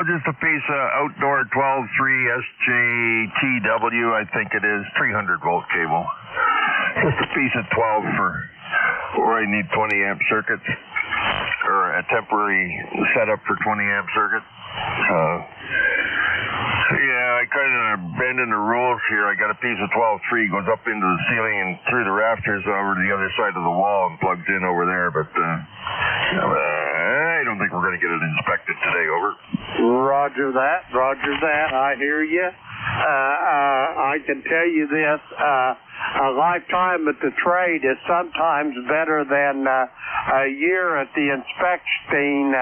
just a piece of outdoor 12.3 SJTW, I think it is, 300 volt cable. Just a piece of 12 for where I need 20 amp circuits, or a temporary setup for 20 amp circuit. Yeah, I kind of bending the rules here. I got a piece of 12.3 goes up into the ceiling and through the rafters over to the other side of the wall and plugs in over there, but I don't think we're going to get it inspected today. Over. Roger that. Roger that. I hear you. I can tell you this. A lifetime at the trade is sometimes better than a year at the inspection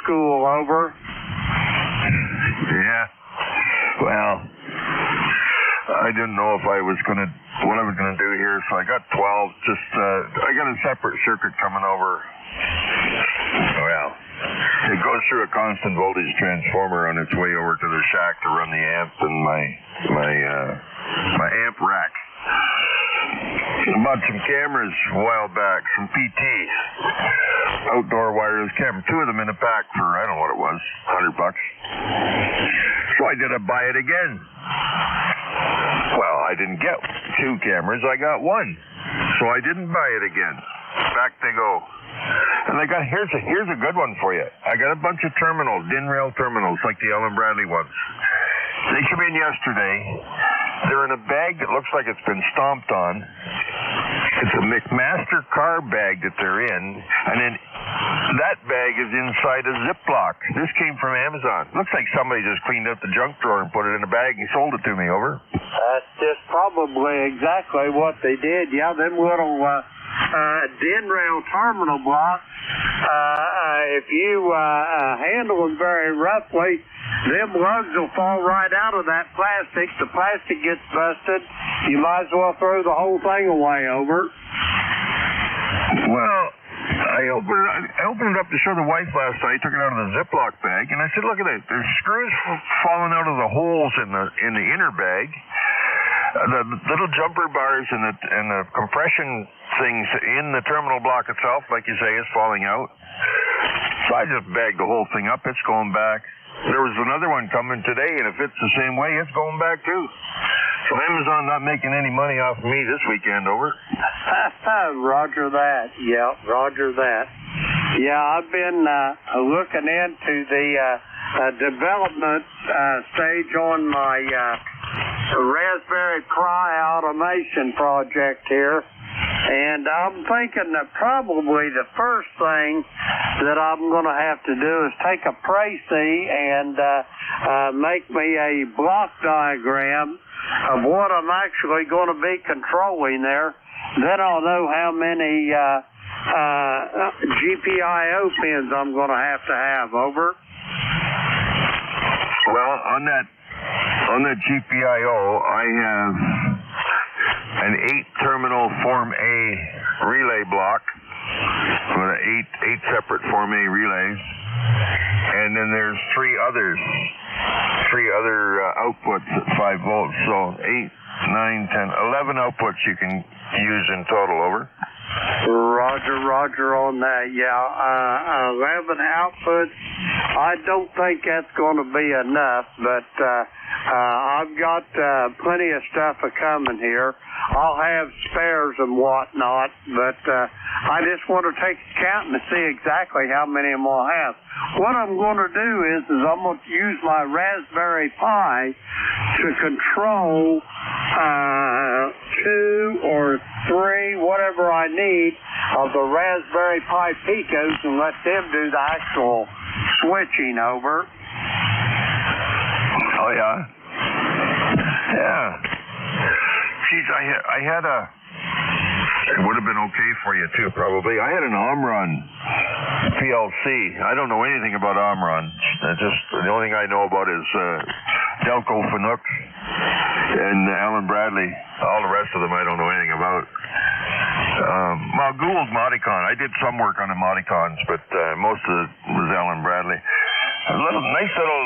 school. Over. Yeah. Well, I didn't know if what I was gonna do here, so I got 12. Just I got a separate circuit coming over. Well, it goes through a constant voltage transformer on its way over to the shack to run the amp and my amp rack. I bought some cameras a while back, some PT, outdoor wireless camera, 2 of them in a pack for, I don't know what it was, $100. So I did buy it again. Well, I didn't get 2 cameras, I got 1. So I didn't buy it again. Back they go. And I got, here's a good one for you. I got a bunch of terminals, DIN rail terminals, like the Ellen Bradley ones. They came in yesterday. They're in a bag that looks like it's been stomped on. It's a McMaster car bag that they're in, and then that bag is inside a Ziploc. This came from Amazon. Looks like somebody just cleaned out the junk drawer and put it in a bag and sold it to me. Over. That's just probably exactly what they did. Yeah, them little DIN rail terminal blocks, if you handle them very roughly, them lugs will fall right out of that plastic. The plastic gets busted. You might as well throw the whole thing away. Over. Well, I opened it up to show the wife last night. Took it out of the Ziploc bag, and I said, "Look at it. There's screws falling out of the holes in the inner bag. The little jumper bars and the compression things in the terminal block itself, like you say, is falling out." So I just bagged the whole thing up. It's going back. There was another one coming today, and if it's the same way, it's going back too. So Amazon not making any money off of me this weekend. Over. Roger that. Yeah, roger that. Yeah, I've been looking into the development stage on my Raspberry Pi automation project here. And I'm thinking that probably the first thing that I'm going to have to do is take a précis and make me a block diagram of what I'm actually going to be controlling there. Then I'll know how many GPIO pins I'm going to have. Over. Well, on that GPIO, I have an 8-terminal Form A relay block with 8 separate Form A relays, and then there's 3 other outputs at 5 volts. So 8, 9, 10, 11 outputs you can use in total. Over. Roger on that. Yeah, 11 outputs. I don't think that's going to be enough, but I've got plenty of stuff coming here. I'll have spares and whatnot, but I just want to take a count and see exactly how many I'm going to have. What I'm going to do is I'm going to use my Raspberry Pi to control 2 or 3, whatever I need, of the Raspberry Pi Picos and let them do the actual switching. Over. Oh, yeah. Yeah. Geez, I had it would have been okay for you too, probably. I had an Omron PLC. I don't know anything about Omron. The only thing I know about is Delco Fanuc and Ellen Bradley. All the rest of them I don't know anything about. Well, Gould Modicon. I did some work on the Modicons, but most of it was Ellen Bradley. A nice little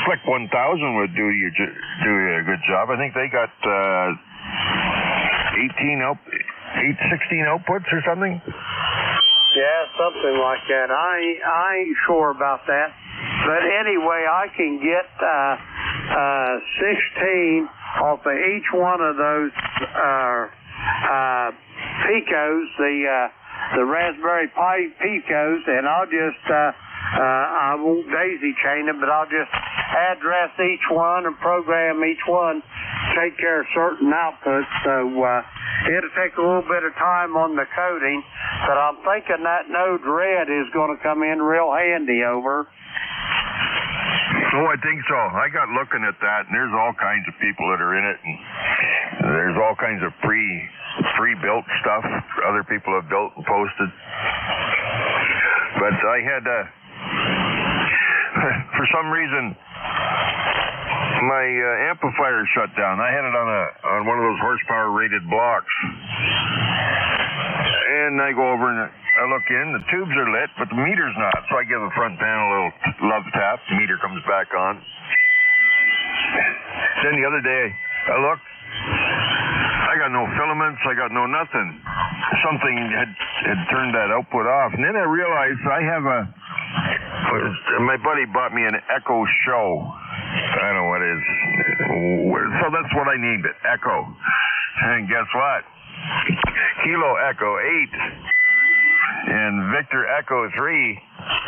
Slick 1000 would do you a good job. I think they got 16 outputs or something. Yeah, something like that. I ain't sure about that. But anyway, I can get 16 off of each one of those picos, the Raspberry Pi picos, and I'll just I won't daisy chain them, but I'll just address each one and program each one, take care of certain outputs. So it'll take a little bit of time on the coding, but I'm thinking that Node Red is going to come in real handy over. Oh, I think so. I got looking at that, and there's all kinds of people that are in it, and there's all kinds of pre-built stuff other people have built and posted. But I had, for some reason, my amplifier shut down. I had it on one of those horsepower rated blocks, and I go over and I look in, the tubes are lit, but the meter's not. So I give the front panel a little love tap, the meter comes back on. Then the other day, I looked, I got no filaments, I got no nothing. Something had turned that output off. And then I realized I have my buddy bought me an Echo Show. I don't know what it is. So that's what I named it, Echo. And guess what? Kilo Echo 8. And Victor Echo 3,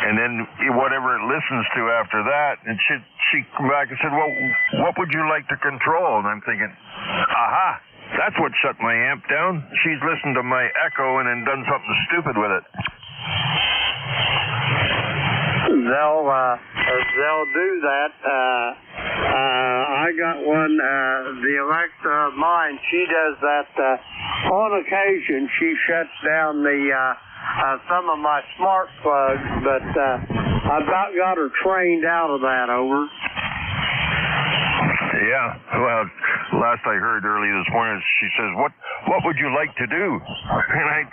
and then whatever it listens to after that. And she come back and said, well, what would you like to control? And I'm thinking, aha, that's what shut my amp down. She's listened to my Echo and then done something stupid with it. They'll do that. I got one, the Alexa of mine, she does that on occasion. She shuts down some of my smart plugs, but I about got her trained out of that, over. Yeah, well, last I heard early this morning, she says, what would you like to do? And I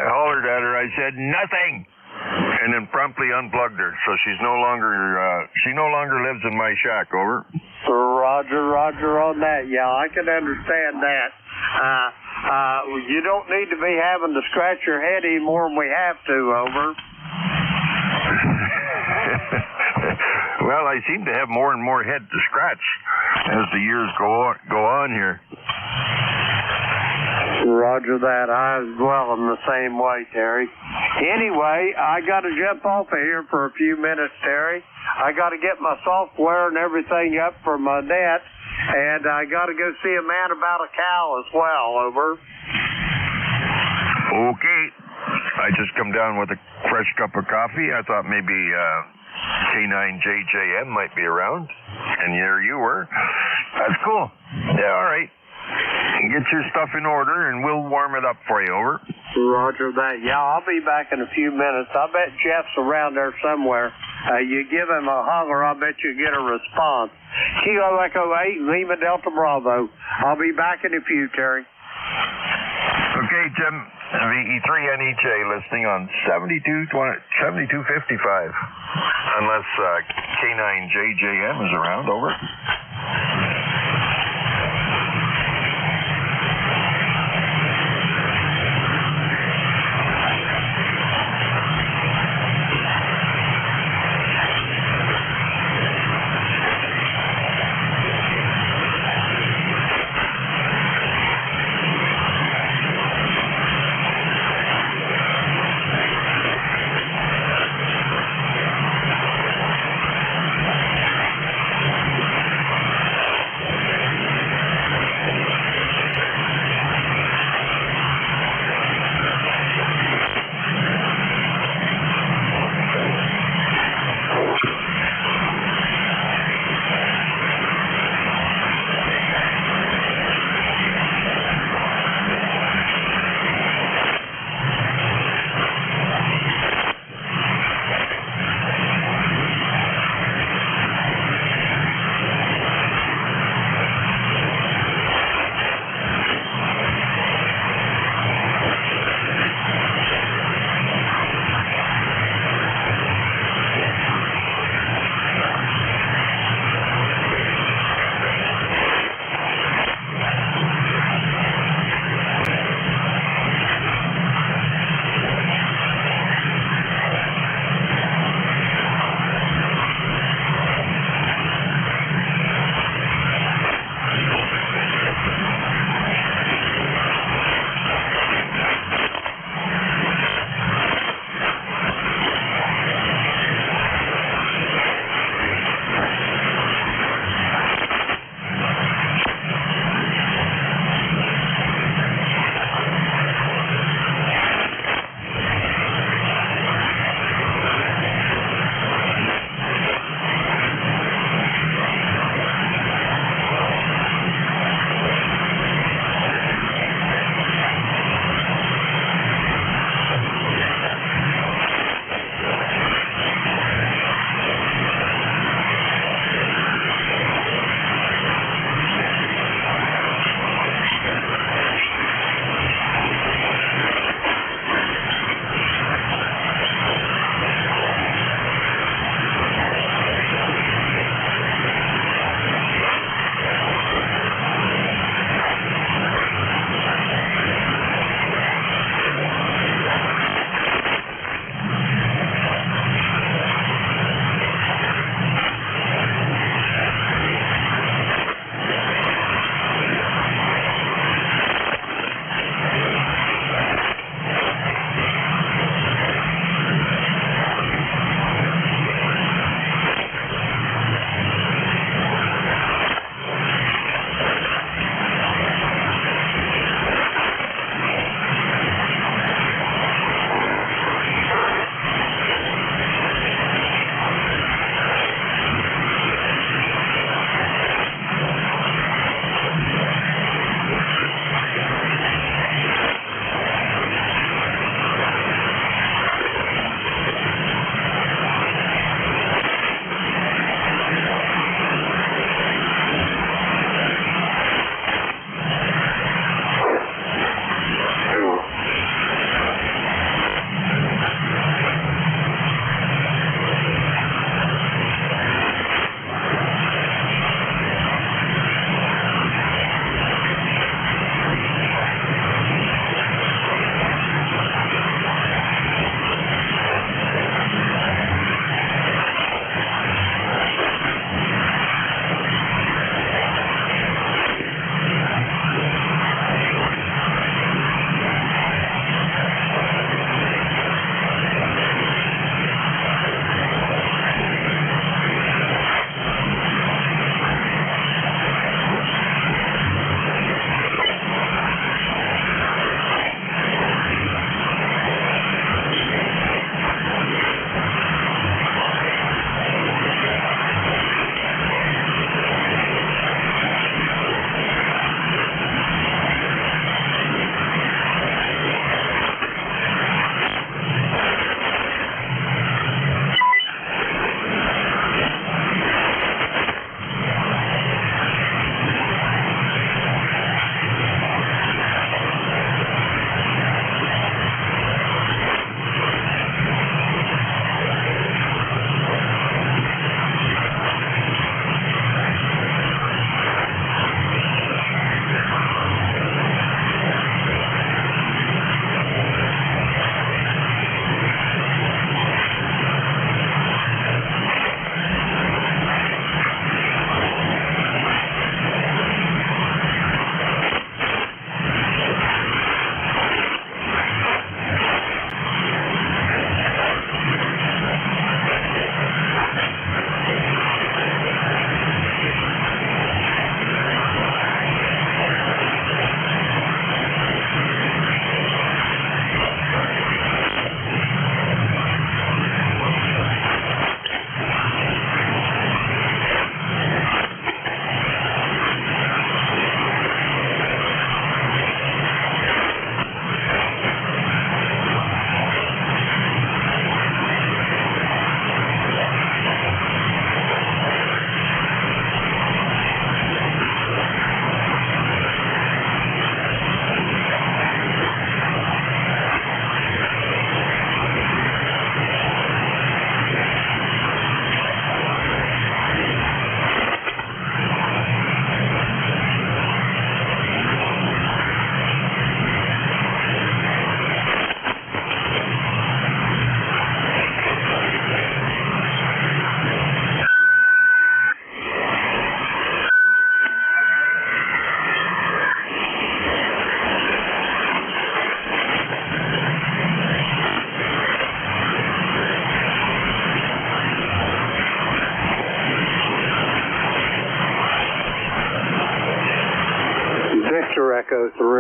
hollered at her, I said, nothing! And then promptly unplugged her, so she no longer lives in my shack, over. Roger on that. Yeah, I can understand that. You don't need to be having to scratch your head any more than we have to, over. Well, I seem to have more and more head to scratch as the years go on here. Roger that. I was dwelling the same way, Terry. Anyway, I got to jump off of here for a few minutes, Terry. I got to get my software and everything up for my net, and I got to go see a man about a cow as well, over. Okay. I just come down with a fresh cup of coffee. I thought maybe K9JJM might be around, and there you were. That's cool. Yeah, all right. Get your stuff in order, and we'll warm it up for you, over. Roger that. Yeah, I'll be back in a few minutes. I bet Jeff's around there somewhere. You give him a holler, I bet you get a response. Kilo Echo 8, Lima Delta Bravo. I'll be back in a few, Terry. Okay, Jim. VE3NEJ listening on 7255. Unless K9JJM is around, over.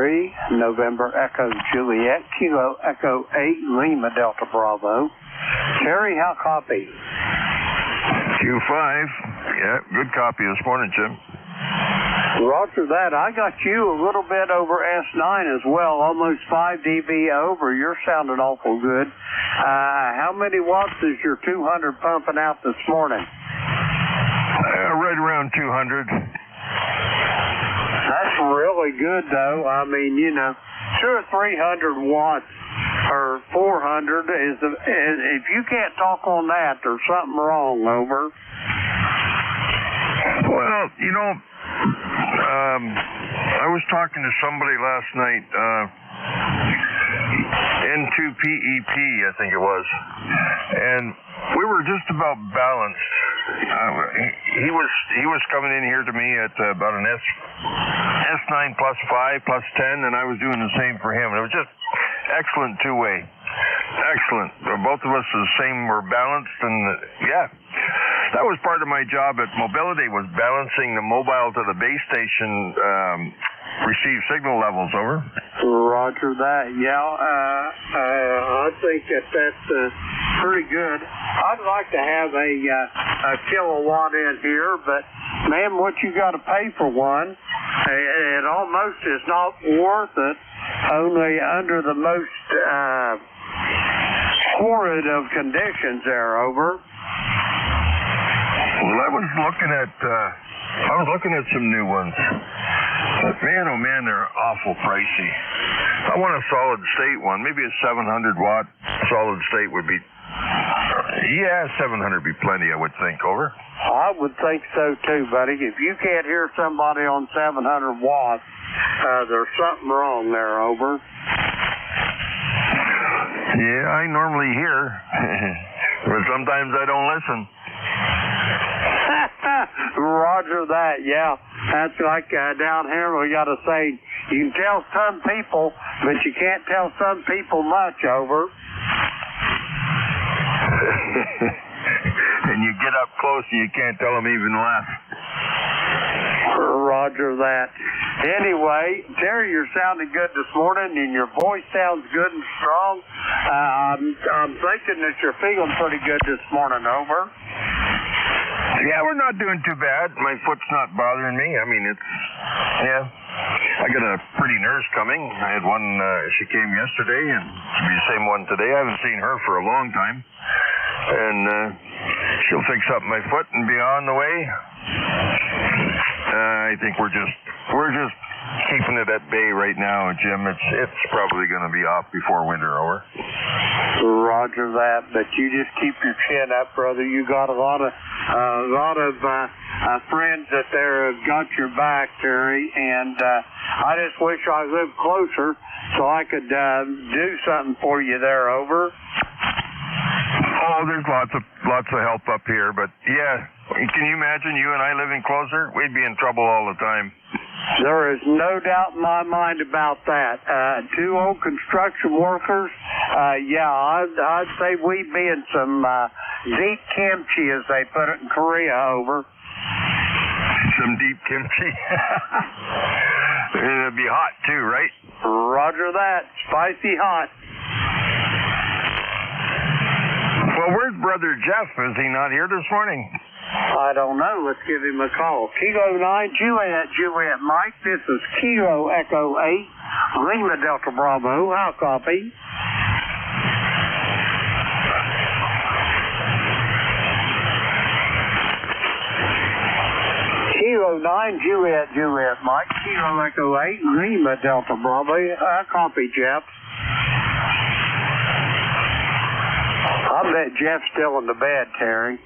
Terry, November Echo Juliet, Kilo Echo 8, Lima Delta Bravo. Terry, how copy? Q5. Yeah, good copy this morning, Jim. Roger that. I got you a little bit over S9 as well, almost 5 dB over. You're sounding awful good. How many watts is your 200 pumping out this morning? Right around 200. That's really good, though. I mean, 200 or 300 watts or 400 is if you can't talk on that, there's something wrong. Over. Well, I was talking to somebody last night, N2PEP, I think it was, and we were just about balanced. He was coming in here to me at about an S9 plus 5 plus 10, and I was doing the same for him. And it was just excellent two-way. Excellent. Both of us the same, were balanced, and that was part of my job at Mobility, was balancing the mobile to the base station receive signal levels. Over. Roger that. Yeah, I think that's pretty good. I'd like to have a kilowatt in here, but man, what you got to pay for one, it almost is not worth it. Only under the most horrid of conditions there. Over. Well, I was looking at some new ones. But man, oh man, they're awful pricey. I want a solid state one. Maybe a 700 watt solid state would be. 700 would be plenty, I would think. Over. I would think so too, buddy. If you can't hear somebody on 700 watts, there's something wrong there. Over. Yeah, I normally hear, but sometimes I don't listen. Roger that. Yeah, that's like down here we got to say, you can tell some people, but you can't tell some people much. Over. And you get up close and you can't tell them even less. Roger that. Anyway, Terry, you're sounding good this morning, and your voice sounds good and strong. I'm thinking that you're feeling pretty good this morning. Over. Yeah, we're not doing too bad. My foot's not bothering me. I mean, I got a pretty nurse coming. I had one, she came yesterday, and she'll be the same one today. I haven't seen her for a long time. And she'll fix up my foot and be on the way. I think we're just keeping it at bay right now, Jim. It's probably going to be off before winter. Over. Roger that. But you just keep your chin up, brother. You got a lot of friends that there have got your back, Terry. And I just wish I lived closer so I could do something for you there. Over. Oh, there's lots of help up here, but yeah, can you imagine you and I living closer? We'd be in trouble all the time. There is no doubt in my mind about that. Two old construction workers, I'd say we'd be in some deep kimchi, as they put it in Korea. Over. Some deep kimchi. It'd be hot too, right? Roger that. Spicy hot. Well, where's Brother Jeff? Is he not here this morning? I don't know. Let's give him a call. Kilo 9, Juliet Mike. This is Kilo Echo 8, Lima Delta Bravo. How copy? Kilo 9, Juliet Mike. Kilo Echo 8, Lima Delta Bravo. Copy, Jeff. I bet Jeff's still in the bed, Terry.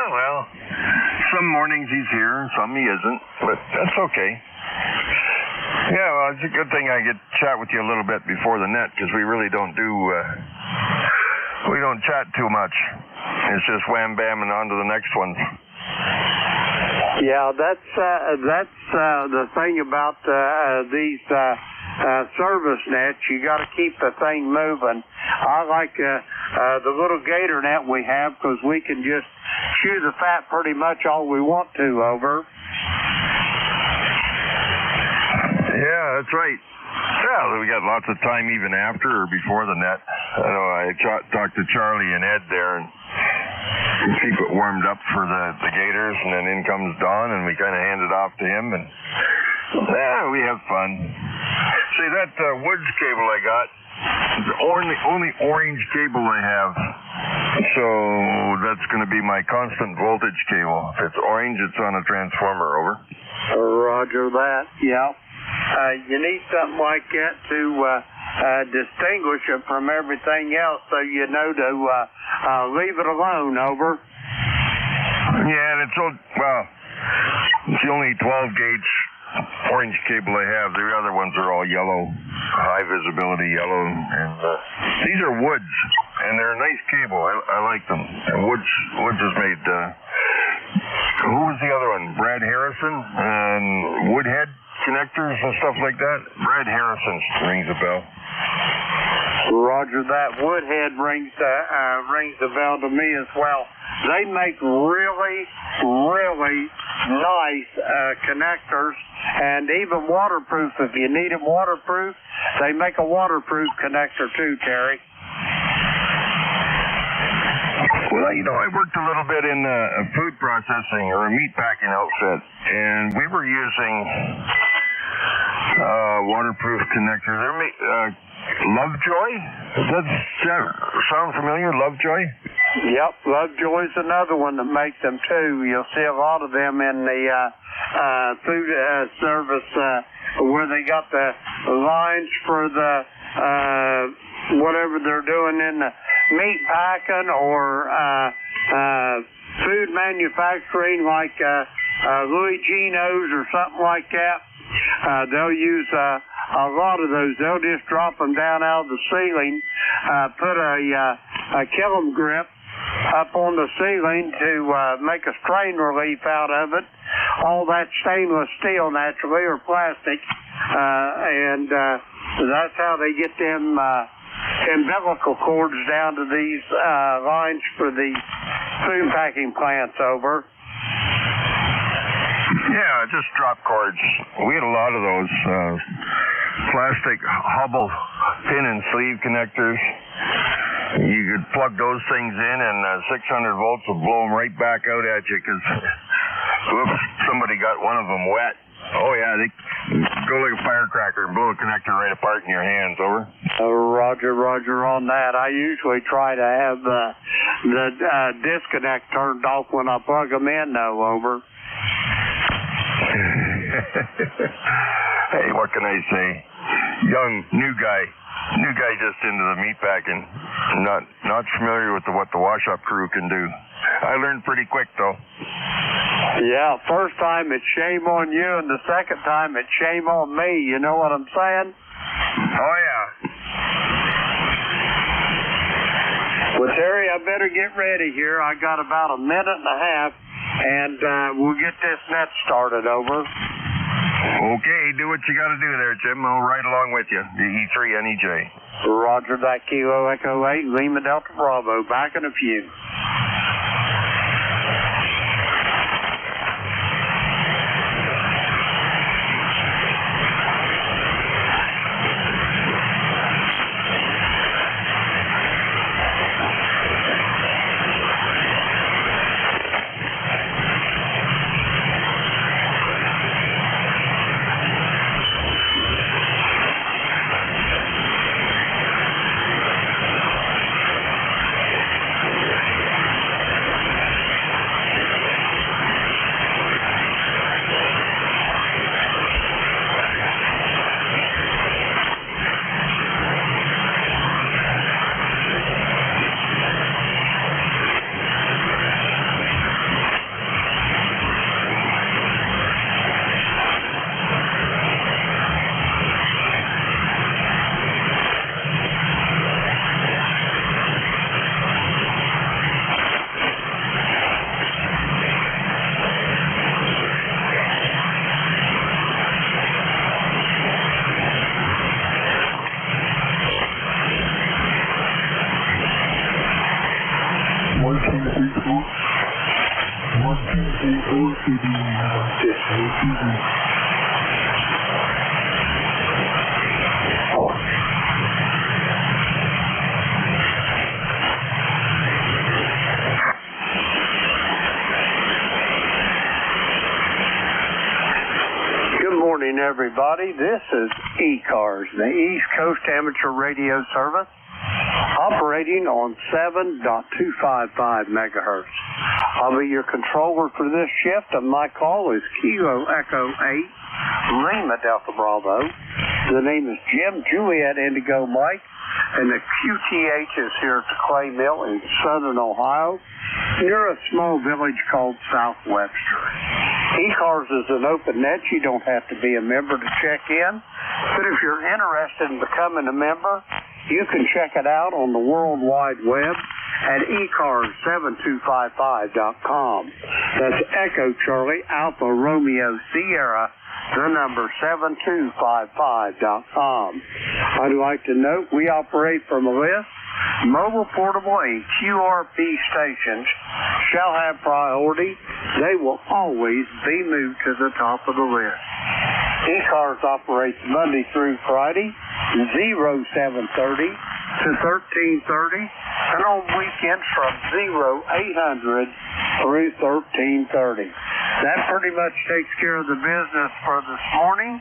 Well, some mornings he's here, some he isn't, but that's okay. Yeah, well, it's a good thing I get to chat with you a little bit before the net, because we really don't we don't chat too much. It's just wham bam and on to the next one. Yeah, that's the thing about these service nets. You got to keep the thing moving. I like the little gator net we have, because we can just chew the fat pretty much all we want to. Over. that's right. Yeah, we got lots of time even after or before the net. I know I talked to Charlie and Ed there and keep it warmed up for the Gators, and then in comes Don, and we kind of hand it off to him, and we have fun. See, that Woods cable I got, the only orange cable I have, so that's going to be my constant voltage cable. If it's orange, it's on a transformer, over. Roger that, yeah. You need something like that to distinguish it from everything else, so you know to leave it alone, over. Yeah, and it's the only 12-gauge orange cable I have. The other ones are all yellow, high visibility yellow, and these are Woods, and they're a nice cable. I like them. And Woods has made. Who was the other one? Brad Harrison and Woodhead connectors and stuff like that. Brad Harrison rings a bell. Roger that. Woodhead rings a bell to me as well. They make really, really nice connectors, and even waterproof. If you need them waterproof, they make a waterproof connector too, Terry. Well, I worked a little bit in a food processing or a meat packing outfit, and we were using waterproof connectors. Lovejoy? Does that sound familiar, Lovejoy? Yep, Lovejoy's another one that makes them too. You'll see a lot of them in the food service where they got the lines for the whatever they're doing in the meat packing or food manufacturing, like Louis Gino's or something like that. They'll use a lot of those. They'll just drop them down out of the ceiling, put a kiln grip up on the ceiling to make a strain relief out of it. All that stainless steel, naturally, or plastic, and that's how they get them umbilical cords down to these lines for the food packing plants, over. Yeah, just drop cords. We had a lot of those plastic Hubble pin and sleeve connectors. You could plug those things in, and 600 volts will blow them right back out at you because somebody got one of them wet. Oh, yeah, they go like a firecracker and blow a connector right apart in your hands, over. Roger on that. I usually try to have the disconnect turned off when I plug them in, though, over. Hey, what can I say? Young, new guy just into the meat packing. Not familiar with what the wash-up crew can do. I learned pretty quick, though. Yeah, first time it's shame on you, and the second time it's shame on me. You know what I'm saying? Oh, yeah. Well, Terry, I better get ready here. I got about a minute and a half, and we'll get this net started, over. Okay, do what you got to do there, Jim. I'll ride along with you. The E3 NEJ. Roger that. Kilo Echo 8, Lima Delta Bravo. Back in a few. everybody. This is ECARS, the East Coast Amateur Radio Service, operating on 7.255 megahertz. I'll be your controller for this shift, and my call is Kilo Echo 8, Lima Delta Bravo. The name is Jim Juliet Indigo Mike, and the QTH is here at the Clay Mill in southern Ohio, near a small village called Southwebster. ECARS is an open net. You don't have to be a member to check in, but if you're interested in becoming a member, you can check it out on the World Wide Web at ECARS7255.com. That's Echo Charlie Alpha Romeo Sierra, the number 7255.com. I'd like to note we operate from a list. Mobile, portable, and QRP stations shall have priority. They will always be moved to the top of the list. ECARS operates Monday through Friday, 0730 to 1330, and on weekends from 0800 through 1330. That pretty much takes care of the business for this morning.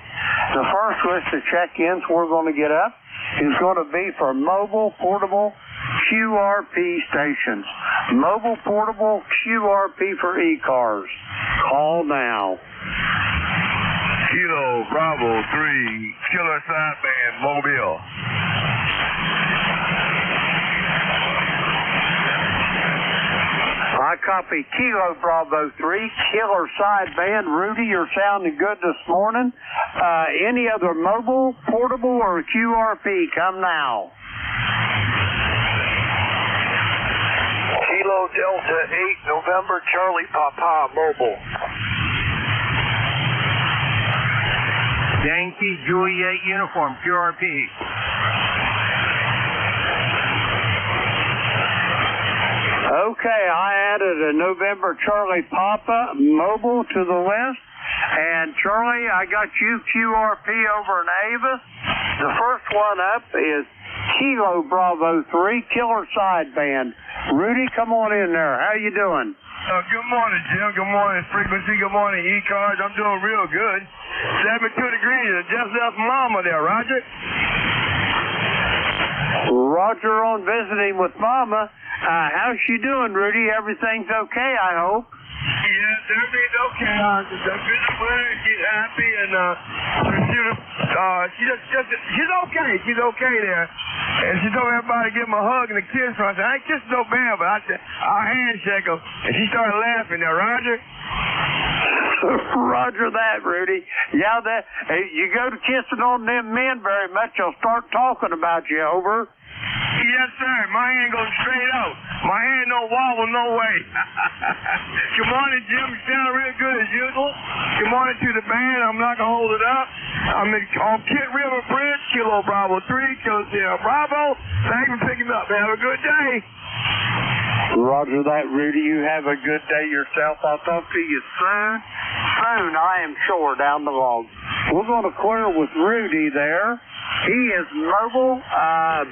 The first list of check-ins we're going to get up is going to be for mobile, portable, QRP stations. Mobile, portable, QRP for ECARS. Call now. Kilo Bravo 3, Killer Sideband, Mobile. I copy Kilo Bravo 3, Killer Sideband. Rudy, you're sounding good this morning. Any other mobile, portable, or QRP, come now. Kilo Delta 8, November, Charlie Papa, Mobile. Yankee Juliet Uniform, QRP. Okay, I added a November Charlie Papa mobile to the list. And Charlie, I got you QRP over in Avis. The first one up is Kilo Bravo 3, Killer Sideband. Rudy, come on in there. How you doing? Good morning, Jim. Good morning, Frequency. Good morning, ECARS. I'm doing real good. 72 degrees. Just left Mama there, Roger. Roger on visiting with Mama. How's she doing, Rudy? Everything's okay, I hope. Yes, everything's okay. She's she's happy, and she's okay. She's okay there. And she told everybody to give him a hug and a kiss. So I said, I ain't kissing no man, but I said, I'll handshake her. And she started laughing there, Roger. Roger that, Rudy. Yeah, you go to kissing on them men very much, they'll start talking about you, over. Yes, sir. My hand goes straight out. My hand don't wobble no way. Good morning, Jim. You sound real good as usual. Good morning to the band. I'm not going to hold it up. I'm on Kit River Bridge, Kilo Bravo 3, Kilo Sierra Bravo. Thanks for picking up, man. Have a good day. Roger that, Rudy. You have a good day yourself. I'll talk to you soon. Soon, I am sure, down the road. We're going to clear with Rudy there. He is mobile,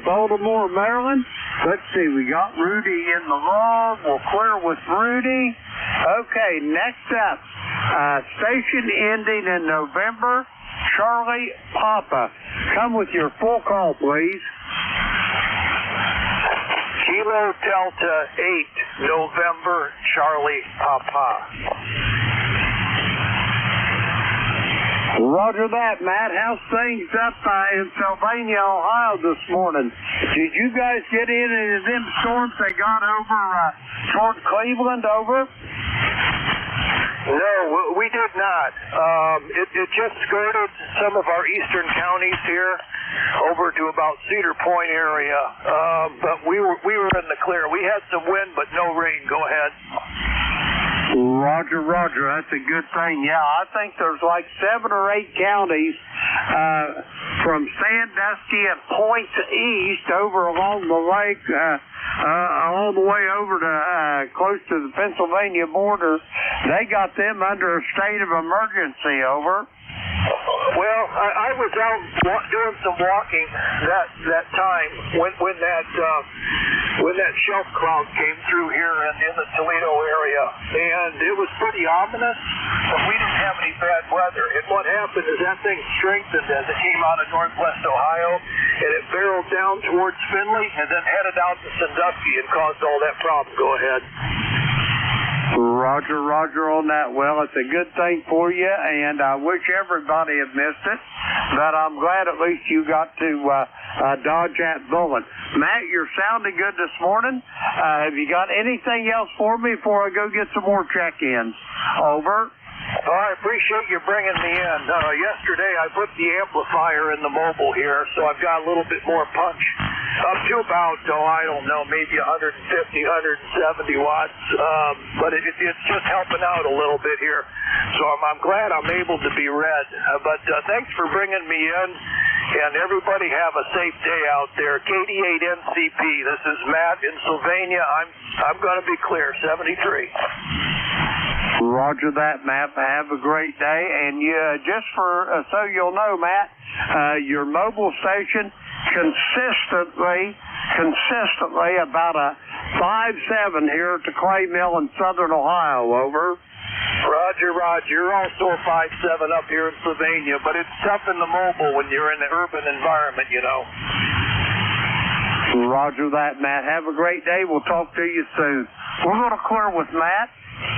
Baltimore, Maryland. Let's see, we got Rudy in the log. We'll clear with Rudy. Okay, next up, station ending in November, Charlie Papa. Come with your full call, please. Kilo Delta 8, November, Charlie Papa. Roger that, Matt. How's things up in Sylvania, Ohio this morning? Did you guys get in any of them storms they got over toward Cleveland, over? No, we did not. It just skirted some of our eastern counties here over to about Cedar Point area, but we were in the clear. We had some wind, but no rain. Go ahead. Roger, Roger. That's a good thing. Yeah, I think there's like 7 or 8 counties from Sandusky and Point east over along the lake, all the way over to close to the Pennsylvania border. They got them under a state of emergency, over. Well, I was out doing some walking that time when that shelf cloud came through here in the Toledo area, and it was pretty ominous. But we didn't have any bad weather. And what happened is that thing strengthened as it came out of northwest Ohio, and it barreled down towards Findlay and then headed out to Sandusky and caused all that problem. Go ahead. Roger on that. Well, it's a good thing for you, and I wish everybody had missed it, but I'm glad at least you got to dodge that bullet. Matt, you're sounding good this morning. Have you got anything else for me before I go get some more check-ins? Over. Oh, I appreciate you bringing me in. Yesterday I put the amplifier in the mobile here, so I've got a little bit more punch. Up to about, I don't know, maybe 150, 170 watts. But it's just helping out a little bit here. So I'm glad I'm able to be read. But thanks for bringing me in. And everybody have a safe day out there. KD8NCP, this is Matt in Sylvania. I'm going to be clear, 73. Roger that, Matt. Have a great day. And just for so you'll know, Matt, your mobile station consistently about a 5.7 here at the Clay Mill in Southern Ohio. Over. Roger. You're also a 5.7 up here in Sylvania, but it's tough in the mobile when you're in the urban environment, you know. Roger that, Matt. Have a great day. We'll talk to you soon. We're going to clear with Matt.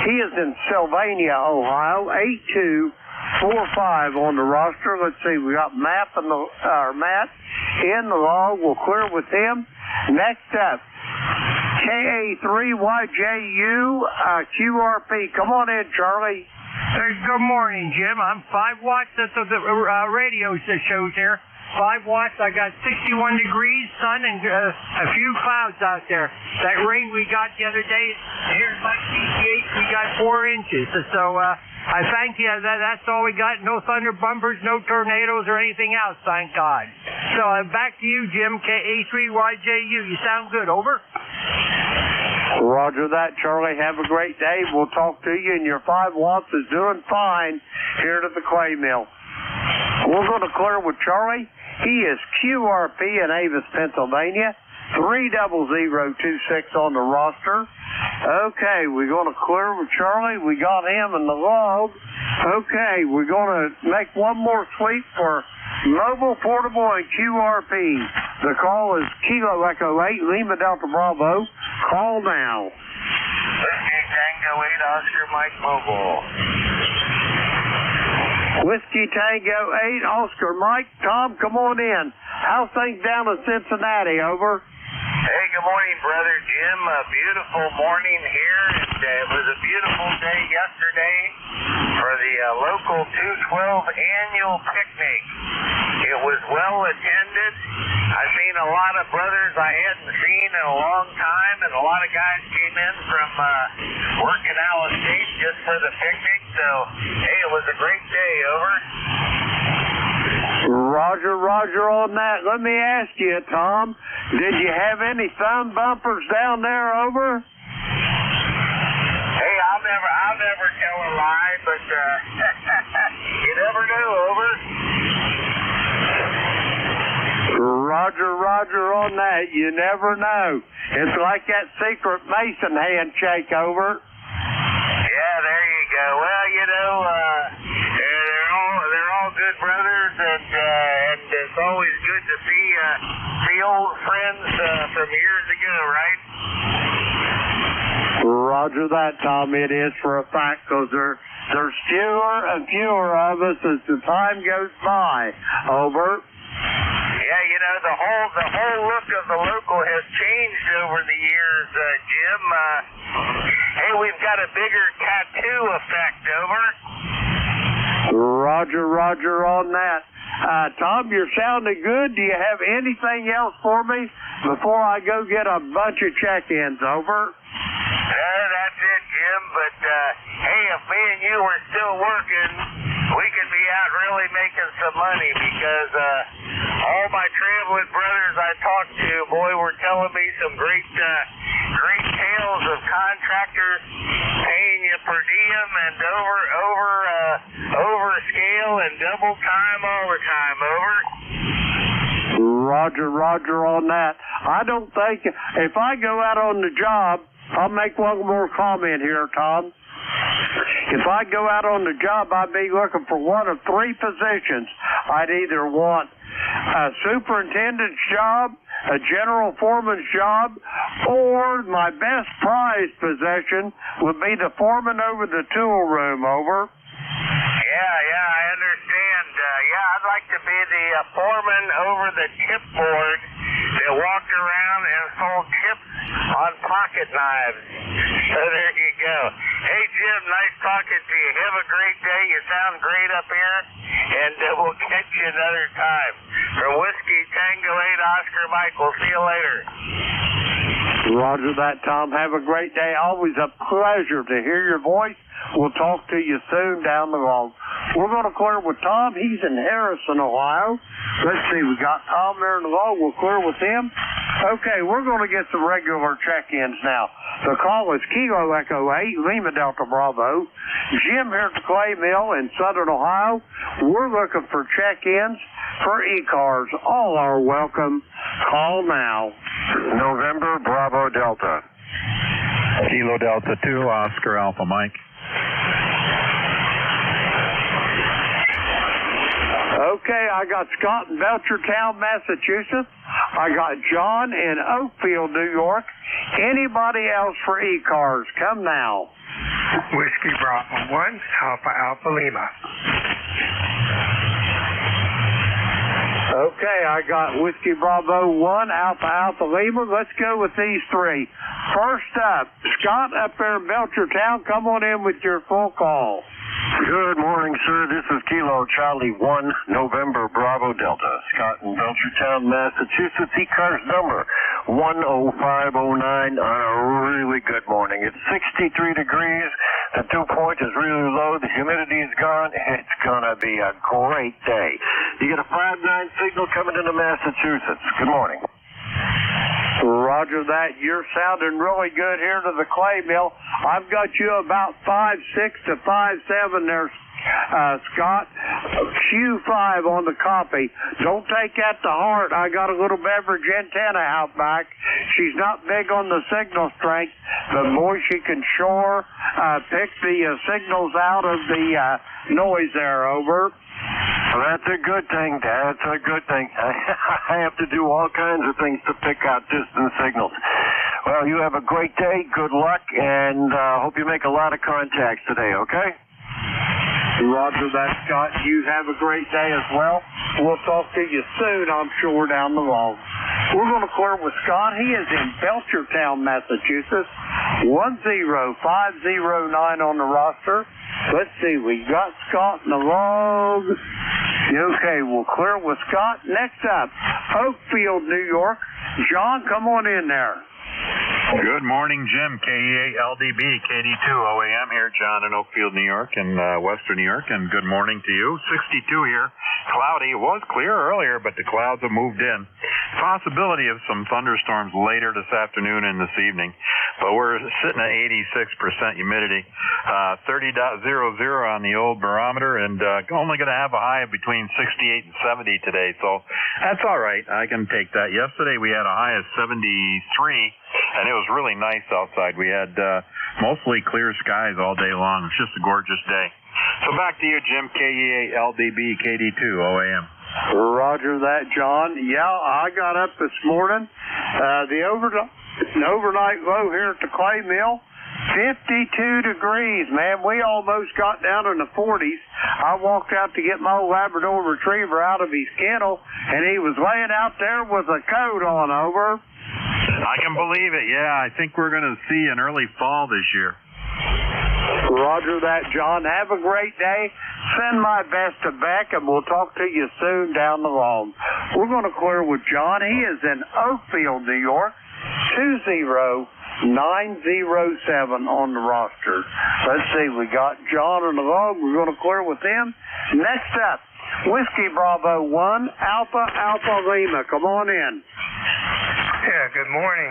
He is in Sylvania, Ohio, 8245 on the roster. Let's see, we got Matt in the log. We'll clear with him. Next up, KA3YJU QRP. Come on in, Charlie. Good morning, Jim. I'm 5 watts. That's what the radio shows here. 5 watts. I got 61 degrees, sun, and a few clouds out there. That rain we got the other day, here in my PCH, we got 4 inches. So I thank you. That's all we got. No thunder bumpers, no tornadoes, or anything else, thank God. So back to you, Jim, KA3YJU. You sound good. Over. Roger that, Charlie. Have a great day. We'll talk to you, and your 5 watts is doing fine here at the Clay Mill. We're going to clear with Charlie. He is QRP in Avis, Pennsylvania. 30026 on the roster. Okay, we're going to clear with Charlie. We got him in the log. Okay, we're going to make one more sweep for Mobile, Portable, and QRP. The call is Kilo Echo 8, Lima Delta Bravo. Call now. Whiskey Tango 8, Oscar Mike Mobile. Whiskey Tango 8, Oscar Mike. Tom, come on in. How's things down in Cincinnati? Over. Hey, good morning, Brother Jim. A beautiful morning here, and it was a beautiful day yesterday for the local 212 annual picnic. It was well attended. I've seen a lot of brothers I hadn't seen in a long time, and a lot of guys came in from working out of state just for the picnic. So, hey, it was a great day. Over. Roger on that. Let me ask you, Tom, did you have any thumb bumpers down there? Over. Hey, I'll never tell a lie, but you never know. Over. Roger on that. You never know. It's like that secret Mason handshake. Over. Yeah, there you go. Well, you know, they're all good brothers, and it's always good to see old friends from years ago, right? Roger that, Tom. It is for a fact, because there's fewer and fewer of us as the time goes by. Over. Yeah, you know, the whole look of the local has changed over the years, Jim. Hey, we've got a bigger tattoo effect. Over. Roger on that. Tom, you're sounding good. Do you have anything else for me before I go get a bunch of check-ins? Over. That's it, Jim. But, hey, if me and you were still working, we could be out really making some money, because all my traveling brothers I talked to, boy, were telling me some great tales of contractors paying you per diem and over scale and double time all the time. Over. Roger on that. I don't think, if I go out on the job, I'll make one more comment here, Tom. If I go out on the job, I'd be looking for one of three positions. I'd either want a superintendent's job, a general foreman's job, or my best prized position would be the foreman over the tool room. Over. Yeah, I understand. I'd like to be the foreman over the chipboard that walked around and sold chips on pocket knives. So there you go. Hey, Jim, nice talking to you. Have a great day. You sound great up here, and we'll catch you another time. From Whiskey Tango 8 Oscar Michael. See you later. Roger that, Tom. Have a great day. Always a pleasure to hear your voice. We'll talk to you soon down the road. We're going to clear with Tom. He's in Harrison, Ohio. Let's see. We got Tom there in the road. We'll clear with him. Okay, we're going to get some regular check-ins now. The call is Kilo Echo 8, Lima Delta Bravo. Jim here at the Clay Mill in Southern Ohio. We're looking for check-ins for ECARS. All are welcome. Call now. November Bravo Delta. Kilo Delta 2, Oscar Alpha Mike. Okay, I got Scott in Belchertown, Massachusetts. I got John in Oakfield, New York. Anybody else for ECARS? Come now. Whiskey Bravo 1, Alpha Lima. Okay, I got Whiskey Bravo 1, Alpha Lima. Let's go with these three. First up, Scott up there in Belchertown. Come on in with your full call. Good morning, sir. This is Kilo Charlie 1, November Bravo Delta. Scott in Belchertown, Massachusetts. ECARS number 10509 on a really good morning. It's 63 degrees. The dew point is really low. The humidity is gone. It's going to be a great day. You get a 5-9 signal coming into Massachusetts. Good morning. Roger that. You're sounding really good here to the Clay Mill. I've got you about 5'6" to 5'7" there, Scott. Q5 on the copy. Don't take that to heart. I got a little beverage antenna out back. She's not big on the signal strength, but boy, she can sure pick the signals out of the noise there. Over. Well, that's a good thing, Dad. That's a good thing. I have to do all kinds of things to pick out distant signals. Well, you have a great day. Good luck, and hope you make a lot of contacts today, okay? Roger that, Scott. You have a great day as well. We'll talk to you soon, I'm sure, down the road. We're going to clear with Scott. He is in Belchertown, Massachusetts. 10509 on the roster. Let's see, we got Scott in the log. Okay, we'll clear with Scott. Next up, Oakfield, New York. John, come on in there. Good morning, Jim. KEA LDB, KD2 OAM here, John in Oakfield, New York, and Western New York, and good morning to you. 62 here. Cloudy. It was clear earlier, but the clouds have moved in. Possibility of some thunderstorms later this afternoon and this evening, but we're sitting at 86% humidity, 30.00 on the old barometer, and only going to have a high of between 68 and 70 today, so that's all right. I can take that. Yesterday we had a high of 73, and it was really nice outside. We had mostly clear skies all day long. It's just a gorgeous day. So back to you, Jim. KEA LDB KD2 OAM. Roger that, John. Yeah, I got up this morning. The overnight low here at the Clay Mill, 52 degrees, man. We almost got down in the 40s. I walked out to get my old Labrador Retriever out of his kennel, and he was laying out there with a coat on. Over. I can believe it, yeah. I think we're going to see an early fall this year. Roger that, John. Have a great day. Send my best to Beck, and we'll talk to you soon down the road. We're going to clear with John. He is in Oakfield, New York, 20907 on the roster. Let's see, we got John on the log. We're going to clear with him. Next up, Whiskey Bravo 1, Alpha Lima. Come on in. Yeah, good morning,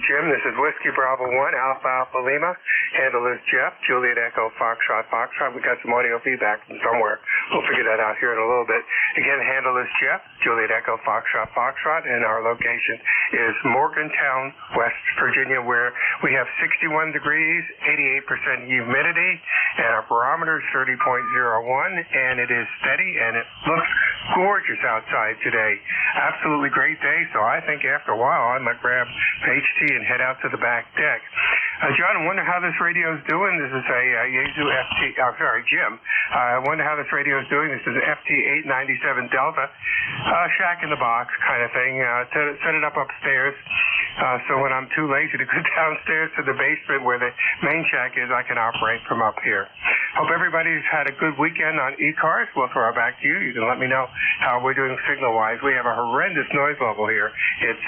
Jim. This is Whiskey Bravo 1, Alpha Alpha Lima. Handle is Jeff, Juliet Echo, Foxtrot, Foxtrot. We got some audio feedback from somewhere. We'll figure that out here in a little bit. Again, handle is Jeff, Juliet Echo, Foxtrot, Foxtrot, and our location is Morgantown, West Virginia, where we have 61 degrees, 88% humidity, and our barometer is 30.01, and it is steady, and it looks gorgeous outside today. Absolutely great day, so I think after a while I might grab HT and head out to the back deck. John, I wonder how this radio is doing. This is a Yaesu FT, Jim. I wonder how this radio is doing. This is an FT897 Delta, shack in the box kind of thing. Set it up upstairs, so when I'm too lazy to go downstairs to the basement where the main shack is, I can operate from up here. Hope everybody's had a good weekend on ECARS. We'll throw it back to you. You can let me know how we're doing signal-wise. We have a horrendous noise level here. It's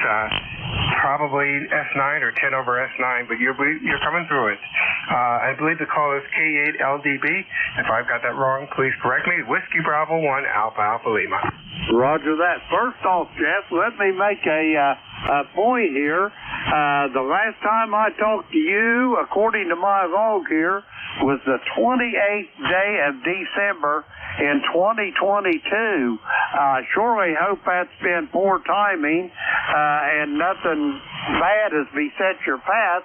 probably S9 or 10 over S9, but you're coming through it. I believe the call is K8LDB. If I've got that wrong, please correct me. Whiskey Bravo 1, Alpha Alpha Lima. Roger that. First off, Jeff, let me make a point here. The last time I talked to you, according to my log here, was the 28th day of December in 2022. Surely hope that's been poor timing, and nothing bad has beset your path.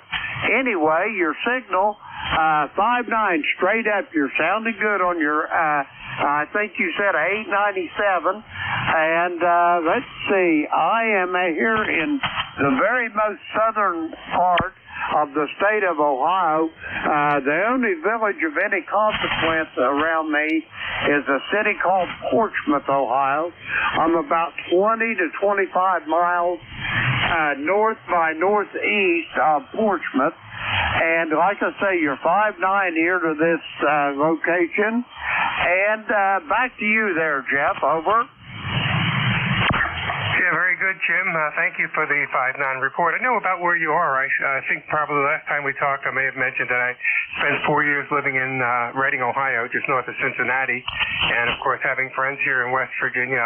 Anyway, your signal, 5.9 straight up. You're sounding good on your, I think you said 897. And let's see, I am here in the very most southern part of the state of Ohio. The only village of any consequence around me is a city called Portsmouth, Ohio. I'm about 20 to 25 miles north by northeast of Portsmouth. And like I say, you're 5.9 here to this location. And back to you there, Jeff. Over. Yeah, very good, Jim. Thank you for the 5.9 report. I know about where you are. I think probably the last time we talked, I may have mentioned that I spent 4 years living in Reading, Ohio, just north of Cincinnati. And, of course, having friends here in West Virginia,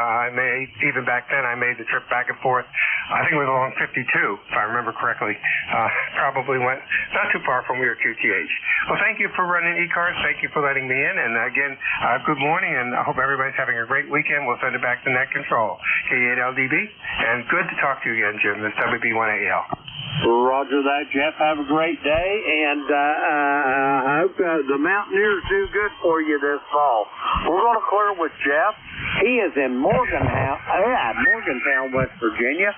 even back then, I made the trip back and forth. I think it was along 52, if I remember correctly. Probably went not too far from your QTH. Well, thank you for running ECARS. Thank you for letting me in. And, again, good morning, and I hope everybody's having a great weekend. We'll send it back to Net Control, K8LDB. And good to talk to you again, Jim. This WB1AL. Roger that, Jeff. Have a great day, and I hope the Mountaineers do good for you this fall. We're going to clear with Jeff. He is in Morgantown, West Virginia,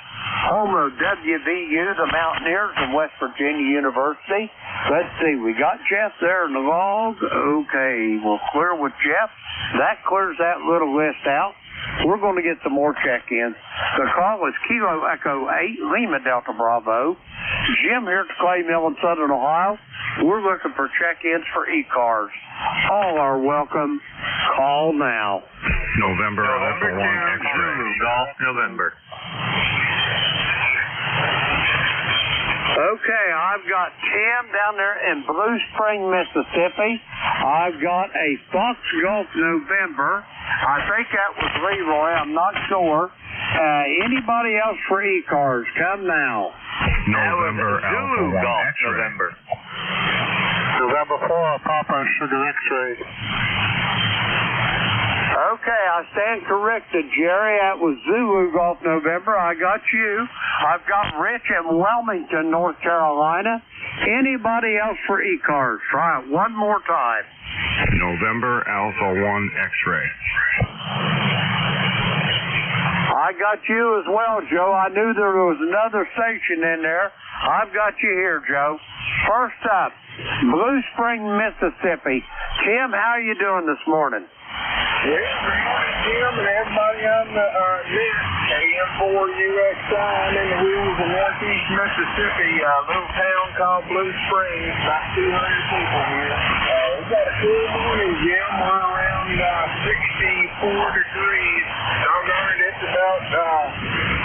home of WVU, the Mountaineers, and West Virginia University. Let's see, we got Jeff there in the log. Okay, we'll clear with Jeff. That clears that little list out. We're going to get some more check-ins. The call is Kilo Echo 8, Lima Delta Bravo. Jim here at the Clay Mill in Southern Ohio. We're looking for check-ins for ECARS. All are welcome. Call now. November Alpha 1 X-ray. Golf November. Okay, I've got Tim down there in Blue Spring, Mississippi. I've got a Fox Golf November. I think that was Leroy. I'm not sure. Anybody else for ECARS? Come now. November Alpha 1 X-ray. November 4, Papa Sugar X-ray. Okay, I stand corrected, Jerry. That was Zulu Golf November. I got you. I've got Rich in Wilmington, North Carolina. Anybody else for ECARS? Try it one more time. November Alpha 1 X-ray. I got you as well, Joe. I knew there was another station in there. I've got you here, Joe. First up, Blue Spring, Mississippi. Tim, how are you doing this morning? Yeah, good morning, Jim, and everybody on the net. AM4UXI. I'm in the wheels of northeast Mississippi, a little town called Blue Springs, about 200 people here. We got a cool morning, Jim. We're around 64 degrees. Doggone it, it's about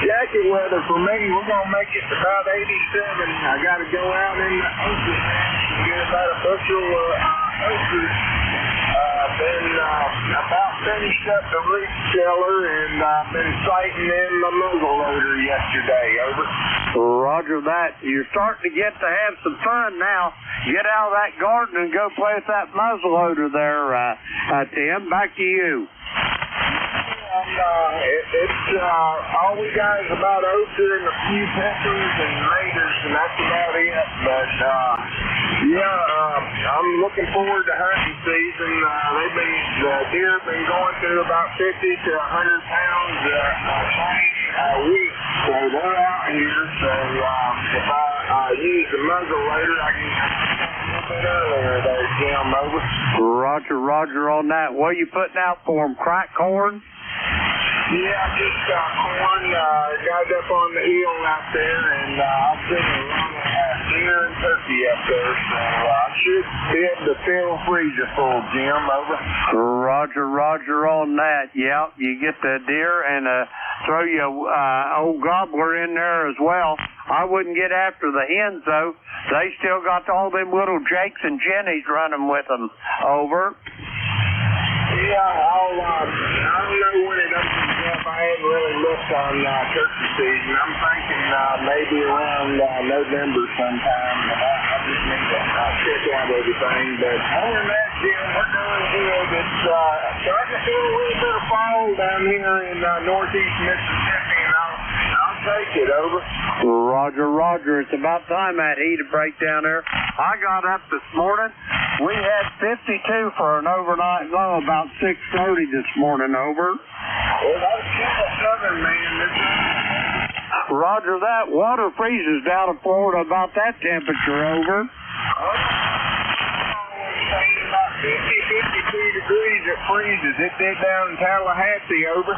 jacket weather for me. We're going to make it about 87. I got to go out in the ocean and get about a bushel of oysters. Been about finished up the root cellar and been sighting in my muzzle loader yesterday. Over. Roger that. You're starting to get to have some fun now. Get out of that garden and go play with that muzzle loader there, Tim. Back to you. It's all we got is about ochre and a few peppers and maters, and that's about it. But I'm looking forward to hunting season. The deer have been going through about 50 to 100 pounds a week, so they're out here. So if I use the muzzle loader, I can a bit earlier there, Jim. Over. Roger on that. What are you putting out for them? Crack corn? Yeah, just corn. Got up on the hill out there, and I've seen a lot of deer and turkey up there, so I should be able to fill a freezer full, Jim. Over. Roger on that. Yep, you get the deer and throw your old gobbler in there as well. I wouldn't get after the hens, though. They still got all them little Jakes and Jennies running with them. Over. Yeah, I don't know when it opens up. I hadn't really looked on turkey season. I'm thinking maybe around November sometime. But I just need to check out everything. But other than that, Jim, we're doing good. It's starting to feel a little bit of fall down here in northeast Mississippi, and I'll take it. Over. Roger. It's about time that heat to break down there. I got up this morning. We had 52 for an overnight low, about 6:30 this morning. Over. Well, that's kind of southern, man. Roger that. Water freezes down in Florida about that temperature. Over. About 52 degrees it freezes. It did down in Tallahassee. Over.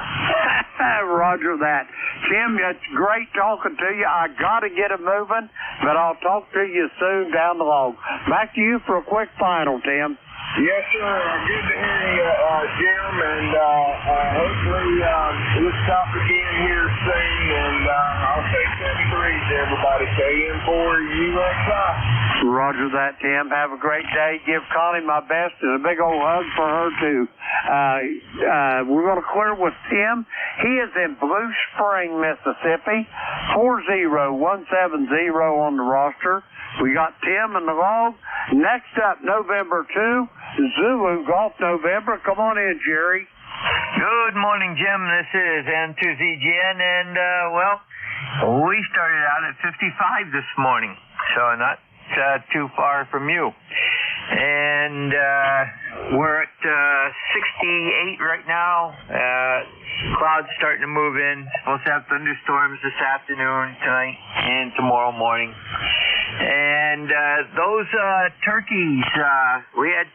Roger that. Tim, it's great talking to you. I got to get it moving, but I'll talk to you soon down the log. Back to you for a quick final, Tim. Yes, sir. Good to hear you, Jim, and hopefully we'll talk again here soon, and I'll say 73 to everybody. KM4 USA. Roger that, Tim. Have a great day. Give Connie my best and a big old hug for her, too. We're going to clear with Tim. He is in Blue Spring, Mississippi. 40170 on the roster. We got Tim in the log. Next up, November 2, Zulu Golf November. Come on in, Jerry. Good morning, Jim. This is N2ZGN, and, we started out at 55 this morning, so not too far from you. And we're at 68 right now. Clouds starting to move in. Supposed to have thunderstorms this afternoon, tonight, and tomorrow morning. And those turkeys, we had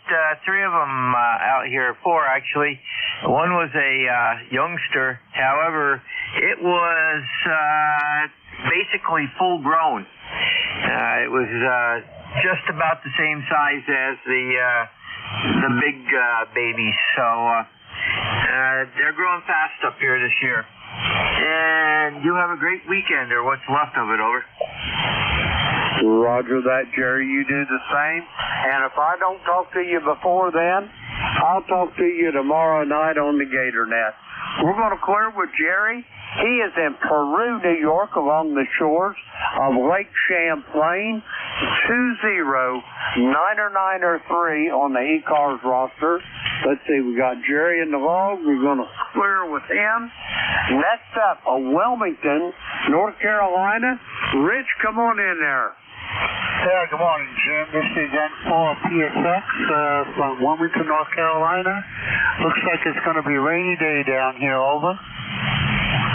3 of them out here, 4 actually. One was a youngster. However, it was basically full grown. It was just about the same size as the big babies. So they're growing fast up here this year. And you have a great weekend, or what's left of it. Over. Roger that, Jerry. You do the same. And if I don't talk to you before then, I'll talk to you tomorrow night on the Gator Net. We're going to clear with Jerry. He is in Peru, New York, along the shores of Lake Champlain. 20-993 on the ECARS roster. Let's see, we got Jerry in the log. We're going to clear with him. Next up, Wilmington, North Carolina. Rich, come on in there. Yeah, good morning, Jim. This is N4 PSX from Wilmington, North Carolina. Looks like it's going to be a rainy day down here. Over.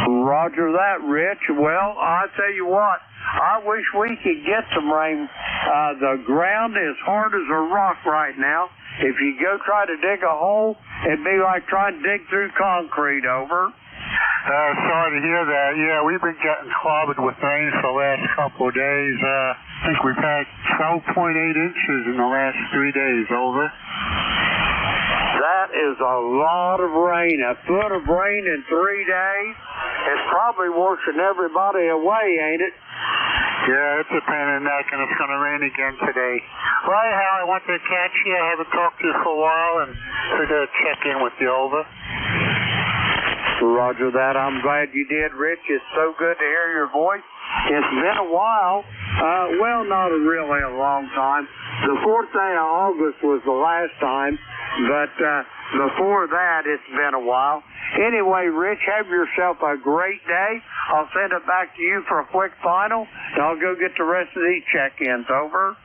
Roger that, Rich. Well, I tell you what, I wish we could get some rain. The ground is hard as a rock right now. If you go try to dig a hole, it'd be like trying to dig through concrete. Over. Sorry to hear that. Yeah, we've been getting clobbered with rain for the last couple of days. I think we've had 12.8 inches in the last 3 days. Over. That is a lot of rain. A foot of rain in 3 days. It's probably washing everybody away, ain't it? Yeah, it's a pain in the neck, and it's going to rain again today. Well, anyhow, I wanted to catch you. I haven't talked to you for a while, and figured I'd check in with you. Over. Roger that. I'm glad you did, Rich. It's so good to hear your voice. It's been a while. Well, not really a long time. The 4th day of August was the last time, but before that, it's been a while. Anyway, Rich, have yourself a great day. I'll send it back to you for a quick final, and I'll go get the rest of these check-ins. Over.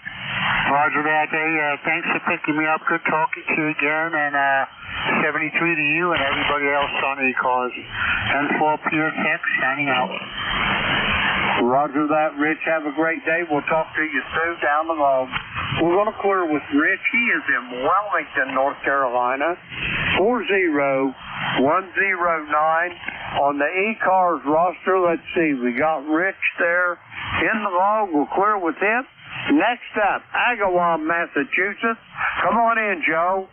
Roger that. Hey, thanks for picking me up. Good talking to you again, and 73 to you and everybody else on ECARS. N4PSX, signing out. Roger that, Rich. Have a great day. We'll talk to you soon down the road. We're going to clear with Rich. He is in Wilmington, North Carolina. 40109 on the ECARS roster. Let's see. We got Rich there in the log. We'll clear with him. Next up, Agawam, Massachusetts. Come on in, Joe.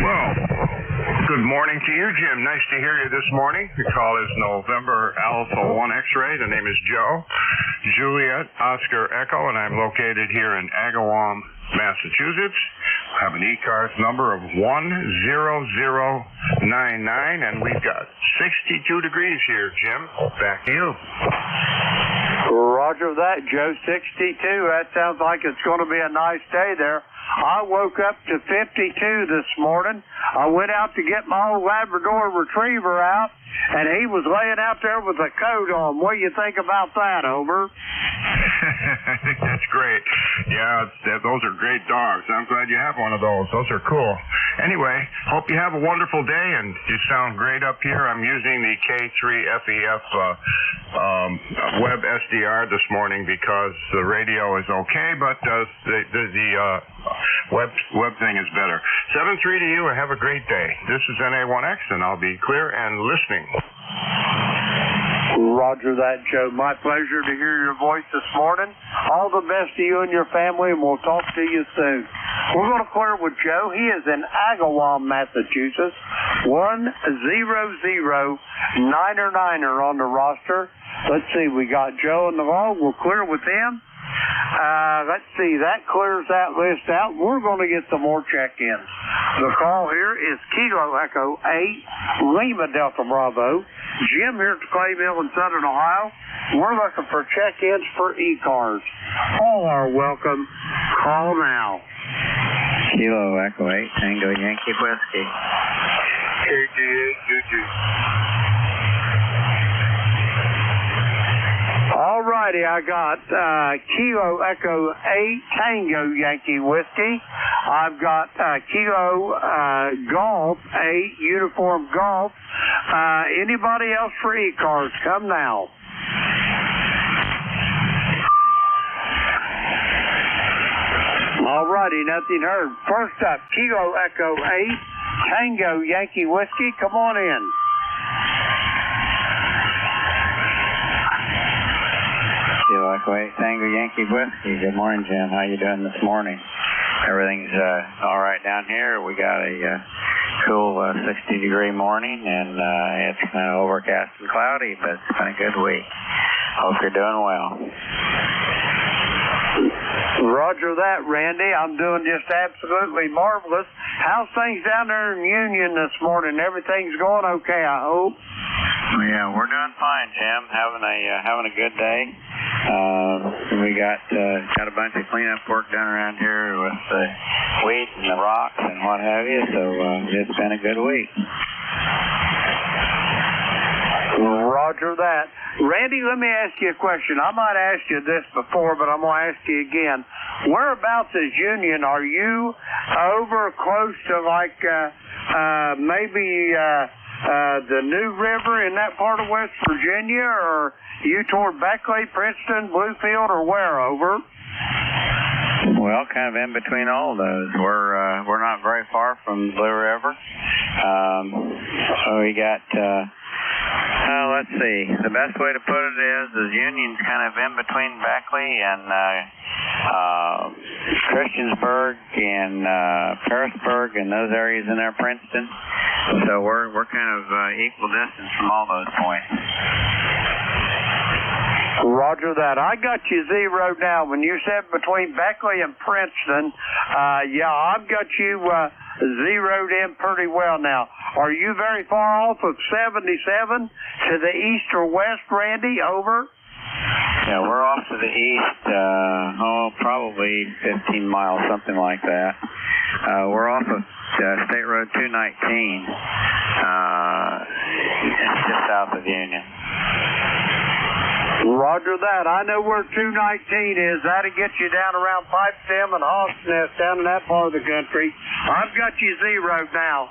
Well, good morning to you, Jim. Nice to hear you this morning. The call is November Alpha 1 X-ray. The name is Joe. Juliet, Oscar Echo, and I'm located here in Agawam, Massachusetts. I have an ECARS number of 10099, and we've got 62 degrees here, Jim. Back to you. Roger that, Joe. 62. That sounds like it's going to be a nice day there. I woke up to 52 this morning. I went out to get my old Labrador Retriever out, and he was laying out there with a coat on. What do you think about that, Over? I think that's great. Yeah, those are great dogs. I'm glad you have one of those. Those are cool. Anyway, hope you have a wonderful day, and you sound great up here. I'm using the K3FEF web SDR this morning because the radio is okay, but the web thing is better. 7-3 to you, and have a great day. This is NA1X, and I'll be clear and listening. Roger that, Joe. My pleasure to hear your voice this morning. All the best to you and your family, and we'll talk to you soon. We're going to clear with Joe. He is in Agawam, Massachusetts. 10099er on the roster. Let's see, we got Joe in the log. We'll clear with him. Let's see, that clears that list out. We're going to get some more check-ins. The call here is Kilo Echo 8, Lima Delta Bravo. Jim here at Clay Mill in Southern Ohio. We're looking for check-ins for ECARS. All are welcome. Call now. Kilo Echo 8, Tango Yankee Whiskey. All righty, I got Kilo Echo 8 Tango Yankee Whiskey. I've got Kilo Golf 8 Uniform Golf. Anybody else for ECARS? Come now. All righty, nothing heard. First up, Kilo Echo 8 Tango Yankee Whiskey. Come on in. Kilo Echo 8, Tango Yankee Whiskey. Good morning, Jim. How you doing this morning? Everything's all right down here. We got a cool 60-degree morning, and it's kind of overcast and cloudy, but it's been a good week. Hope you're doing well. Roger that, Randy. I'm doing just absolutely marvelous. How's things down there in Union this morning? Everything's going okay, I hope. Yeah, we're doing fine, Jim. Having a good day. We got a bunch of cleanup work done around here with the wheat and the rocks and what have you. So it's been a good week. Roger that. Randy, let me ask you a question. I might have asked you this before, but I'm going to ask you again. Whereabouts is Union? Are you over close to like maybe the New River in that part of West Virginia, or you toward Beckley, Princeton, Bluefield, or where? Over? Well, kind of in between all those. We're not very far from Blue River. So we got. Let's see. The best way to put it is Union's kind of in between Beckley and Christiansburg and Harrisburg and those areas in there, Princeton. So we're kind of equal distance from all those points. Roger that. I got you zeroed now. When you said between Beckley and Princeton, yeah, I've got you zeroed in pretty well now. Are you very far off of 77 to the east or west, Randy? Over. Yeah, we're off to the east, probably 15 miles, something like that. We're off of State Road 219. It's just south of Union. Roger that. I know where 219 is. That'll get you down around Pipestem and Hawks Nest, down in that part of the country. I've got you zeroed now.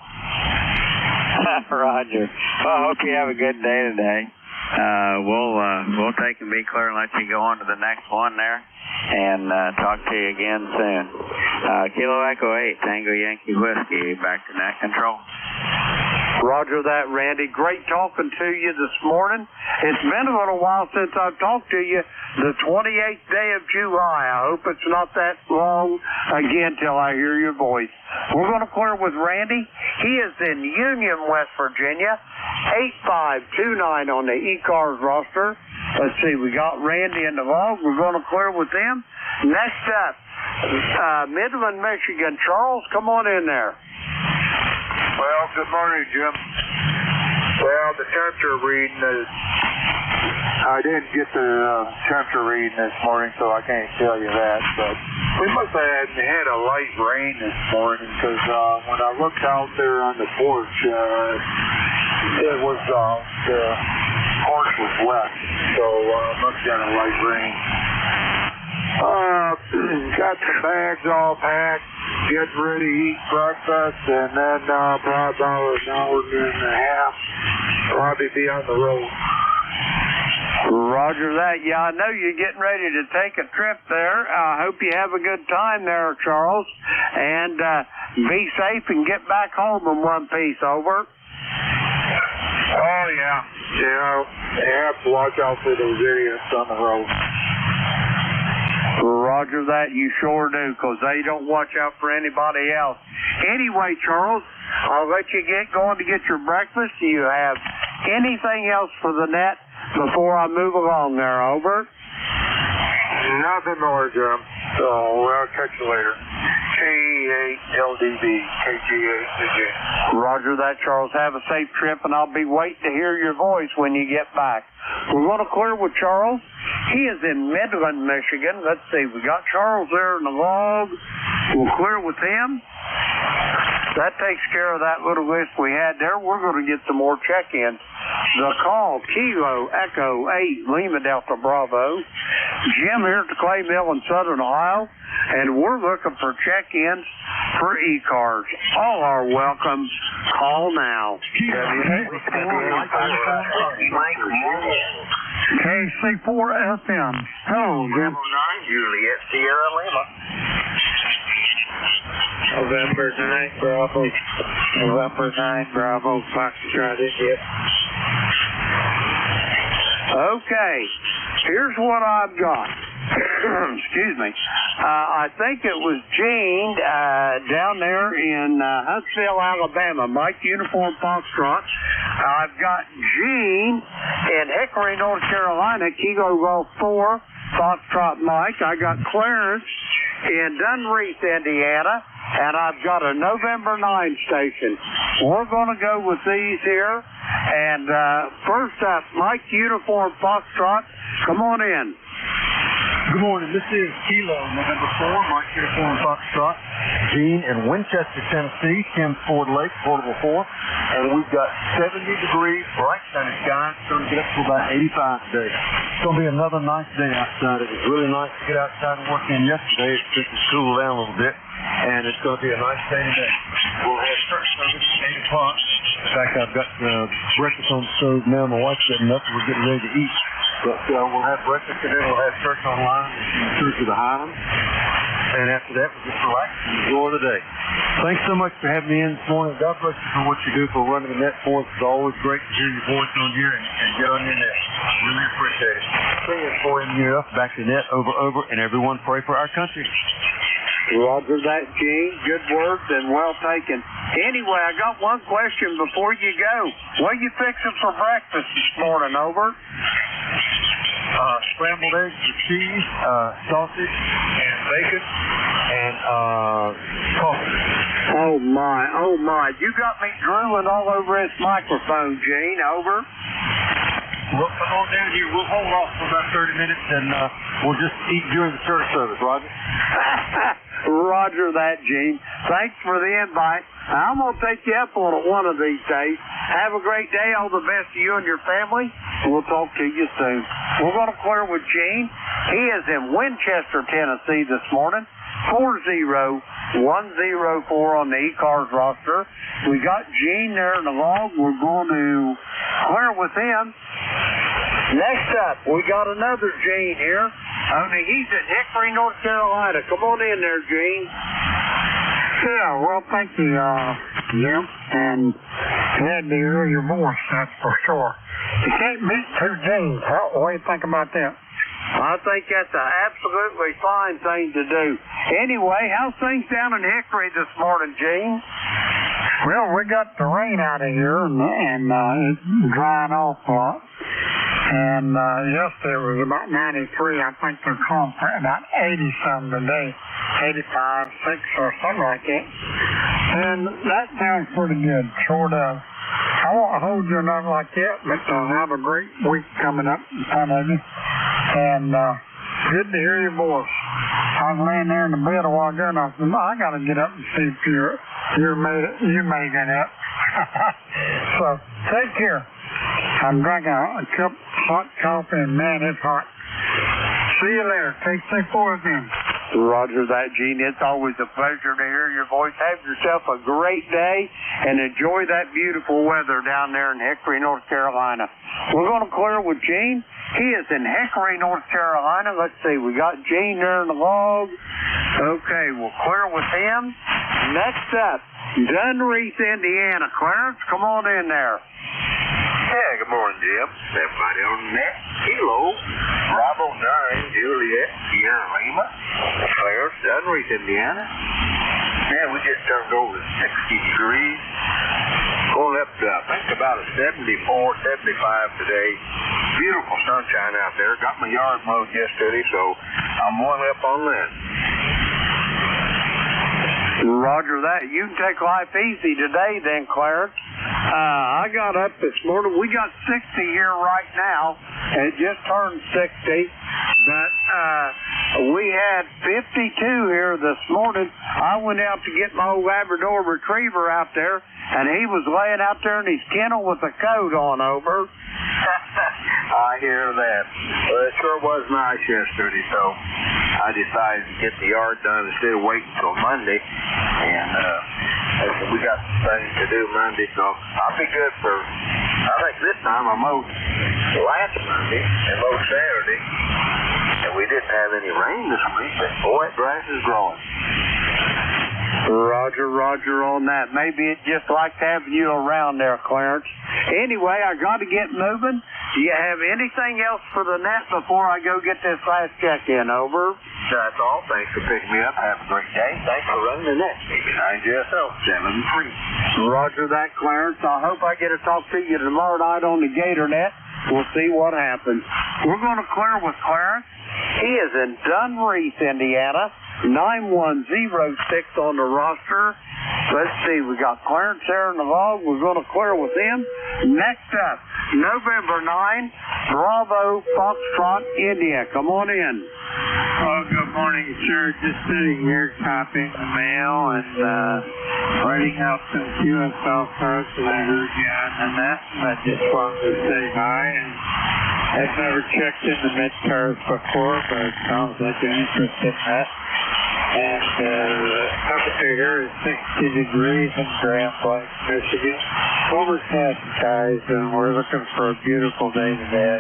Roger. Well, I hope you have a good day today. We'll take and be clear and let you go on to the next one there, and talk to you again soon. Kilo Echo 8, Tango Yankee Whiskey, back to net control. Roger that, Randy. Great talking to you this morning. It's been a little while since I've talked to you. The 28th day of July. I hope it's not that long again till I hear your voice. We're going to clear with Randy. He is in Union, West Virginia. 8529 on the ECARS roster. Let's see, we got Randy in the log. We're going to clear with him. Next up, Midland, Michigan. Charles, come on in there. Well, good morning, Jim. Well, the temperature reading is, I didn't get the temperature reading this morning, so I can't tell you that, but we must have had a light rain this morning, because when I looked out there on the porch, it was, the porch was wet, so must have been a light rain. Got the bags all packed, getting ready to eat breakfast, and then probably about an hour and a half, probably be on the road. Roger that. Yeah, I know you're getting ready to take a trip there. I hope you have a good time there, Charles, and be safe and get back home in one piece. Over. Oh, yeah. Yeah, you have to watch out for those idiots on the road. Roger that, you sure do, because they don't watch out for anybody else. Anyway, Charles, I'll let you get going to get your breakfast. Do you have anything else for the net before I move along there? Over. Nothing more, Jim. So I'll catch you later. K8LDB, KG8CJ. Roger that, Charles. Have a safe trip, and I'll be waiting to hear your voice when you get back. We're going to clear with Charles. He is in Midland, Michigan. Let's see. We got Charles there in the log. We'll clear with him. That takes care of that little list we had there. We're going to get some more check-ins. The call, Kilo Echo 8, Lima Delta Bravo. Jim here at the Clay Mill in Southern Ohio, and we're looking for check-ins for ECARS. All are welcome. Call now. KC4FM. Hello, Jim. Juliet Sierra Lima. November 9, Bravo. November 9, Bravo, Foxtrot, India. Okay, here's what I've got. Excuse me. I think it was Gene down there in Huntsville, Alabama. Mike Uniform Foxtrot. I've got Gene in Hickory, North Carolina, Kilo Golf 4, Foxtrot Mike. I got Clarence in Dunreath, Indiana, and I've got a November 9 station. We're going to go with these here. And first up, Mike Uniform Foxtrot, come on in. Good morning. This is Kilo, November 4, Mike Uniform Foxtrot. Gene in Winchester, Tennessee, Tim Ford Lake, Portable 4. And we've got 70 degrees, bright sunny sky. It's going to get up to about 85 today. It's going to be another nice day outside. It was really nice to get outside and work in yesterday. It's just to cool down a little bit. And it's going to be a nice day today. We'll have church service at 8 o'clock. In fact, I've got breakfast on the stove now. My wife's setting up, and we're getting ready to eat. But we'll have breakfast, and then we'll have church online in the Church of the Highlands. And after that, we'll just relax and enjoy the day. Thanks so much for having me in this morning. God bless you for what you do for running the net for us. It's always great to hear your voice on here and get on your net. Really appreciate it. Singing for MUF, back to net, over, and everyone pray for our country. Roger that, Gene. Good words and well taken. Anyway, I got one question before you go. What are you fixing for breakfast this morning? Over. scrambled eggs with cheese, sausage, and bacon, and coffee. Oh my. You got me drooling all over this microphone, Gene. Over. Well, come on down here. We'll hold off for about 30 minutes, and we'll just eat during the church service, Roger. Roger that, Gene. Thanks for the invite. I'm going to take you up on it one of these days. Have a great day. All the best to you and your family. We'll talk to you soon. We're going to clear with Gene. He is in Winchester, Tennessee this morning. 40104 on the ECARS roster. We got Gene there in the log. We're going to clear with him. Next up, we got another Gene here. Only he's in Hickory, North Carolina. Come on in there, Gene. Yeah, well, thank you, Jim. And glad to hear your voice, that's for sure. You can't beat two Genes. What do you think about that? I think that's an absolutely fine thing to do. Anyway, how's things down in Hickory this morning, Gene? Well, we got the rain out of here, and it's drying off a lot. And yesterday it was about 93. I think they're calling for about 80-something today, 85, 6 or something like that. And that sounds pretty good, sure does. I won't hold you nothing like that, but have a great week coming up in front of you. And good to hear your voice. I was laying there in the bed a while ago, and I said, I got to get up and see if you made it up. So take care. I'm drinking a cup of hot coffee, and man, it's hot. See you later. Take 4 again. Roger that, Gene. It's always a pleasure to hear your voice. Have yourself a great day and enjoy that beautiful weather down there in Hickory, North Carolina. We're going to clear with Gene. He is in Hickory, North Carolina. Let's see. We got Gene there in the log. Okay, we'll clear with him. Next up, Dunreath, Indiana. Clarence, come on in there. Yeah, good morning, Jim. Everybody on the net. Kilo, Bravo 9, Juliet, Sierra Lima, Clarence, Dunreath, Indiana. Man, we just turned over 60 degrees. Going up to, I think, about a 74, 75 today. Beautiful sunshine out there. Got my yard mowed yesterday, so I'm one up on that. Roger that. You can take life easy today then, Clarence. I got up this morning. We got 60 here right now. It just turned 60. But we had 52 here this morning. I went out to get my old Labrador Retriever out there, and he was laying out there in his kennel with a coat on over. I hear that. Well, it sure was nice yesterday, so I decided to get the yard done instead of waiting until Monday. And we got some things to do Monday, so I'll be good for, I think this time I mowed last Monday and mowed Saturday. And we didn't have any rain this week, but boy, grass is growing. Roger on that. Maybe it just likes having you around there, Clarence. Anyway, I got to get moving. Do you have anything else for the net before I go get this last check-in? Over. That's all. Thanks for picking me up. Have a great day. Thanks for running the net. Behind yourself, 7-3. Roger that, Clarence. I hope I get to talk to you tomorrow night on the Gator Net. We'll see what happens. We're going to clear with Clarence. He is in Dunreath, Indiana. 9106 on the roster. Let's see, we got Clarence there in the log. We're going to clear with him. Next up, November 9, Bravo, Foxtrot, India. Come on in. Oh, good morning, sir. Just sitting here copying the mail and writing out some QSL cards that I heard you on and that. I just wanted to say hi. And I've never checked in the mid-cars before, but it sounds like you're interested in that. And the temperature here is 60 degrees in Grand Blanc, Michigan. Overcast skies, and we're looking for a beautiful day today.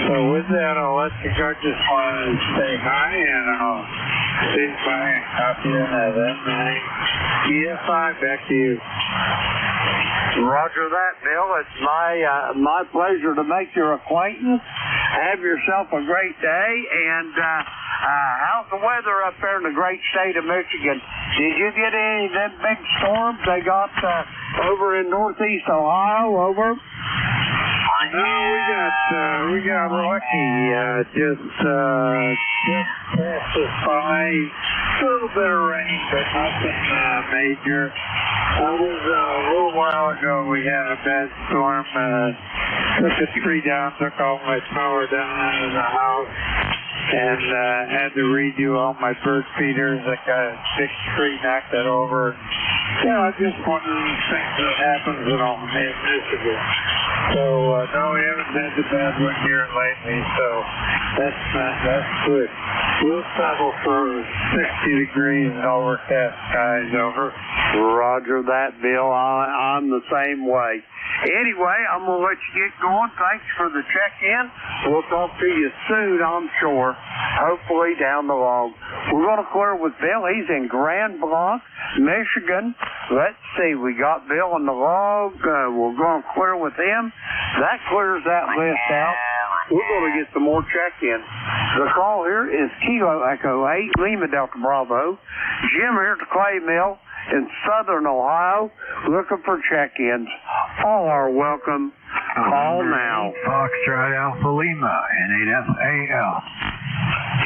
So with that, I'll let you go. Just wanted to say hi, and I'll see if I can copy it at M9 EFI. Back to you. Roger that, Bill. It's my pleasure to make your acquaintance. Have yourself a great day, and how's the weather up there in the great state of Michigan? Did you get any of them big storms they got over in northeast Ohio? Over. I No, we got lucky. Just passed us by. A little bit of rain, but nothing major. A little while ago, we had a bad storm. Took a tree down, took all my power down out of the house, and had to redo all my bird feeders. I got a big tree, knocked that over. Yeah, just one of those things that happens in all Michigan. So, no, we haven't had the bad one here lately, so that's good. We'll settle for 60 degrees and overcast skies over. Roger that, Bill. I'm the same way. Anyway, I'm going to let you get going. Thanks for the check-in. We'll talk to you soon, I'm sure. Hopefully down the road. We're going to clear with Bill. He's in Grand Blanc, Michigan. Let's see. We got Bill on the log. We're going to clear with him. That clears that list out. We're going to get some more check-in. The call here is Kilo Echo 8, Lima Delta Bravo. Jim here at the Clay Mill in southern Ohio, looking for check-ins. All are welcome. Call now. Foxtrot Alpha Lima, N8FAL.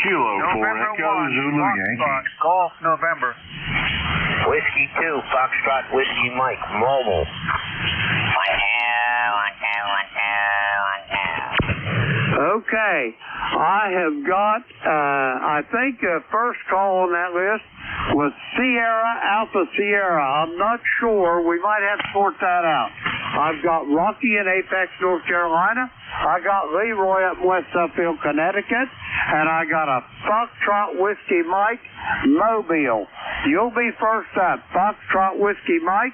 Kilo 4 Echo Zulu Yankee. Golf November. Whiskey 2, Foxtrot Whiskey Mike, mobile. Okay, I have got, I think first call on that list was Sierra Alpha Sierra. I'm not sure. We might have to sort that out. I've got Rocky in Apex, North Carolina. I got Leroy up in West Suffield, Connecticut. And I got a Foxtrot Whiskey Mike, Mobile. You'll be first up. Foxtrot Whiskey Mike,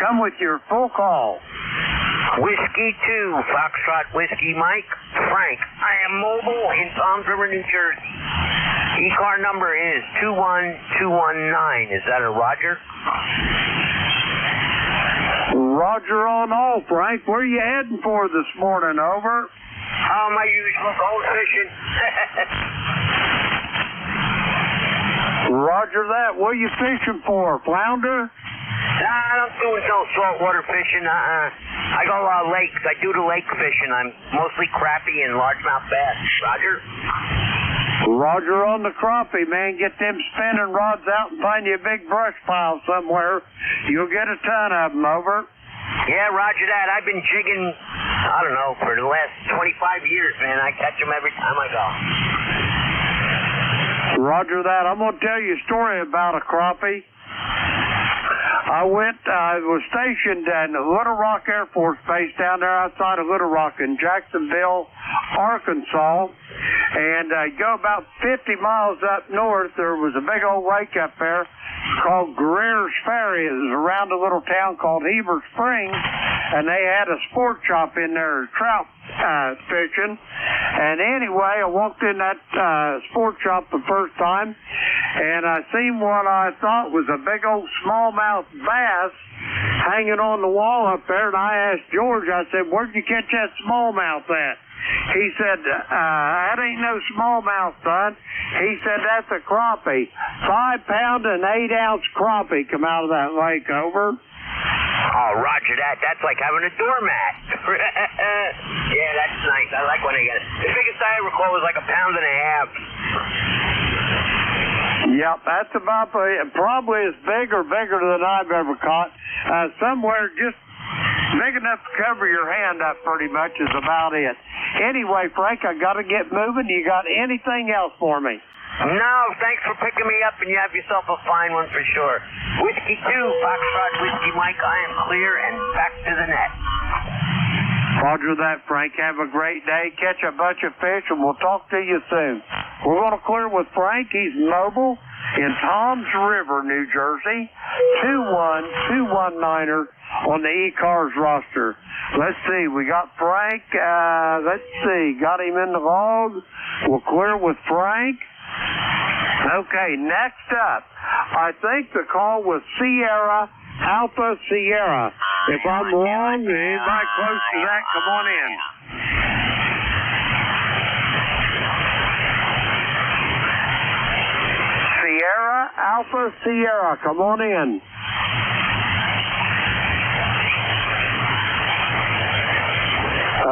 come with your full call. Whiskey 2, Foxtrot Whiskey Mike, Frank. I am mobile in Palms River, New Jersey. ECAR number is 21219. Is that a Roger? Roger on all, Frank. Where are you heading for this morning? Over. My usual gold fishing. Roger that. What are you fishing for? Flounder? Nah, I'm doing no saltwater fishing. I go lakes. I do the lake fishing. I'm mostly crappie and largemouth bass. Roger? Roger on the crappie, man. Get them spinning rods out and find you a big brush pile somewhere. You'll get a ton of them, over. Yeah, roger that. I've been jigging, I don't know, for the last 25 years, man. I catch them every time I go. Roger that. I'm going to tell you a story about a crappie. I was stationed in Little Rock Air Force Base down there outside of Little Rock in Jacksonville, Arkansas. And go about 50 miles up north, there was a big old lake up there called Greer's Ferry. It was around a little town called Heber Springs, and they had a sport shop in there, trout fishing. And anyway, I walked in that sport shop the first time, and I seen what I thought was a big old smallmouth bass hanging on the wall up there, and I asked George, I said, where'd you catch that smallmouth at? He said, that ain't no smallmouth, son. He said, that's a crappie. 5-pound and 8-ounce crappie come out of that lake, over. Oh, roger that. That's like having a doormat. Yeah, that's nice. I like when I get it. The biggest I ever caught was like 1.5 pounds. Yep, that's about probably as big or bigger than I've ever caught. Somewhere just big enough to cover your hand up pretty much is about it. Anyway, Frank, I got to get moving. You got anything else for me? No, thanks for picking me up, and you have yourself a fine one for sure. Whiskey 2, Foxtrot Whiskey Mike, I am clear and back to the net. Roger that, Frank. Have a great day. Catch a bunch of fish, and we'll talk to you soon. We're going to clear with Frank. He's mobile in Toms River, New Jersey. 21219er on the ECARS roster. Let's see. We got Frank. Let's see. Got him in the log. We'll clear with Frank. Okay, next up, I think the call was Sierra Alpha Sierra. If I'm wrong, anybody close to that, come on in. Sierra Alpha Sierra, come on in.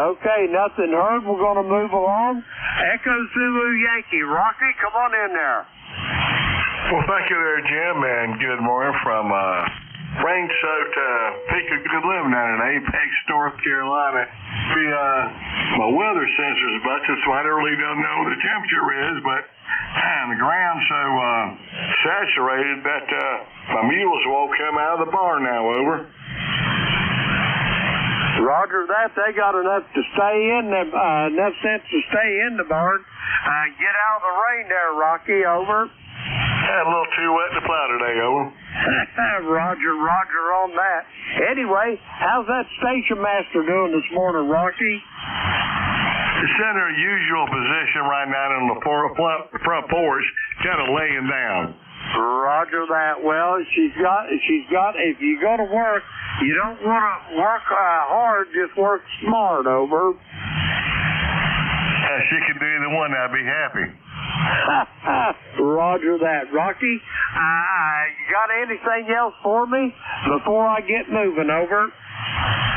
Okay, nothing heard. We're going to move along. Echo Zulu Yankee. Rocky, come on in there. Well, thank you there, Jim, and good morning from rain-soaked peak of good living down in Apex, North Carolina. My weather sensor's about to, so I really don't know what the temperature is, but the ground's so saturated that my mules won't come out of the barn now. Over. Roger that. They got enough to stay in them, enough sense to stay in the barn. Get out of the rain there, Rocky. Over. Had a little too wet to plow today. Over. Roger on that. Anyway, how's that station master doing this morning, Rocky? It's in her usual position right now on the front porch, kind of laying down. Roger that. Well, she's got. If you go to work, you don't want to work hard. Just work smart. Over. She can do either one. I'd be happy. Roger that, Rocky. You got anything else for me before I get moving? Over.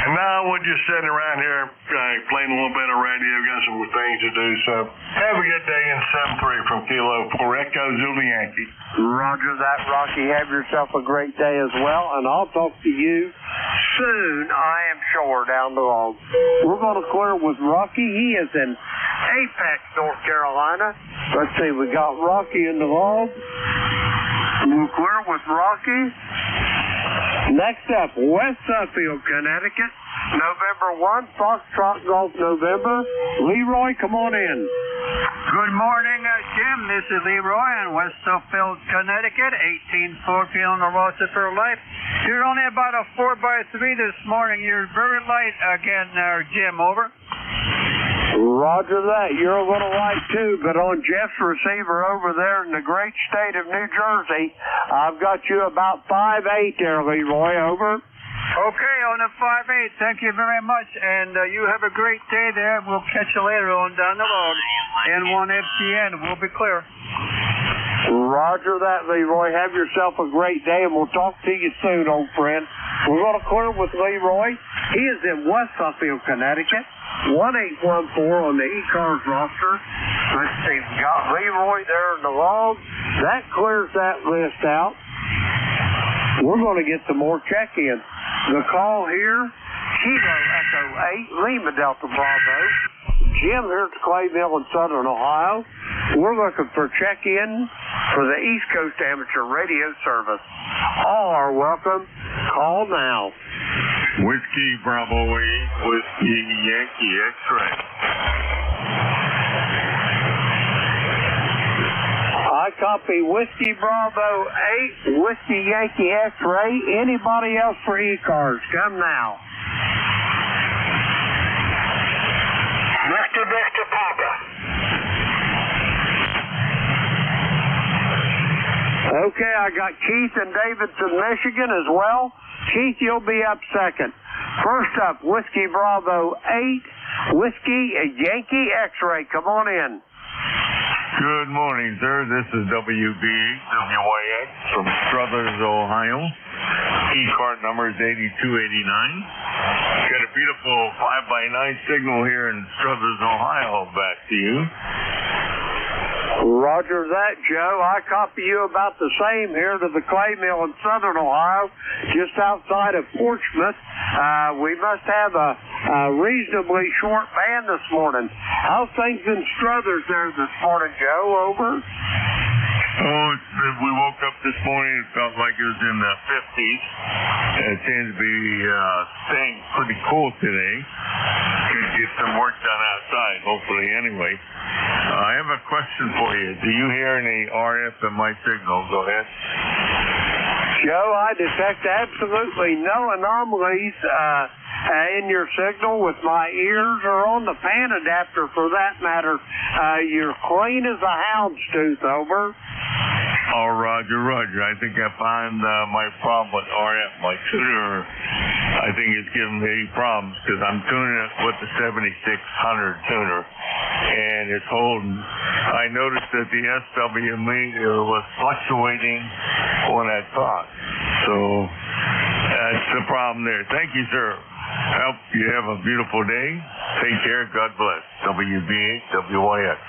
And now we're just sitting around here playing a little bit of radio. Got some things to do. So have a good day in 7-3 from Kilo 4 Echo Zulu Yankee. Roger that, Rocky. Have yourself a great day as well, and I'll talk to you soon, I am sure, down the road. We're going to clear with Rocky. He is in Apex, North Carolina. Let's see, we got Rocky in the log. We'll clear with Rocky. Next up, West Suffield, Connecticut. November 1, Foxtrot Golf November. Leroy, come on in. Good morning, Jim. This is Leroy in West Suffield, Connecticut. 18-4 feeling the Rossiter Light. You're only about a 4x3 this morning. You're very light again there, Jim. Over. Roger that. You're a little light too, but on Jeff's receiver over there in the great state of New Jersey, I've got you about 5'8" there, Leroy. Over. Okay, on the 5'8". Thank you very much, and you have a great day there. We'll catch you later on down the road. N1FTN, we'll be clear. Roger that, Leroy. Have yourself a great day, and we'll talk to you soon, old friend. We're going to clear with Leroy. He is in West Suffield, Connecticut. 1814 on the ECARS roster. Let's see, we got Leroy there in the log. That clears that list out. We're going to get some more check-ins. The call here, Kilo Echo 8, Lima Delta Bravo. Jim here at the Clay Mill in Southern Ohio. We're looking for check-in for the East Coast Amateur Radio Service. All are welcome. Call now. Whiskey Bravo 8, Whiskey Yankee X-Ray. I copy Whiskey Bravo 8, Whiskey Yankee X-Ray. Anybody else for ECARS? Come now. Mr. Papa. Okay, I got Keith in Davidson, Michigan as well. Keith, you'll be up second. First up, Whiskey Bravo 8, Whiskey Yankee X-Ray. Come on in. Good morning, sir. This is WBWYX from Struthers, Ohio. E-card number is 8289. Got a beautiful 5x9 signal here in Struthers, Ohio. Back to you. Roger that, Joe. I copy you about the same here to the Clay Mill in Southern Ohio, just outside of Portsmouth. We must have a reasonably short band this morning. How's things in Struthers there this morning, Joe? Over. Oh, we woke up this morning, it felt like it was in the 50s. It seems to be staying pretty cool today. Gonna get some work done outside, hopefully, anyway. I have a question for you. Do you hear any RF in my signal? Go ahead. Joe, I detect absolutely no anomalies in your signal with my ears or on the pan adapter for that matter. You're clean as a hound's tooth. Over. Oh, Roger. I think I found my problem with RF. My tuner, I think it's giving me problems because I'm tuning it with the 7600 tuner, and it's holding. I noticed that the SW meter was fluctuating when I talked, so that's the problem there. Thank you, sir. Well, you have a beautiful day. Take care. God bless. WBH, WYX.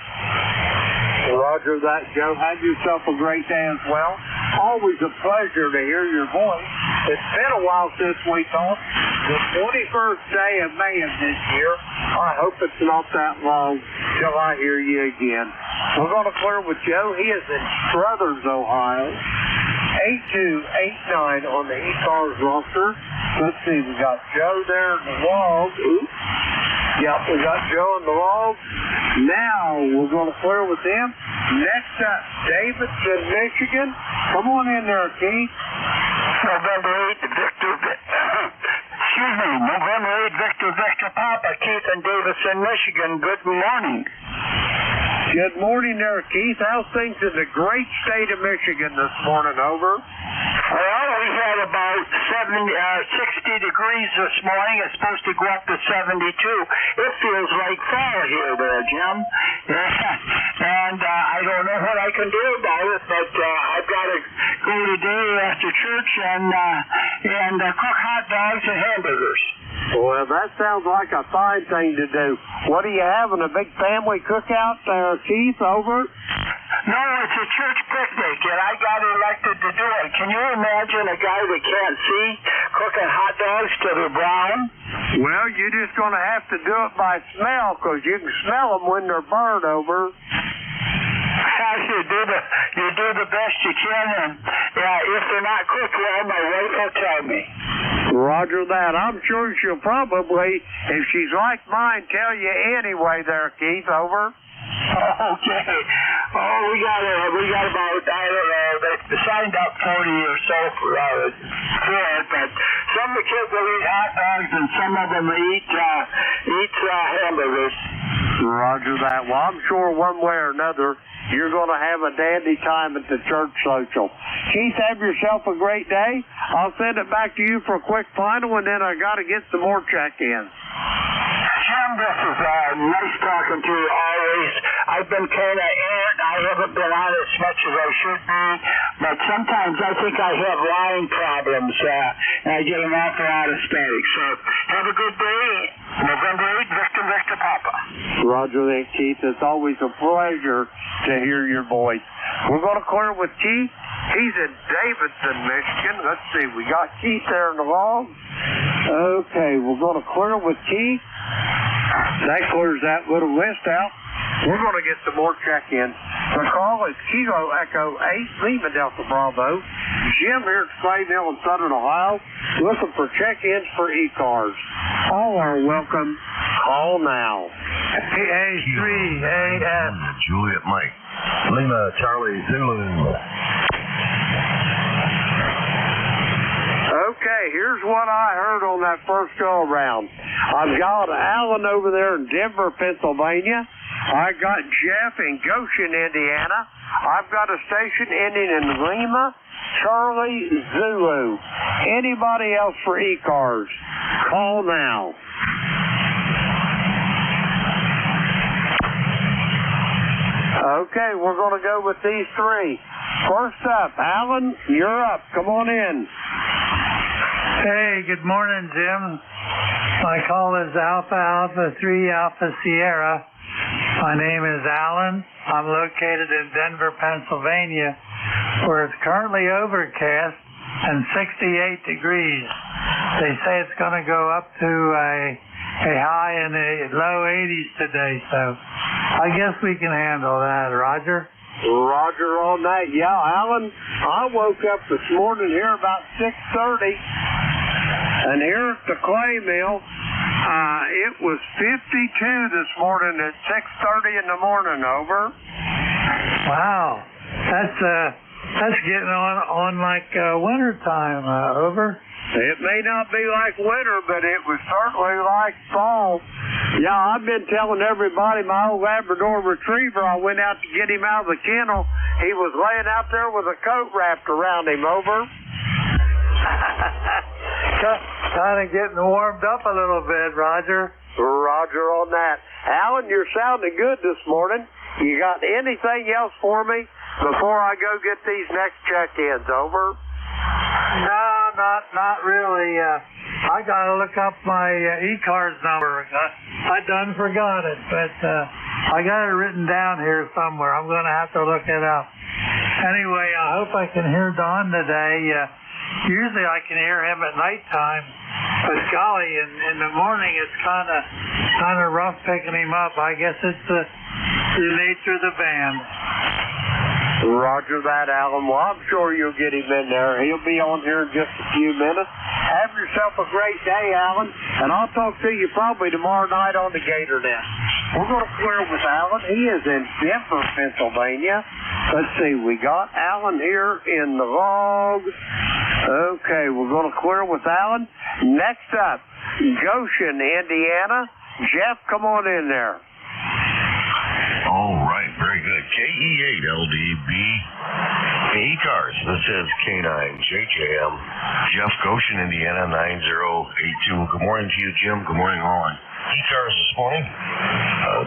Roger that, Joe. Have yourself a great day as well. Always a pleasure to hear your voice. It's been a while since we talked. The 21st day of May of this year. I hope it's not that long till I hear you again. We're going to clear with Joe. He is in Struthers, Ohio. 8289 on the ECARS roster. Let's see, we got Joe there in the log. Oops. Yep, we got Joe in the log. Now we're going to clear with him. Next up, Davidson, Michigan. Come on in there, Keith. November 8th, November 8th, Victor Papa, Keith in Davidson, Michigan. Good morning. Good morning there, Keith. How's things in the great state of Michigan this morning? Over. Well, we had about 60 degrees this morning. It's supposed to go up to 72. It feels like fall here there, Jim. And I don't know what I can do about it, but I've got to go today after church and cook hot dogs and hamburgers. Well, that sounds like a fine thing to do. What are you having, a big family cookout there, Keith, over? No, it's a church picnic, and I got elected to do it. Can you imagine a guy that can't see cooking hot dogs till they're brown? Well, you're just going to have to do it by smell, because you can smell them when they're burned, over. You do the best you can, and if they're not cooked well, my wife will tell me. Roger that. I'm sure she'll probably, if she's like mine, tell you anyway there, Keith, over. Okay. Oh, we got about, I don't know, they signed up 40 or so for it, but some of the kids will eat hot dogs and some of them eat hamburgers. Roger that. Well, I'm sure one way or another you're going to have a dandy time at the church social. Keith, have yourself a great day. I'll send it back to you for a quick final, and then I got to get some more check-ins. Jim, this is nice talking to you always. I've been kind of errant. I haven't been on as much as I should be, but sometimes I think I have line problems, and I get an awful lot of static. So have a good day. November 8th, Victor Papa. Roger that, Keith. It's always a pleasure to hear your voice. We're going to clear with Keith. He's in Davidson, Michigan. Let's see. We got Keith there in the log. Okay, we're going to clear with Keith. That clears that little list out. We're going to get some more check-ins. The call is Kilo Echo 8, Lima Delta Bravo. Jim here at Clayville in Southern Ohio, looking for check-ins for ECARS. All are welcome. Call now. PA3AS. Juliet Mike. Lima Charlie Zulu. Okay, here's what I heard on that first go-around. I've got Alan over there in Denver, Pennsylvania. I got Jeff in Goshen, Indiana. I've got a station ending in Lima, Charlie, Zulu. Anybody else for ECARS? Call now. Okay, we're going to go with these three. First up, Alan, you're up. Come on in. Hey, good morning, Jim. My call is Alpha 3 Alpha Sierra. My name is Alan. I'm located in Denver, Pennsylvania, where it's currently overcast and 68 degrees. They say it's going to go up to a high in the low 80s today, so I guess we can handle that, Roger. Roger on that. Yeah, Alan, I woke up this morning here about 6:30, and here at the clay mill, it was 52 this morning at 6:30 in the morning, over. Wow, that's getting on like winter time, over. It may not be like winter, but it was certainly like fall. Yeah, I've been telling everybody my old Labrador Retriever, I went out to get him out of the kennel. He was laying out there with a coat wrapped around him, over. Kind of getting warmed up a little bit, Roger. Roger on that. Alan, you're sounding good this morning. You got anything else for me before I go get these next check-ins, over? No, not really. I gotta look up my ECARS number. I done forgot it, but I got it written down here somewhere. I'm gonna have to look it up. Anyway, I hope I can hear Don today. Usually I can hear him at nighttime, but golly, in the morning it's kind of rough picking him up. I guess it's the nature of the band. Roger that, Alan. Well, I'm sure you'll get him in there. He'll be on here in just a few minutes. Have yourself a great day, Alan, and I'll talk to you probably tomorrow night on the Gator Nest. We're going to clear with Alan. He is in Denver, Pennsylvania. Let's see, we got Alan here in the log. Okay, we're going to clear with Alan. Next up, Goshen, Indiana. Jeff, come on in there. All right, very good. KE8LDB ECARS. This is K9JJM. Jeff, Goshen, Indiana, 9082. Good morning to you, Jim. Good morning, all. ECARS this morning.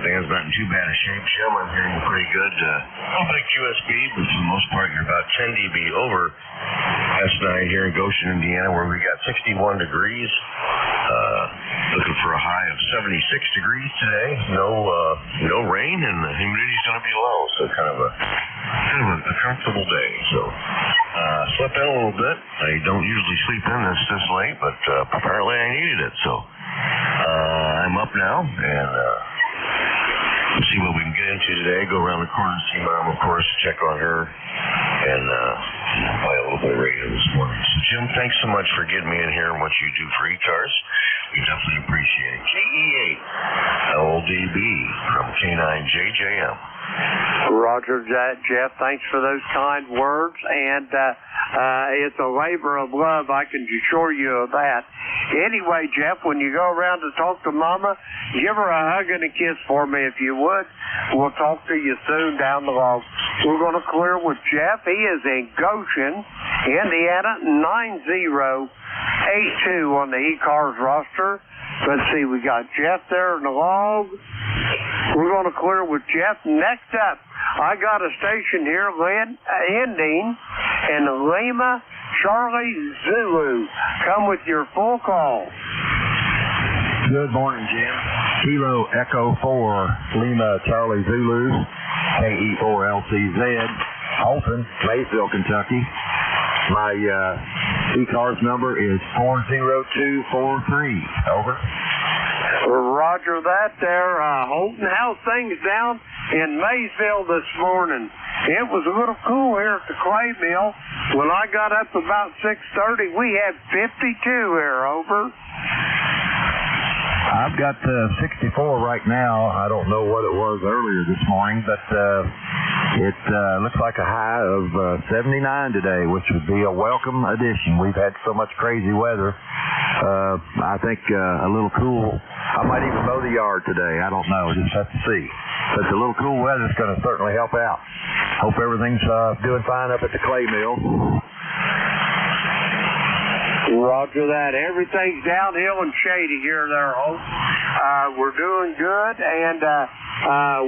Dan's not in too bad a shape, Jim. I'm hearing you pretty good. Opening QSB, but for the most part, you're about 10 dB over S9 here in Goshen, Indiana, where we got 61 degrees. Looking for a high of 76 degrees today. No rain, and the humidity's going to be low, so kind of a comfortable day. So slept in a little bit. I don't usually sleep in this late, but apparently I needed it. So I'm up now, and see what we can get into today. Go around the corner and see Mom, of course, check on her, and play a little bit of radio this morning. So, Jim, thanks so much for getting me in here and what you do for ECARS. We definitely appreciate it. KE8LDB from K9JJM. Roger that, Jeff. Thanks for those kind words, and it's a labor of love, I can assure you of that. Anyway, Jeff, when you go around to talk to Mama, give her a hug and a kiss for me if you would. We'll talk to you soon down the road. We're going to clear with Jeff. He is in Goshen, Indiana, 9082 on the ECARS roster. Let's see, we got Jeff there in the log. We're going to clear with Jeff. Next up, I got a station here ending in Lima, Charlie, Zulu. Come with your full call. Good morning, Jim. Kilo Echo 4, Lima, Charlie, Zulu, KE4LCZ, Holton, Maysville, Kentucky. My ECARS number is 40243. Over. Roger that there, Holton. How's things down in Maysville this morning? It was a little cool here at the clay mill. When I got up about 6:30, we had 52 here. Over. I've got 64 right now. I don't know what it was earlier this morning, but it looks like a high of 79 today, which would be a welcome addition. We've had so much crazy weather. I think a little cool. I might even mow the yard today. I don't know. Just have to see. But the little cool weather is going to certainly help out. Hope everything's doing fine up at the clay mill. Roger that. Everything's downhill and shady here there, Hope. We're doing good, and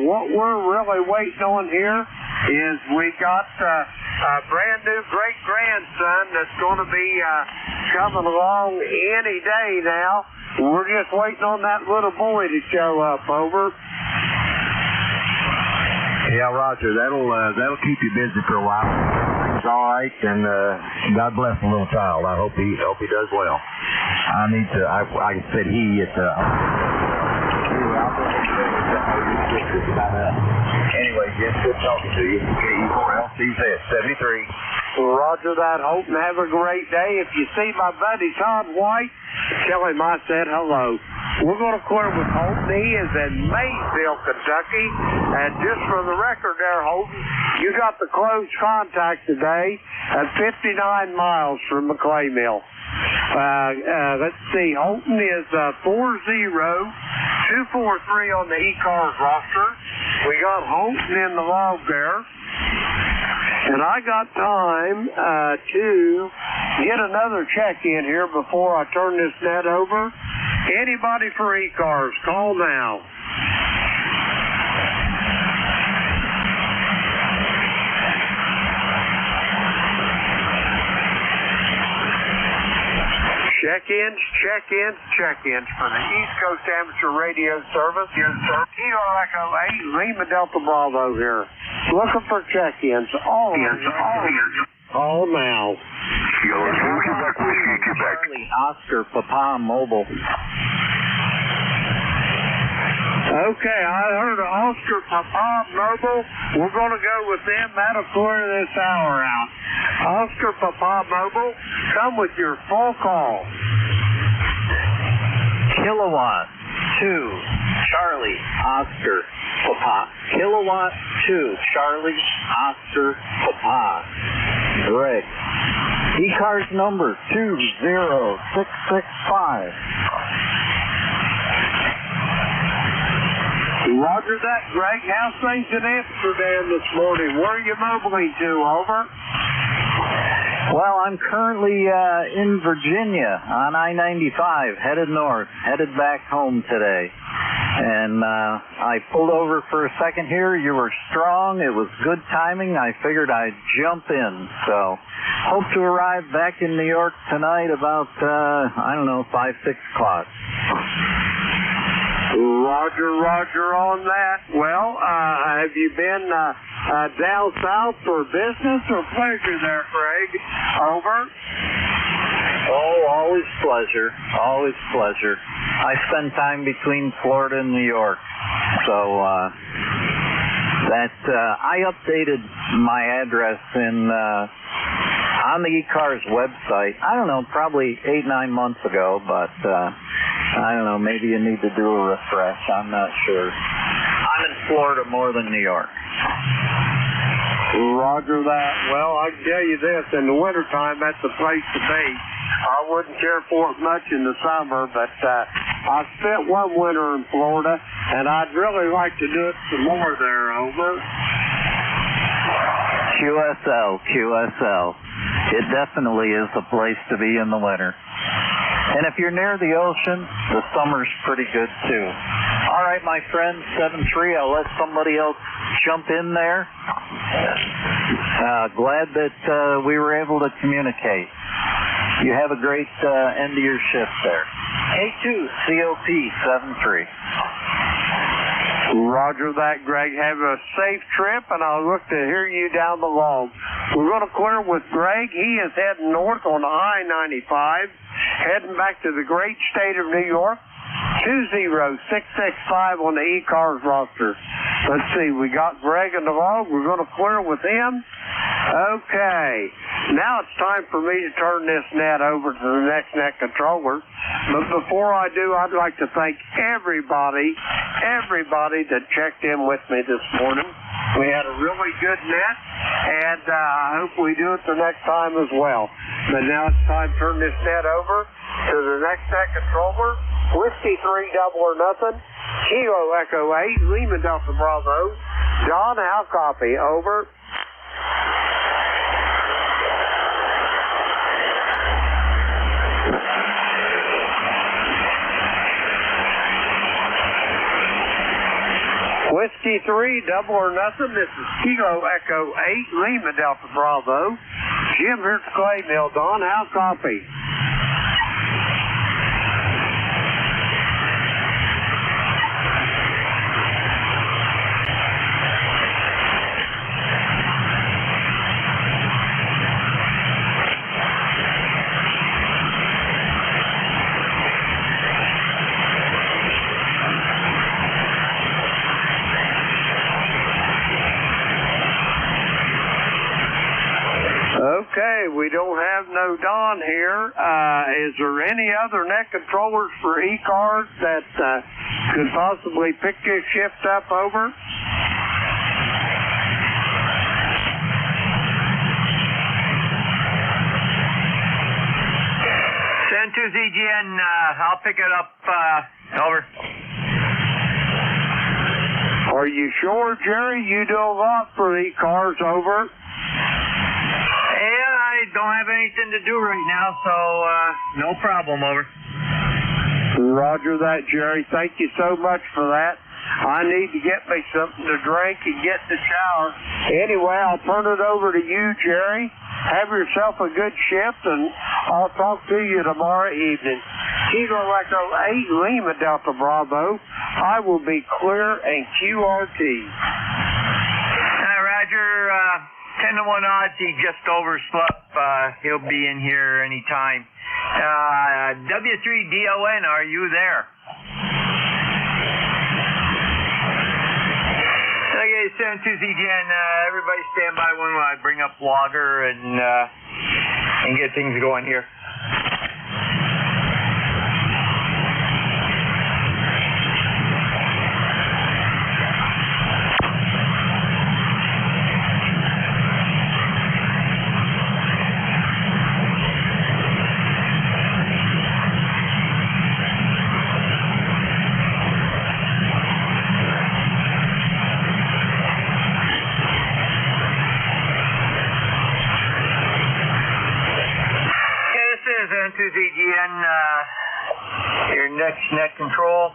what we're really waiting on here is we got a brand new great-grandson that's going to be coming along any day now. We're just waiting on that little boy to show up. Over. Yeah, Roger. That'll keep you busy for a while. Everything's all right, and God bless the little child. I hope he does well. I need to. I said he. It's anyway, Jim, good talking to you. KE4LCZ 73. Roger that, Hope, and have a great day. If you see my buddy Todd White, tell him I said hello. We're going to clear with Holton. He is in Maysville, Kentucky. And just for the record there, Holton, you got the close contact today at 59 miles from the clay mill. Let's see, Holton is 40243 on the ECARS roster. We got Holton in the log there. And I got time to get another check in here before I turn this net over. Anybody for ECARS, call now. Check-ins for the East Coast Amateur Radio Service. Kilo Echo 8, Lima Delta Bravo here. Looking for check-ins. All now. Charlie Oscar Papa Mobile. Okay, I heard of Oscar Papa Mobile. We're going to go with them. That'll clear this hour out. Oscar Papa Mobile, come with your full call. Kilowatt 2, Charlie Oscar Papa. Kilowatt 2, Charlie Oscar Papa. Greg. ECARS number 20665. Roger that, Greg. How's things in Amsterdam this morning? Where are you mobiling to? Over. Well, I'm currently in Virginia on I-95, headed north, headed back home today. And I pulled over for a second here. You were strong. It was good timing. I figured I'd jump in. So hope to arrive back in New York tonight about, 5, 6 o'clock. Roger on that. Well, have you been down south for business or pleasure there, Craig? Over. Oh, always pleasure. Always pleasure. I spend time between Florida and New York. So I updated my address on the ECARS website, I don't know, probably 8-9 months ago, but I don't know, maybe you need to do a refresh. I'm not sure. I'm in Florida more than New York. Roger that. Well, I can tell you this, in the wintertime, that's the place to be. I wouldn't care for it much in the summer, but I spent one winter in Florida, and I'd really like to do it some more there. Over. QSL. It definitely is the place to be in the winter. And if you're near the ocean, the summer's pretty good too. All right, my friend, 7-3, I'll let somebody else jump in there. Glad that we were able to communicate. You have a great end of your shift there. A2, COP 7-3. Roger that, Greg. Have a safe trip, and I'll look to hear you down the log. We're going to clear with Greg. He is heading north on I-95, heading back to the great state of New York. 20665 on the ECARS roster. Let's see, we got Greg in the log. We're going to clear with him. Okay. Now it's time for me to turn this net over to the next net controller. But before I do, I'd like to thank everybody that checked in with me this morning. We had a really good net, and I hope we do it the next time as well. But now it's time to turn this net over to the next net controller. Whiskey 3 double or nothing. Kilo Echo 8, Lima Delta Bravo. John, how copy? Over. Whiskey 3 double or nothing. This is Kilo Echo 8, Lima Delta Bravo. Jim here at the Clay Mill. Don, how copy? Okay, we don't have no Don here. Is there any other net controllers for ECARS that could possibly pick this shift up over? Send to ZGN, I'll pick it up, over. Are you sure, Jerry? You do a lot for ECARS, over. Yeah, I don't have anything to do right now, so no problem, over. Roger that, Jerry. Thank you so much for that. I need to get me something to drink and get in the shower. Anyway, I'll turn it over to you, Jerry. Have yourself a good shift, and I'll talk to you tomorrow evening. Kilo Echo 8 Lima Delta Bravo. I will be clear and QRT. Roger. 10-1 odds. He just overslept. He'll be in here anytime. W3DON, are you there? Okay, 72ZGN. Everybody stand by when I bring up Logger and get things going here. N2ZGN, your next net control.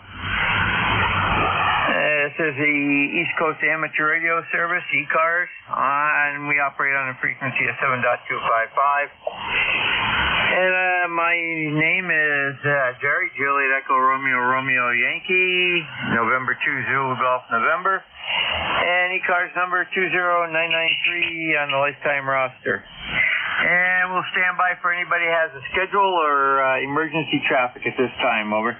This is the East Coast Amateur Radio Service, ECARS, and we operate on a frequency of 7.255. And my name is Jerry, Juliet Echo Romeo Romeo Yankee, November 2 Zulu Golf November, and ECARS number 20993 on the lifetime roster. And we'll stand by for anybody who has a schedule or emergency traffic at this time. Over.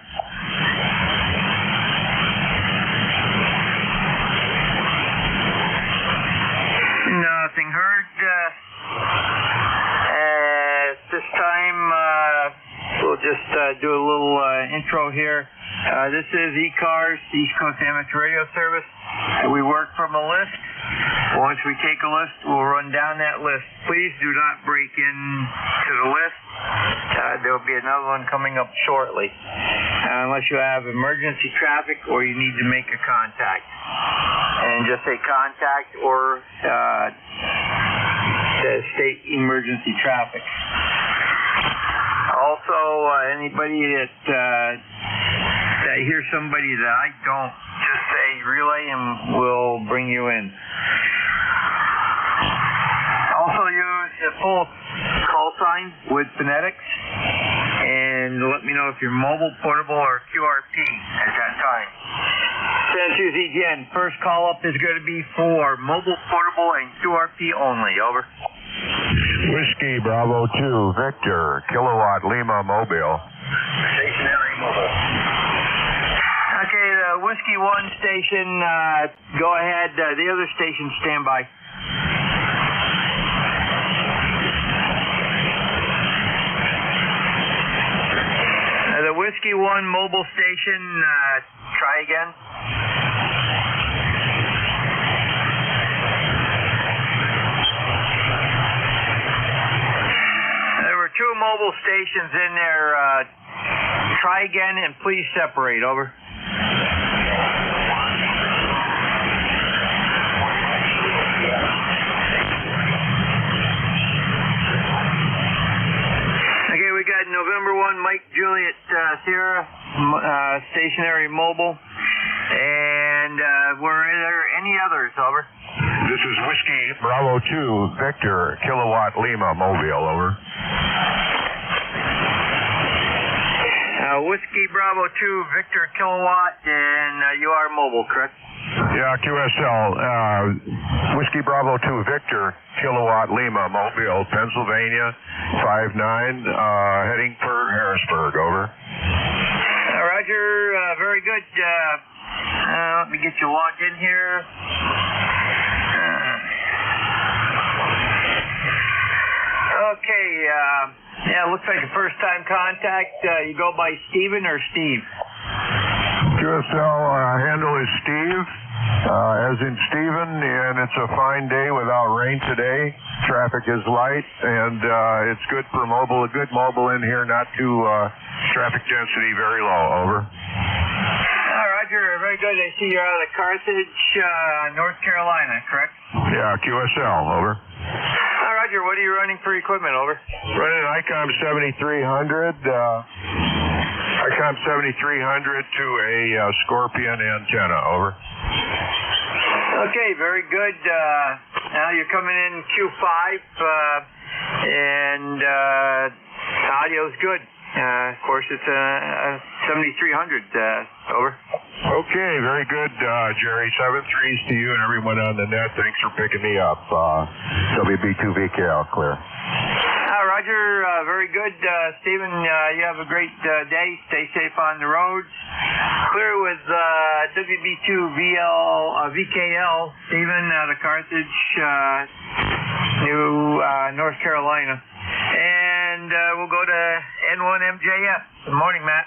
Nothing heard. At this time, we'll just do a little intro here. This is ECARS, East Coast Amateur Radio Service. We work from a list. Once we take a list, we'll run down that list. Please do not break into the list. There will be another one coming up shortly, unless you have emergency traffic or you need to make a contact. And just say contact or state emergency traffic. Also, anybody that hears somebody that I don't, just say relay and we'll bring you in. Also use a full call sign with phonetics and let me know if you're mobile, portable, or QRP at that time. 10-2ZGN, first call up is going to be for mobile, portable, and QRP only. Over. Whiskey Bravo 2, Victor, Kilowatt Lima Mobile. Stationary mobile. Okay, the Whiskey 1 station, go ahead. The other station, stand by. The Whiskey 1 mobile station, try again. There were two mobile stations in there. Try again and please separate. Over. Okay, we got November 1 Mike Juliet Sierra stationary mobile. And were there any others? Over. This is Whiskey Bravo 2, Victor, Kilowatt Lima Mobile. Over. Whiskey Bravo 2, Victor Kilowatt, and you are mobile, correct? Yeah, QSL. Whiskey Bravo 2, Victor, Kilowatt Lima Mobile, Pennsylvania, 59, heading for Harrisburg. Over. Roger, very good. Let me get you logged in here. Okay, yeah, looks like a first-time contact. You go by Steven or Steve? QSL handle is Steve, as in Steven, and it's a fine day without rain today. Traffic is light, and it's good for mobile, a good mobile in here, not too traffic density very low. Over. Roger, very good. I see you're out of Carthage, North Carolina, correct? Yeah, QSL. Over. Roger, what are you running for equipment? Over. Running an ICOM 7300. ICOM 7300 to a Scorpion antenna. Over. Okay, very good. Now you're coming in Q5. And audio's good. Of course, it's a 7300. Over. Okay, very good, Jerry. 7-3s to you and everyone on the net. Thanks for picking me up. WB2VKL, clear. Roger, very good. Stephen, you have a great day. Stay safe on the roads. Clear with WB2VKL, Stephen out of Carthage, North Carolina. And we'll go to N1MJF. Good morning, Matt.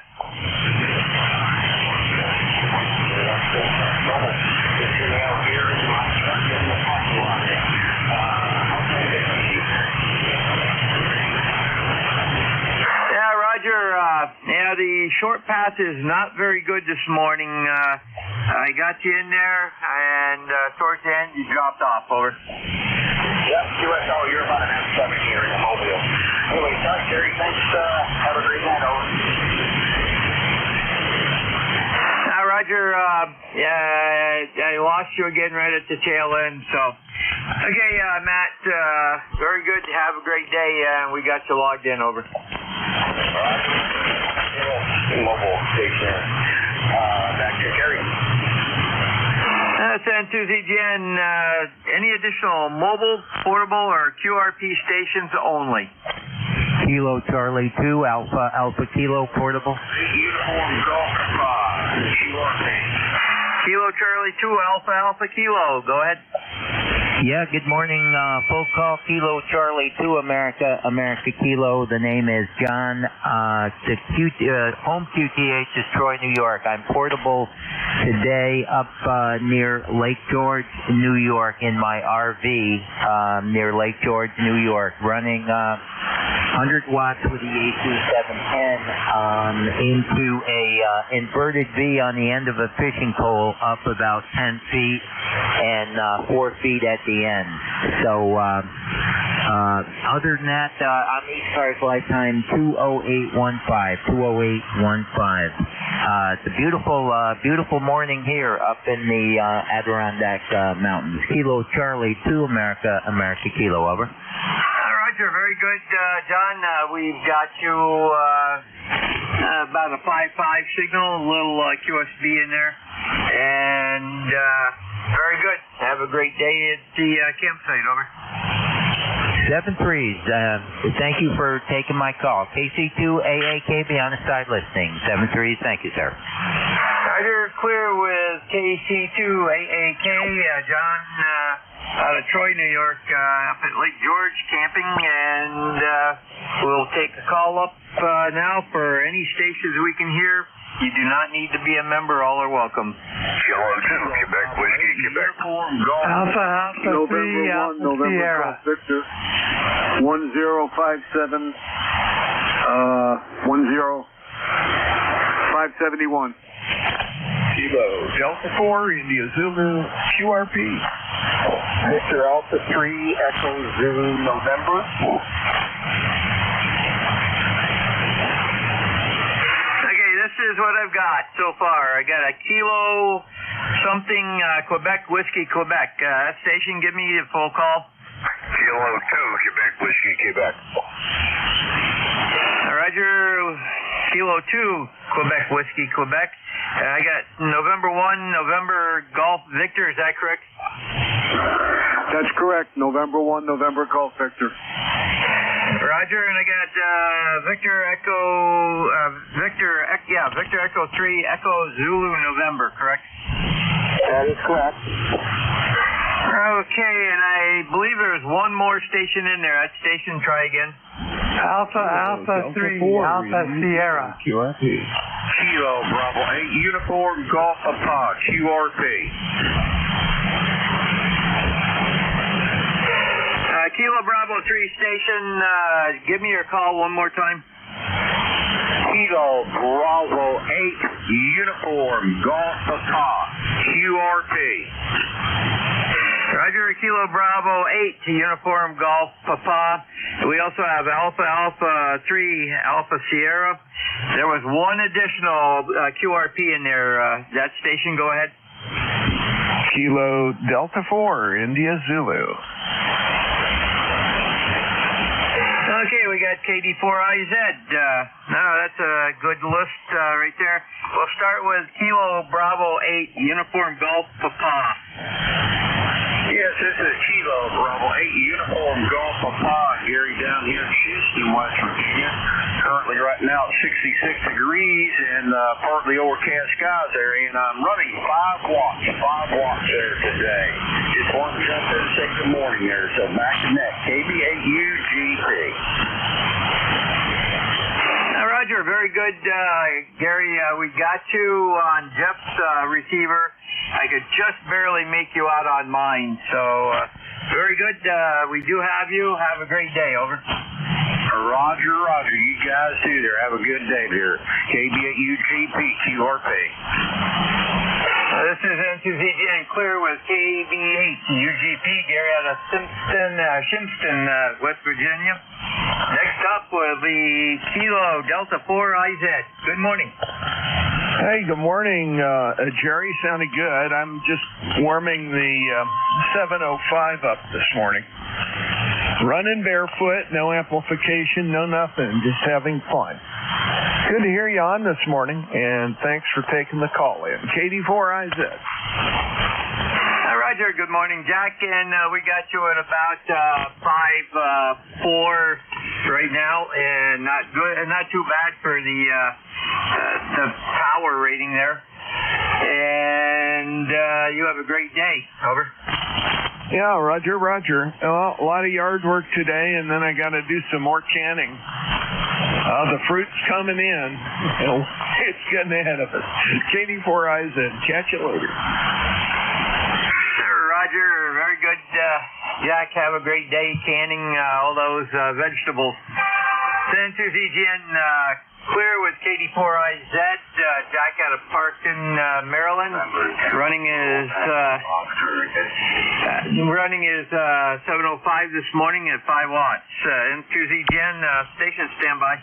Roger, the short path is not very good this morning. I got you in there, and towards the end, you dropped off. Over. Yep, QSO, you're about an M7 here in Mobile. Anyway, sorry, Jerry. Thanks. Have a great night. Over. Roger, I lost you again right at the tail end, so. Okay, Matt, very good. Have a great day, and we got you logged in. Over. Mobile station. Back to Jerry. That's N2ZGN. Any additional mobile, portable, or QRP stations only? Kilo Charlie 2, Alpha Kilo portable. Uniform Golf QRP. Kilo Charlie 2, Alpha Kilo. Go ahead. Yeah, good morning. Full call, Kilo Charlie 2, America Kilo. The name is John. The home QTH is Troy, New York. I'm portable today up near Lake George, New York, in my RV near Lake George, New York, running 100 watts with the AC710 into a inverted V on the end of a fishing pole up about 10 feet and 4 feet at the end. So other than that, on ECARS lifetime 20815. It's a beautiful morning here up in the Adirondack Mountains. Kilo Charlie 2, America Kilo. Over. Roger, very good, John. We've got you about a 5.5 signal, a little QSB in there, and very good. Have a great day at the campsite. Over. 7-3s. Thank you for taking my call. KC2AAKB on the side listing. 7-3s. Thank you, sir. Roger, clear with KC2AAK. John out of Troy, New York, up at Lake George camping, and we'll take a call up now for any stations we can hear. You do not need to be a member. All are welcome. Kilo 2, Quebec, Whiskey, Quebec. Alpha 3, Alpha Sierra. Victor, 1057, 10571. Kilo Delta 4, India Zulu, QRP. Victor Alpha 3, Echo Zulu, November. This is what I've got so far. I got a Kilo something Quebec Whiskey Quebec. That station, give me a full call. Kilo 2, Quebec Whiskey Quebec. Roger, Kilo 2, Quebec Whiskey Quebec. I got November 1, November Golf Victor. Is that correct? That's correct. November 1, November Golf Victor. Roger, and I got Victor Echo 3, Echo Zulu November, correct? That is correct. Okay, and I believe there's one more station in there. That station, try again. Alpha 3, Alpha Sierra. QRP. Kilo Bravo 8, Uniform Golf Papa, QRP. Kilo Bravo 3 station, give me your call one more time. Kilo Bravo 8, Uniform Golf Papa, QRP. Roger, Kilo Bravo 8 to Uniform Golf Papa. We also have Alpha 3, Alpha Sierra. There was one additional QRP in there. That station, go ahead. Kilo Delta 4, India Zulu. we got KD4IZ. No, that's a good list right there. We'll start with Kilo Bravo 8, Uniform Golf Papa. Yes, this is Kilo Bravo 8, Uniform Golf Papa, Gary, down here in Houston, West Virginia. Currently right now 66 degrees and partly overcast skies there, and I'm running 5 watts there today. Just wanted to jump in and say good morning there. So back to next, KB8UGP. Roger, very good, Gary. We got you on Jeff's receiver. I could just barely make you out on mine. So, very good. We do have you. Have a great day. Over. Roger. You guys too there. Have a good day there. KB8UGP, QRP. This is N2ZGN Clear with KB8UGP, Gary out of Shimpston, West Virginia. Next up will be Kilo Delta 4IZ. Good morning. Hey, good morning, Jerry. Sounded good. I'm just warming the 705 up this morning. Running barefoot, no amplification, no nothing, just having fun. Good to hear you on this morning, and thanks for taking the call in. KD4IZ. Roger, good morning, Jack, and we got you at about 5.4 right now, and not good, and not too bad for the power rating there. And you have a great day. Over. Yeah, Roger. Well, a lot of yard work today, and then I got to do some more canning. The fruit's coming in. It's getting ahead of us. KD4IZ. Catch you later. Roger, very good. Jack, have a great day canning all those vegetables. N2ZGN Clear with KD4IZ. Jack out of Parkton, Maryland. Running his 705 this morning at 5 watts. N2ZGN station standby.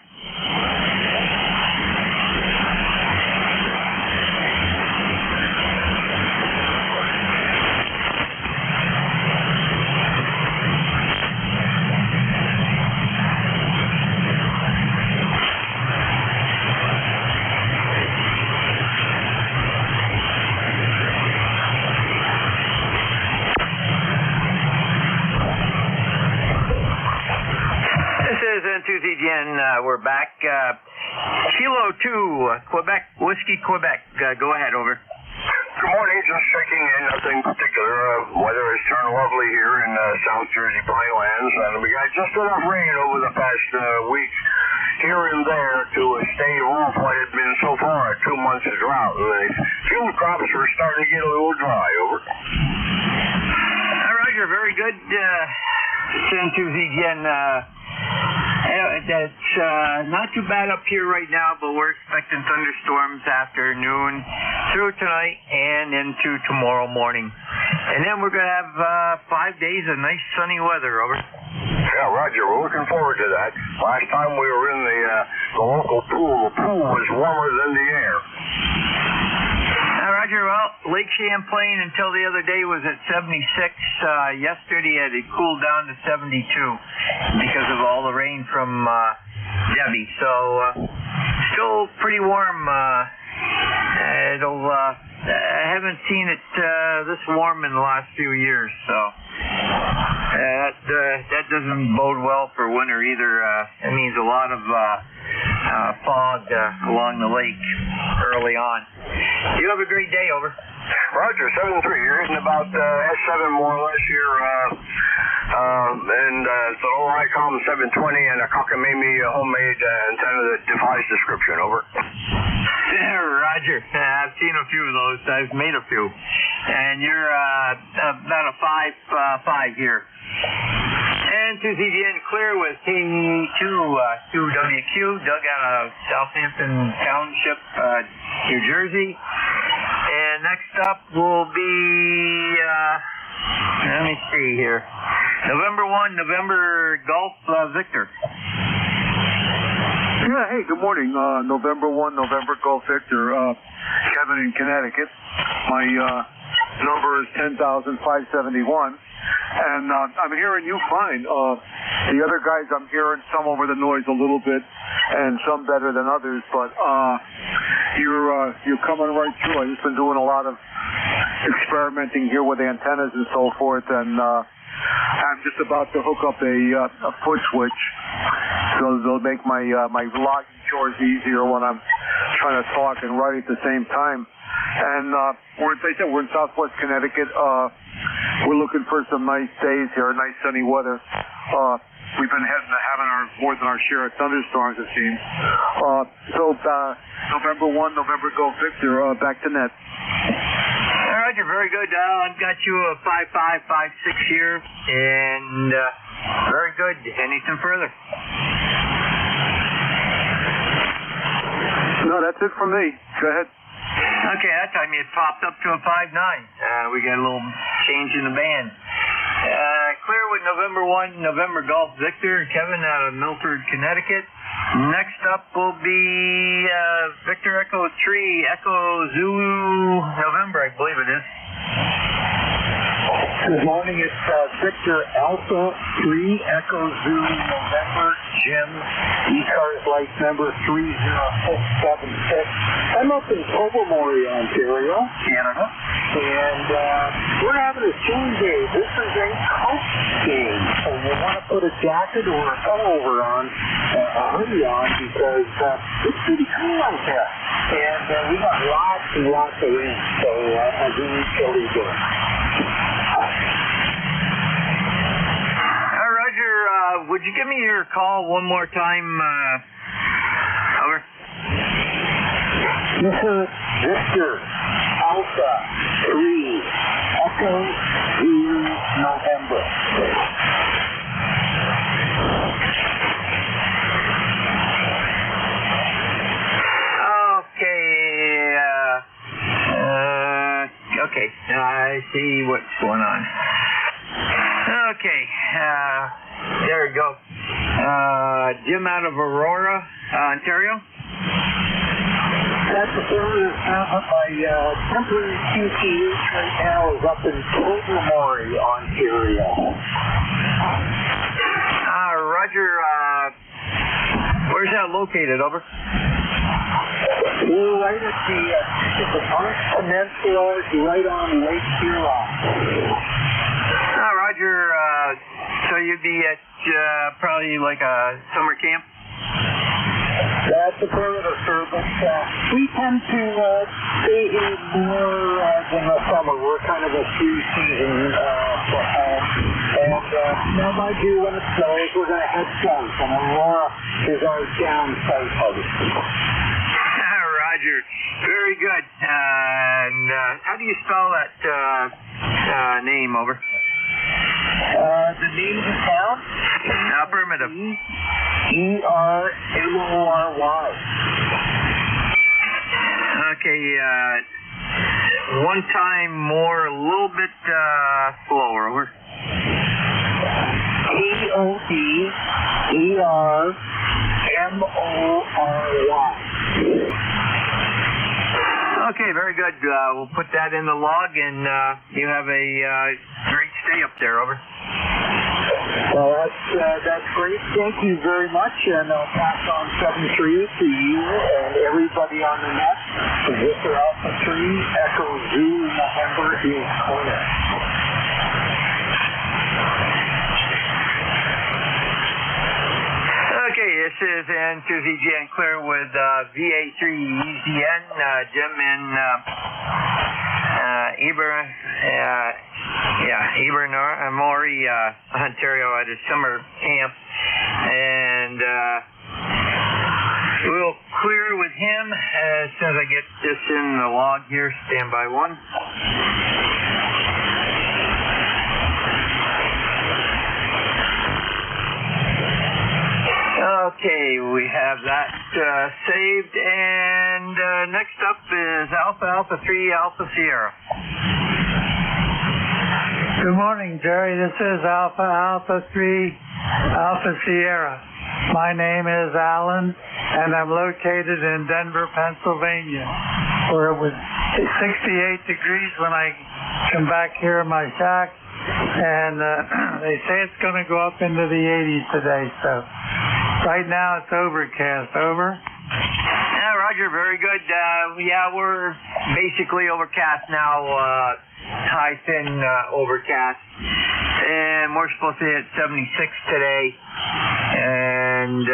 N2ZGN, we're back. Kilo 2, Quebec, Whiskey, Quebec. Go ahead, over. Good morning, just checking in, nothing particular. Weather has turned lovely here in South Jersey Pinelands, and we got just enough rain over the past week here and there to stay off what had been so far 2 months of drought. And the field crops are starting to get a little dry, over. Roger, very good. N2ZGN, that's not too bad up here right now, but we're expecting thunderstorms afternoon through tonight and into tomorrow morning. And then we're going to have 5 days of nice sunny weather, over. Yeah, Roger, we're looking forward to that. Last time we were in the local pool, the pool was warmer than the air. Roger, well, Lake Champlain until the other day was at 76. Yesterday it had cooled down to 72 because of all the rain from Debbie. So still pretty warm. I haven't seen it this warm in the last few years. So that doesn't bode well for winter either. It means a lot of fog along the lake early on. You have a great day, over. Roger, 7-3. You're hitting about S7 more or less here. And it's an old ICOM 720 and a cockamamie homemade antenna that defies description, over. Roger. I've seen a few of those. I've made a few. And you're about a 5.5 here. N2ZGN Clear with K2WQ, Doug out of Southampton Township, New Jersey. And next up will be, let me see here, November 1, November Golf Victor. Yeah, hey, good morning. November 1, November Golf Victor. Kevin in Connecticut. My number is 10,571. And I'm hearing you fine. The other guys, I'm hearing some over the noise a little bit, and some better than others. But you're coming right through. I've just been doing a lot of experimenting here with antennas and so forth, and I'm just about to hook up a foot switch, so they'll make my logging chores easier when I'm trying to talk and write at the same time. And we're in Southwest Connecticut. We're looking for some nice days here, nice sunny weather. We've been having more than our share of thunderstorms, it seems. So November 1, November Golf Victor, back to net. Roger, very good. I've got you a 5.5, 5.6 here, and very good. Anything further? No, that's it from me. Go ahead. Okay, that time you popped up to a 5.9. We got a little change in the band. Clear with November 1, November Golf Victor, Kevin out of Milford, Connecticut. Next up will be Victor Echo 3, Echo Zulu November, I believe it is. Good morning, it's Victor Alpha 3, Echo Zulu November, Jim, ECARS license number 30676. I'm up in Tobermory, Ontario, Canada, and we're having a team day. This is a coach game, so you want to put a jacket or a pullover on, a hoodie on, because it's pretty cool out there. And we got lots and lots of wind, so a really chilly day. Roger, would you give me your call one more time? Over. This is Victor Alpha 3, Echo Zulu November. Okay, I see what's going on. Okay, there we go. Jim out of Aurora, Ontario. That's the area my temporary QTH right now is up in Tobermory, Ontario. Roger, where's that located, over? We're right at the Arch Peninsula, right on Lake Huron. Roger, so you'd be at probably like a summer camp? That's a part of the service. We tend to stay here more than the summer. We're kind of a three-season for home. And now, mind you, when it snows, we're going to head south. And Aurora is our down south house. Roger. Very good. And how do you spell that name, over? The name of the town? Affirmative. E-R-M-O-R-Y. Okay, one time more, a little bit slower, over. E-O-D-E-R-M-O-R-Y. Okay, very good. We'll put that in the log, and you have a great stay up there, over. Well, that's great. Thank you very much, and I'll pass on 7-3 to you and everybody on the net. Victor Alpha 3, Echo Zulu November is clear. Okay, this is N2ZG and Clear with VA3EZN, Jim in Maury, Ontario at his summer camp. And we'll clear with him as soon as I get this in the log here. Stand by one. Okay, we have that saved, and next up is Alpha 3, Alpha Sierra. Good morning, Jerry. This is Alpha 3, Alpha Sierra. My name is Alan, and I'm located in Denver, Pennsylvania, where it was 68 degrees when I come back here in my shack, and they say it's going to go up into the 80s today. So right now it's overcast. Over. Yeah, Roger, very good. Yeah, we're basically overcast now, high thin overcast. And we're supposed to hit 76 today. And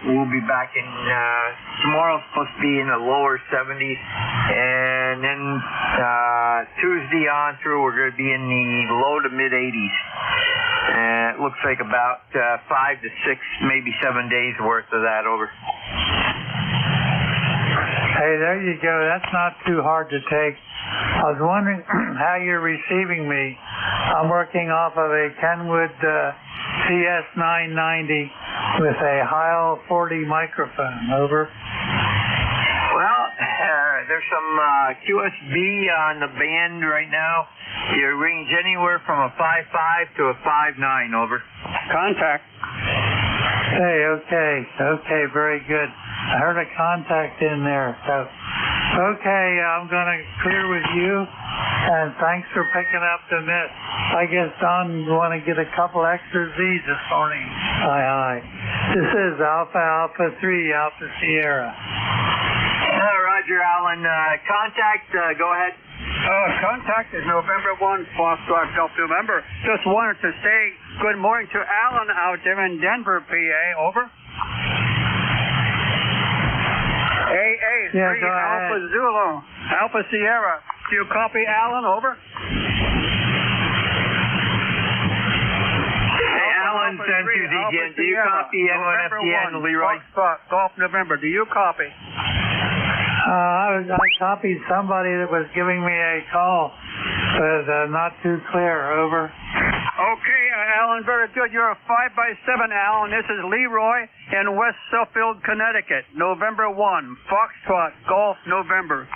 we'll be back in, tomorrow's supposed to be in the lower 70s. And then Tuesday on through, we're going to be in the low to mid 80s. And it looks like about 5 to 6, maybe 7 days worth of that. Over. Hey, there you go. That's not too hard to take. I was wondering how you're receiving me. I'm working off of a Kenwood CS990 with a Heil 40 microphone. Over. Well, there's some QSB on the band right now. You range anywhere from a 5.5 to a 5.9. Over. Contact. Hey, okay, very good. I heard a contact in there. So, okay, I'm going to clear with you, and thanks for picking up the miss. I guess Don want to get a couple extra Z's this morning. Aye. This is Alpha 3, Alpha Sierra. Roger, Alan. Contact, go ahead. Contact is November 1, Foxtrot, November. Just wanted to say good morning to Alan out there in Denver, PA. Over. AA3, yeah, Alpha Zulu, Alpha Sierra. Do you copy, Alan? Over. Hey, Alan, sent you the again. Do you copy N1FTN, Leroy? Golf November. Do you copy? I copied somebody that was giving me a call, but not too clear. Over. Okay, Alan, very good. You're a 5x7, Alan. This is Leroy in West Suffield, Connecticut. November 1, Foxtrot, Golf, November.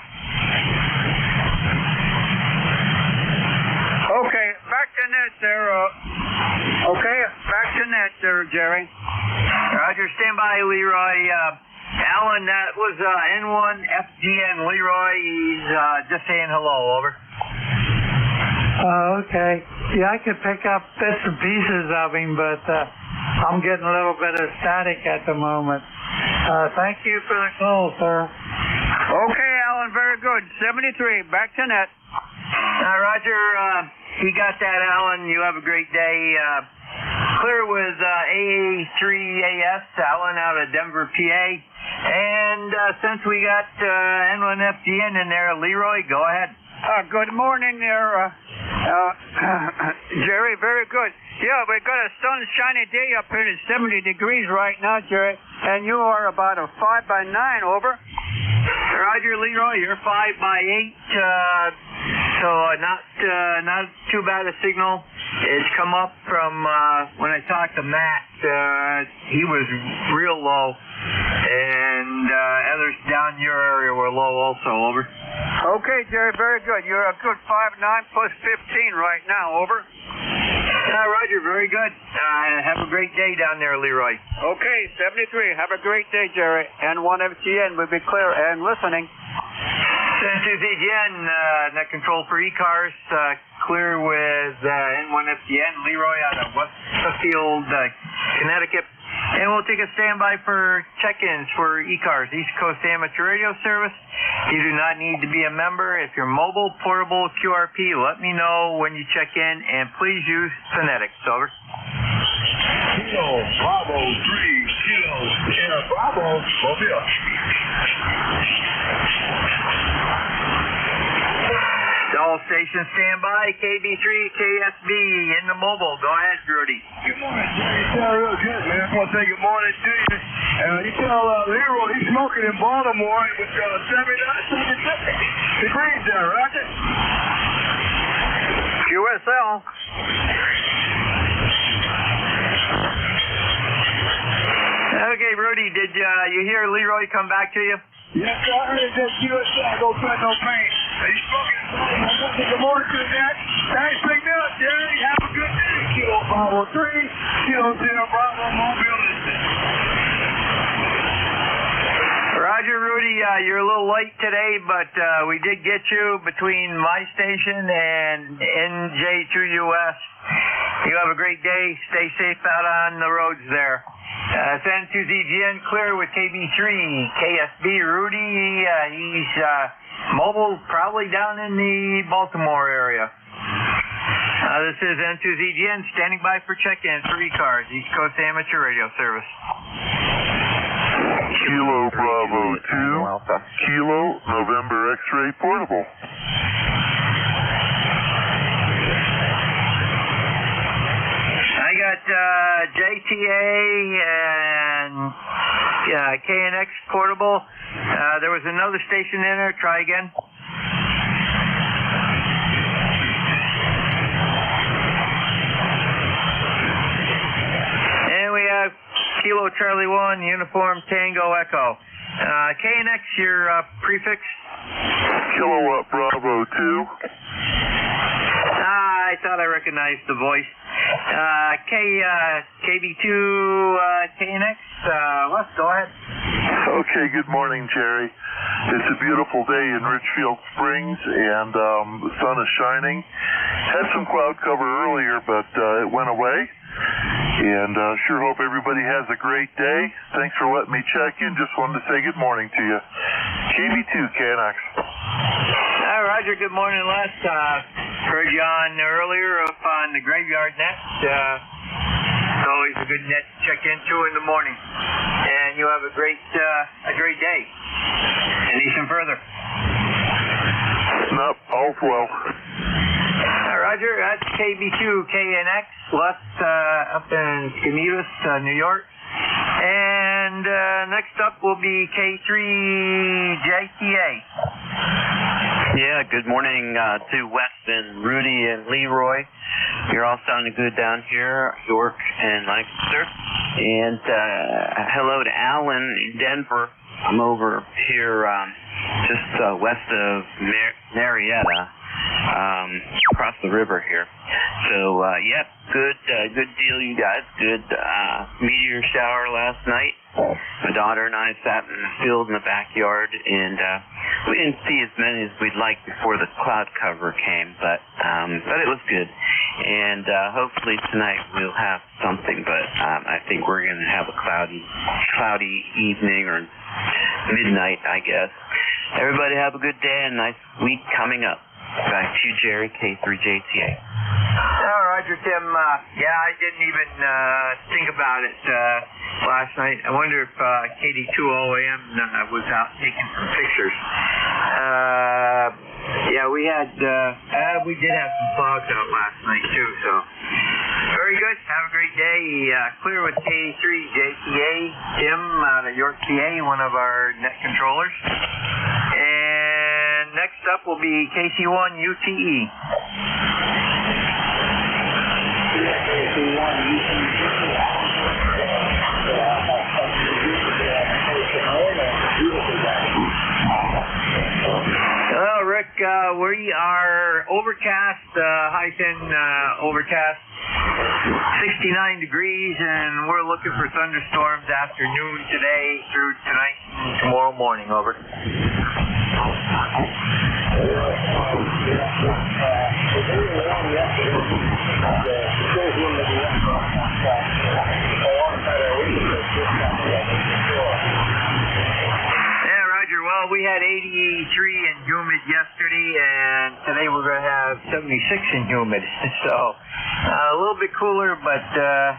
Okay, back to net there. Back to net there, Jerry. Roger, stand by, Leroy. Alan, that was N1FGN. Leroy, he's just saying hello. Over. Okay. Yeah, I could pick up bits and pieces of him, but I'm getting a little bit of static at the moment. Thank you for the call, sir. Okay, Alan, very good. 73, back to net. Roger, he got that, Alan. You have a great day. Clear with AA3AS, Alan out of Denver, PA. And since we got N1FGN in there, Leroy, go ahead. Good morning there, Jerry. Very good. Yeah, we got a sunshiny day up here. It's 70 degrees right now, Jerry. And you are about a 5x9. Over. Roger, Leroy. You're 5x8. So not too bad a signal. It's come up from when I talked to Matt. He was real low, and others down your area were low also. Over. Okay, Jerry, very good. You're a good 5.9 plus 15 right now. Over. Roger, very good. Have a great day down there, Leroy. Okay, 73. Have a great day, Jerry. N1FTN will be clear and listening. N2ZGN, net control for ECARS, clear with N1FTN, Leroy out of West Suffield, Connecticut. And we'll take a standby for check-ins for ECARS, East Coast Amateur Radio Service. You do not need to be a member. If you're mobile, portable, QRP, let me know when you check in, and please use phonetics. Over. Kilo Bravo 3, Kilo Sierra Bravo, Mobile. All stations stand by. KB3, KSB in the mobile. Go ahead, Rudy. Good morning, Jerry. You sound real good, man. I want to say good morning to you. You tell Leroy he's smoking in Baltimore with 76 degrees there, Roger. QSL. Okay, Rudy, did you hear Leroy come back to you? Yes, sir. I heard it said QSL. No sweat, no pain. He's smoking. I want to say good morning to that. Thanks, big up, Jerry. Have a good day. Kilo Bravo 3, Kilo Sierra Bravo, Mobile. Roger, Rudy, you're a little late today, but we did get you between my station and NJ2US. You have a great day. Stay safe out on the roads there. It's N2ZGN clear with KB3. KSB Rudy, he's mobile, probably down in the Baltimore area. This is N2ZGN standing by for check-in for ECARS, East Coast Amateur Radio Service. Kilo Bravo 2, Kilo November X-ray portable. I got JTA and KNX portable. There was another station in there. Try again. And we have Kilo Charlie 1, Uniform Tango Echo. KNX, your prefix? Kilowatt Bravo 2. I thought I recognized the voice. KB2 KNX, let's go ahead. Okay, good morning, Jerry. It's a beautiful day in Richfield Springs, and the sun is shining. Had some cloud cover earlier, but it went away. And sure hope everybody has a great day. Thanks for letting me check in. Just wanted to say good morning to you. KB2 KNX. Roger, good morning, Les. Heard you on earlier up on the graveyard net. It's always a good net to check into in the morning. And you have a great day. Anything further? Nope, all's well. Roger, that's KB2 KNX, Les up in Camitas, New York. And next up will be K3 JTA. Yeah, good morning to Weston, Rudy, and Leroy. You're all sounding good down here, York and Lancaster. And hello to Alan in Denver. I'm over here just west of Marietta, across the river here. So, yep, good deal, you guys. Good meteor shower last night. My daughter and I sat in the field in the backyard, and we didn't see as many as we'd like before the cloud cover came, but it was good. And hopefully tonight we'll have something, but I think we're going to have a cloudy evening or midnight, I guess. Everybody have a good day and nice week coming up. Back to you, Jerry, K3JTA. Roger, Tim. I didn't even think about it last night. I wonder if KD2OAM was out taking some pictures. We did have some clouds out last night, too, so. Very good. Have a great day. Clear with K3JTA. Tim out of York, PA, one of our net controllers. And next up will be KC1 UTE. Hello, Rick. We are overcast, high 10 overcast, 69 degrees, and we're looking for thunderstorms afternoon today through tonight and tomorrow morning. Over. Roger. Well, we had 83 and humid yesterday, and today we're going to have 76 and humid. So a little bit cooler, but the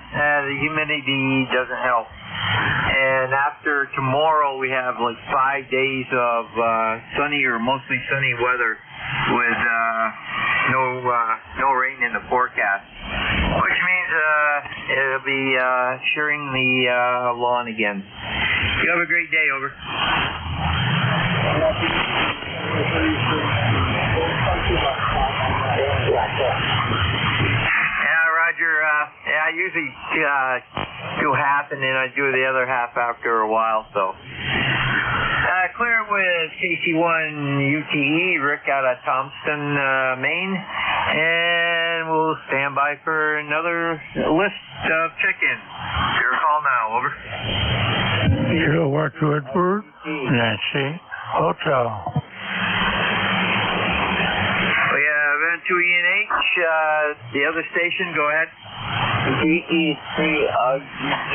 humidity doesn't help. And after tomorrow, we have like 5 days of sunny or mostly sunny weather with no rain in the forecast, which means it'll be shearing the lawn again. You have a great day. Over. Roger. I usually do half, and then I do the other half after a while. So clear with KC1 UTE, Rick out of Thompson, Maine, and we'll stand by for another list of check-ins. Your call now. Over. Kilowatt Woodford, Nancy, Hotel. We have N2ENH, the other station, go ahead. VE3RGG.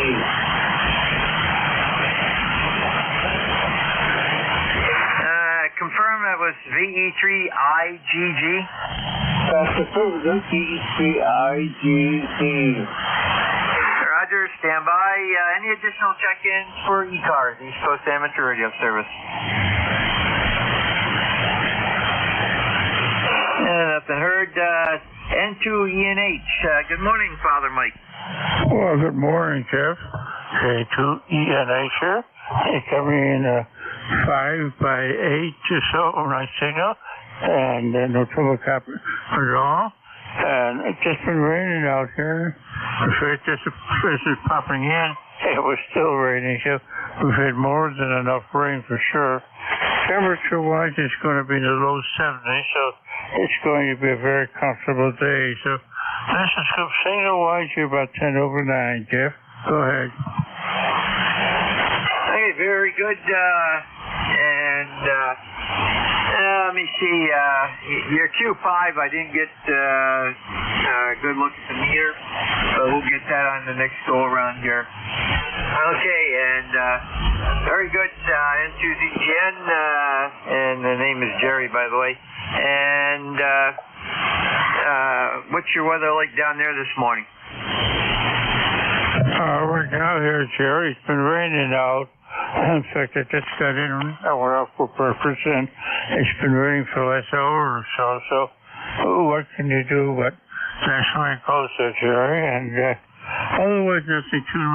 Confirm that was VE3IGG. That's affirmative. VE3IGG. Roger, stand by. Any additional check-ins for ECARS, East Coast Amateur Radio Service? Nothing heard. N2ENH. Good morning, Father Mike. Well, good morning, Jeff. K2ENH here. Hey, coming in 5 by 8 or so on my signal, and no trouble copy at all. And it's just been raining out here. If this is popping in, it was still raining, so we've had more than enough rain for sure. Temperature-wise, it's going to be in the low 70s, so it's going to be a very comfortable day. So this is signal-wise, you're about 10 over 9, Jeff. Go ahead. Hey, very good. Let me see. Your Q5, I didn't get a good look at the meter, but we'll get that on the next go around here. Okay, and very good. N2ZGN, and the name is Jerry, by the way. And what's your weather like down there this morning? Right now here, Jerry, it's been raining out. In fact, I just got in. I went out for purpose, and it's been raining for the last hour or so. What can you do but that's my closer, Jerry? And otherwise, nothing too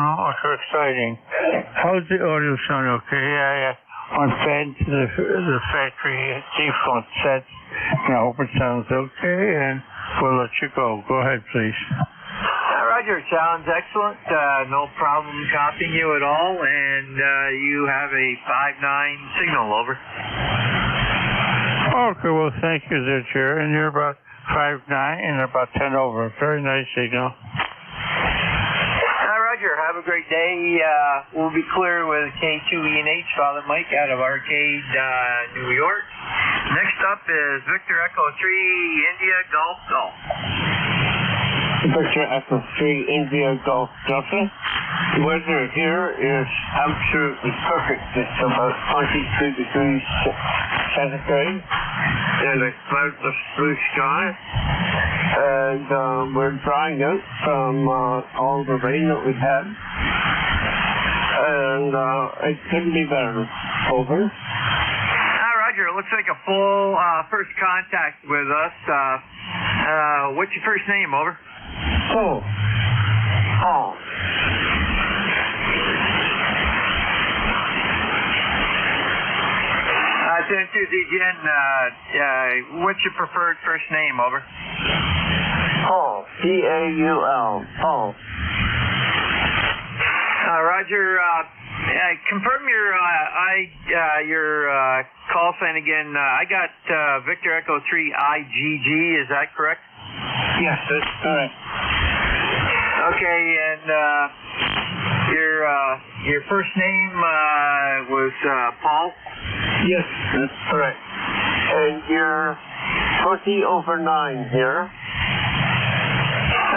exciting. How's the audio sound? Okay, I went back to the factory default sets, and I hope it sounds okay. And we'll let you go. Go ahead, please. Roger, sounds excellent. No problem copying you at all, and you have a 5-9 signal, over. Okay, well, thank you there, Jerry. And you're about 5-9 and about 10 over. Very nice signal. Roger, have a great day. We'll be clear with K2ENH, Father Mike, out of Arcade, New York. Next up is Victor Echo 3, India Golf Golf. Victor Echo 3, India Golf Delta. The weather here is absolutely perfect. It's about 22 degrees centigrade and a cloudless blue sky. And we're drying out from all the rain that we've had. And it couldn't be better. Over. Roger, it looks like a full first contact with us. What's your first name, over? Paul. Paul. N2ZGN, what's your preferred first name, over? Paul. Paul. Paul. Roger, confirm your call sign again. I got Victor Echo 3 IGG, is that correct? Yes, that's correct. Okay, and your first name was Paul? Yes, that's correct. And you're 20 over 9 here.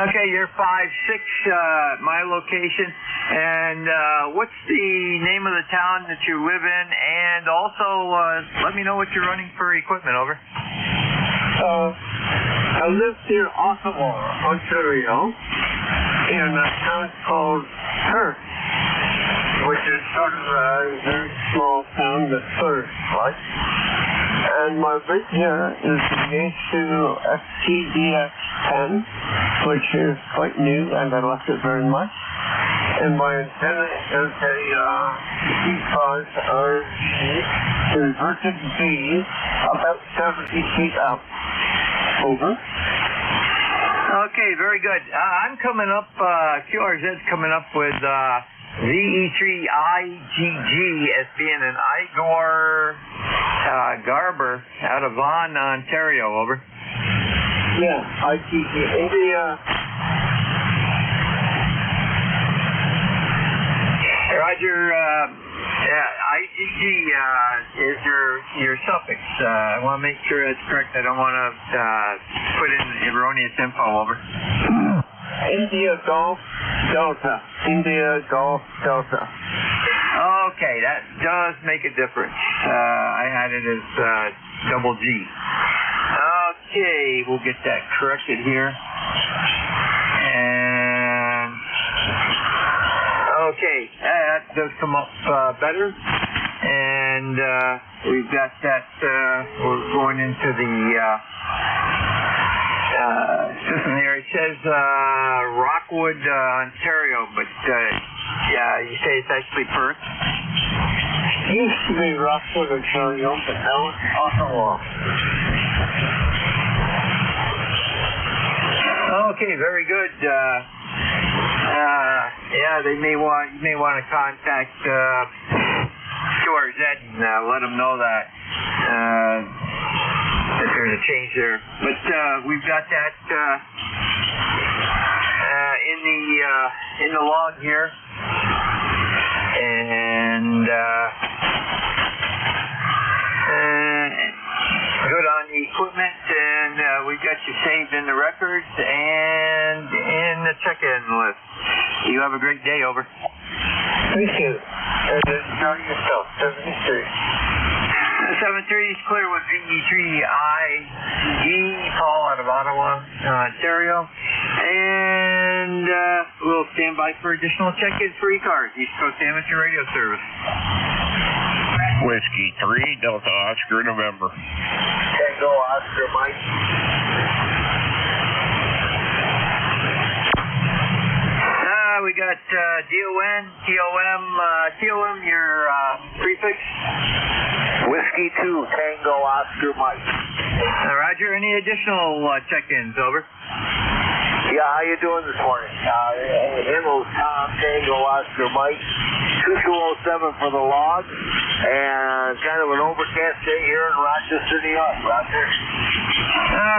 Okay, you're 5-6, my location. And what's the name of the town that you live in? And also, let me know what you're running for equipment, over. I live near Ottawa, Ontario, in a town called Perth, which is sort of a very small town that Perth, right? And my rig here is the Yaesu FTDX10, which is quite new, and I like it very much. And my antenna is a ECARS RG inverted B, about 70 feet up. Over. Okay, very good. I'm coming up, QRZ's coming up with VE3IGG as being an Igor Garber out of Vaughan, Ontario, over. Yeah, IGG. India. Roger, IGG is your your suffix. I want to make sure that's correct. I don't want to put in erroneous info over. India Golf Delta. India Golf Delta. Okay, that does make a difference. I had it as double G. Okay, we'll get that corrected here. And okay, that does come up better. And we've got that. We're going into the system here. It says Rockwood, Ontario, but yeah, you say it's actually Perth. It used to be Rockwood, Ontario, but now it's Ottawa. Okay, very good. Yeah, you may want to contact QRZ and let them know that there's a change there. But we've got that in the log here, and good on the equipment, and we've got you saved in the records and in the check-in list. You have a great day, over. Thank you. Enjoy yourself. 73. 73 is clear with VE3IG, Paul out of Ottawa, Ontario. And we'll stand by for additional check-ins for ECARS, East Coast Amateur Radio Service. Whiskey 3, Delta Oscar, November. Tango Oscar, Mike. We got DON, TOM, your prefix. Whiskey 2, Tango Oscar, Mike. Roger, any additional check-ins, over? Yeah, how you doing this morning? Hello, Tom, Tango Oscar, Mike. 2207 for the log, and kind of an overcast day here in Rochester, New York. Roger.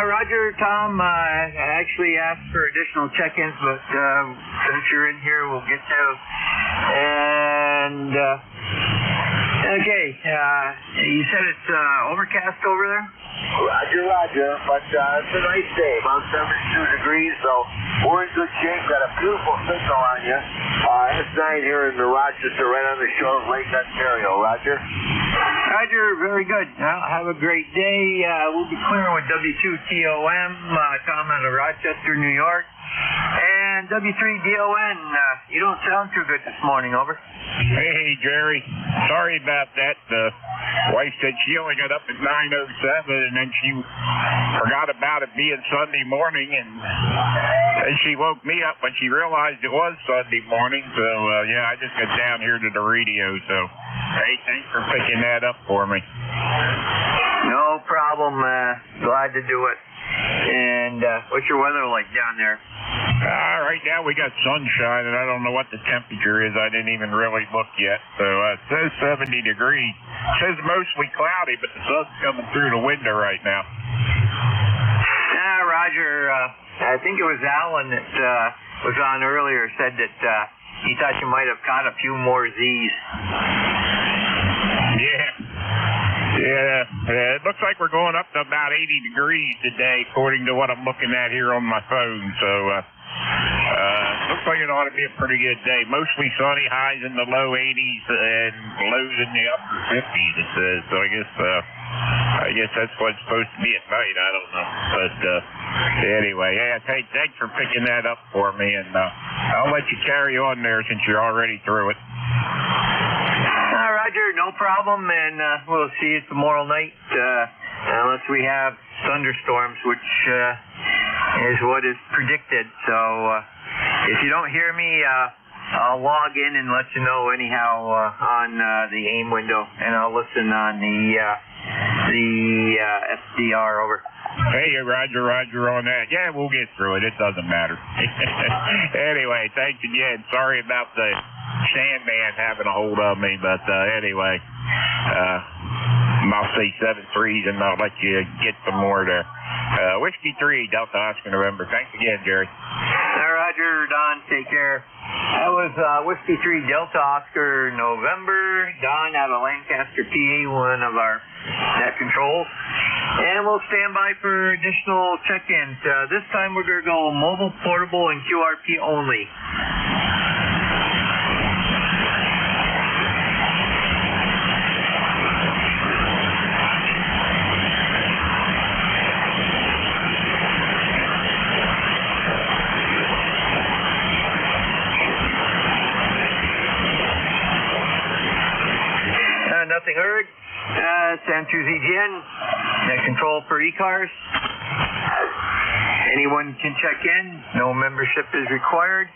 Roger, Tom. I actually asked for additional check-ins, but since you're in here, we'll get to. And okay, you said it's overcast over there? Roger, but it's a nice day, about 72 degrees, so we're in good shape. Got a beautiful signal on you. S9 here in the Rochester, right on the shore of Lake Ontario. Roger. Roger, very good. Well, have a great day. We'll be clearing with W2TOM, Tom out of Rochester, New York. And W3DON, you don't sound too good this morning, over. Hey, Jerry. Sorry about that. The wife said she only got up at 9:07, and then she forgot about it being Sunday morning, and she woke me up when she realized it was Sunday morning. So, yeah, I just got down here to the radio. So, hey, thanks for picking that up for me. No problem. Glad to do it. And what's your weather like down there? Right now we got sunshine, and I don't know what the temperature is. I didn't even really look yet. So it says 70 degrees. It says mostly cloudy, but the sun's coming through the window right now. Roger, I think it was Alan that was on earlier, said that he thought you might have caught a few more Z's. Yeah, it looks like we're going up to about 80 degrees today, according to what I'm looking at here on my phone. So, looks like it ought to be a pretty good day. Mostly sunny, highs in the low 80s and lows in the upper 50s, it says. So I guess that's what it's supposed to be at night. I don't know. But, anyway, yeah, thanks for picking that up for me, and I'll let you carry on there since you're already through it. Roger, no problem, and we'll see you tomorrow night, unless we have thunderstorms, which is what is predicted. So if you don't hear me, I'll log in and let you know anyhow on the AIM window, and I'll listen on the SDR, over. Hey, Roger on that. Yeah, we'll get through it. It doesn't matter. Anyway, thanks again. Sorry about the Sandman having a hold of me, but anyway, I'll say 7-3s, and I'll let you get some more there. Whiskey 3, Delta Oscar, November. Thanks again, Jerry. Roger, Don. Take care. That was Whiskey 3 Delta Oscar November. Don out of Lancaster, PA, one of our net controls. And we'll stand by for additional check-ins. This time we're going to go mobile, portable, and QRP only. Nothing heard. San2ZGN, net control for ECARS. Anyone can check in. No membership is required.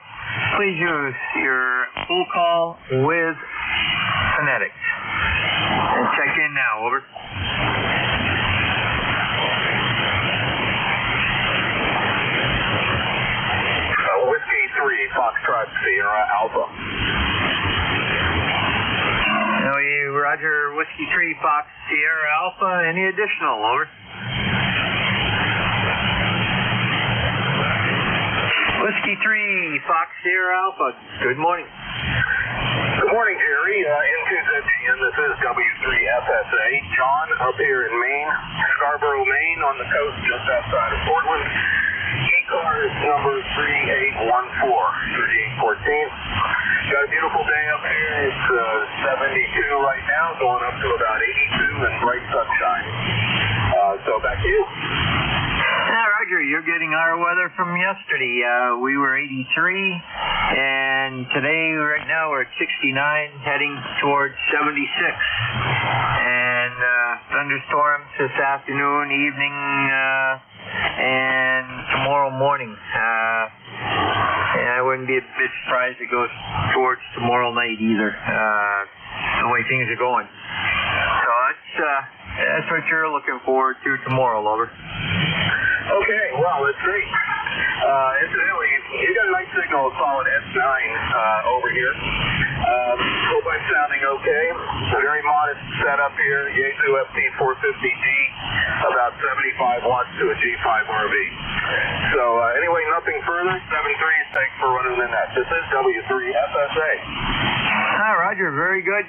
Please use your full call with phonetics. And check in now. Over. Whiskey 3, Foxtrot Sierra Alpha. Roger, Whiskey 3, Fox, Sierra Alpha. Any additional? Over. Whiskey 3, Fox, Sierra Alpha. Good morning. Good morning, Jerry. N2ZGN, this is W3FSA. John up here in Maine, Scarborough, Maine, on the coast just outside of Portland. ECARS number 3814. Got a beautiful day up here. It's 72 right now, going up to about 82 and bright sunshine. So back to you. Roger, you're getting our weather from yesterday. We were 83, and today, right now, we're at 69, heading towards 76. And thunderstorms this afternoon, evening, and tomorrow morning. And I wouldn't be a bit surprised it goes towards tomorrow night either, the way things are going. So that's what you're looking forward to tomorrow, Lover. Okay, well, that's great. Incidentally, you got a nice signal, solid S9 over here. Hope I'm sounding okay. A very modest setup here. Yaesu FT450D, about 75 watts to a G5 RV. So anyway, nothing further. 7.3, thanks for running the net. This is W3FSA. Roger, very good.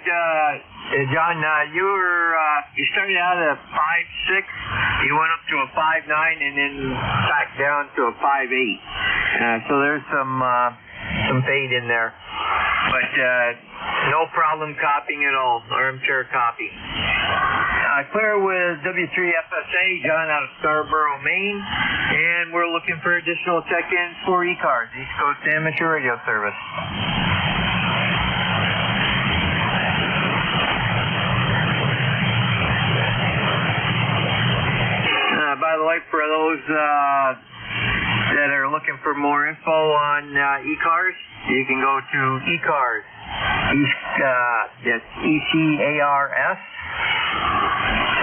John, you started out at a 5.6, you went up to a 5.9, and then back down to a 5.8. So there's some fade in there, but no problem copying at all. Armchair copy. Clear with W3FSA, John out of Scarborough, Maine, and we're looking for additional check-ins for ECARS, East Coast Amateur Radio Service. By the way, for those that are looking for more info on ECARS, you can go to ECARS. That's ECARS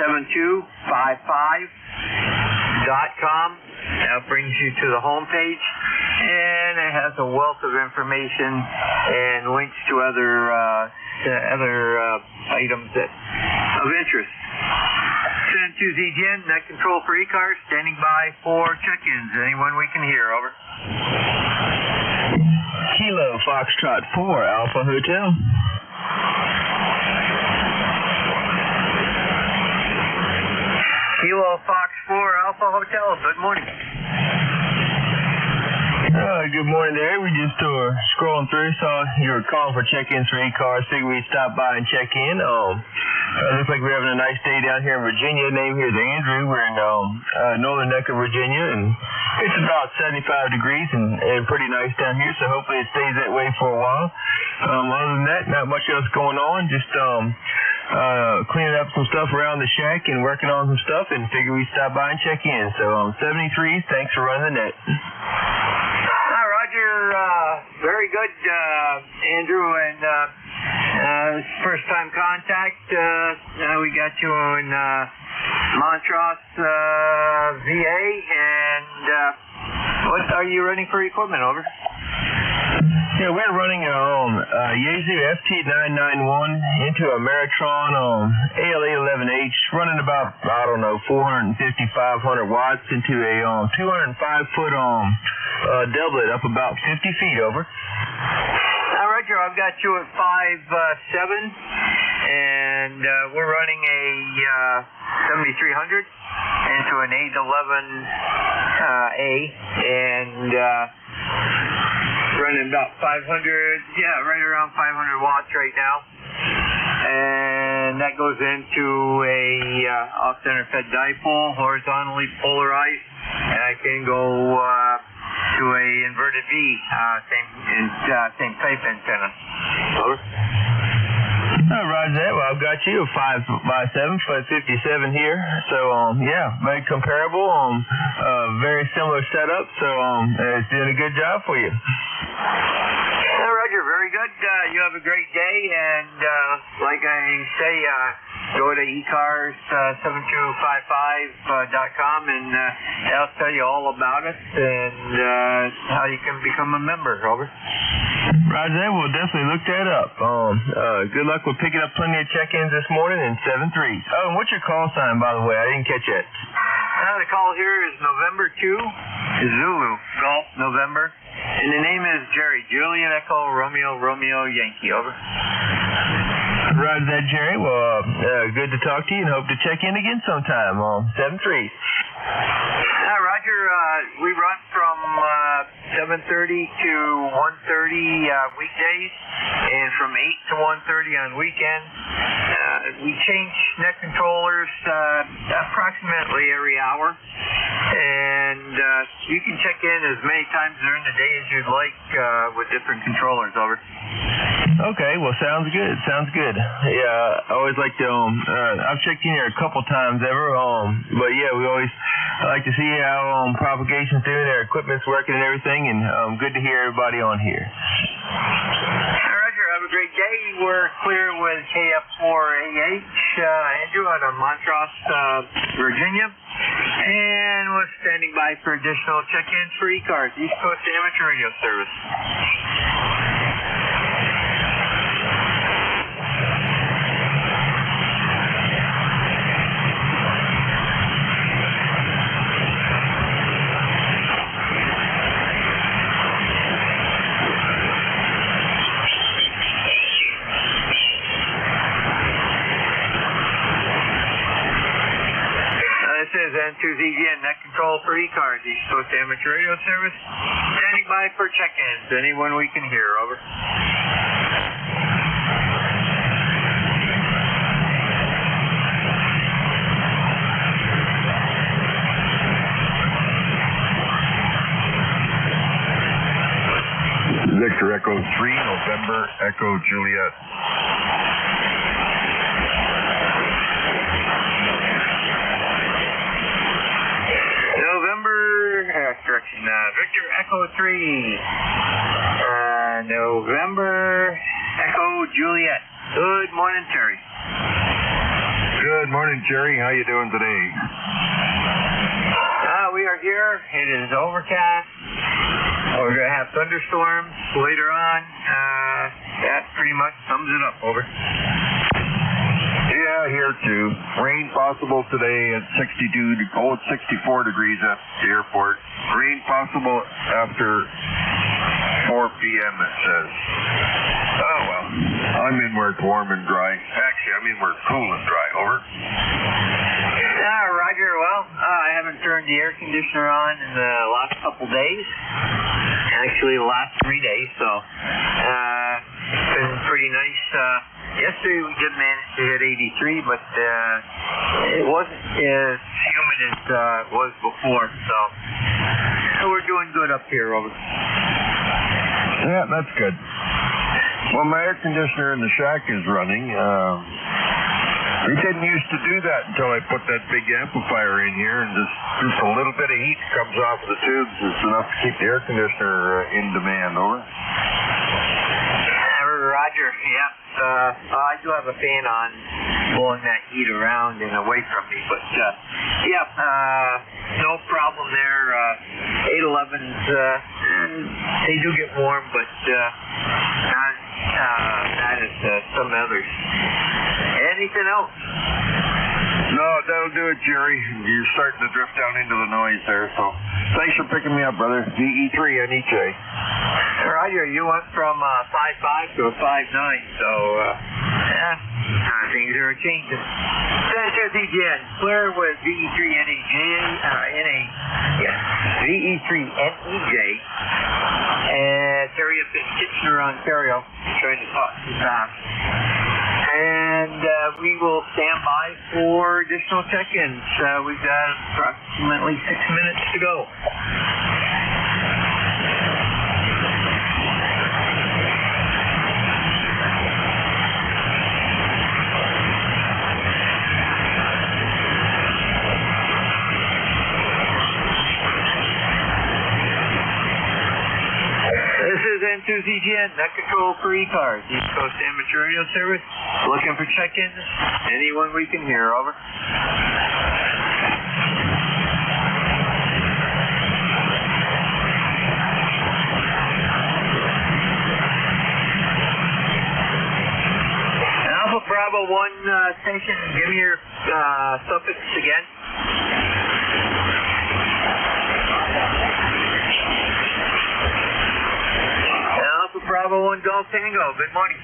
7255.com. That brings you to the home page, and it has a wealth of information and links to other items of interest. San2ZGN, net control for ECARS, standing by for check-ins. Anyone we can hear, over. Kilo Foxtrot 4, Alpha Hotel. Kilo Fox 4, Alpha Hotel, good morning. Good morning there. We just scrolling through, saw you were calling for check-ins for ECARS. Figured we'd stop by and check in. Looks like we're having a nice day down here in Virginia. Name here is Andrew. We're in northern neck of Virginia, and it's about 75 degrees and pretty nice down here, so hopefully it stays that way for a while. Other than that, not much else going on. Just cleaning up some stuff around the shack and working on some stuff, and figure we'd stop by and check in. So 73, thanks for running the net. Very good, Andrew, and first time contact. We got you in Montrose, VA, and what are you running for equipment, over? Yeah, we're running a Yaesu FT991 into a Meritron ALA11H, running about, 450, 500 watts into a 205-foot doublet up about 50 feet, over. Roger, I've got you at 5'7", and we're running a 7300 into an 811A, and running about 500, right around 500 watts right now. And that goes into a off-center fed dipole, horizontally polarized, and I can go to a inverted V, same type antenna. Over. Roger that. Well, I've got you a 5'7", 57 here. So, very comparable. Very similar setup. So, it's doing a good job for you. Roger, very good. You have a great day, and like I say, go to ECARS 7255.com, and I'll tell you all about it and how you can become a member. Over. Roger that. We'll definitely look that up. Good luck with picking up plenty of check-ins this morning in 7-3. Oh, and what's your call sign, by the way? I didn't catch it. The call here is November 2, Zulu, Golf, November. And the name is Jerry, Juliet Echo, Romeo, Yankee. Over. Roger that, Jerry. Well, good to talk to you, and hope to check in again sometime on 7-3. Roger, we run from 7:30 to 1:30 weekdays, and from 8 to 1:30 on weekends. We change net controllers approximately every hour, and you can check in as many times during the day as you'd like with different controllers. Over. Okay, well, sounds good. Yeah, I always like to, I've checked in here a couple times ever, but yeah, we always like to see how propagation's doing, their equipment's working and everything, and good to hear everybody on here. Roger, have a great day. We're clear with KF4AH, Andrew, out of Montrose, Virginia, and we're standing by for additional check-ins for ECARS, East Coast Amateur Radio Service. N2ZGN, net control for ECARS, East Coast Amateur Radio Service. Standing by for check-ins. Anyone we can hear. Over. Victor Echo 3, November Echo Juliet. Victor Echo 3, November Echo Juliet. Good morning, Terry. Good morning, Jerry. How you doing today? We are here. It is overcast. We're going to have thunderstorms later on. That pretty much sums it up. Over. Yeah, here too. Rain possible today at 64 degrees at the airport. Rain possible after 4 p.m. it says. Oh well, I'm in where it's warm and dry. Actually, I'm in where it's cool and dry. Over. Roger. Well, I haven't turned the air conditioner on in the last couple days. Actually, the last 3 days. So it's been pretty nice. Yesterday we did manage to hit 83, but it wasn't as humid as it was before. So we're doing good up here. Over. Yeah, that's good. Well, my air conditioner in the shack is running. We didn't used to do that until I put that big amplifier in here, and just a little bit of heat comes off of the tubes. It's enough to keep the air conditioner in demand. Over. Roger. Yeah. I do have a fan on, blowing that heat around and away from me. But no problem there. 811s, they do get warm, but not bad as some others. Anything else? No, that'll do it, Jerry. You're starting to drift down into the noise there, so thanks for picking me up, brother. VE3NEJ. Roger, you went from 5.5 to a 5.9, so things are changing. Center again, clear with VE3NEJ, VE3NEJ, and Terry up in Kitchener, Ontario, trying to talk too fast. And we will stand by for additional check-ins. We've got approximately 6 minutes to go. This is N2ZGN, net control for ECARS, East Coast Amateur Radio Service. Looking for check-ins. Anyone we can hear, over. Alpha Bravo 1 station, give me your suffix again. Alpha Bravo 1 Golf Tango, good morning.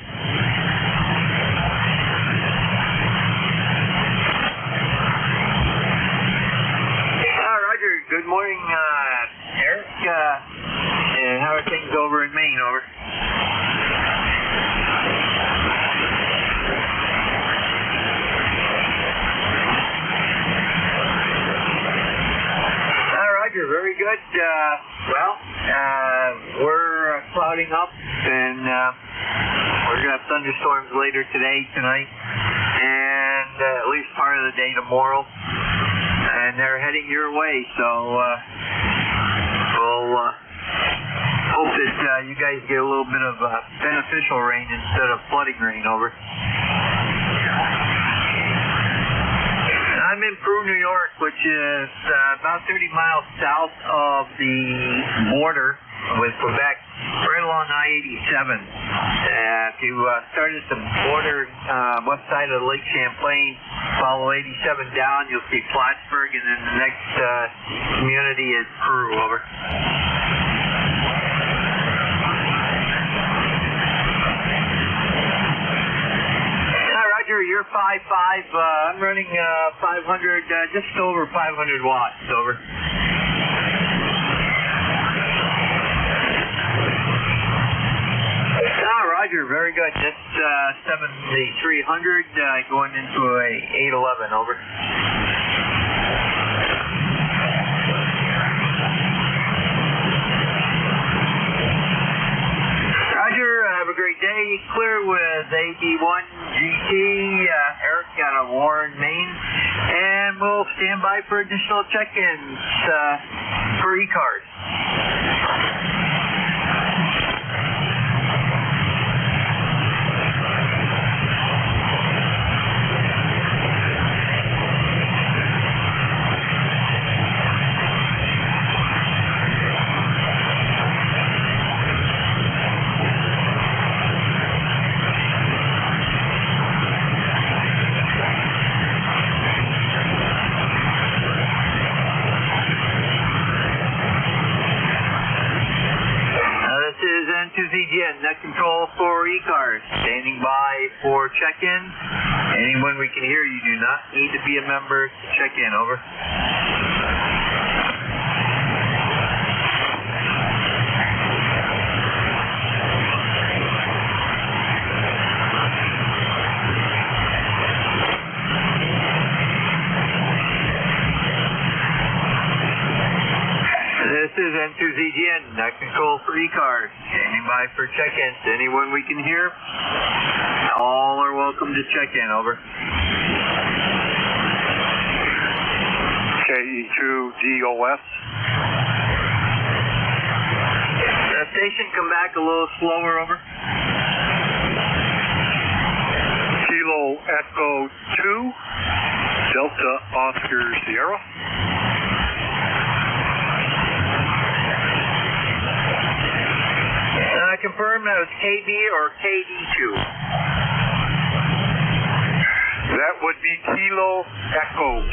Roger, good morning, Eric. And how are things over in Maine, over? Roger, very good. We're clouding up, and we're going to have thunderstorms later today, tonight, and at least part of the day tomorrow. And they're heading your way, so we'll hope that you guys get a little bit of beneficial rain instead of flooding rain, over. I'm in Peru, New York, which is about 30 miles south of the border with Quebec, right along I-87. If you start at the border, west side of Lake Champlain, follow 87 down, you'll see Plattsburgh, and then the next community is Peru, over. Roger, you're 5.5. I'm running 500, just over 500 watts, over. Roger, very good. Just 7,300 going into a 811, over. Roger, have a great day. Clear with AB1 GT, Eric out of Warren, Maine. And we'll stand by for additional check-ins for ECARS. N2ZGN, net control for ECARS, standing by for check-in. Anyone we can hear, you do not need to be a member to check in, over. This is N2ZGN, net control for ECARS, standing by for check-ins. Anyone we can hear? All are welcome to check in, over. KE2DOS. Station, come back a little slower, over. Kilo Echo 2, Delta Oscar Sierra. confirm that was KB or KD2? That would be Kilo Echo 2,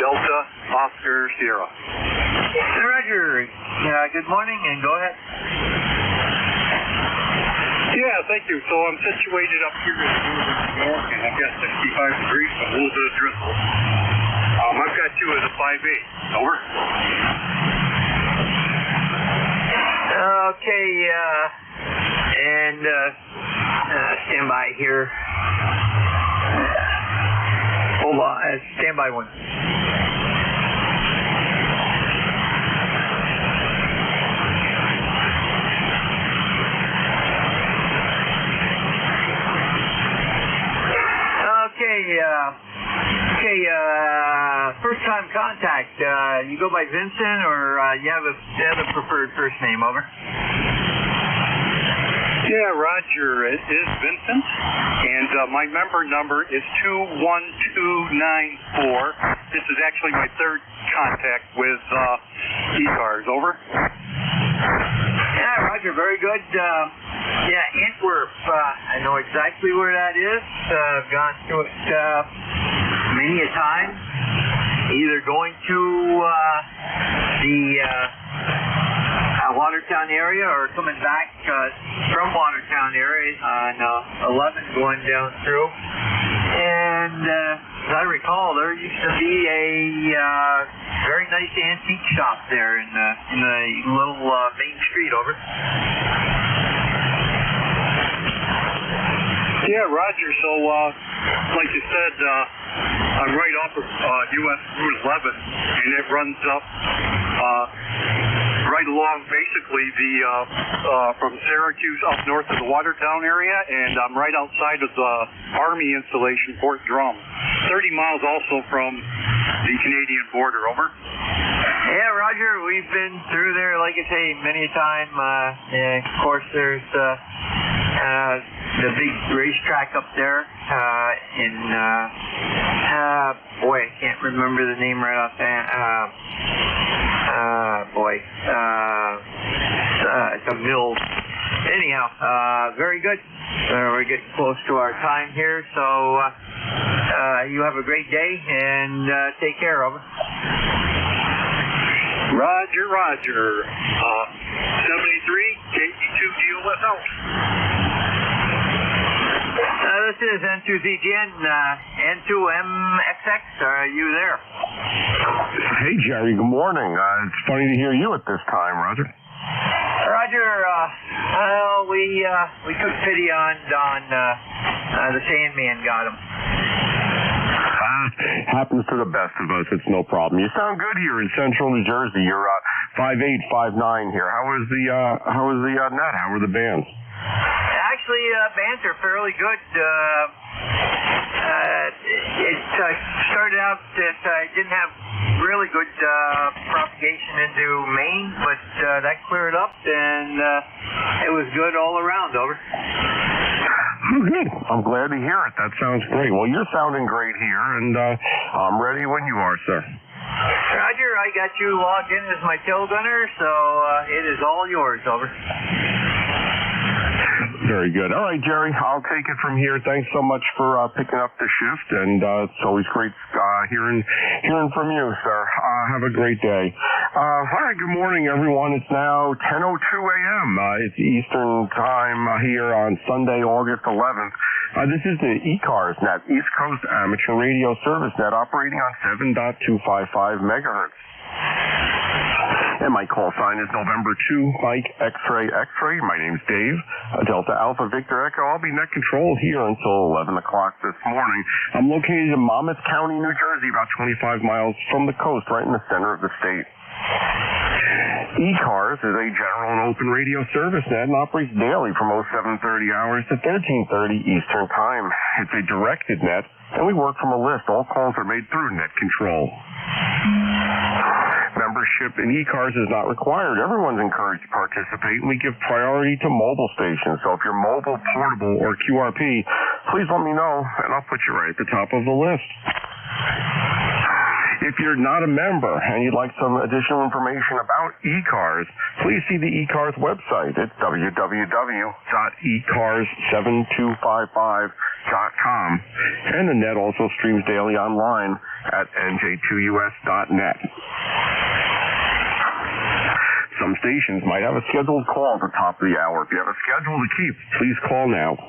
Delta Oscar Sierra. Roger. Good morning, and go ahead. Yeah, thank you. So I'm situated up here in northern New York, and I've got 65 degrees, a little bit of drizzle. I've got you at a 5-8. Over. Okay, and stand by here. Hold on, stand by one. Okay, first time contact. You go by Vincent, or you have a preferred first name, over? Yeah, Roger, it is Vincent, and my member number is 21294. This is actually my third contact with ECARS, over. Yeah, Roger, very good. Yeah, Antwerp, I know exactly where that is. I've gone through it many a time, either going to the Watertown area or coming back from Watertown area on 11 going down through. And as I recall, there used to be a very nice antique shop there in the little main street, over. Yeah, Roger. So, like you said, I'm right off of U.S. Route 11, and it runs up right along basically the from Syracuse up north of the Watertown area, and I'm right outside of the Army installation, Fort Drum. 30 miles also from the Canadian border, over. Yeah, Roger, we've been through there, like I say, many a time. Yeah, of course, there's the big racetrack up there in, boy, I can't remember the name right offhand. It's a mill. Anyhow, very good. We're getting close to our time here, so you have a great day, and take care, over. Roger, Roger. 73, KD2 DOS out. This is N2ZGN, N2MXX. Are you there? Hey, Jerry. Good morning. It's funny to hear you at this time, Roger. Roger, we took pity on the Sandman, got him. Happens to the best of us. It's no problem. You sound good here in central New Jersey. You're 5'8", 5'9" here. How is the net? How are the bands? Actually, bands are fairly good. It started out that I didn't have really good propagation into Maine, but that cleared up, and it was good all around, over. Oh, good. I'm glad to hear it. That sounds great. Well, you're sounding great here, and I'm ready when you are, sir. Roger, I got you logged in as my tail gunner, so it is all yours, over. Very good. All right, Jerry, I'll take it from here. Thanks so much for picking up the shift, and it's always great hearing from you, sir. Have a great day. Hi, good morning, everyone. It's now 10:02 a.m. It's Eastern time here on Sunday, August 11th. This is the ECARS net, East Coast Amateur Radio Service net, operating on 7.255 megahertz. And my call sign is November 2, Mike X-Ray X-Ray. My name's Dave, Delta Alpha Victor Echo. I'll be net control here until 11 o'clock this morning. I'm located in Monmouth County, New Jersey, about 25 miles from the coast, right in the center of the state. ECARS is a general and open radio service net and operates daily from 0730 hours to 1330 Eastern Time. It's a directed net, and we work from a list. All calls are made through net control. Membership in ECARS is not required. Everyone's encouraged to participate, and we give priority to mobile stations. So if you're mobile, portable, or QRP, please let me know, and I'll put you right at the top of the list. If you're not a member and you'd like some additional information about ECARS, please see the ECARS website at www.ecars7255.com. And the net also streams daily online at nj2us.net. Some stations might have a scheduled call at the top of the hour. If you have a schedule to keep, please call now.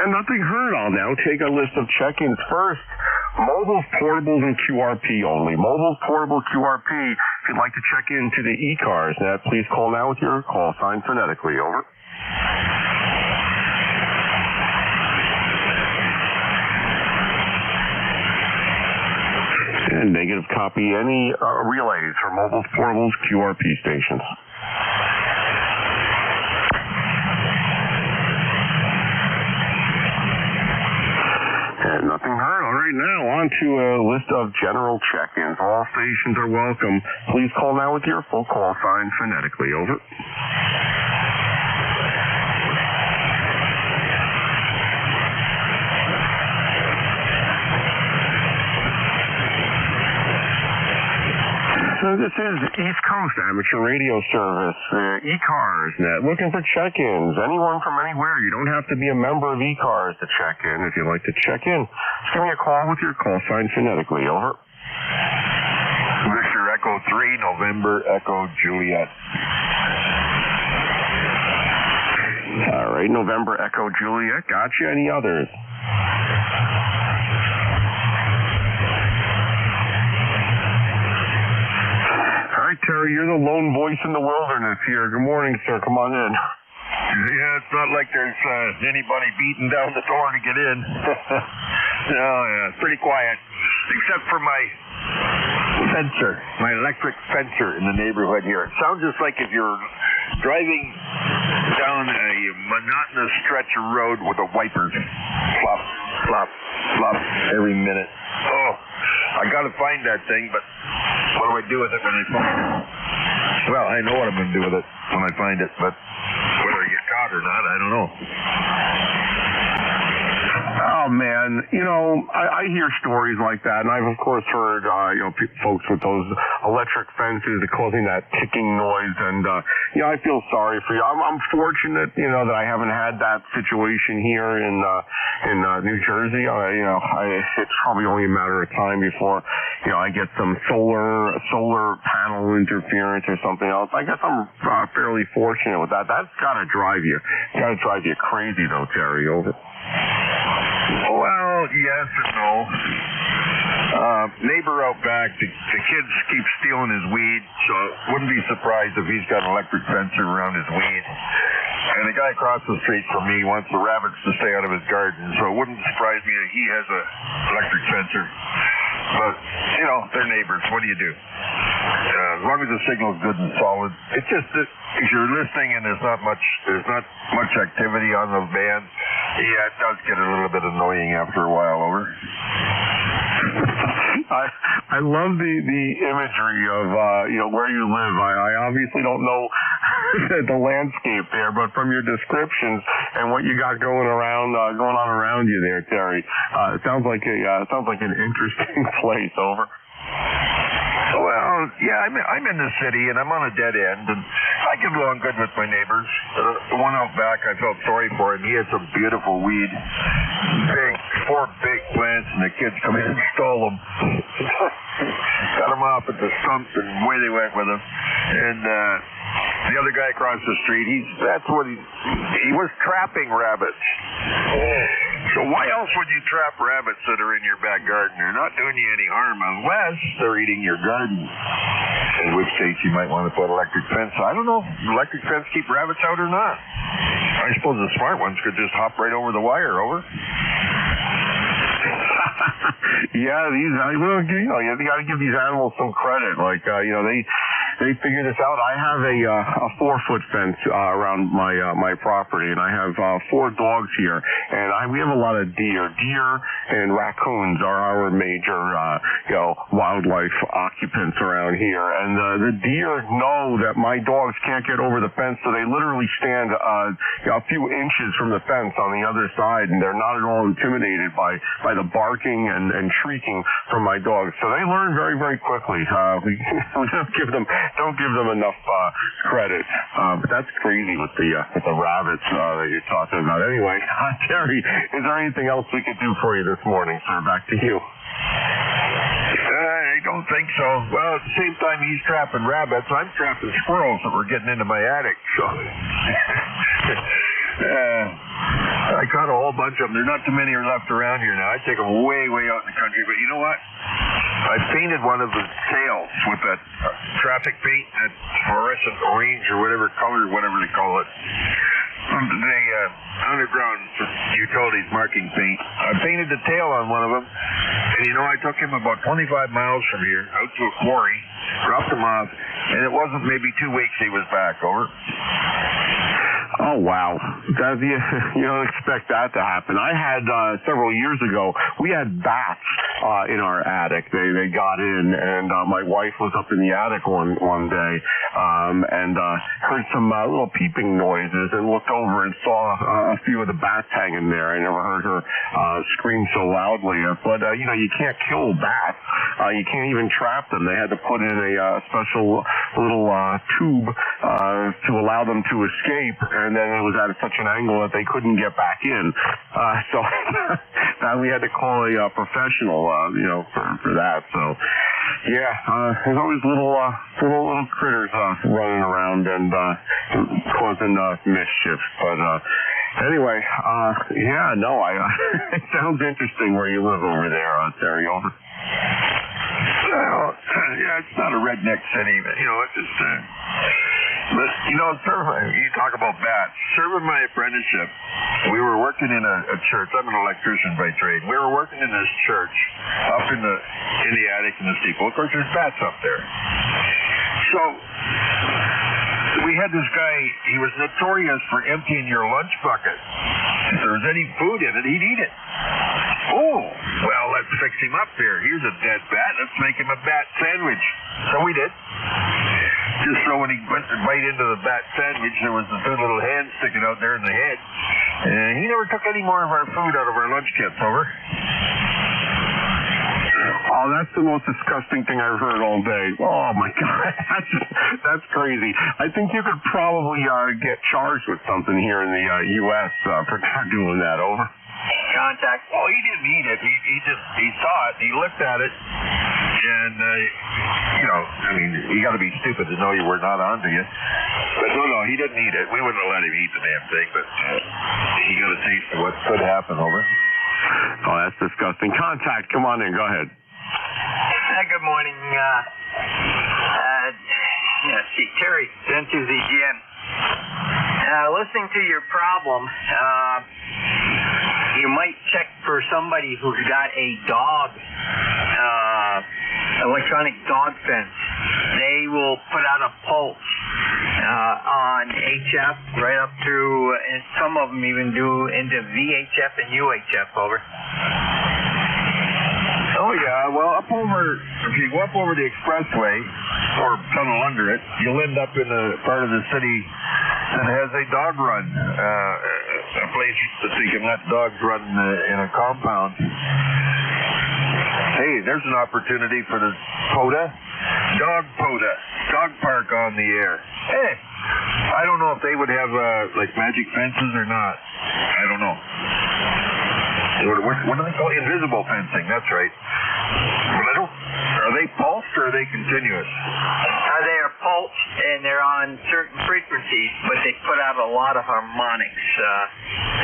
And nothing heard, I'll now take a list of check-ins. First, mobiles, portables, and QRP only. Mobiles, portable, QRP. If you'd like to check into the ECARS net, please call now with your call sign phonetically. Over. And negative copy any relays for mobiles, portables, QRP stations. And nothing heard. All right, now on to a list of general check-ins. All stations are welcome. Please call now with your full call sign phonetically. Over. So this is East Coast Amateur Radio Service, ECARS net, looking for check-ins. Anyone from anywhere. You don't have to be a member of ECARS to check in. If you'd like to check in, just give me a call with your call sign phonetically. Over. Victor Echo 3, November Echo Juliet. All right, November Echo Juliet. Gotcha. Any others? Terry, you're the lone voice in the wilderness here. Good morning, sir. Come on in. Yeah, it's not like there's anybody beating down the door to get in. No, yeah, it's pretty quiet. Except for my fencer, my electric fencer in the neighborhood here. It sounds just like if you're driving down a monotonous stretch of road with a wiper. Flop, flop, flop every minute. Oh, I got to find that thing, but what do I do with it when I find it? Well, I know what I'm going to do with it when I find it, but whether I get caught or not, I don't know. Oh, man. You know, I hear stories like that, and I've, of course, heard, folks with those electric fences causing that ticking noise, and, I feel sorry for you. I'm fortunate, that I haven't had that situation here in New Jersey. It's probably only a matter of time before, I get some solar panel interference or something else. I guess I'm fairly fortunate with that. That's got to drive you crazy, though, Terry. Over. Well, yes and no. Neighbor out back, the kids keep stealing his weed, so wouldn't be surprised if he's got an electric fencer around his weed. And the guy across the street from me wants the rabbits to stay out of his garden, so it wouldn't surprise me that he has an electric fencer. But, they're neighbors. What do you do? As long as the signal's good and solid. It's just that if you're listening and there's not much activity on the band, yeah, it does get a little bit annoying after a while. Over. I love the imagery of where you live. I obviously don't know the landscape there, but from your descriptions and what you got going on around you there, Terry, it sounds like an interesting place. Over. Well, yeah, I'm in the city and I'm on a dead end, and I get along good with my neighbors. The one out back, I felt sorry for him. He had some beautiful weed, 4 big plants, and the kids come in and stole them. Got them off at the stump, and away they went with them. And the other guy across the street, he was trapping rabbits. So why else would you trap rabbits that are in your back garden? They're not doing you any harm unless they're eating your garden. In which case you might want to put electric fence. I don't know if electric fence keep rabbits out or not. I suppose the smart ones could just hop right over the wire. Over. Yeah, you got to give these animals some credit. Like, they figure this out. I have a 4-foot fence around my property, and I have 4 dogs here, and we have a lot of deer. Deer and raccoons are our major wildlife occupants around here, and the deer know that my dogs can't get over the fence, so they literally stand a few inches from the fence on the other side, and they're not at all intimidated by the barking and shrieking from my dogs. So they learn very, very quickly. We don't give them enough credit, but that's crazy with the rabbits that you're talking about. Anyway, Terry, is there anything else we could do for you this morning, sir? Back to you. I don't think so. Well, at the same time he's trapping rabbits, I'm trapping squirrels that were getting into my attic. So I caught a whole bunch of them. There are not too many are left around here now. I take them way, way out in the country. But you know what? I painted one of the tails with that traffic paint, that fluorescent orange or whatever color, whatever they call it. The underground utilities marking paint. I painted the tail on one of them, and I took him about 25 miles from here out to a quarry, dropped him off, and it wasn't maybe 2 weeks he was back. Over. Oh, wow. You don't expect that to happen. I had, several years ago, we had bats in our attic. They got in, and my wife was up in the attic one day and heard some little peeping noises and looked over and saw a few of the bats hanging there. I never heard her scream so loudly. But, you can't kill bats. You can't even trap them. They had to put in a special little tube to allow them to escape, and then it was at such an angle that they couldn't get back in. So we had to call a professional, for that. So, yeah, there's always little critters running around and causing mischief. But anyway, it sounds interesting where you live over there, Terry. Over. Well, it's not a redneck city, but it's just. But you talk about bats. Serving my apprenticeship, we were working in a church. I'm an electrician by trade. We were working in this church up in the attic in the steeple. Of course, there's bats up there. So we had this guy. He was notorious for emptying your lunch bucket. If there was any food in it, he'd eat it. Oh, well, let's fix him up here. Here's a dead bat. Let's make him a bat sandwich. So we did. Just so when he went to bite into the bat sandwich, there was the two little hands sticking out there in the head. And he never took any more of our food out of our lunch kits. Over. Oh, that's the most disgusting thing I've heard all day. Oh, my God. That's crazy. I think you could probably get charged with something here in the U.S. For doing that. Over. Contact. Oh, he didn't eat it. He saw it. He looked at it. And, you got to be stupid to know you were not onto you. But no, he didn't eat it. We wouldn't have let him eat the damn thing, but he got a taste of what could happen. Over. Oh, that's disgusting. Contact. Come on in. Go ahead. Good morning. Terry, N2ZGN. Listening to your problem, you might check for somebody who's got a dog, electronic dog fence. They will put out a pulse on HF right up through, and some of them even do into VHF and UHF. Over. Oh, yeah. Well, if you go up over the expressway or tunnel under it, you'll end up in a part of the city that has a dog run, a place that you can let dogs run in a compound. Hey, there's an opportunity for the POTA. Dog park on the air. Hey, I don't know if they would have, magic fences or not. I don't know. What do they call invisible fencing? That's right. But are they pulsed or are they continuous? They are pulsed and they're on certain frequencies, but they put out a lot of harmonics.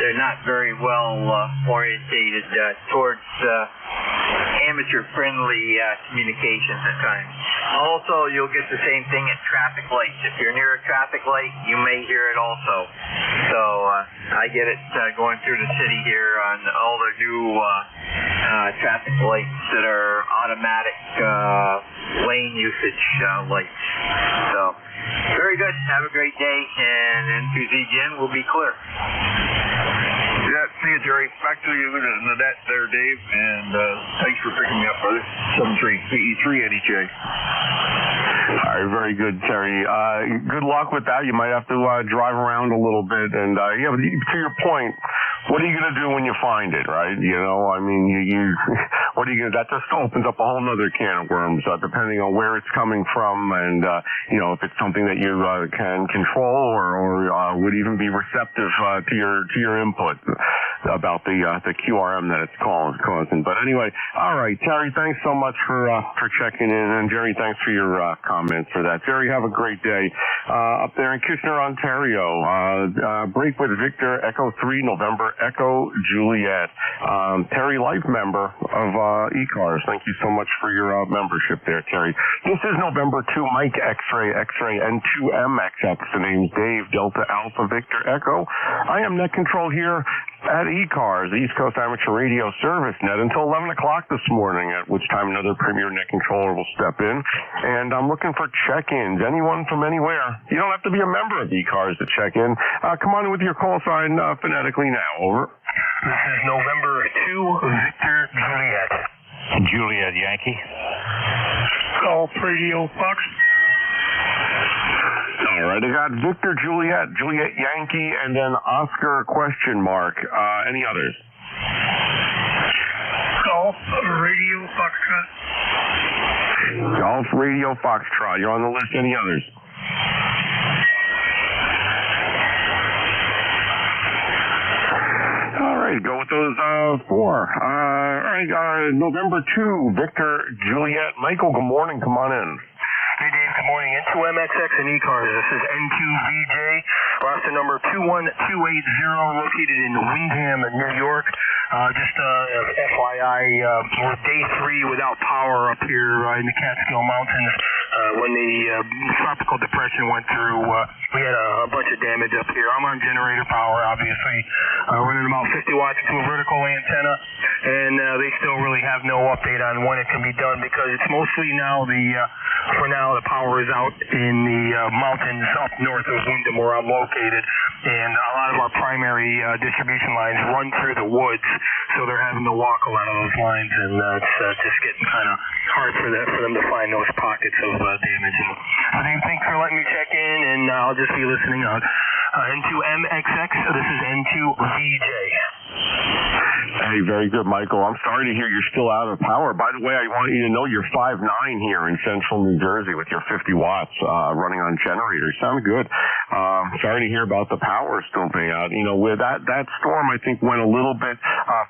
They're not very well orientated towards amateur-friendly communications at times. Also, you'll get the same thing at traffic lights. If you're near a traffic light, you may hear it also. So I get it going through the city here on all the new traffic lights that are automatic lane usage lights. So, very good. Have a great day, and N2ZGN will be clear. Yeah, see you, Jerry. Back to you, Nanette there, Dave, and thanks for picking me up, brother. 73 PE3 NEJ. All right, very good, Terry. Good luck with that. You might have to drive around a little bit, and yeah, but to your point, what are you going to do when you find it, right? You know, I mean, what are you going to? That just opens up a whole other can of worms, depending on where it's coming from, and you know, if it's something that you can control or would even be receptive to your input about the QRM that it's causing. But anyway, all right, Terry, thanks so much for checking in, and Jerry, thanks for your comments for that. Jerry, have a great day up there in Kitchener, Ontario. Break with Victor Echo 3 November Echo Juliet. Terry, life member of ECARS. Thank you so much for your membership there, Terry. This is November 2 Mike X-Ray and 2MXX. The name's Dave Delta Alpha Victor Echo. I am net control here at ECARS, the East Coast Amateur Radio Service Net, until 11 o'clock this morning, at which time another premier net controller will step in. And I'm looking for check-ins. Anyone from anywhere. You don't have to be a member of ECARS to check in. Come on in with your call sign phonetically now. Over. This is November 2 Victor Juliet. Juliet Yankee. Golf Radio Fox. All right, I got Victor Juliet Yankee, and then Oscar question mark. Any others? Golf Radio Foxtrot. Golf Radio Foxtrot. You're on the list. Any others? All right, go with those four. All right, November 2, Victor Juliet. Michael, good morning. Come on in. Hey, Dave, good morning. N2MXX and ECARS. This is N2VJ, roster number 21280, located in Windham, New York. Just FYI, we're day 3 without power up here in the Catskill Mountains. When the tropical depression went through, we had a bunch of damage up here. I'm on generator power, obviously, running about 50 watts to a vertical antenna, and they still really have no update on when it can be done, because it's mostly now for now the power is out in the mountains up north of Windham where I'm located, and a lot of our primary distribution lines run through the woods, so they're having to walk a lot of those lines, and it's just getting kind of hard for them to find those pockets of damage. So Dave, thanks for letting me check in, and I'll just be listening on N2MXX. This is N2VJ. Hey, very good, Michael. I'm sorry to hear you're still out of power. By the way, I want you to know you're 5'9" here in central New Jersey with your 50 watts running on generators. Sound good. Sorry to hear about the power still being out. You know, with that storm, I think, went a little bit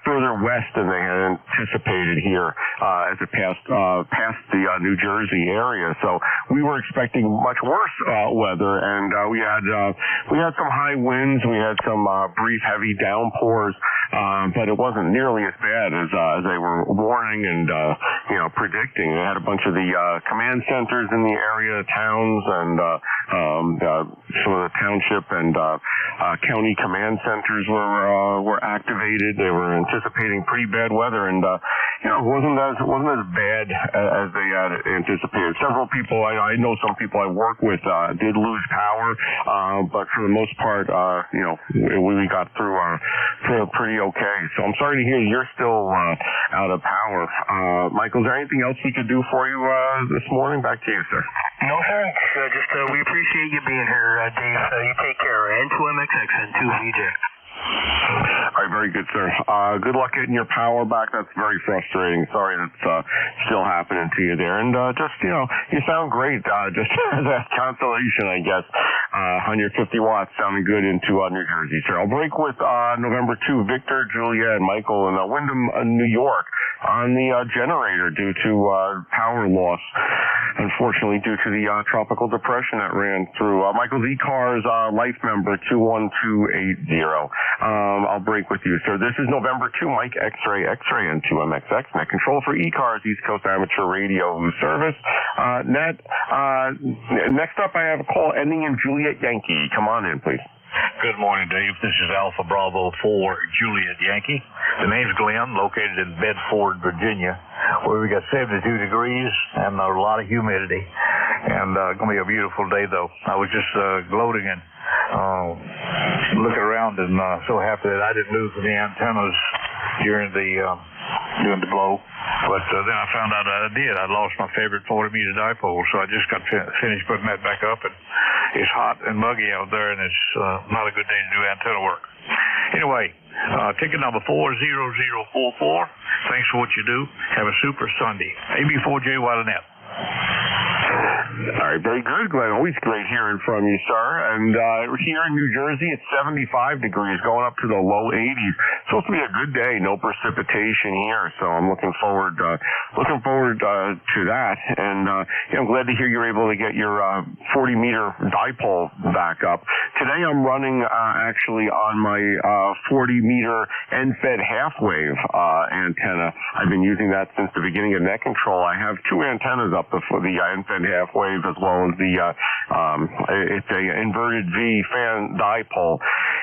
further west than they had anticipated here as it passed the New Jersey area. So we were expecting much worse weather, and we had some high winds. We had some brief heavy downpours. But it wasn't nearly as bad as they were warning and predicting. They had a bunch of the command centers in the area, towns, and some of the township and county command centers were activated. They were anticipating pretty bad weather, and it wasn't as bad as they had anticipated. Several people, I know some people I work with did lose power, but for the most part, we got through pretty okay. So I'm sorry to hear you're still out of power. Michael, is there anything else we could do for you this morning? Back to you, sir. No, thanks. We appreciate you being here, Dave. You take care. N2MXX and 2VJ. All right, very good, sir. Good luck getting your power back. That's very frustrating. Sorry that's still happening to you there. And you sound great. Just as a consolation, I guess, 150 watts sounding good into New Jersey, sir. I'll break with November 2, Victor, Julia, and Michael in Windham, New York, on the generator due to power loss, unfortunately, due to the tropical depression that ran through. Michael's ECARS life member 21280. I'll break with you, sir. This is November 2, Mike X-Ray and 2MXX, net control for ECARS, East Coast Amateur Radio Service. Next up, I have a call ending in Juliet Yankee. Come on in, please. Good morning, Dave. This is Alpha Bravo 4 Juliet Yankee. The name's Glenn, located in Bedford, Virginia. where we got 72 degrees and a lot of humidity. And going to be a beautiful day, though. I was just gloating and looking around and so happy that I didn't lose any antennas during the blow. But then I found out I did. I lost my favorite 40-meter dipole, so I just got finished putting that back up. And it's hot and muggy out there, and it's not a good day to do antenna work. Anyway, ticket number 40044. Thanks for what you do. Have a super Sunday. AB4JY the net. All right, very good, Glenn. Always great hearing from you, sir. And here in New Jersey, it's 75 degrees, going up to the low 80s. Supposed to be a good day, no precipitation here, so I'm looking forward to that. And I'm glad to hear you're able to get your 40-meter dipole back up. Today, I'm running actually on my 40-meter end-fed half-wave antenna. I've been using that since the beginning of net control. I have two antennas up for the end-fed half-wave, as well as the it's a inverted V fan dipole,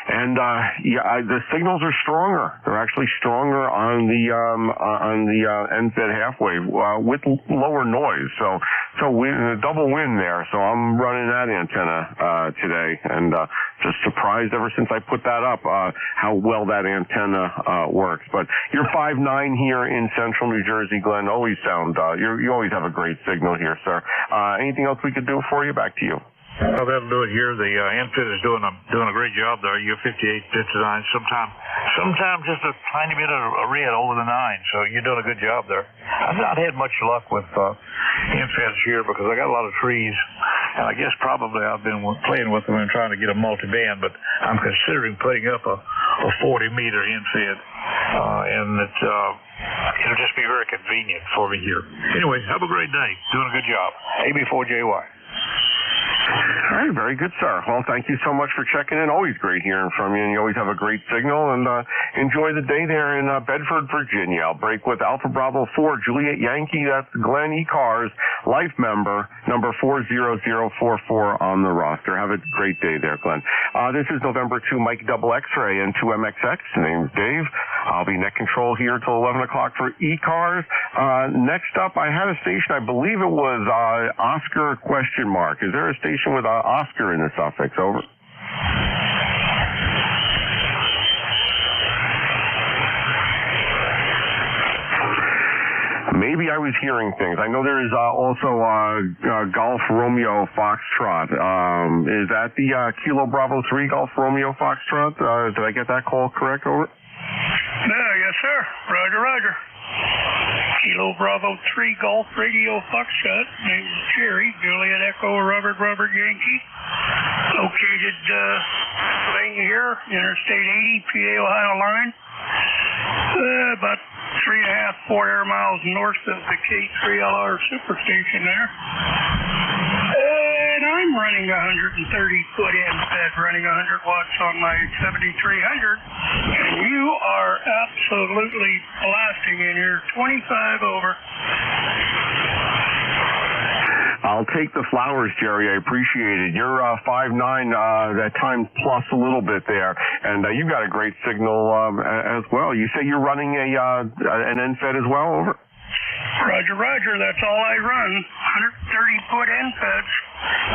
and the signals are stronger. They're actually stronger on the end-fed half-wave with lower noise. So a double win there. So I'm running that antenna today, and just surprised ever since I put that up how well that antenna works. But you're 5'9" here in central New Jersey, Glenn. Always sound you always have a great signal here, sir. Anything else we could do for you? Back to you. Well, that'll do it here. The infit is doing a great job there. You're 58, 59. Sometimes just a tiny bit of a red over the 9. So you're doing a good job there. I've not had much luck with infits here because I got a lot of trees, and I guess probably I've been playing with them and trying to get a multi-band. But I'm considering putting up a 40-meter infit, and it'll just be very convenient for me here. Anyway, have a great day. Doing a good job. AB4JY. All right, very good, sir. Well, thank you so much for checking in. Always great hearing from you, and you always have a great signal. And enjoy the day there in Bedford, Virginia. I'll break with Alpha Bravo 4, Juliet Yankee. That's Glenn ECARS, life member, number 40044 on the roster. Have a great day there, Glenn. This is November 2, Mike Double X-Ray and 2MXX. Name's Dave. I'll be net control here till 11 o'clock for ECARS. Next up, I had a station, I believe it was Oscar question mark. Is there a station with Oscar in the suffix? Over. Maybe I was hearing things. I know there is also Golf Romeo Foxtrot. Is that the Kilo Bravo 3 Golf Romeo Foxtrot? Did I get that call correct? Over. Yes, sir. Roger, roger. Kilo Bravo 3 Golf Radio Foxtrot. Name's Jerry, Juliet Echo, Robert Yankee. Located Pennsylvania here, Interstate 80, PA Ohio line. About 3.5, 4 air miles north of the K3LR superstation there. And I'm running 130-foot end-fed, running 100 watts on my 7300. And you are absolutely blasting in here. 25 over. I'll take the flowers, Jerry. I appreciate it. You're 5'9", that time plus a little bit there, and you've got a great signal as well. You say you're running an end-fed as well? Over. Roger, roger. That's all I run. 130-foot end-feds.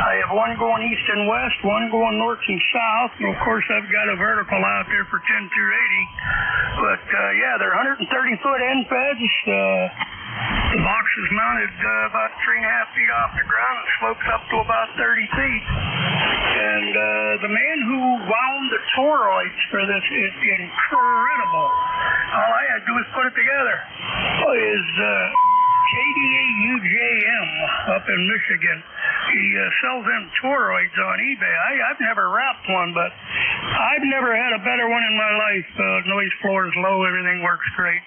I have one going east and west, one going north and south, and of course I've got a vertical out there for 10 through 80. But yeah, they're 130-foot end-feds. The box is mounted about 3.5 feet off the ground and slopes up to about 30 feet. And the man who wound the toroids for this is incredible. All I had to do was put it together. Is KDAUJM up in Michigan. He sells them toroids on eBay. I've never wrapped one, but I've never had a better one in my life. Noise floor is low. Everything works great.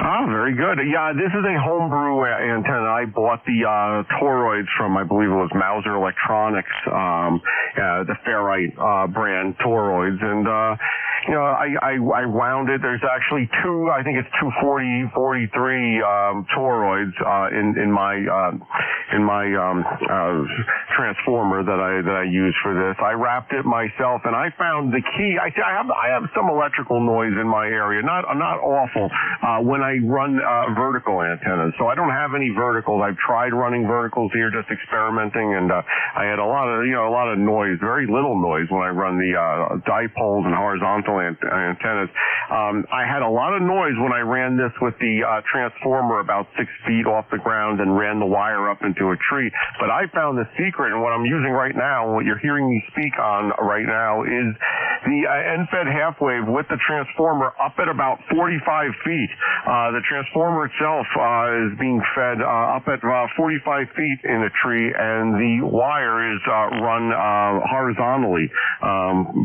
Oh, very good. Yeah, this is a homebrew antenna. I bought the toroids from, I believe it was Mauser Electronics, the Ferrite brand toroids, and I wound it. There's actually I think it's 243 toroids in my transformer that I use for this. I wrapped it myself, and I found the key. I have some electrical noise in my area, not awful, when I run vertical antennas. So I don't have any verticals. I've tried running verticals here, just experimenting, and I had a lot of noise, very little noise when I run the dipoles and horizontal antennas. I had a lot of noise when I ran this with the transformer about 6 feet off the ground and ran the wire up into a tree. But I found the secret, and what I'm using right now, what you're hearing me speak on right now, is the end-fed half-wave with the transformer up at about 45 feet. The transformer itself is being fed up at 45 feet in a tree, and the wire is run horizontally,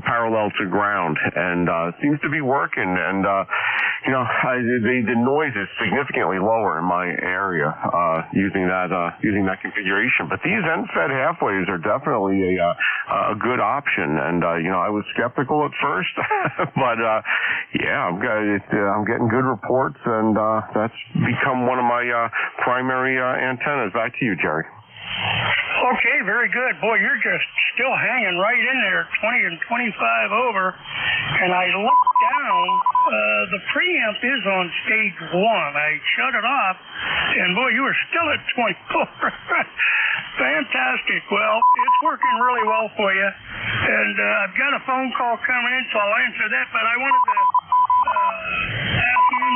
parallel to ground, and seems to be working. And the noise is significantly lower in my area using that configuration. But these end-fed half-waves are definitely a good option. And I was skeptical at first, but I'm getting good reports, and that's become one of my primary antennas. Back to you, Jerry. Okay, very good. Boy, you're just still hanging right in there, 20 and 25 over. And I looked down. The preamp is on stage 1. I shut it off, and boy, you were still at 24. Fantastic. Well, it's working really well for you. And I've got a phone call coming in, so I'll answer that. But I wanted to ask you the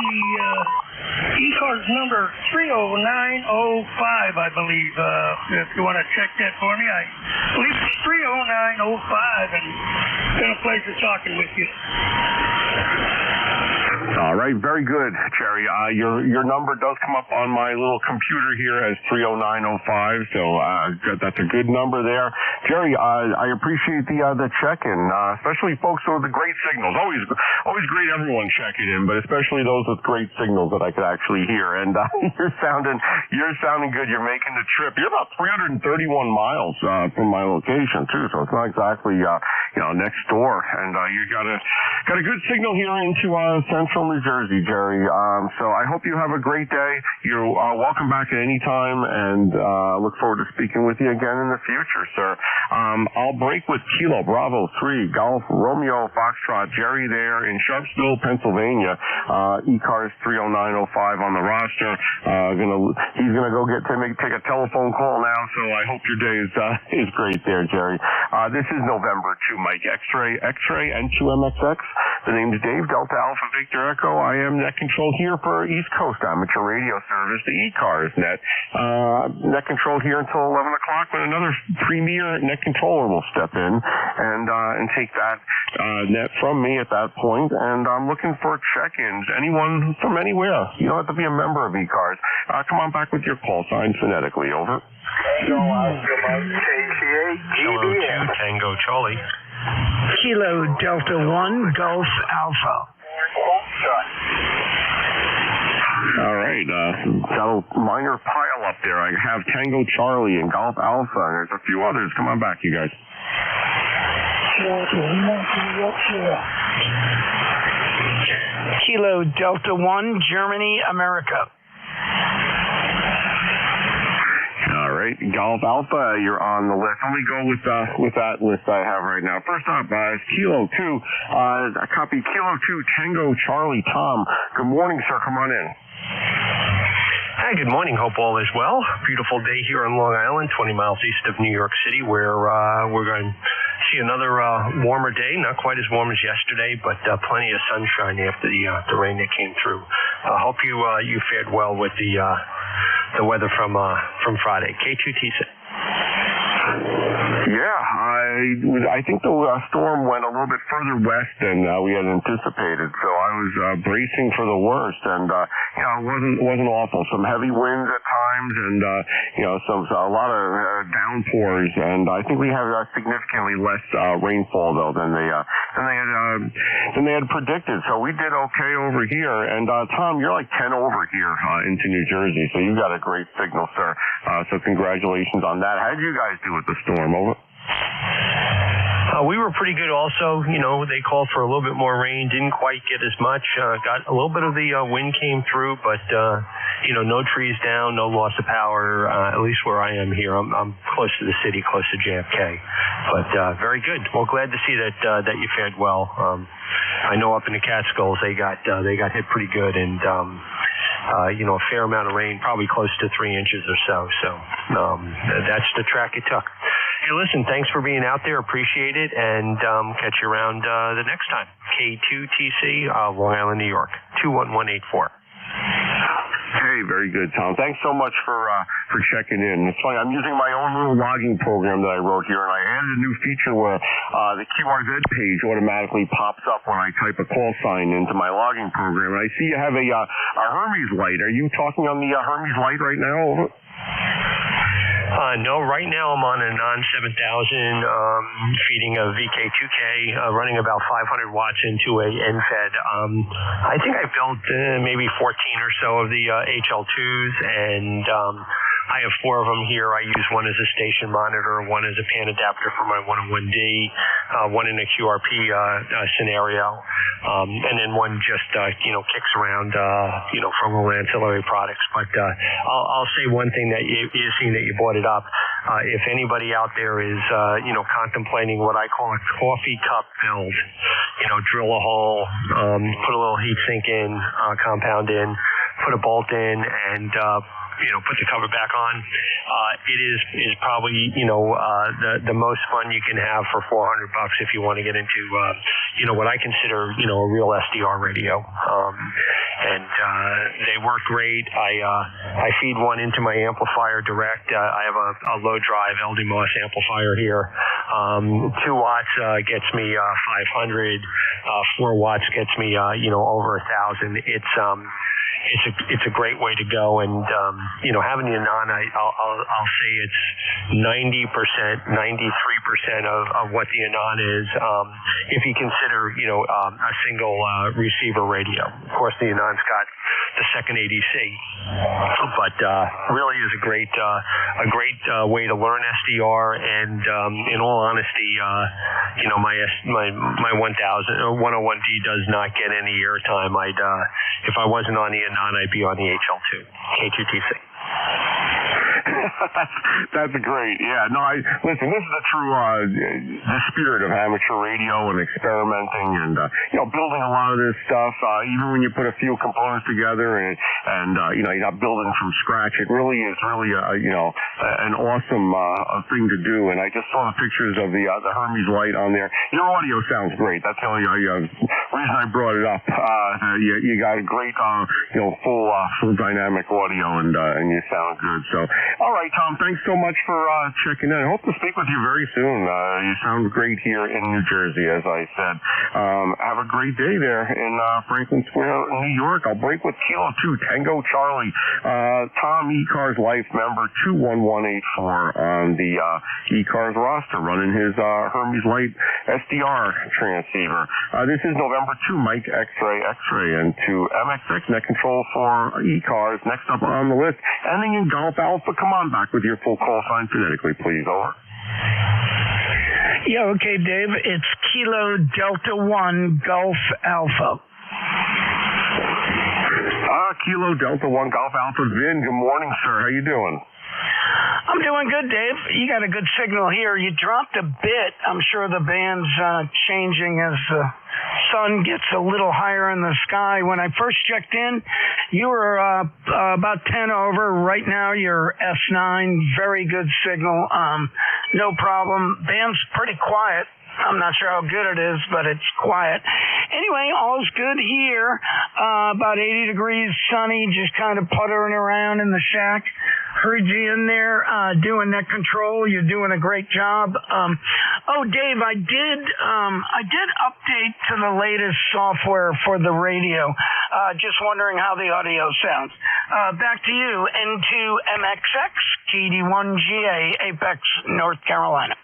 ECARS number 30905, I believe, if you want to check that for me. I believe it's 30905, and it's been a pleasure talking with you. All right, very good, Jerry. Your number does come up on my little computer here as 30905, so that's a good number there. Jerry, I appreciate the check-in, especially folks with the great signals. Always great everyone checking in, but especially those with great signals that I could actually hear. And you're sounding good. You're making the trip. You're about 331 miles from my location too, so it's not exactly next door. And you got a good signal here into central New Jersey, Jerry. So I hope you have a great day. You're welcome back at any time, and look forward to speaking with you again in the future, sir. I'll break with Kilo Bravo 3 Golf Romeo Foxtrot Jerry there in Sharpsville, Pennsylvania. ECARS 30905 on the roster. He's gonna go take a telephone call now. So I hope your day is great there, Jerry. This is November 2 Mike X-Ray and 2MXX. The name's Dave, Delta Alpha Victor Echo. I am net control here for East Coast Amateur Radio Service, the ECARS net. Net control here until 11 o'clock when another premier net controller will step in and take that net from me at that point. And I'm looking for check-ins. Anyone from anywhere. You don't have to be a member of ECARS. Come on back with your call sign phonetically. Over. Tango Oscar KCA GBM. Tango Charlie. Kilo Delta 1 Golf Alpha. All right, got a minor pile up there. I have Tango Charlie and Golf Alpha, and there's a few others. Come on back, you guys. Kilo Delta 1 Germany, America. All right, Golf Alpha, you're on the list. Let me go with that list I have right now. First up is Kilo 2. I copy Kilo 2 Tango Charlie Tom. Good morning, sir. Come on in. Hi, good morning. Hope all is well. Beautiful day here on Long Island, 20 miles east of New York City, where we're going to see another warmer day. Not quite as warm as yesterday, but plenty of sunshine after the rain that came through. I hope you fared well with the weather from Friday. K2TC. Yeah, I think the storm went a little bit further west than we had anticipated, so I was bracing for the worst, and it wasn't awful. Some heavy winds at times, and a lot of downpours, and I think we have significantly less rainfall though than they had predicted. So we did okay over here, and Tom, you're like 10 over here into New Jersey, so you got a great signal, sir. So congratulations on that. How did you guys do with the storm? Over. We were pretty good also. You know, they called for a little bit more rain, didn't quite get as much. Got a little bit of the wind came through, but, you know, no trees down, no loss of power, at least where I am here. I'm close to the city, close to JFK. But very good. Well, glad to see that you fared well. I know up in the Catskills they got hit pretty good, and you know, a fair amount of rain, probably close to 3 inches or so. So that's the track it took. Hey, listen, thanks for being out there. Appreciate it, and catch you around the next time. K2TC, Long Island, New York, 21184. Hey, very good, Tom. Thanks so much for checking in. It's funny, I'm using my own little logging program that I wrote here, and I added a new feature where the QRZ page automatically pops up when I type a call sign into my logging program. And I see you have a Hermes light. Are you talking on the Hermes light right now? No, right now I'm on a non-7000 feeding a VK2K, running about 500 watts into a NFED. I think I built maybe 14 or so of the HL2s, and I have 4 of them here. I use one as a station monitor, one as a pan adapter for my 101D, one in a QRP scenario, and then one just kicks around for little ancillary products. But I'll say one thing that you seen that you brought it up. If anybody out there is contemplating what I call a coffee cup build, drill a hole, put a little heat sink in, compound in, put a bolt in, and put the cover back on. It is probably the most fun you can have for $400 if you want to get into what I consider a real SDR radio. And they work great. I feed one into my amplifier direct. I have a low drive LD Moss amplifier here. 2 watts gets me 500. 4 watts gets me over 1,000. It's a great way to go, and having the Anon, I'll say it's 90%, 93% of what the Anon is. If you consider a single receiver radio, of course the Anon's got the second ADC, but really is a great way to learn SDR. And in all honesty, my 101D does not get any airtime. If I wasn't on the Anon, I'd be on the HL2, K2TC. That's great. Yeah. No, listen, this is the true the spirit of amateur radio and experimenting and building a lot of this stuff. Even when you put a few components together and you're not building from scratch, it really is an awesome thing to do. And I just saw the pictures of the Hermes light on there. Your audio sounds great. That's the only reason I brought it up. You got a great full dynamic audio and you sound good. So. All right, Tom, thanks so much for checking in. I hope to speak with you very soon. You sound great here in New Jersey, as I said. Have a great day there in Franklin Square, New York. I'll break with Kilo 2, Tango Charlie. Tom, ECARS Life member 21184 on the ECARS roster, running his Hermes Light SDR transceiver. This is November 2, Mike X-Ray, and to MXX net control for ECARS. Next up on the list, ending in Golf Alpha. Come on back with your full call sign phonetically, please. Over. Yeah, okay, Dave. It's Kilo Delta 1 Golf Alpha. Kilo Delta 1 Golf Alpha. Vin, good morning, sir. How you doing? I'm doing good, Dave. You got a good signal here. You dropped a bit. I'm sure the band's changing as the sun gets a little higher in the sky. When I first checked in, you were about 10 over. Right now, you're S9. Very good signal. No problem. Band's pretty quiet. I'm not sure how good it is, but it's quiet. Anyway, all's good here. About 80 degrees, sunny, just kind of puttering around in the shack. Heard you in there doing net control. You're doing a great job. Dave, I did update to the latest software for the radio. Just wondering how the audio sounds. Back to you, N2MXX, KD1GA, Apex, North Carolina.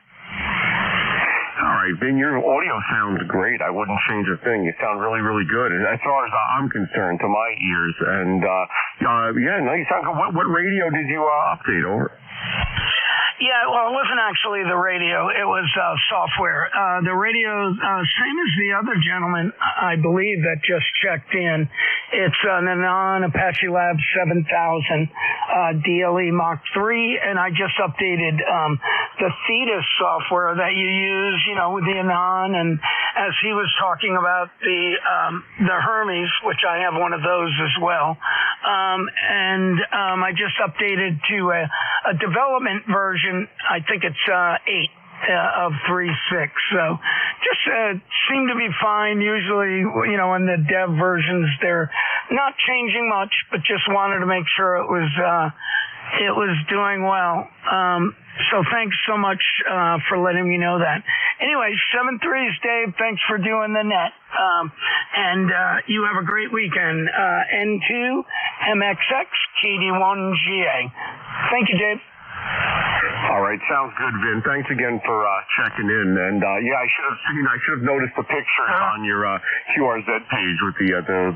All right, Vin, your audio sounds great. I wouldn't change a thing. You sound really, really good as far as I'm concerned to my ears. And, you sound good. What radio did you update over? Yeah, well, it wasn't actually the radio. It was software. The radio, same as the other gentleman, I believe, that just checked in. It's an Anon Apache Lab 7000 DLE Mach 3, and I just updated the Thetis software that you use, with the Anon, and as he was talking about the Hermes, which I have one of those as well, and I just updated to a development version. I think it's 8 of 3.6. So just seem to be fine. Usually, in the dev versions, they're not changing much, but just wanted to make sure it was doing well. So thanks so much for letting me know that. Anyway, 7-3s, Dave. Thanks for doing the net. And you have a great weekend. N2 MXX KD1GA. Thank you, Dave. All right, sounds good, Vin. Thanks again for checking in. And I should have noticed the pictures on your QRZ page with the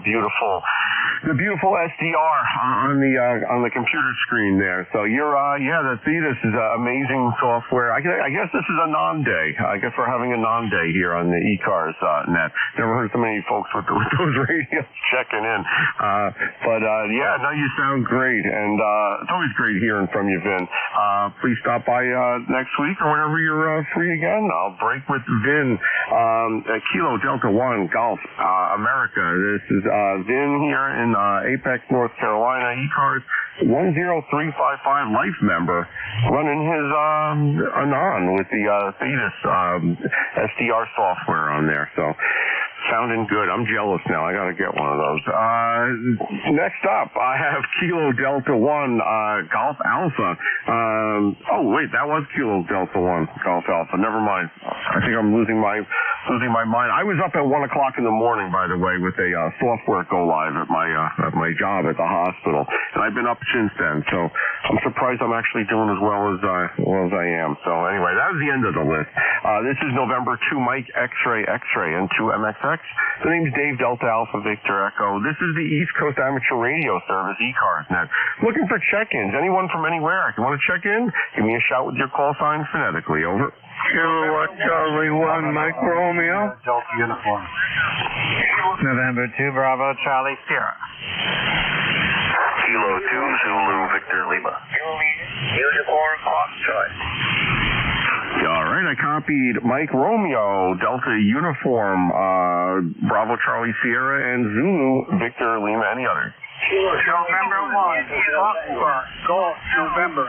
beautiful SDR on the computer screen there. So the Thetis is amazing software. I guess this is a non-day. I guess we're having a non-day here on the ECARS net. Never heard so many folks with those radios checking in. You sound great, and it's always great hearing from you, Vin. Please stop by next week or whenever you're free again. I'll break with Vin. Kilo Delta 1 Golf America. This is Vin here in Apex, North Carolina. ECARS 10355 life member running his Anon with the Thetis SDR software on there. So sounding good. I'm jealous now. I got to get one of those. Next up, I have Kilo Delta 1 Golf Alpha. That was Kilo Delta 1 Golf Alpha. Never mind. I think I'm losing my mind. I was up at 1 o'clock in the morning, by the way, with a software go live at my job at the hospital, and I've been up since then. So I'm surprised I'm actually doing as well as I am. So anyway, that was the end of the list. This is November 2 Mike X-Ray and 2 MXX. The name's Dave Delta Alpha Victor Echo. This is the East Coast Amateur Radio Service, ECARS Net. Looking for check-ins. Anyone from anywhere? If you want to check in, give me a shout with your call sign phonetically. Over. Kilowatt Charlie 1 Mike Romeo. Delta Uniform. November 2 Bravo Charlie Sierra. Kilo 2 Zulu Victor Lima. Uniform Foxtrot. All right, I copied Mike Romeo, Delta Uniform, Bravo Charlie Sierra, and Zulu Victor Lima. Any others? November 1 Foxtrot. Golf November.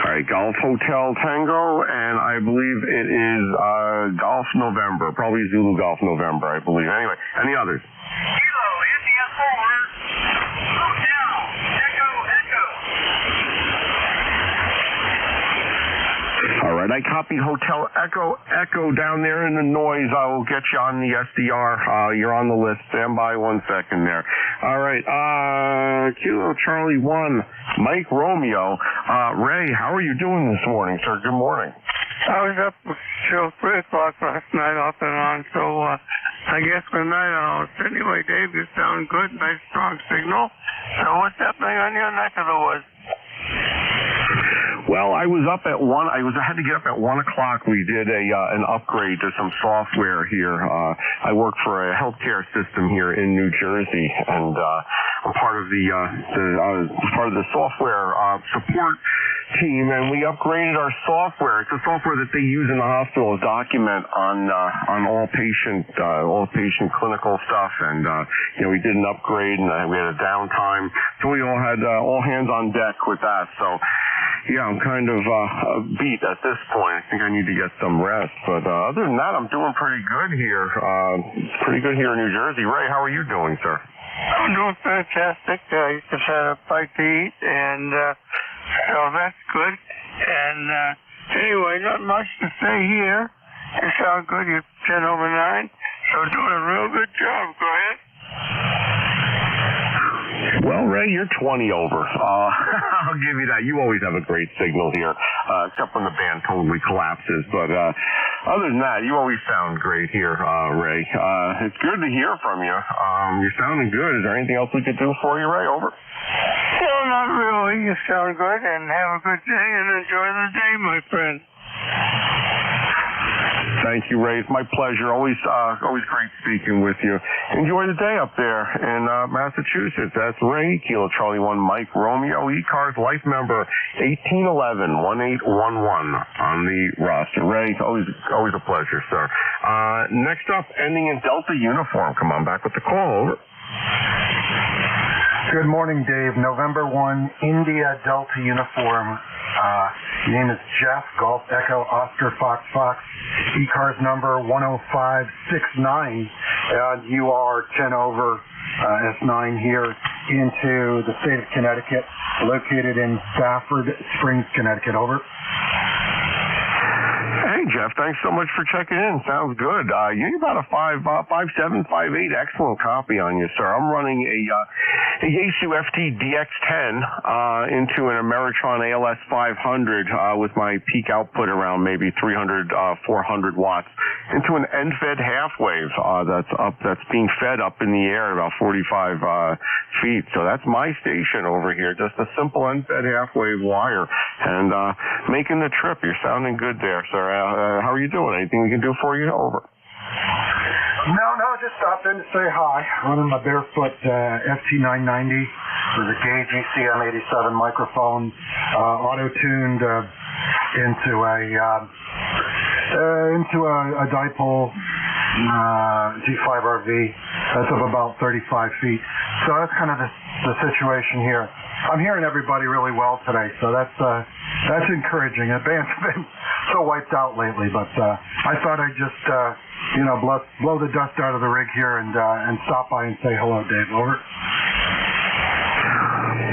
All right, Golf Hotel Tango, and I believe it is Golf November, probably Zulu Golf November, I believe. Anyway, any others? Kilo India 4 Hotel Echo. All right, I copied Hotel Echo down there in the noise. I will get you on the SDR. You're on the list. Stand by 1 second there. All right, Kilo Charlie 1, Mike Romeo. Ray, how are you doing this morning, sir? Good morning. I was up till 3 o'clock last night off and on, so I guess good night all. Anyway, Dave, you sound good. Nice strong signal. So what's happening on your neck of the woods? Well, I was up at 1. I had to get up at 1 o'clock. We did an upgrade to some software here. I work for a healthcare system here in New Jersey, and I'm part of the software support team, and we upgraded our software. It's a software that they use in the hospital to document on all patient clinical stuff, and we did an upgrade, and we had a downtime, so we all had all hands on deck with that. So yeah, I'm kind of beat at this point. I think I need to get some rest, but other than that, I'm doing pretty good here. Pretty good here in New Jersey. Ray, how are you doing, sir? I'm doing fantastic. I just had a bite to eat, and so that's good. And anyway, not much to say here. You sound good. You're 10 over 9, so doing a real good job. Go ahead. Well, Ray, you're 20 over. I'll give you that. You always have a great signal here, except when the band totally collapses. But other than that, you always sound great here, Ray. It's good to hear from you. You're sounding good. Is there anything else we could do for you, Ray? Over. No, not really. You sound good, and have a good day, and enjoy the day, my friend. Thank you, Ray. It's my pleasure. Always great speaking with you. Enjoy the day up there in Massachusetts. That's Ray, Kilo Charlie 1, Mike Romeo, ECARS life member 1811-1811 on the roster. Ray, always a pleasure, sir. Next up, ending in Delta uniform. Come on back with the call. Over. Good morning, Dave. November 1, India Delta uniform. Your name is Jeff, Golf Echo Oscar Fox Fox, ECARS number 10569, and you are 10 over S9 here into the state of Connecticut, located in Stafford Springs, Connecticut. Over. Hey, Jeff, thanks so much for checking in. Sounds good. You need about a 5'7", 5'8", excellent copy on you, sir. I'm running a Yaesu FT DX10 into an Ameritron ALS 500 with my peak output around maybe 300, 400 watts into an end-fed half wave that's being fed up in the air at about 45 feet. So that's my station over here, just a simple end-fed half wave wire, and making the trip. You're sounding good there, sir. How are you doing? Anything we can do for you? Over. No, just stopped in to say hi. Running my barefoot FT990 with a Gauge ECM87 microphone, auto-tuned into a dipole G5RV that's of about 35 feet. So that's kind of the situation here. I'm hearing everybody really well today, so that's encouraging. The band's been so wiped out lately, but I thought I'd just blow the dust out of the rig here and stop by and say hello, Dave. Over.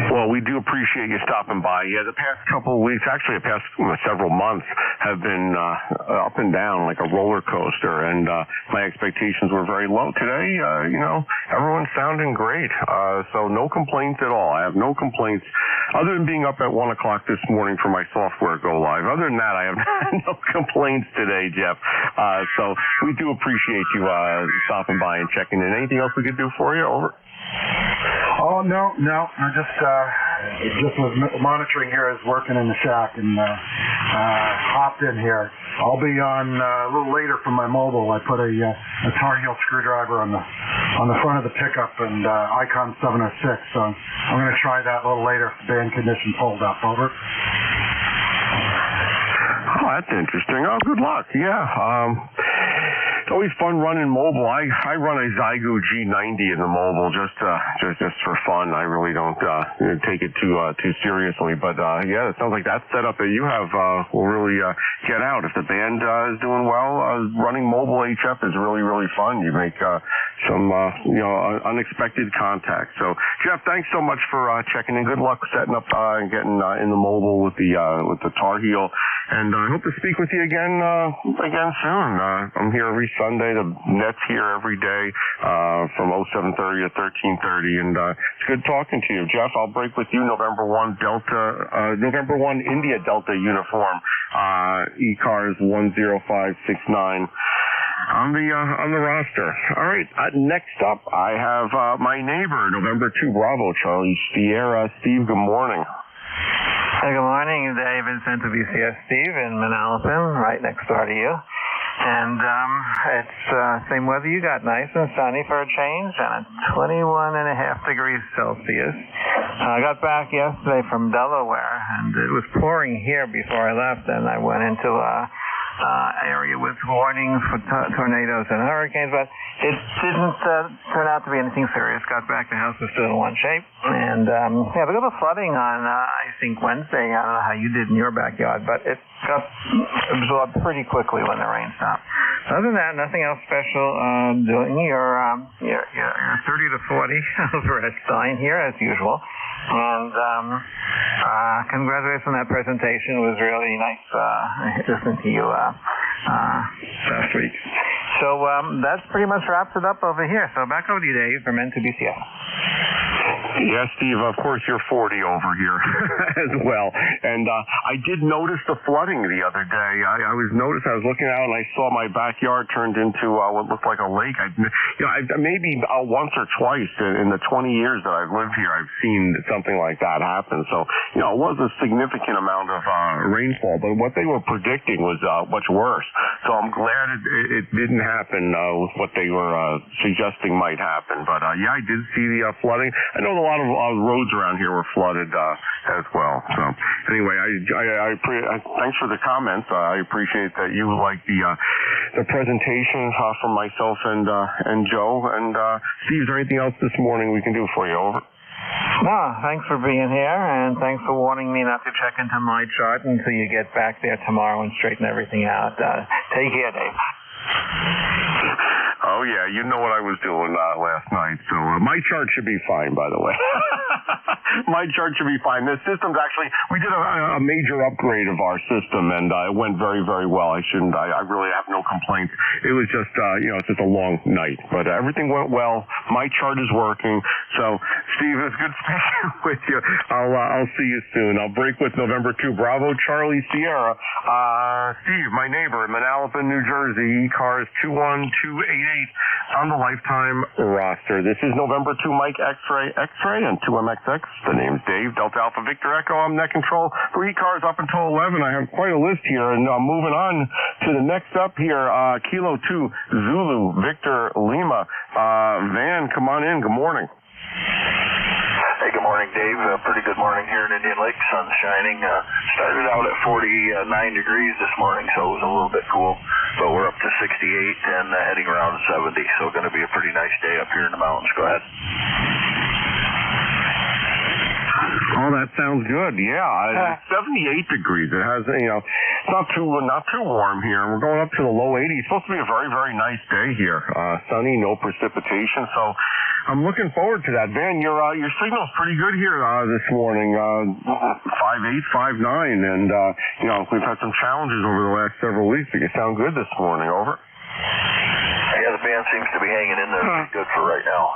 Well, we do appreciate you stopping by. Yeah, the past couple of weeks, actually the past several months, have been up and down like a roller coaster, and my expectations were very low. Today, everyone's sounding great, so no complaints at all. I have no complaints, other than being up at 1 o'clock this morning for my software go live. Other than that, I have no complaints today, Jeff. So we do appreciate you stopping by and checking in. Anything else we could do for you? Over. Oh, no. I just was monitoring here. I was working in the shack and hopped in here. I'll be on a little later from my mobile. I put a Tar Heel screwdriver on the front of the pickup and Icon 706. So I'm going to try that a little later if the band conditions hold up. Over. Oh, that's interesting. Oh, good luck. Yeah. It's always fun running mobile. I run a Zygo G90 in the mobile just for fun. I really don't take it too seriously. But yeah, it sounds like that setup that you have will really get out. If the band is doing well, running mobile HF is really, really fun. You make some unexpected contacts. So Jeff, thanks so much for checking in. Good luck setting up and getting in the mobile with the Tar Heel. And I hope to speak with you again soon. I'm here every Sunday. The net's here every day from 07:30 to 13:30, and it's good talking to you, Jeff. I'll break with you November 1 India Delta uniform, ECARS 10569 on the roster. All right. Next up, I have my neighbor, November 2 Bravo Charlie Sierra. Steve, good morning. Hey, good morning, Dave. Vincent to BCS Steve in Manalapan, right next door to you. And it's same weather you got, nice and sunny for a change, and it's 21.5 degrees Celsius. I got back yesterday from Delaware, and it was pouring here before I left, and I went into area with warnings for tornadoes and hurricanes, but it didn't turn out to be anything serious. Got back, the house was still in one shape, and yeah, a little flooding on I think Wednesday. I don't know how you did in your backyard, but it got absorbed pretty quickly when the rain stopped. Other than that, nothing else special. Doing your 30 to 40 over at Stein here as usual. And congratulations on that presentation. It was really nice listening to you last week. So that pretty much wraps it up over here. So back over to you, Dave, from N2BCS. Yeah, Steve, of course you're 40 over here as well. And I did notice the flooding the other day. I was looking out and I saw my backyard turned into what looked like a lake. Maybe once or twice in the 20 years that I've lived here, I've seen something like that happen. So, it was a significant amount of rainfall, but what they were predicting was much worse. So I'm glad it didn't happen with what they were suggesting might happen. But yeah, I did see the flooding. I know a lot of roads around here were flooded as well. So anyway, thanks for the comments. I appreciate that you like the presentation from myself and Joe. And Steve, is there anything else this morning we can do for you? Over. No, thanks for being here, and thanks for warning me not to check into my chart until you get back there tomorrow and straighten everything out. Take care, Dave. Oh, yeah, you know what I was doing last night, so my chart should be fine, by the way. My chart should be fine. The system's actually, we did a major upgrade of our system, and it went very, very well. I really have no complaints. It was just, it's just a long night, but everything went well. My chart is working, so Steve, it's good speaking with you. I'll see you soon. I'll break with November 2, Bravo, Charlie, Sierra. Steve, my neighbor in Manalapan, New Jersey, ECARS 21288 on the lifetime roster. This is November 2, Mike X-Ray, and 2MXX. The name's Dave, Delta Alpha Victor Echo. I'm net control for ECARS up until 11. I have quite a list here, and I'm moving on to the next up here, Kilo 2, Zulu, Victor Lima. Van, come on in. Good morning. Hey, good morning, Dave. Pretty good morning here in Indian Lake. Sun's shining. Started out at 49 degrees this morning, so it was a little bit cool. But we're up to 68 and heading around 70, so going to be a pretty nice day up here in the mountains. Go ahead. Oh, that sounds good. Yeah, 78 degrees. It has, it's not too warm here. We're going up to the low 80s. It's supposed to be a very, very nice day here. Sunny, no precipitation. So I'm looking forward to that. Van, your signal's pretty good here this morning. 5.8, 5.9, and we've had some challenges over the last several weeks. But you sound good this morning. Over. Yeah, the band seems to be hanging in there pretty good for right now.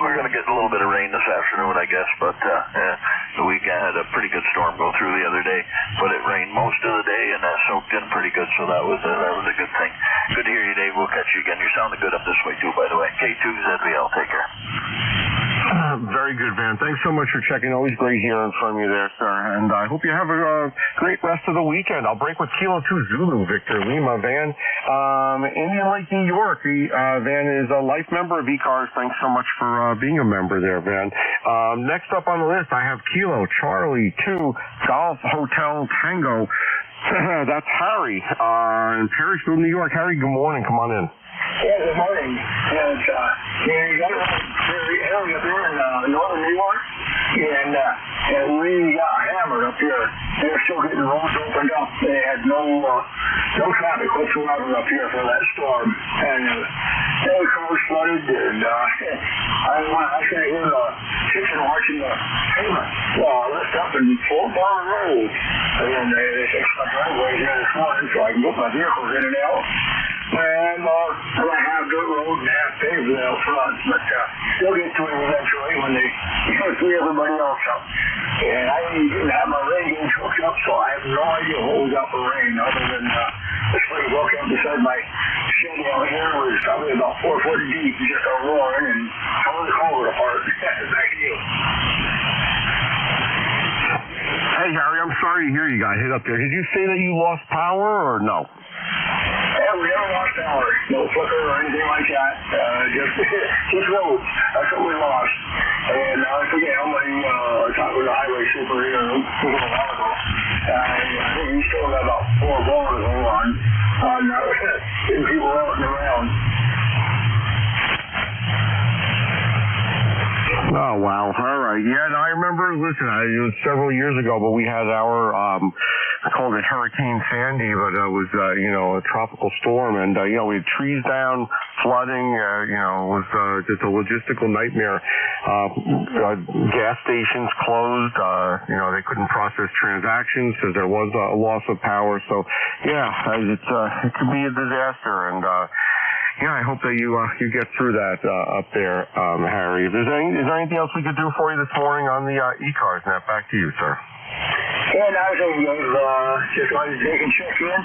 We're going to get a little bit of rain this afternoon, I guess, but the weekend had a pretty good storm go through the other day, but it rained most of the day and that soaked in pretty good, so that was a good thing. Good to hear you, Dave. We'll catch you again. You're sounding good up this way, too, by the way. K2ZBL, take care. Very good, Van. Thanks so much for checking. Always great hearing from you there, sir. And I hope you have a great rest of the weekend. I'll break with Kilo 2 Zulu, Victor Lima, Van. Indian Lake, New York. Van is a life member of ECARS. Thanks so much for being a member there, Van. Next up on the list, I have Kilo Charlie 2 Golf Hotel Tango. That's Harry in Perrysville, New York. Harry, good morning. Come on in. Yeah, good morning. And, you got a very area up here in northern New York, and we got hammered up here. They were still getting roads opened up. They had no traffic whatsoever up here for that storm. And the cars flooded, and I sat here sitting watching the pavement lift up in Fort Bar Road. And they fixed my driveway here this morning so I can get my vehicles in and out. And I have dirt road and half paved out front, but they'll get to it eventually when they free everybody else up. And I didn't have my rain gauge hooked up, so I have no idea what we got for rain other than this pretty broke up beside my shed down here was probably about 4 foot deep, just a roaring and tore the culvert apart. Back to you. Hey, Harry, I'm sorry to hear you got hit up there. Did you say that you lost power or no? Yeah, we never lost power. No flicker or anything like that. Just roads. That's what we lost. And I forget how many, I talked with the highway super here a little while ago. I think he still got about 4 bars on getting people out and around. Oh, wow. All right. Yeah, and I remember, listen, it was several years ago, but we had our, I called it Hurricane Sandy, but it was, a tropical storm, and, we had trees down, flooding, it was just a logistical nightmare. Gas stations closed, they couldn't process transactions because there was a loss of power. So, yeah, it could be a disaster, and, yeah, I hope that you get through that up there, Harry. Is there anything else we could do for you this morning on the ECARS net? Back to you, sir. Yeah, I was just wanted to take and check in.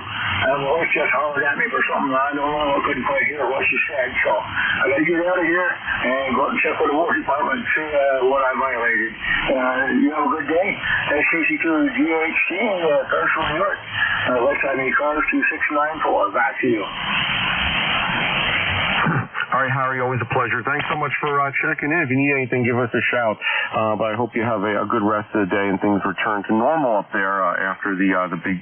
Lois just hollered at me for something I don't know. I couldn't quite hear what she said, so I got to get out of here and go out and check with the water department and see what I violated. You have a good day. That's CC2GHC in Parcel, New York. West Side ECARS 2694. Back to you. All right, Harry, always a pleasure. Thanks so much for checking in. If you need anything, give us a shout. But I hope you have a good rest of the day and things return to normal up there after the big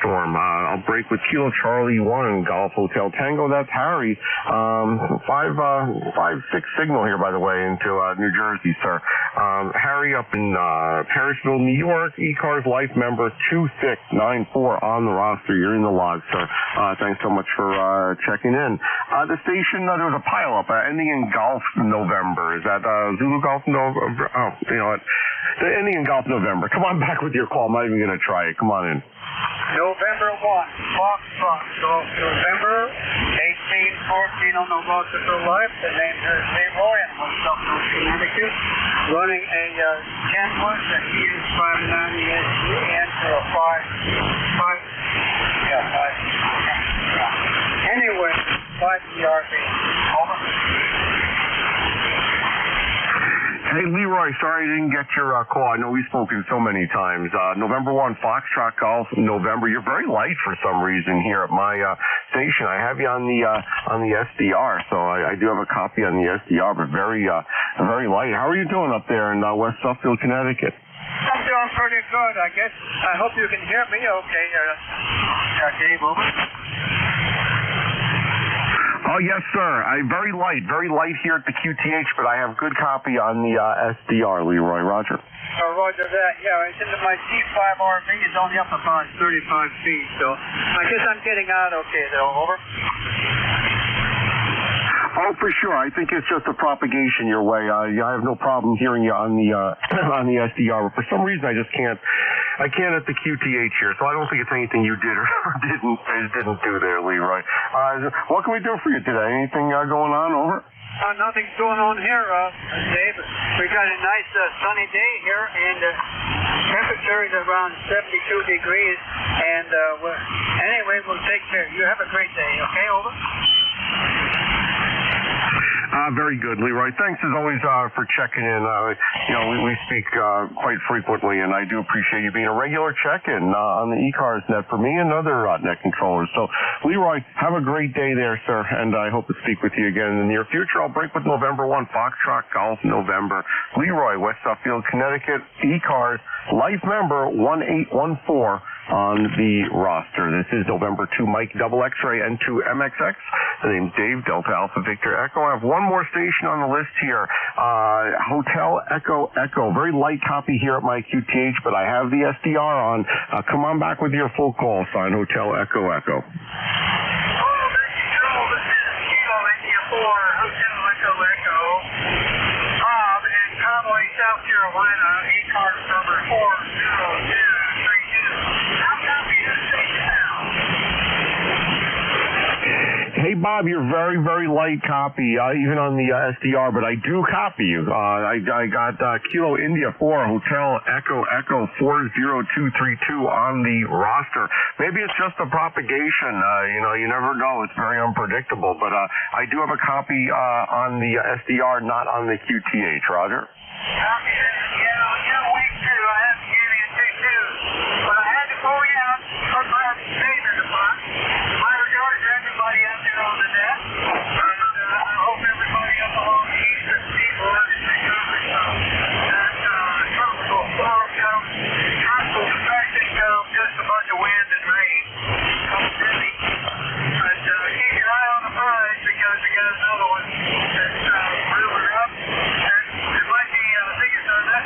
storm. I'll break with Kilo Charlie 1 Golf Hotel Tango. That's Harry. 5-6 signal here, by the way, into New Jersey, sir. Harry up in Parisville, New York. ECARS Life member 2694 on the roster. You're in the log, sir. Thanks so much for checking in. The station, there was a pile-up ending in Golf November. Is that Zulu Golf November? Oh, you know what? The ending in Golf November. Come on back with your call. I'm not even going to try it. Come on in. November 1, Foxtrot, Golf November, 1814 on the roster for life. The name is Leroy and Westfield, Connecticut. Running a 10 wood, the heat is 590 SG into a 5. Anyway, 5 ERB. Over. Hey, Leroy, sorry I didn't get your call. I know we've spoken so many times. November 1, Foxtrot Golf, November. You're very light for some reason here at my station. I have you on the SDR, so I do have a copy on the SDR, but very light. How are you doing up there in West Suffield, Connecticut? I'm doing pretty good, I guess. I hope you can hear me okay. Dave, over. Oh, yes, sir. Very light here at the QTH, but I have good copy on the SDR, Leroy. Roger. Roger that. Yeah, it's into my C5 RV. It's only up about 35 feet, so I guess I'm getting out okay, though. Over. Oh, for sure. I think it's just a propagation your way. I have no problem hearing you on the SDR, but for some reason I can't at the QTH here, so I don't think it's anything you did or didn't do there, Leroy. What can we do for you today? Anything going on? Over. Nothing's going on here, Dave. We got a nice sunny day here, and temperature is around 72 degrees. And anyway, we'll take care. You have a great day. Okay, over. Very good, Leroy. Thanks as always for checking in. We speak quite frequently, and I do appreciate you being a regular check-in on the ECARS net for me and other net controllers. So, Leroy, have a great day there, sir, and I hope to speak with you again in the near future. I'll break with November 1, Foxtrot Golf November. Leroy, West Suffield, Connecticut, ECARS, life member 1814 on the roster. This is November 2, Mike Double X-Ray N2 MXX. The name's Dave, Delta Alpha Victor Echo. I have one more station on the list here. Hotel Echo Echo. Very light copy here at my QTH, but I have the SDR on. Come on back with your full call sign, Hotel Echo Echo. South Carolina, ECARS number 40232. How copy this station now? Hey, Bob, you're very, very light copy, even on the SDR, but I do copy you. I got Kilo India 4, Hotel Echo Echo 40232 on the roster. Maybe it's just a propagation. You never know. It's very unpredictable, but I do have a copy on the SDR, not on the QTH. Roger? Copy this. Yeah, week 2. I have to give you 2-2. But I had to pull you out because I have to save your deposit. My regards to everybody out there on the net. I hope everybody up along the eastern seaboard is recovering from that tropical storm comes. Tropical depression comes, just a bunch of wind and rain. Comes busy. But keep your eye on the prize because we got another one that's rumored up. It might be, I think it's our next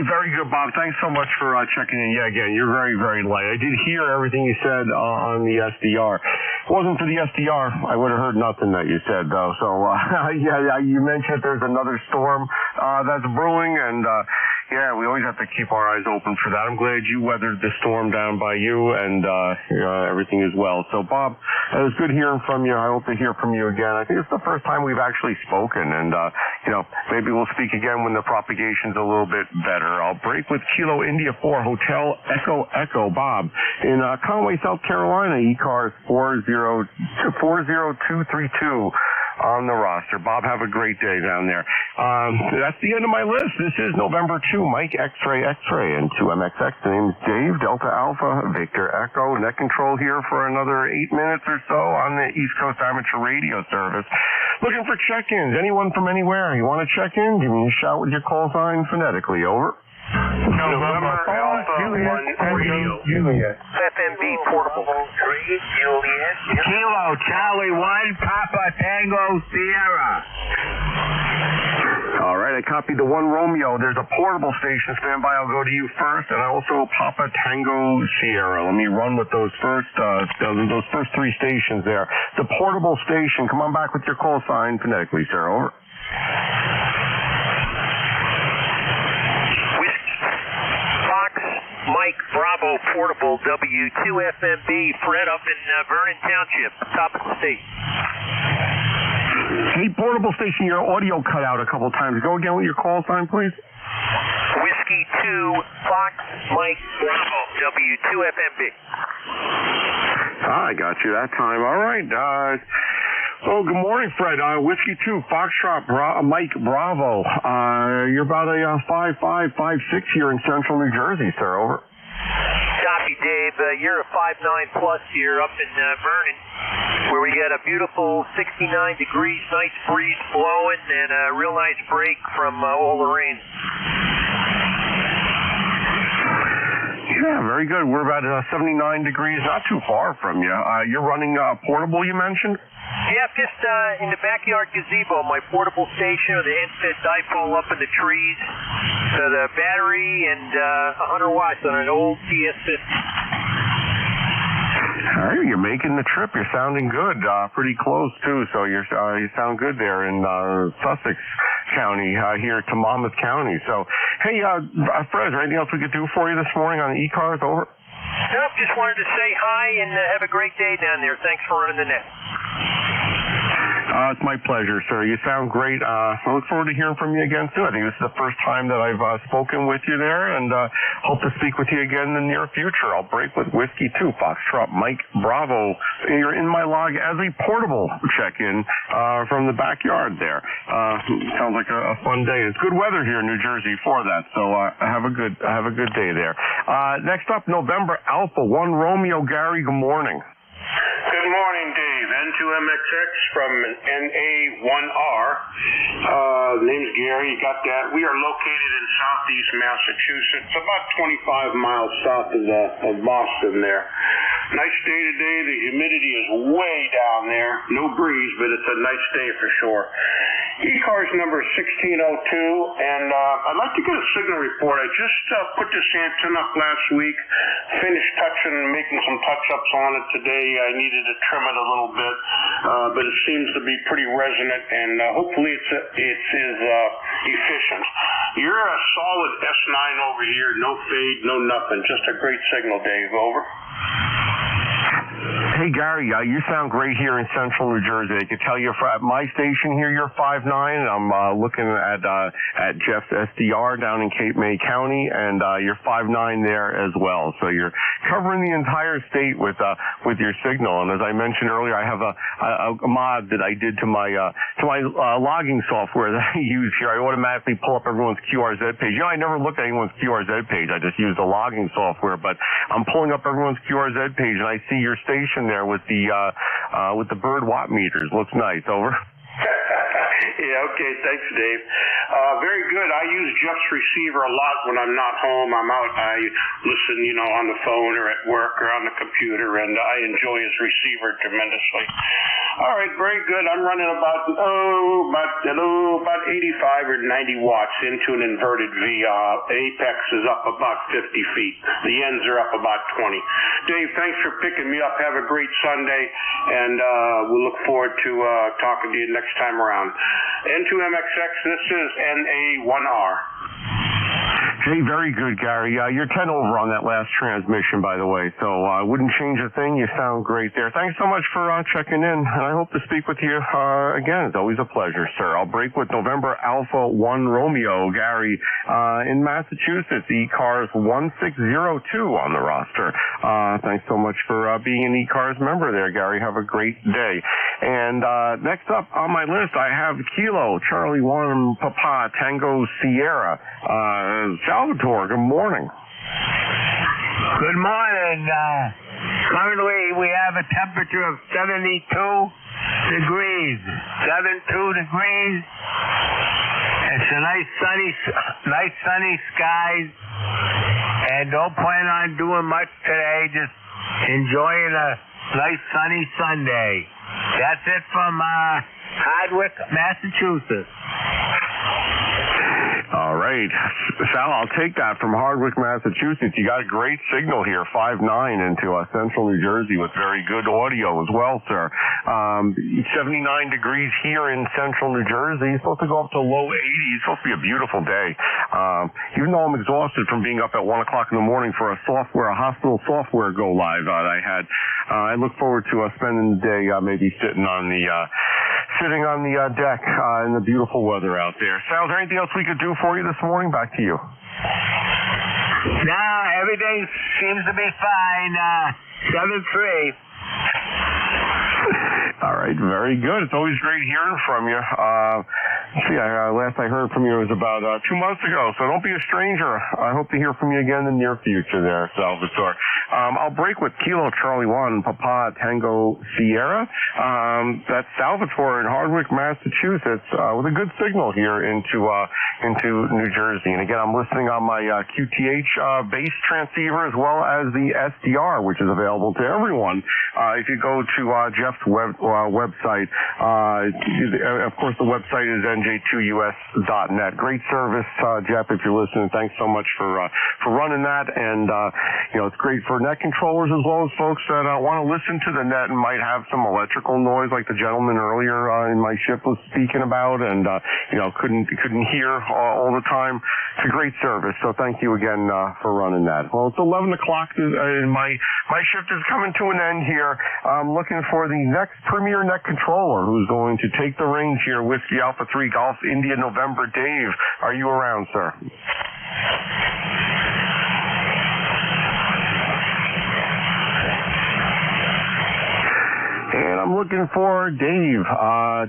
very good, Bob. Thanks so much for checking in. Yeah, again, you're very, very light. I did hear everything you said on the SDR. If it wasn't for the SDR, I would have heard nothing that you said, though. So, yeah, you mentioned there's another storm that's brewing, and yeah, we always have to keep our eyes open for that. I'm glad you weathered the storm down by you, and everything is well. So, Bob, it was good hearing from you. I hope to hear from you again. I think it's the first time we've actually spoken, and maybe we'll speak again when the propagation's a little bit better. I'll break with Kilo India 4 Hotel Echo Bob in Conway, South Carolina. ECARS 40232 on the roster. Bob, have a great day down there. That's the end of my list. This is November 2, Mike X-Ray and 2MXX. The name's Dave, Delta Alpha, Victor Echo. Net control here for another 8 minutes or so on the East Coast Amateur Radio Service. Looking for check-ins. Anyone from anywhere? You want to check in? Give me a shout with your call sign phonetically. Over. November Alpha 1 Radio. Juliet. FMB Portable 3 Juliet. Kilo Charlie 1 Papa Tango Sierra. All right, I copied the 1 Romeo. There's a portable station. Stand by. I'll go to you first, and also Papa Tango Sierra. Let me run with those first 3 stations there. The portable station. Come on back with your call sign phonetically, sir. Over. Mike Bravo Portable W2FMB Fred up in Vernon Township, top of the state. Hey, portable station, your audio cut out a couple times. Go again with your call sign, please. Whiskey 2 Fox Mike Bravo W2FMB. I got you that time. All right. Good morning, Fred. Whiskey 2 Foxtrot Mike Bravo. You're about a 5.5, 5.6 here in central New Jersey, sir. Over. Copy, Dave. You're a 5.9 plus here up in Vernon, where we got a beautiful 69 degrees, nice breeze blowing, and a real nice break from all the rain. Yeah, very good. We're about 79 degrees, not too far from you. You're running portable, you mentioned? Yeah, just in the backyard gazebo, my portable station with the headset dipole up in the trees, the battery, and 100 watts on an old TS50. All right, you're making the trip. You're sounding good. Pretty close, too, so you sound good there in Sussex County, here to Monmouth County. So, hey, Fred, is there anything else we could do for you this morning on the ECARS? Over. Nope, just wanted to say hi and have a great day down there. Thanks for running the net. It's my pleasure, sir. You sound great. I look forward to hearing from you again, too. I think this is the first time that I've spoken with you there, and hope to speak with you again in the near future. I'll break with Whiskey 2, Foxtrot Mike Bravo. You're in my log as a portable check-in from the backyard there. Sounds like a fun day. It's good weather here in New Jersey for that, so have a good day there. Next up, November Alpha 1 Romeo Gary. Good morning. Good morning, Dave. N2MXX from NA1R. Name's Gary. You got that? We are located in southeast Massachusetts, about 25 miles south of Boston there. Nice day today. The humidity is way down there. No breeze, but it's a nice day for sure. ECARS number 1602, and I'd like to get a signal report. I just put this antenna up last week, finished making some touch-ups on it today. I needed to trim it a little bit, but it seems to be pretty resonant, and hopefully it is efficient. You're a solid S9 over here, no fade, no nothing. Just a great signal, Dave. Over. Hey, Gary, you sound great here in central New Jersey. I can tell you at my station here, you're 5'9". I'm looking at Jeff's SDR down in Cape May County, and you're 5'9" there as well. So you're covering the entire state with your signal. And as I mentioned earlier, I have a mod that I did to my logging software that I use here. I automatically pull up everyone's QRZ page. I never look at anyone's QRZ page. I just use the logging software. But I'm pulling up everyone's QRZ page, and I see your station there with the bird watt meters. Looks nice. Over. Yeah, okay. Thanks, Dave. Very good. I use Jeff's receiver a lot when I'm not home. I'm out. I listen, on the phone or at work or on the computer, and I enjoy his receiver tremendously. All right, very good. I'm running about 85 or 90 watts into an inverted V. Apex is up about 50 feet. The ends are up about 20. Dave, thanks for picking me up. Have a great Sunday, and we'll look forward to talking to you next time around. N2MXX, this is NA1R. Hey, very good, Gary. You're 10 over on that last transmission, by the way, so I wouldn't change a thing. You sound great there. Thanks so much for checking in, and I hope to speak with you again. It's always a pleasure, sir. I'll break with November Alpha 1 Romeo, Gary, in Massachusetts, ECARS 1602 on the roster. Thanks so much for being an ECARS member there, Gary. Have a great day. And next up on my list, I have Kilo, Charlie 1, Papa, Tango, Sierra, Salvatore, good morning. Good morning. Currently, we have a temperature of 72 degrees. 72 degrees. It's a nice sunny skies. And don't plan on doing much today. Just enjoying a nice sunny Sunday. That's it from Hardwick, Massachusetts. All right. Sal, I'll take that from Hardwick, Massachusetts. You got a great signal here, 5.9 into central New Jersey with very good audio as well, sir. 79 degrees here in central New Jersey. It's supposed to go up to low 80s. It's supposed to be a beautiful day. Even though I'm exhausted from being up at 1 o'clock in the morning for a hospital software go live I had, I look forward to spending the day maybe sitting on the deck in the beautiful weather out there. Sal, is there anything else we could do for you this morning? Back to you. No, everything seems to be fine. 7-3. All right, very good. It's always great hearing from you. Last I heard from you was about 2 months ago, so don't be a stranger. I hope to hear from you again in the near future there, Salvatore. I'll break with Kilo Charlie 1, Papa Tango Sierra. That's Salvatore in Hardwick, Massachusetts, with a good signal here into New Jersey. And again, I'm listening on my QTH base transceiver as well as the SDR, which is available to everyone. If you go to Jeff's website, of course the website is nj2us.net. Great service, Jeff, if you're listening. Thanks so much for running that. And it's great for net controllers as well as folks that want to listen to the net and might have some electrical noise, like the gentleman earlier in my shift was speaking about, and couldn't hear all the time. It's a great service. So thank you again for running that. Well, it's 11 o'clock. My shift is coming to an end here. I'm looking for the next premier net controller who's going to take the reins here. Whiskey Alpha 3 Golf India November. Dave, are you around, sir? And I'm looking for Dave,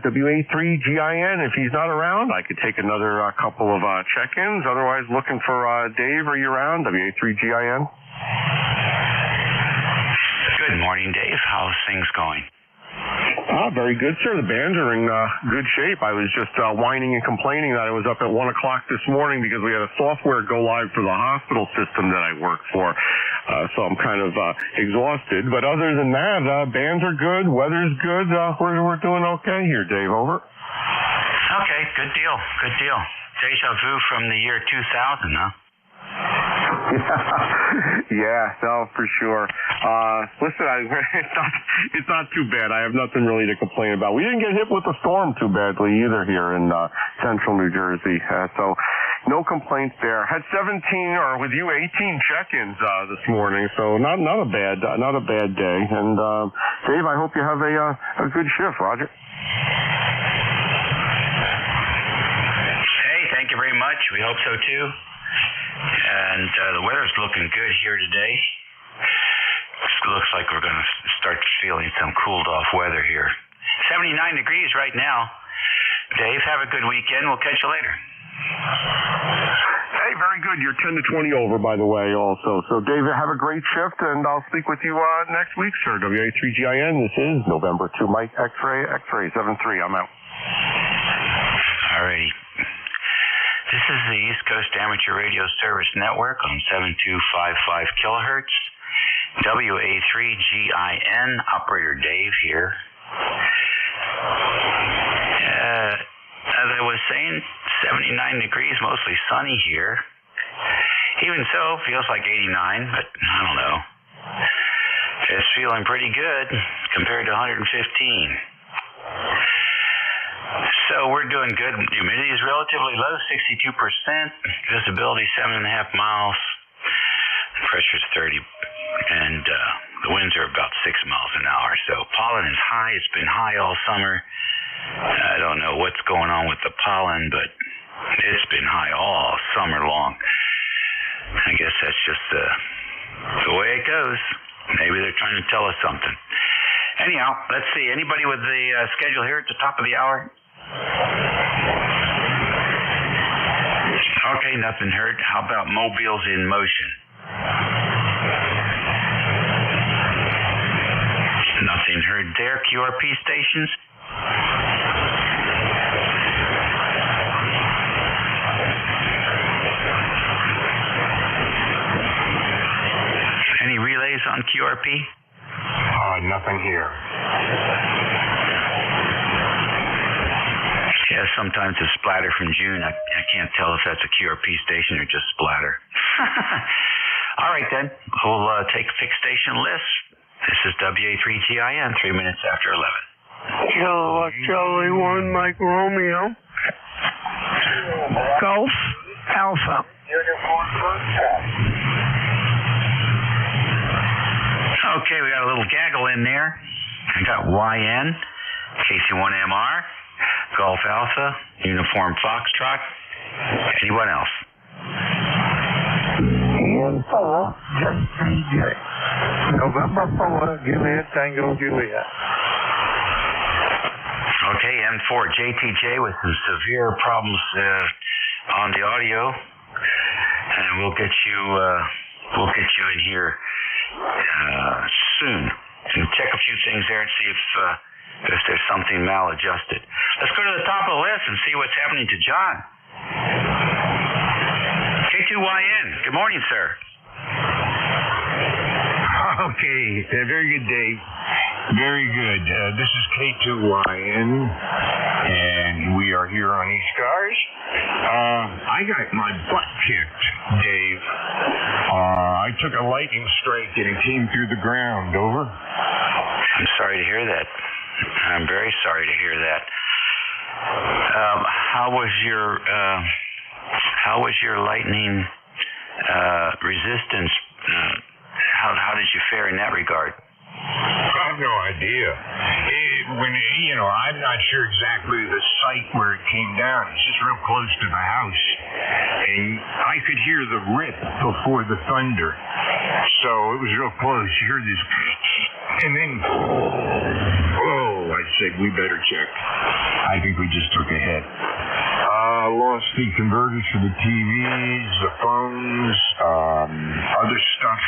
WA3GIN. If he's not around, I could take another couple of check-ins. Otherwise, looking for Dave. Are you around, WA3GIN? Good morning, Dave. How's things going? Very good, sir. The bands are in good shape. I was just whining and complaining that I was up at 1 o'clock this morning because we had a software go live for the hospital system that I work for. So I'm kind of exhausted. But other than that, bands are good. Weather's good. We're doing okay here, Dave. Over. Okay, good deal. Good deal. Deja vu from the year 2000, huh? Yeah, no, for sure. Listen, it's not too bad. I have nothing really to complain about. We didn't get hit with the storm too badly either here in central New Jersey, so no complaints there. Had 18 check-ins this morning, so not a bad day. And Dave, I hope you have a good shift. Roger. Hey, thank you very much. We hope so too. And the weather's looking good here today. Looks like we're going to start feeling some cooled off weather here. 79 degrees right now. Dave, have a good weekend. We'll catch you later. Hey, very good. You're 10 to 20 over, by the way, also. So, David, have a great shift, and I'll speak with you next week, sir. WA3GIN, this is November 2 Mike X-Ray 73. I'm out. All righty. This is the East Coast Amateur Radio Service Network on 7255 kilohertz. WA3GIN, Operator Dave here. As I was saying, 79 degrees, mostly sunny here. Even so, feels like 89, but I don't know. It's feeling pretty good compared to 115. So we're doing good. Humidity is relatively low, 62%. Visibility 7.5 miles. Pressure's 30, and the winds are about 6 miles an hour. So pollen is high. It's been high all summer. I don't know what's going on with the pollen, but it's been high all summer long. I guess that's just the way it goes. Maybe they're trying to tell us something. Anyhow, let's see. Anybody with the schedule here at the top of the hour? Okay, nothing heard. How about mobiles in motion? Nothing heard there. QRP stations? Any relays on QRP? Nothing here. Yeah, sometimes the splatter from June, I can't tell if that's a QRP station or just splatter. All right, then. We'll take fixed station list. This is WA3TIN, 3 minutes after 11. Charlie 1, Mike Romeo. Golf Alpha. Okay, we got a little gaggle in there. I got YN, KC1MR, Golf Alpha, Uniform Foxtrot. Anyone else? Ian 4, JTJ. November 4, Juliet Tango Juliet. Okay, N4 JTJ with some severe problems on the audio, and we'll get you in here soon. And check a few things there and see if there's something maladjusted. Let's go to the top of the list and see what's happening to John. K2YN. Good morning, sir. Okay, very good, Dave. Very good. This is K2YN, and we are here on ECARS. I got my butt kicked, Dave. I took a lightning strike and it came through the ground. Over. I'm sorry to hear that. I'm very sorry to hear that. How was your lightning resistance? How did you fare in that regard? I have no idea. I'm not sure exactly the site where it came down. It's just real close to the house. And I could hear the rip before the thunder. So it was real close. You heard this. And then, I said, we better check. I think we just took a hit. Lost the converters for the TVs, the phones, other stuff,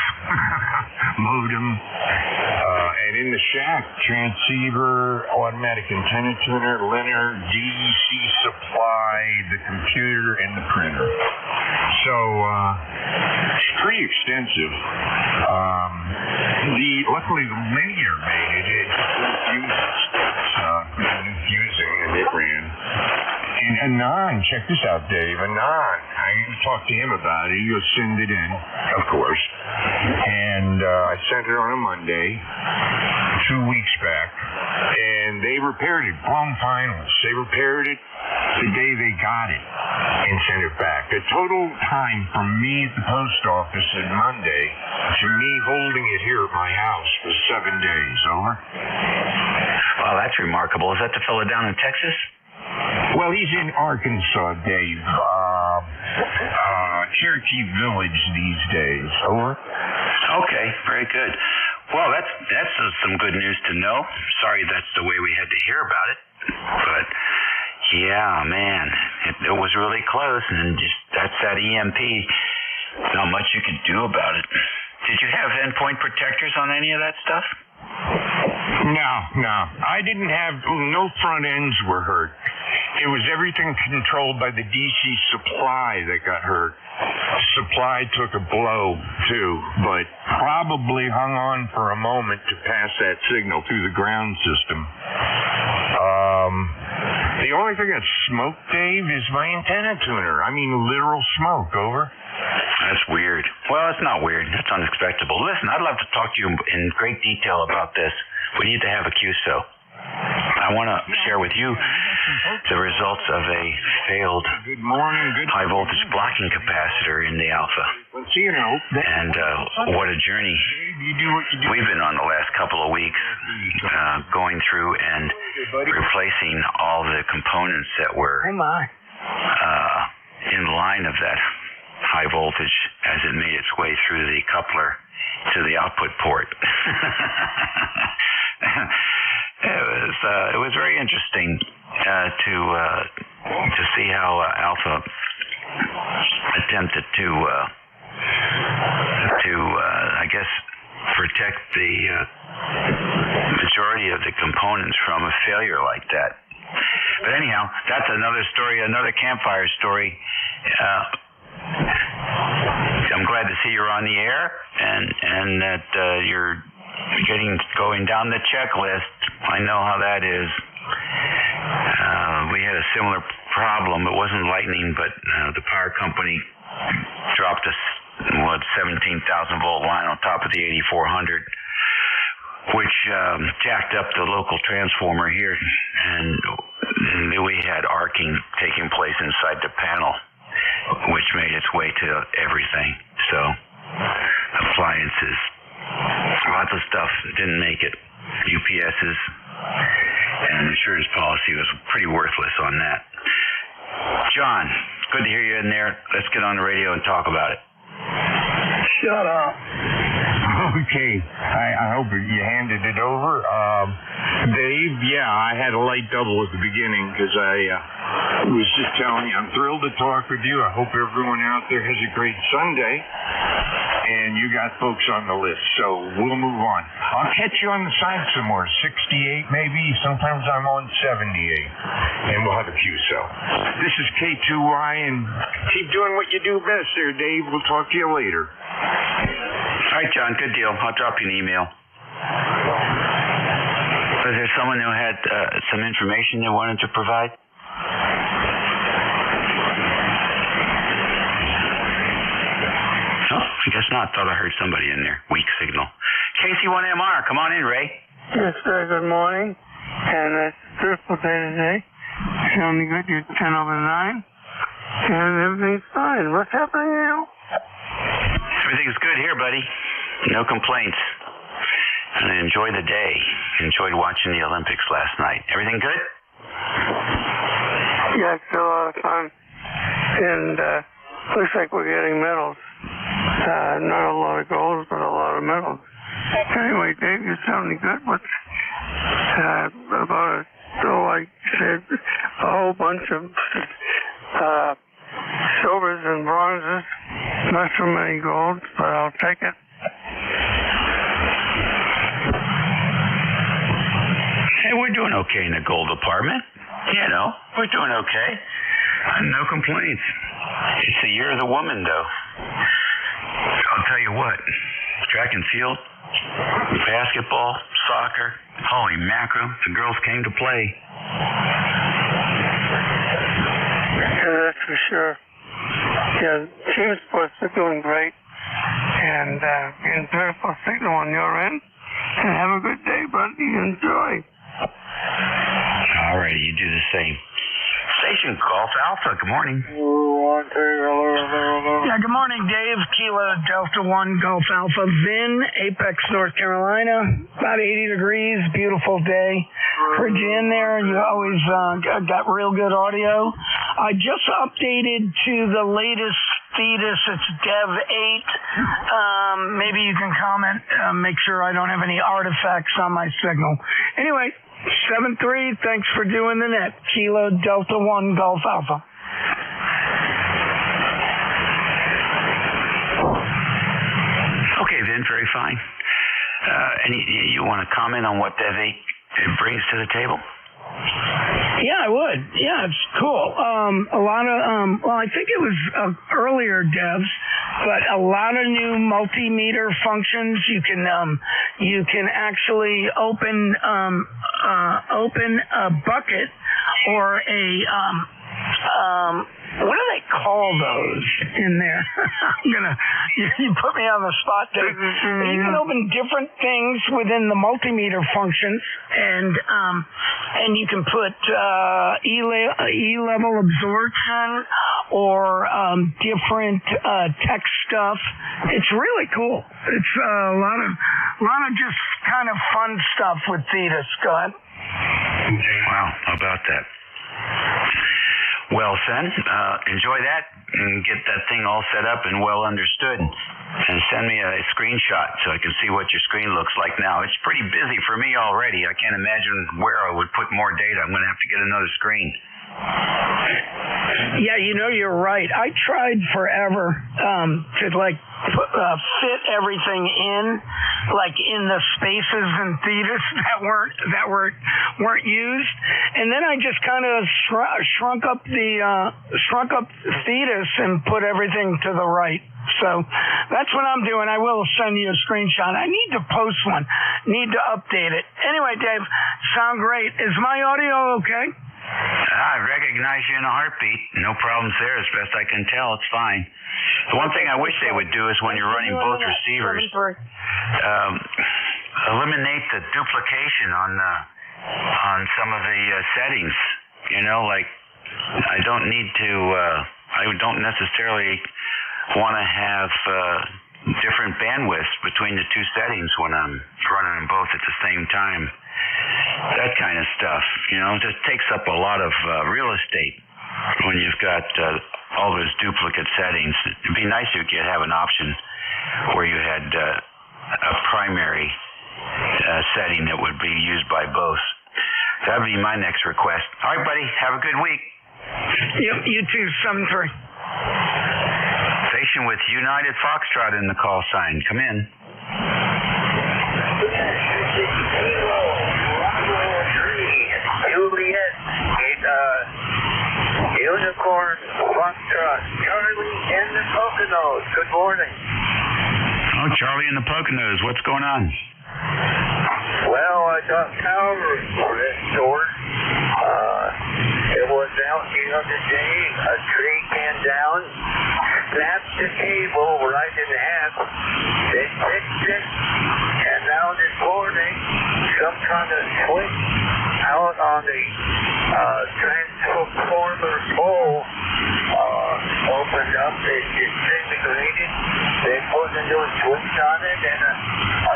modem, and in the shack, transceiver, automatic antenna tuner, linear, DC supply, the computer, and the printer. So, it's pretty extensive. Luckily the linear made it. It's confusing, and it ran. And Anon, check this out, Dave. Anon, I talked to him about it. He'll send it in, of course. And I sent it on a Monday, 2 weeks back. And they repaired it, blown finals. They repaired it the day they got it and sent it back. The total time from me at the post office on Monday to me holding it here at my house was 7 days. Over. Wow, that's remarkable. Is that the fellow down in Texas? Well, he's in Arkansas, Dave. Cherokee Village these days. Over. Okay, very good. Well, that's some good news to know. Sorry that's the way we had to hear about it. But, yeah, man, it was really close, and just that's that EMP. Not much you could do about it. Did you have endpoint protectors on any of that stuff? No. I didn't have, no front ends were hurt. It was everything controlled by the DC supply that got hurt. Supply took a blow, too, but probably hung on for a moment to pass that signal through the ground system. The only thing that's smoked, Dave, is my antenna tuner. I mean, literal smoke. Over. That's weird. Well, it's not weird. It's unexpected. Listen, I'd love to talk to you in great detail about this. We need to have a QSO. I want to share with you the results of a failed high voltage blocking capacitor in the Alpha. And what a journey we've been on the last couple of weeks, going through and replacing all the components that were in line of that high voltage as it made its way through the coupler to the output port. It was very interesting to see how Alpha attempted to I guess protect the majority of the components from a failure like that. But anyhow, that's another story, another campfire story. I'm glad to see you're on the air and that you're going down the checklist. I know how that is. We had a similar problem. It wasn't lightning, but the power company dropped a 17,000 volt line on top of the 8400, which jacked up the local transformer here, and we had arcing taking place inside the panel, which made its way to everything. So appliances, lots of stuff didn't make it. UPSs, and insurance policy was pretty worthless on that. John, good to hear you in there. Let's get on the radio and talk about it. Shut up. Okay. I hope you handed it over. Dave, yeah, I had a light double at the beginning because I was just telling you, I'm thrilled to talk with you. I hope everyone out there has a great Sunday. And you got folks on the list, so we'll move on. I'll catch you on the side somewhere, 68 maybe. Sometimes I'm on 78, and we'll have a QSO. This is K2Y, and keep doing what you do best there, Dave. We'll talk to you later. All right, John, good deal. I'll drop you an email. Was there someone who had some information they wanted to provide? I guess not. Thought I heard somebody in there. Weak signal. KC1MR, come on in, Ray. Yes, sir. Good morning. And it's a beautiful day today. Sounding good. You're 10 over 9. And everything's fine. What's happening now? Everything's good here, buddy. No complaints. And I enjoyed the day. Enjoyed watching the Olympics last night. Everything good? Yeah, it's a lot of fun. And looks like we're getting medals. Not a lot of golds, but a lot of medals. Anyway, Dave, you're sounding good. What's about like you said, a whole bunch of silvers and bronzes. Not so many golds, but I'll take it. Hey, we're doing okay in the gold department. You know, we're doing okay. No complaints. It's the year of the woman, though. I'll tell you what, track and field, basketball, soccer, holy mackerel, the girls came to play. Yeah, that's for sure. Yeah, team sports are doing great. And getting beautiful signal on your end. And have a good day, buddy. Enjoy. All righty, you do the same. Station Golf Alpha, good morning. Yeah, good morning, Dave. Kilo Delta 1 Golf Alpha Vin, Apex, North Carolina. About 80 degrees, beautiful day. Heard you in there. You always got real good audio. I just updated to the latest fetus. It's Dev 8. Maybe you can comment, make sure I don't have any artifacts on my signal. Anyway, 7-3, thanks for doing the net. Kilo Delta 1 Golf Alpha. Okay, then, very fine. You want to comment on what Dev 8 brings to the table? Yeah, I would. Yeah, it's cool. A lot of, well, I think it was earlier devs, but a lot of new multimeter functions. You can actually open a bucket or a what do they call those in there? You put me on the spot, Dave. You can open different things within the multimeter function, and you can put E-level absorption or different text stuff. It's really cool. It's a lot of just kind of fun stuff with theta, Scott. Wow, how about that? Well, son, enjoy that and get that thing all set up and well understood. And send me a screenshot so I can see what your screen looks like now. It's pretty busy for me already. I can't imagine where I would put more data. I'm going to have to get another screen. Yeah, you're right. I tried forever to fit everything in, like in the spaces and thetas that weren't used, and then I just kind of shrunk up thetas and put everything to the right. So that's what I'm doing. I will send you a screenshot. I need to post one. Need to update it. Anyway, Dave, sound great. Is my audio okay? I recognize you in a heartbeat. No problems there, as best I can tell. It's fine. The one thing I wish they would do is when you're running both receivers, eliminate the duplication on some of the settings. Like I don't need to. I don't necessarily want to have different bandwidths between the two settings when I'm running them both at the same time. That kind of stuff, just takes up a lot of real estate when you've got all those duplicate settings. It'd be nice if you could have an option where you had a primary setting that would be used by both. That would be my next request. All right, buddy, have a good week. Yep, you too, 7-3. Station with United Foxtrot in the call sign. Come in. Juliet, Unicorn, Foxtrot, Charlie and the Poconos. Good morning. Oh, Charlie and the Poconos. What's going on? Well, I got power restored. It was out the other day. A tree came down, snapped the cable right in half. They fixed it, and now this morning, some kind of switch out on the transformer pole opened up. It disintegrated. They put a new switch on it, and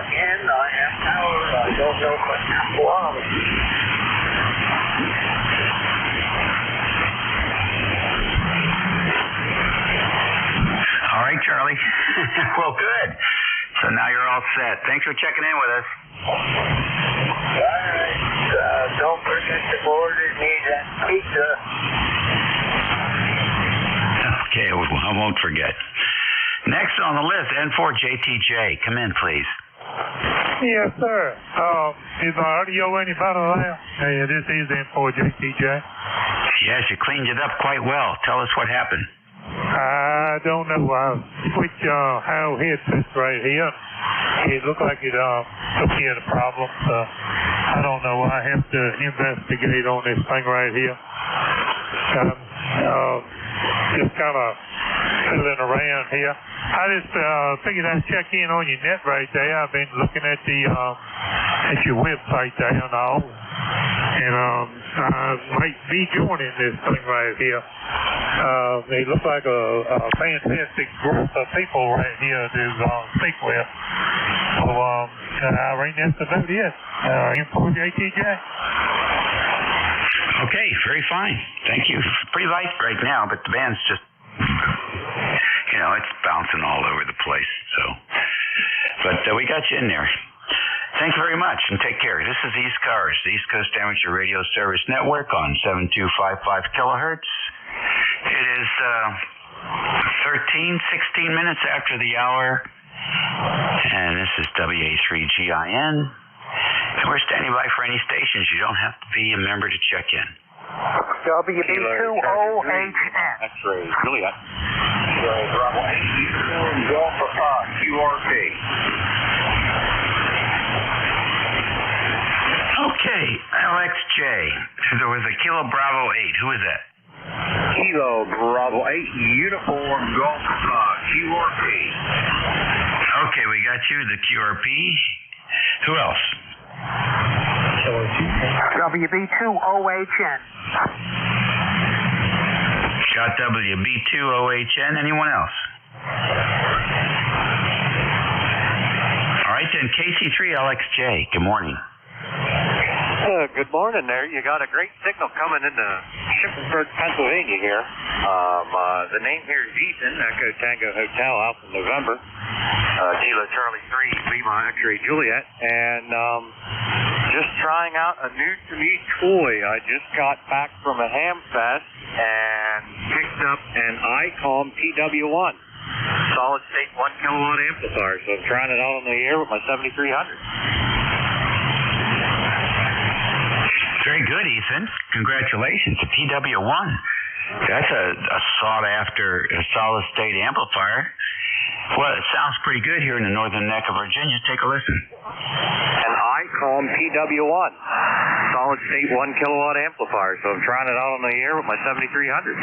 again, I have power. I don't know what's wrong. All right, Charlie. Well, good. So now you're all set. Thanks for checking in with us. All right. Don't forget to order me that pizza. Okay, I won't forget. Next on the list, N4JTJ. Come in, please. Yes, sir. Is my audio any better now? Hey, this is N4JTJ. Yes, you cleaned it up quite well. Tell us what happened. I don't know. I switched how headsets right here. It looked like it took care of the problem. I don't know. I have to investigate on this thing right here. Just kind of fiddling around here. I just figured I'd check in on your net right there. I've been looking at your website there and all. And I might be joining this thing right here. They look like a fantastic group of people right here to speak with. So I ring this about it. N4JTJ. Okay, very fine. Thank you. It's pretty light right now, but the band's just, it's bouncing all over the place. So, but we got you in there. Thank you very much, and take care. This is ECARS, the East Coast Amateur Radio Service Network on 7255 kilohertz. It is 16 minutes after the hour, and this is WA3GIN. And we're standing by for any stations. You don't have to be a member to check in. WB2OHN. X-ray, Juliet. Bravo 8, Golf Papa, QRP. Okay, LXJ. There was a Kilo Bravo 8. Who is that? Kilo Bravo 8, Uniform Golf QRP. Okay, we got you, the QRP. Who else? WB2OHN. Got WB2OHN. Anyone else? All right, then, KC3LXJ. Good morning. Good morning there. You got a great signal coming into Shippensburg, Pennsylvania here. The name here is Ethan, Echo Tango Hotel, Alpha November. Kilo Charlie 3, Lima X-Ray Juliet. And just trying out a new-to-me toy. I just got back from a ham fest and picked up an ICOM PW1. Solid state 1 kilowatt amplifier. So I'm trying it out on the air with my 7300. Very good, Ethan. Congratulations. The PW1. That's a sought-after solid-state amplifier. Well, it sounds pretty good here in the northern neck of Virginia. Take a listen. An ICOM PW1. Solid-state 1 kilowatt amplifier. So I'm trying it out on the air with my 7300.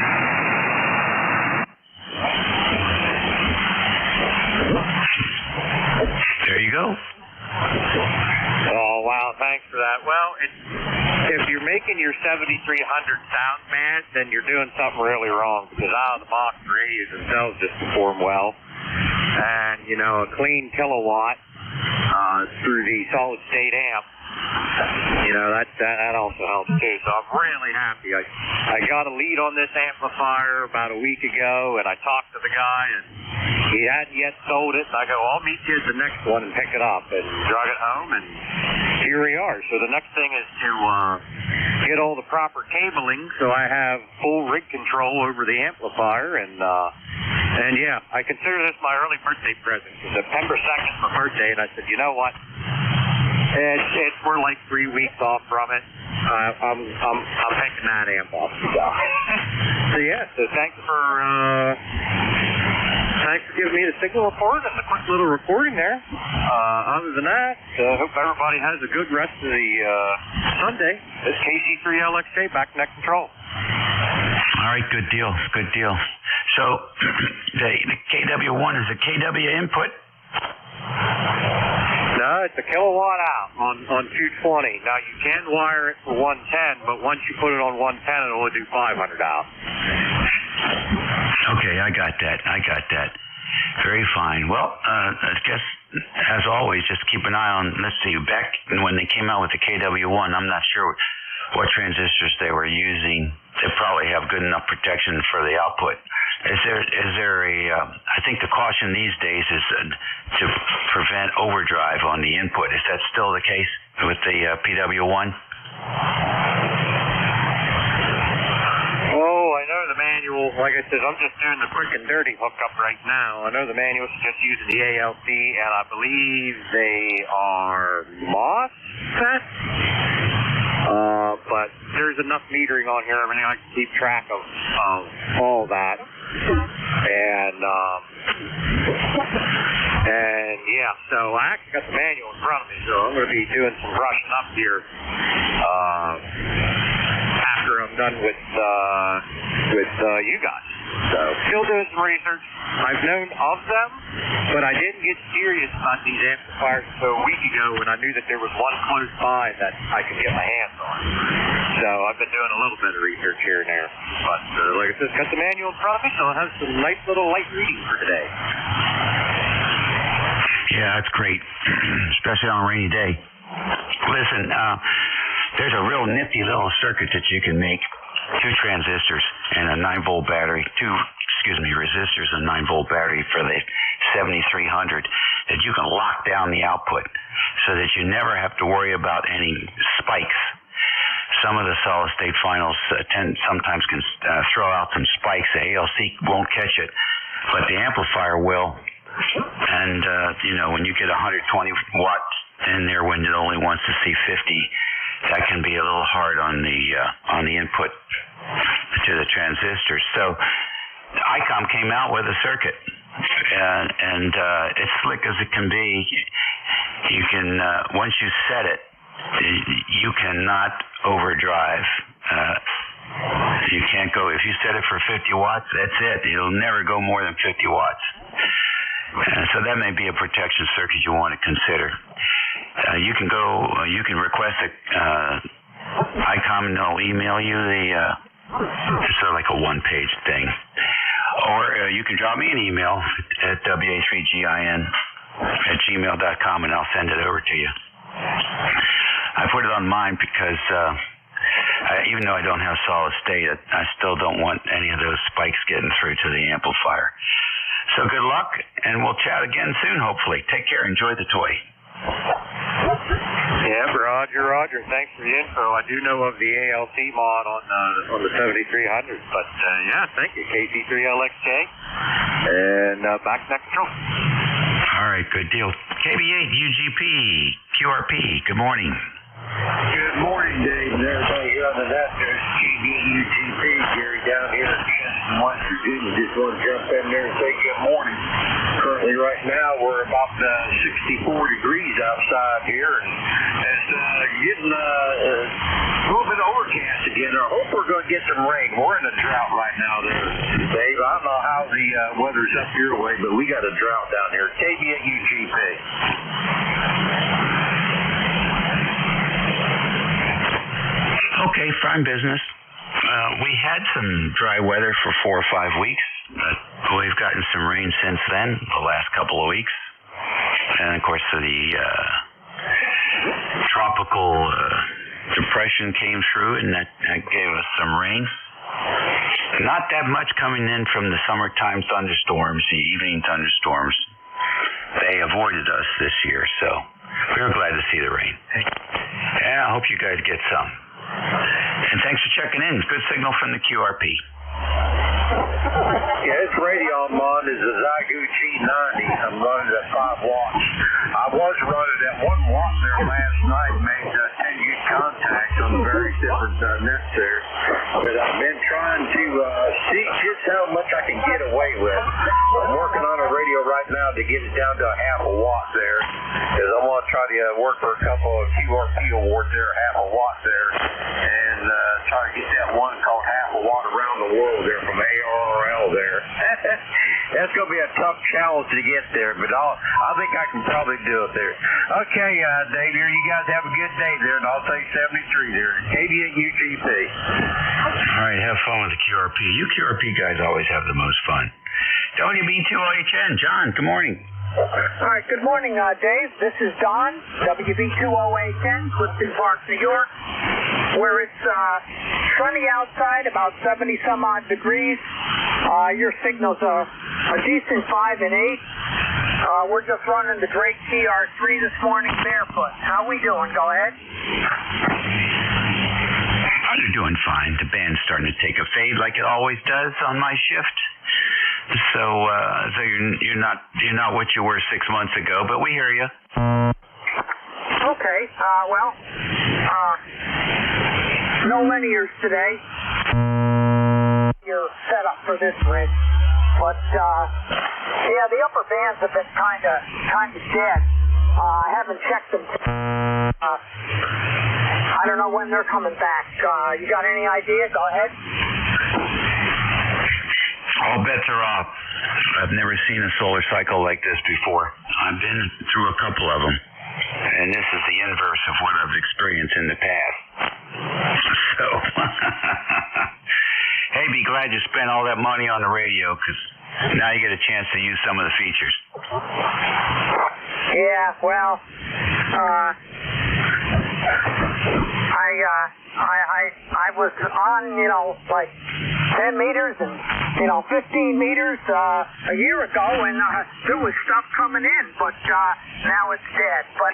There you go. Oh, wow. Thanks for that. Well, if you're making your 7300 sound bad, then you're doing something really wrong, because out of the box, the radios themselves just perform well. And, you know, a clean kilowatt through the solid state amp, you know, that also helps too. So I'm really happy. I got a lead on this amplifier about a week ago, and I talked to the guy, and he hadn't yet sold it. And I go, I'll meet you at the next one and pick it up, and drug it home, and here we are. So the next thing is to get all the proper cabling, so I have full rig control over the amplifier, and yeah, I consider this my early birthday present. September 2nd is my birthday, and I said, you know what? We're like 3 weeks off from it. I'm taking that amp off. So yeah, so thanks for giving me the signal report and the quick little recording there. Other than that, hope everybody has a good rest of the Sunday. This is KC3LXJ, back to net control. All right, good deal, good deal. So the KW1 is a KW input? No, it's a kilowatt out on 220. Now, you can wire it for 110, but once you put it on 110, it'll only do 500 out. Okay, I got that. Very fine. Well, I guess, as always, just keep an eye on, let's see, back when they came out with the KW1, I'm not sure what transistors they were using. They probably have good enough protection for the output. Is there I think the caution these days is to prevent overdrive on the input. Is that still the case with the PW1? Oh, I know the manual. Like I said, I'm just doing the quick and dirty hookup right now. I know the manual is just using the ALC, and I believe they are MOSFET. But there's enough metering on here, everything I can keep track of all that. And yeah, so I actually got the manual in front of me, so I'm going to be doing some brushing up here after I'm done with you guys. So still doing some research. I've known of them, but I didn't get serious about these amplifiers until a week ago when I knew that there was one close by that I could get my hands on. So I've been doing a little bit of research here and there. But like I said, got the manual in front of me, so it has some nice little light reading for today. Yeah, that's great, especially on a rainy day. Listen, there's a real nifty little circuit that you can make. 2 transistors and a 9-volt battery, 2 resistors and 9-volt battery for the 7300 that you can lock down the output so that you never have to worry about any spikes. Some of the solid-state finals sometimes can throw out some spikes. The ALC won't catch it, but the amplifier will. And, when you get 120 watts in there when it only wants to see 50, that can be a little hard on the input to the transistors. So ICOM came out with a circuit, and as slick as it can be, you can once you set it, you cannot overdrive You can't go, if you set it for 50 watts, that's it. It'll never go more than 50 watts. So that may be a protection circuit you want to consider. You can request ICOM, and they'll email you it's sort of like a one-page thing. Or you can drop me an email at wa3gin@gmail.com, and I'll send it over to you. I put it on mine because even though I don't have solid state, I still don't want any of those spikes getting through to the amplifier. So good luck, and we'll chat again soon, hopefully. Take care. Enjoy the toy. Yeah, Roger. Thanks for the info. I do know of the ALT mod on the 7300, but thank you, KC3LXJ, and back to control. All right, good deal. KB8 UGP QRP. Good morning. Good morning, Dave, and everybody here on the net. There's KBUGP, Gary down here in West Virginia. Just want to jump in there and say good morning. Currently, right now, we're about 64 degrees outside here, and it's getting a little bit overcast again. I hope we're going to get some rain. We're in a drought right now there, Dave. I don't know how the weather's up your way, but we got a drought down here. KBUGP. Okay, fine business. We had some dry weather for 4 or 5 weeks, but we've gotten some rain since then, the last couple of weeks. And, of course, the tropical depression came through, and that gave us some rain. Not that much coming in from the summertime thunderstorms, the evening thunderstorms. They avoided us this year, so we were glad to see the rain. And I hope you guys get some. And thanks for checking in. Good signal from the QRP. Yeah, this radio I'm on is a Zygo G90. I'm running at 5 watts. I was running at 1 watt there last night, made 10 good contacts on the various different nets there. But I've been trying to see just how much I can get away with. I'm working on a radio right now to get it down to a half a watt there, because I want to try to work for a couple of QRP awards there, half a watt there, and try to get that one called half a watt around the world there from ARRL there. That's going to be a tough challenge to get there, but I think I can probably do it there. Okay, Dave, here, you guys have a good day there, and I'll say 73 there. KBUGP. All right, have fun with the QRP. You QRP guys always have the most fun. WB2OHN, John, good morning. All right, good morning, Dave. This is Don, WB2OHN, Clifton Park, New York, where it's sunny outside, about 70-some-odd degrees. Your signal's a decent 5 and 8. We're just running the Drake TR3 this morning barefoot. How we doing? Go ahead. You're doing fine. The band's starting to take a fade like it always does on my shift. So you're not what you were 6 months ago, but we hear you. Okay. No linears today. You're set up for this rig, but the upper bands have been kind of dead. I haven't checked them. I don't know when they're coming back. You got any idea? Go ahead. All bets are off. I've never seen a solar cycle like this before. I've been through a couple of them, and this is the inverse of what I've experienced in the past. So, hey, be glad you spent all that money on the radio, because now you get a chance to use some of the features. Yeah, well, I was on, like 10 meters and, 15 meters a year ago, and there was stuff coming in, but now it's dead. But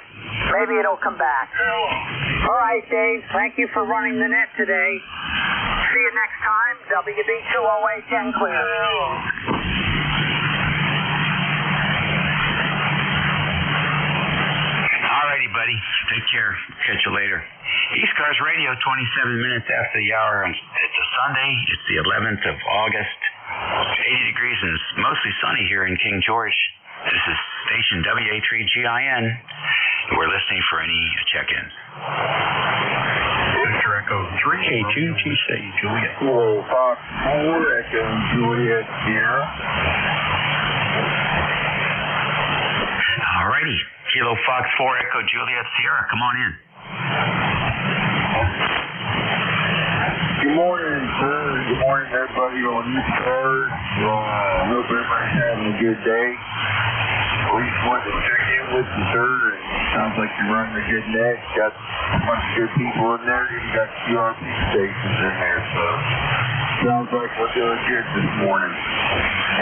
maybe it'll come back. All right, Dave, thank you for running the net today. See you next time. WB20810 clear. Alrighty, buddy. Take care. Catch you later. ECARS Radio, 27 minutes after the hour. It's a Sunday. It's the 11th of August. 80 degrees and it's mostly sunny here in King George. This is station WA3GIN. We're listening for any check-ins. Mr. Echo K2TC, Juliet. Kilo Fox 4, Echo Juliet Sierra. Alrighty. Kilo Fox 4, Echo Juliet Sierra. Come on in. Good morning, sir. Good morning, everybody on ECARS. Hope everybody's having a good day. We just wanted to check in with you, sir. Sounds like you're running a good net. Got a bunch of good people in there. You got QRP stations in there, so sounds like we're doing good this morning.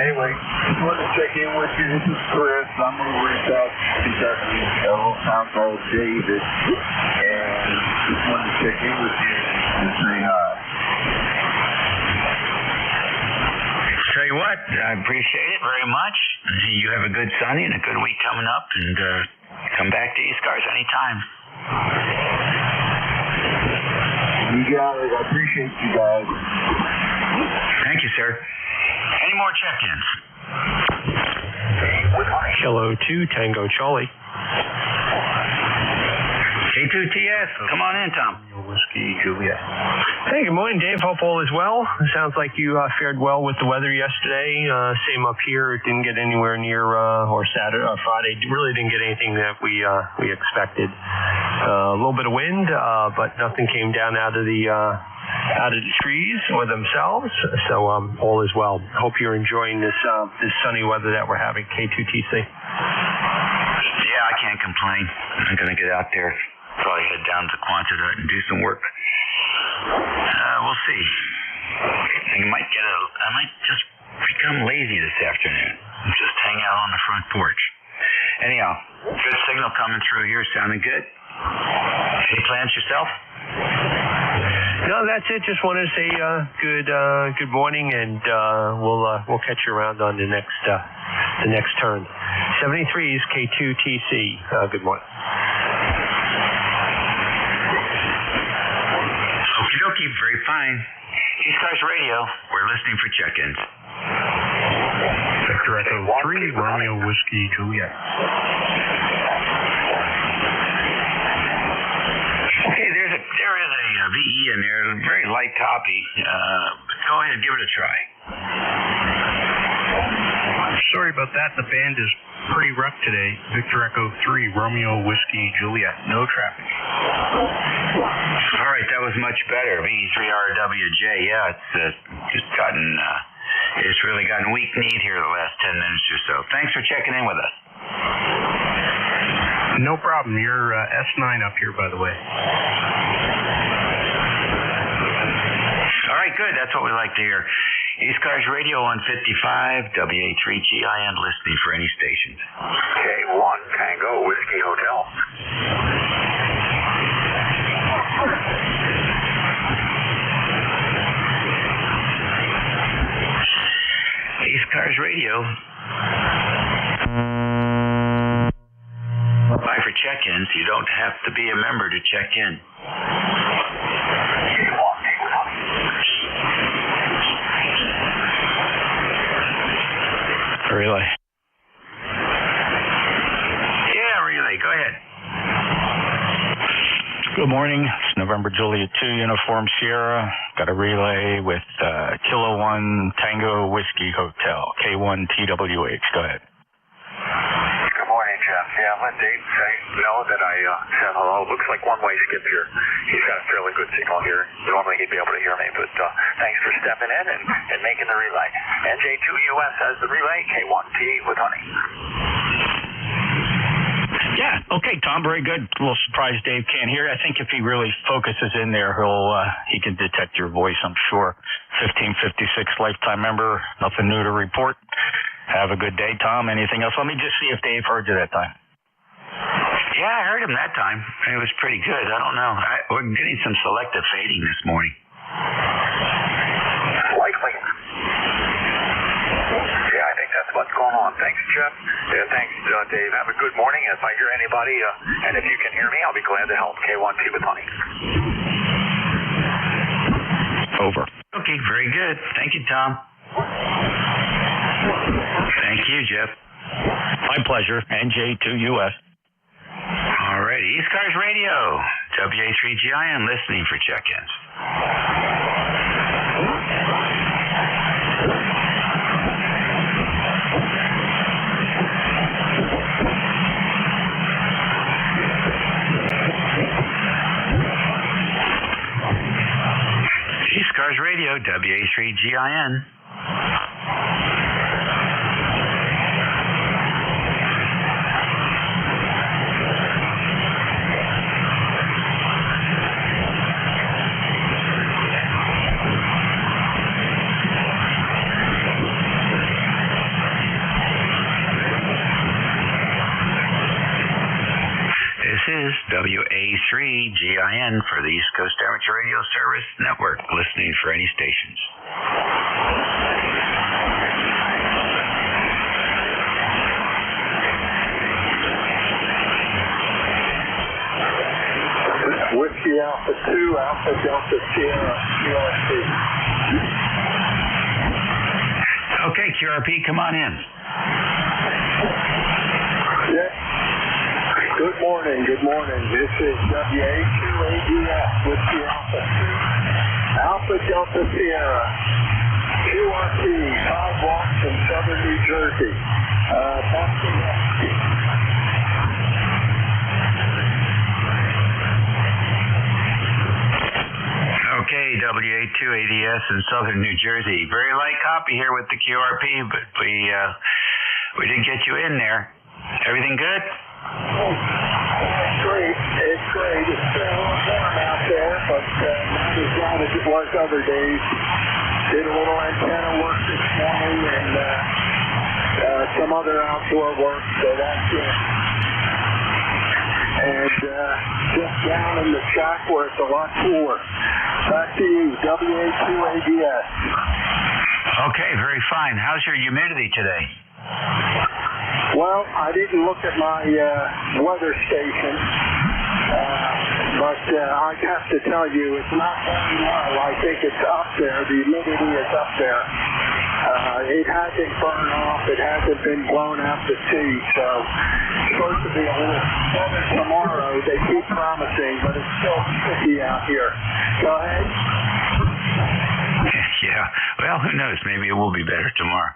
Anyway, just wanted to check in with you. This is Chris. I'm over in South Kentucky, a little town called David, and just wanted to check in with you and say hi. Tell you what, I appreciate it very much. You have a good Sunday and a good week coming up, and come back to ECARS anytime. You got it. I appreciate you guys. Thank you, sir. Any more check-ins? Kilo 2, Tango Charlie. K2TS, come on in, Tom. Whiskey Juliet. Hey, good morning, Dave. Hope all is well. It sounds like you fared well with the weather yesterday. Same up here. It didn't get anywhere near, or Saturday or Friday. Really didn't get anything that we expected. A little bit of wind, but nothing came down out of the trees or themselves. So all is well. Hope you're enjoying this sunny weather that we're having. K2TC. Yeah, I can't complain. I'm gonna get out there. Probably head down to Quantita and do some work. We'll see. I might just become lazy this afternoon. Just hang out on the front porch. Anyhow, good signal coming through here, sounding good. Any plans yourself? No, that's it. Just wanted to say good morning, and we'll catch you around on the next turn. 73 is K2TC. Good morning. Okie dokie, very fine. ECARS Radio, we're listening for check-ins. Victor Echo 3, Romeo Whiskey Juliet. Okay, there is a VE in there, a very light copy. Go ahead, give it a try. Sorry about that. The band is pretty rough today. Victor Echo 3, Romeo Whiskey Juliet. No traffic. All right, that was much better. V3RWJ, yeah, it's really gotten weak need here the last 10 minutes or so. Thanks for checking in with us. No problem. You're S9 up here, by the way. All right, good. That's what we like to hear. ECARS Radio on 55, WA3GIN, listening for any stations. K1 Tango Whiskey Hotel. ECARS Radio. Apply for check-ins. You don't have to be a member to check in. Relay. Yeah, relay. Go ahead. Good morning. It's November Juliet 2 Uniform Sierra. Got a relay with Kilo 1 Tango Whiskey Hotel, K1 TWH. Go ahead. Good morning, Jeff. Yeah, let Dave know that I said hello. Looks like one-way skip here. He's got a fairly good signal here. Normally he'd be able to hear me, but thanks for stepping in and making the relay. NJ2US has the relay, K1T with honey. Yeah, okay, Tom, very good. A little surprised Dave can't hear. I think if he really focuses in there, he can detect your voice, I'm sure. 1556 lifetime member, nothing new to report. Have a good day, Tom. Anything else? Let me just see if Dave heard you that time. Yeah, I heard him that time. It was pretty good. I don't know. We're getting some selective fading this morning. Likely. Yeah, I think that's what's going on. Thanks, Jeff. Yeah, thanks, Dave. Have a good morning. If I hear anybody, and if you can hear me, I'll be glad to help. K1T with honey. Over. Okay, very good. Thank you, Tom. Thank you, Jeff. My pleasure. NJ2US. All right. righty. ECARS Radio, WA3GIN, listening for check-ins. ECARS Radio, WA3GIN. This is WA3GIN for the East Coast Amateur Radio Service Network, listening for any stations. Whiskey Alpha 2, Alpha Delta Sierra, QRP. Okay, QRP, come on in. Yes. Good morning, good morning. This is WA2ADS, Whiskey Alpha 2, Alpha Delta Sierra, QRP, sidewalks in southern New Jersey. Back to you. Okay, WA2ADS in southern New Jersey. Very light copy here with the QRP, but we did get you in there. Everything good? It's great. It's great. It's been a little warm out there, but not as bad as it was other days. Did a little antenna work this morning and some other outdoor work, so that's good. And just down in the shack where it's a lot cooler. Back to you, WA2ADS. Okay, very fine. How's your humidity today? Well, I didn't look at my weather station, but I have to tell you, it's not very low. I think it's up there. The humidity is up there. It hasn't burned off. It hasn't been blown out to sea. So it's supposed to be a little better tomorrow. They keep promising, but it's still sticky out here. Go ahead. Yeah. Well, who knows? Maybe it will be better tomorrow.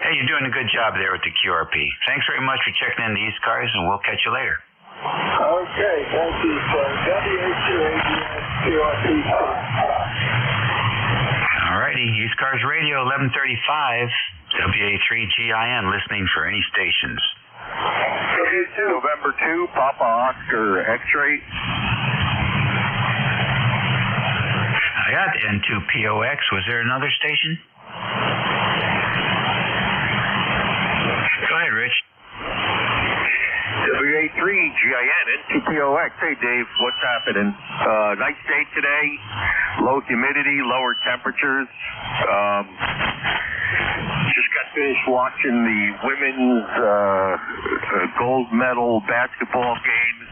Hey, you're doing a good job there with the QRP. Thanks very much for checking in the ECARS, and we'll catch you later. Okay, thank you, sir. WA2ADS QRP. All righty, ECARS Radio, 1135, WA3GIN, listening for any stations. November 2, Papa Oscar X-ray. I got N2POX. Was there another station? Go ahead, Rich. WA3GIN, N2POX. Hey, Dave, what's happening? Nice day today. Low humidity, lower temperatures. Just got finished watching the women's gold medal basketball game,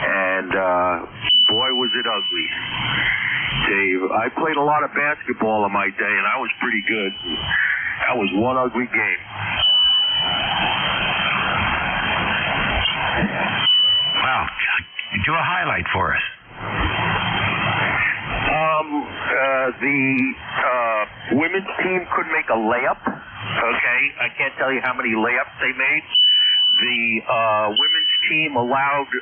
and boy, was it ugly. Dave, I played a lot of basketball in my day, and I was pretty good. That was one ugly game. Wow. Do a highlight for us. The women's team couldn't make a layup. Okay, I can't tell you how many layups they made. The women's team allowed the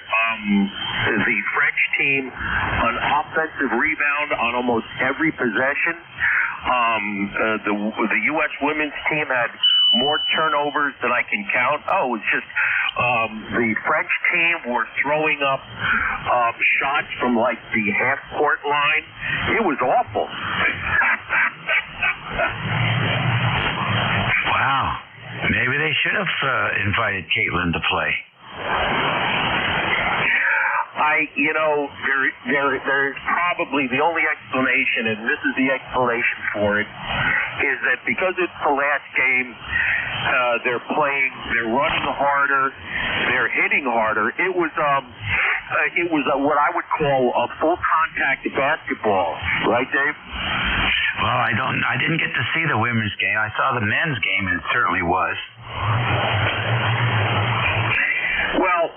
French team an offensive rebound on almost every possession. The U.S. women's team had more turnovers than I can count. Oh, it's just the French team were throwing up shots from like the half-court line. It was awful. Wow. Maybe they should have invited Caitlin to play. There's probably the only explanation, and this is the explanation for it, is that because it's the last game, they're running harder, they're hitting harder. It was what I would call a full contact basketball, right, Dave? Well, I didn't get to see the women's game. I saw the men's game, and it certainly was. Well,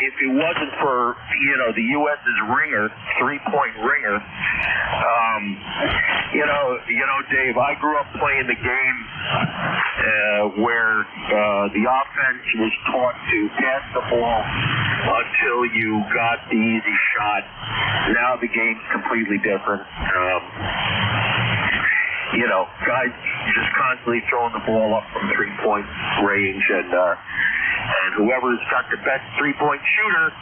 if it wasn't for, the U.S.'s ringer, 3-point ringer, Dave, I grew up playing the game where the offense was taught to pass the ball until you got the easy shot. Now the game's completely different. Guys just constantly throwing the ball up from 3-point range, and whoever's got the best 3-point shooter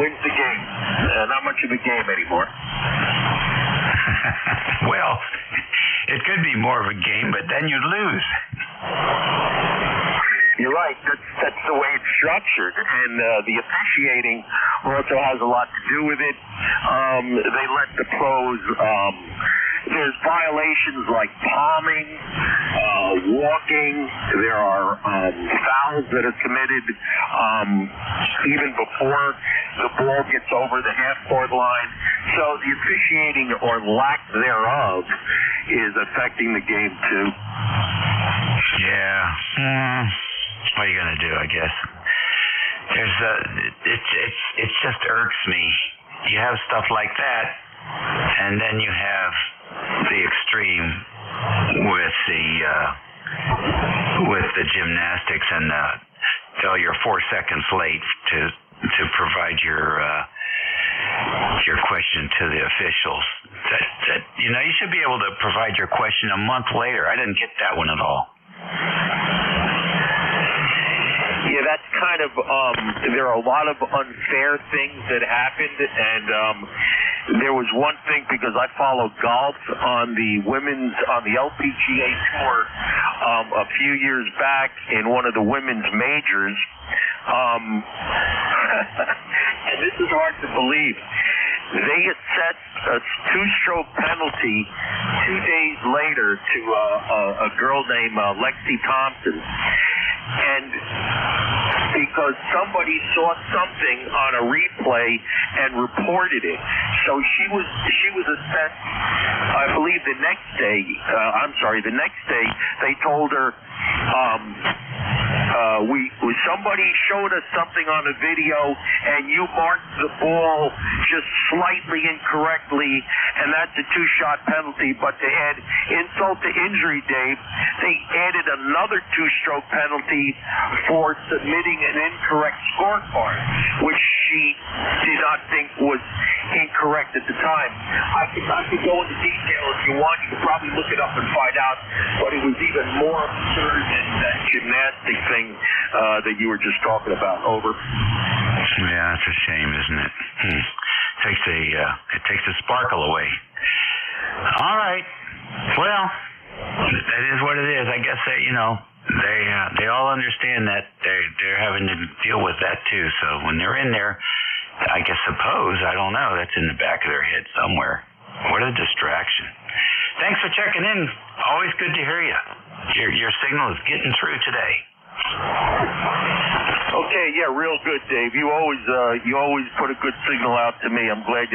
wins the game. Not much of a game anymore. Well, it could be more of a game, but then you'd lose. You're right. That's the way it's structured, and the officiating also has a lot to do with it. They let the pros. There's violations like palming, walking. There are fouls that are committed even before the ball gets over the half-court line. So the officiating or lack thereof is affecting the game too. Yeah. What are you gonna do? I guess it just irks me. You have stuff like that, and then you have the extreme with the gymnastics and you're 4 seconds late to provide your question to the officials. That you should be able to provide your question a month later. I didn't get that one at all. Yeah, that's kind of, there are a lot of unfair things that happened, and there was one thing, because I follow golf on the LPGA Tour a few years back in one of the women's majors, and this is hard to believe. They assessed a 2-stroke penalty 2 days later to a girl named Lexi Thompson. And because somebody saw something on a replay and reported it, so she was assessed. I believe the next day they told her somebody showed us something on a video and you marked the ball just slightly incorrectly, and that's a 2-shot penalty. But to add insult to injury, Dave, they added another 2-stroke penalty for submitting an incorrect scorecard, which she did not think was incorrect at the time. I could go into detail if you want. You could probably look it up and find out, but it was even more absurd than that gymnastic thing that you were just talking about. Over. Yeah, it's a shame, isn't it? It takes the sparkle away. All right. Well, that is what it is. I guess they all understand that they're having to deal with that too. So when they're in there, I don't know, that's in the back of their head somewhere. What a distraction. Thanks for checking in. Always good to hear you. Your signal is getting through today. Okay, yeah, real good, Dave. You always put a good signal out to me. I'm glad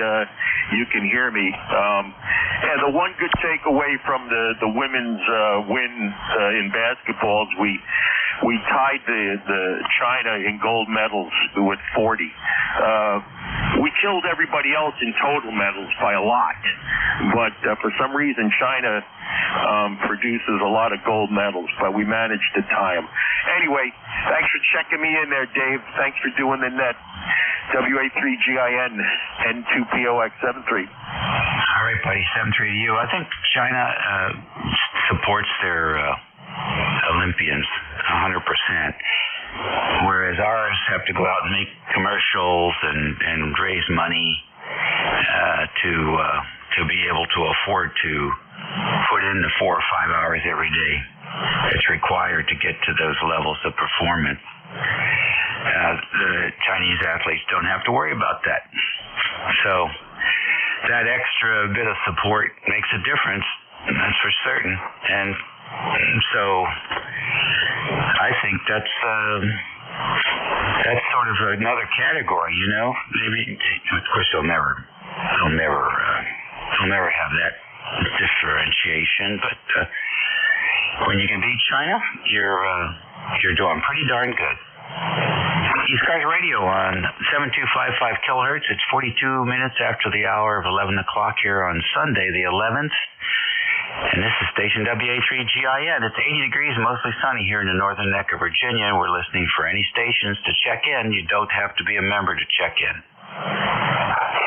you can hear me. And the one good takeaway from the women's win in basketball is we tied the China in gold medals with 40. We killed everybody else in total medals by a lot, but for some reason China produces a lot of gold medals, but we managed to tie them. Anyway, thanks for checking me in there, Dave. Thanks for doing the net. WA3GIN N2POX73. All right, buddy, 73 to you. I think China supports their Olympians 100%, whereas ours have to go out and make commercials and raise money to be able to afford to put in the 4 or 5 hours every day that's required to get to those levels of performance. The Chinese athletes don't have to worry about that. So that extra bit of support makes a difference, that's for certain. And so I think that's sort of another category, Maybe, of course, they'll never have that differentiation, but when you can beat China, you're doing pretty darn good. ECARS Radio on 7255 kilohertz. It's 42 minutes after the hour of 11 o'clock here on Sunday, the 11th. And this is station WA3GIN. It's 80 degrees, mostly sunny here in the northern neck of Virginia. And we're listening for any stations to check in. You don't have to be a member to check in.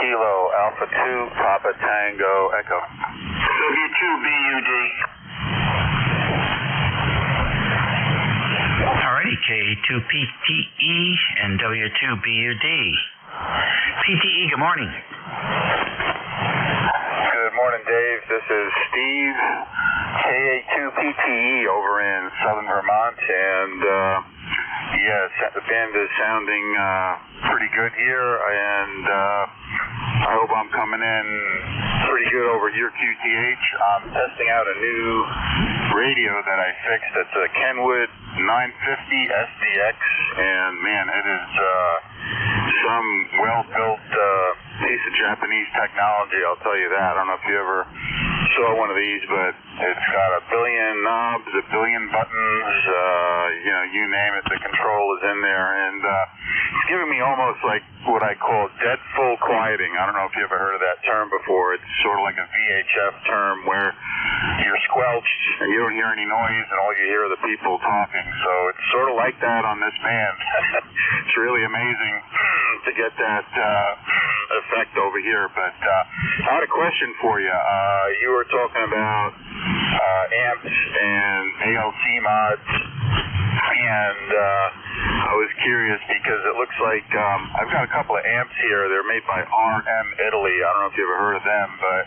Kilo Alpha 2, Papa Tango Echo. W2BUD. Alrighty, K2PTE and W2BUD. PTE, good morning. Good morning, Dave. This is Steve, KA2PTE over in southern Vermont, and the band is sounding pretty good here, and I hope I'm coming in pretty good over here, QTH. I'm testing out a new radio that I fixed. It's a Kenwood 950 SDX, and man, it is some well-built piece of Japanese technology, I'll tell you that. I don't know if you ever saw one of these, but it's got a billion knobs, a billion buttons, you name it, the control is in there, and it's giving me almost like what I call dead full quieting. I don't know if you ever heard of that term before. It's sort of like a VHF term where you're squelched and you don't hear any noise and all you hear are the people talking. So it's sort of like that on this band. It's really amazing to get that effect over here. But I had a question for you. You were talking about amps and ALC mods, and I was curious because it looks like I've got a couple of amps here. They're made by RM Italy. I don't know if you ever heard of them, but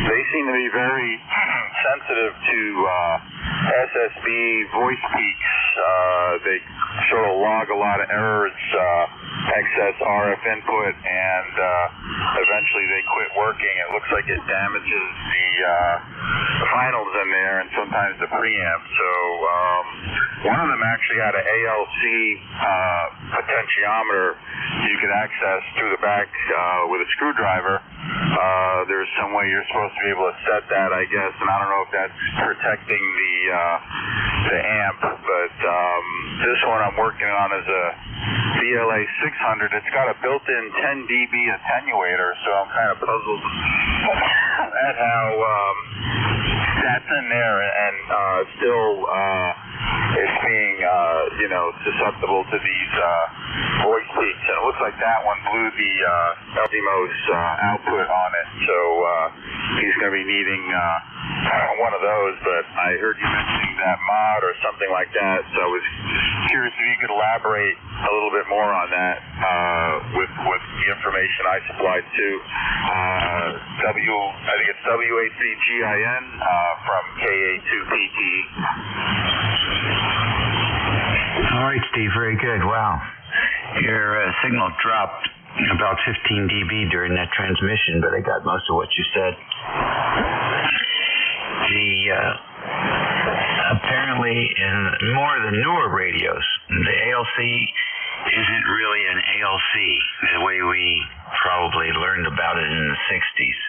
they seem to be very sensitive to SSB voice peaks. They sort of log a lot of errors, excess RF input, and eventually they quit working. It looks like it damages the finals in there and sometimes the preamp. So one of them actually had an ALC potentiometer you could access through the back with a screwdriver. There's some way you're supposed to be able to set that, I guess, and I don't know if that's protecting the amp, but this one I'm working on is a VLA 600. It's got a built-in 10 dB attenuator, so I'm kind of puzzled at how that's in there and still it's being susceptible to these voice peaks, and it looks like that one blew the LDMOS output on it, so he's going to be needing one of those. But I heard you mentioning that mod or something like that, so I was curious if you could elaborate a little bit more on that with the information I supplied to I think it's WA3GIN from KA2PT. All right, Steve, very good. Wow. Your signal dropped about 15 dB during that transmission, but I got most of what you said. Apparently in more of the newer radios, the ALC isn't really an ALC the way we probably learned about it in the 60s.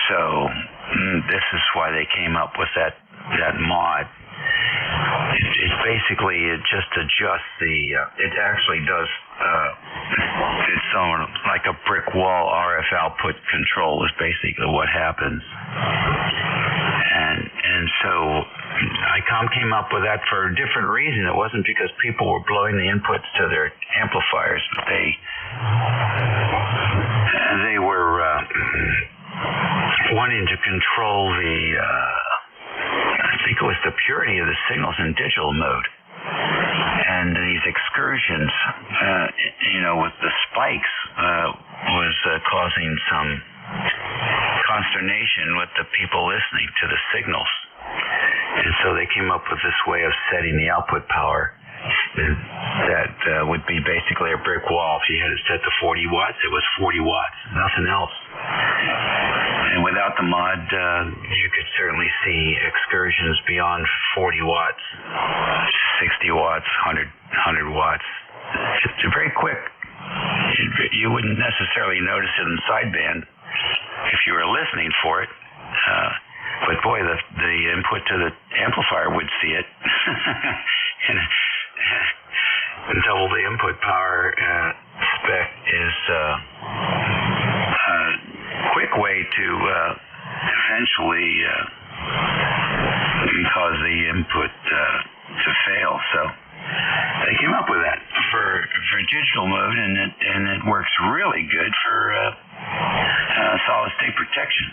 So this is why they came up with that mod. It's basically, it just adjusts it actually does, it's like a brick wall RF output control is basically what happens. And so ICOM came up with that for a different reason. It wasn't because people were blowing the inputs to their amplifiers, but they were wanting to control I think it was the purity of the signals in digital mode. And these excursions, with the spikes, was causing some consternation with the people listening to the signals. And so they came up with this way of setting the output power that would be basically a brick wall. If you had it set to 40 watts, it was 40 watts, nothing else. And without the mod, you could certainly see excursions beyond 40 watts, 60 watts, 100 watts. It's very quick. You wouldn't necessarily notice it in the sideband if you were listening for it. But boy, the input to the amplifier would see it. double the input power spec is a quick way to eventually cause the input to fail. So they came up with that for digital mode, and it works really good for solid state protection.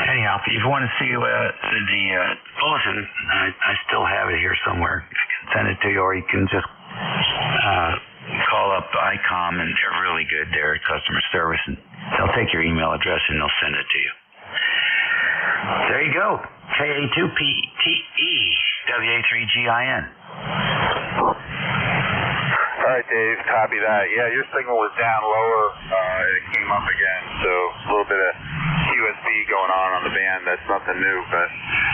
Anyhow, if you want to see the bulletin, I still have it here somewhere. I can send it to you, or you can just call up ICOM, and they're really good there at customer service, and they'll take your email address and they'll send it to you. There you go. KA2PTE WA3GIN. All right, Dave, copy that. Yeah, your signal was down lower. It came up again, so a little bit of QSB going on the band. That's nothing new, but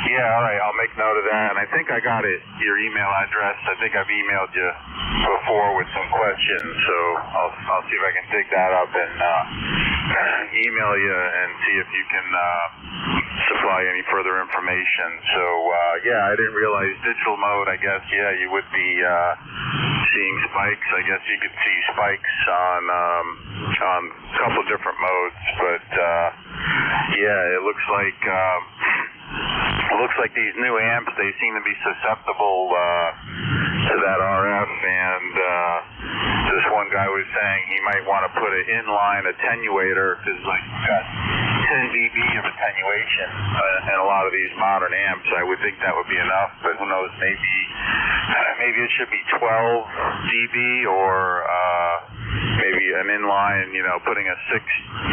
yeah, all right, I'll make note of that. And I think I got it, your email address. I think I've emailed you before with some questions, so I'll see if I can dig that up and email you and see if you can supply any further information. So yeah, I didn't realize digital mode. I guess you would be seeing spikes. I guess you could see spikes on a couple different modes, but yeah, it looks like these new amps, they seem to be susceptible to that RF, and this one guy was saying he might want to put an inline attenuator, because like you've got 10 dB of attenuation in a lot of these modern amps. I would think that would be enough, but who knows, maybe it should be 12 dB, or maybe an inline, putting a 6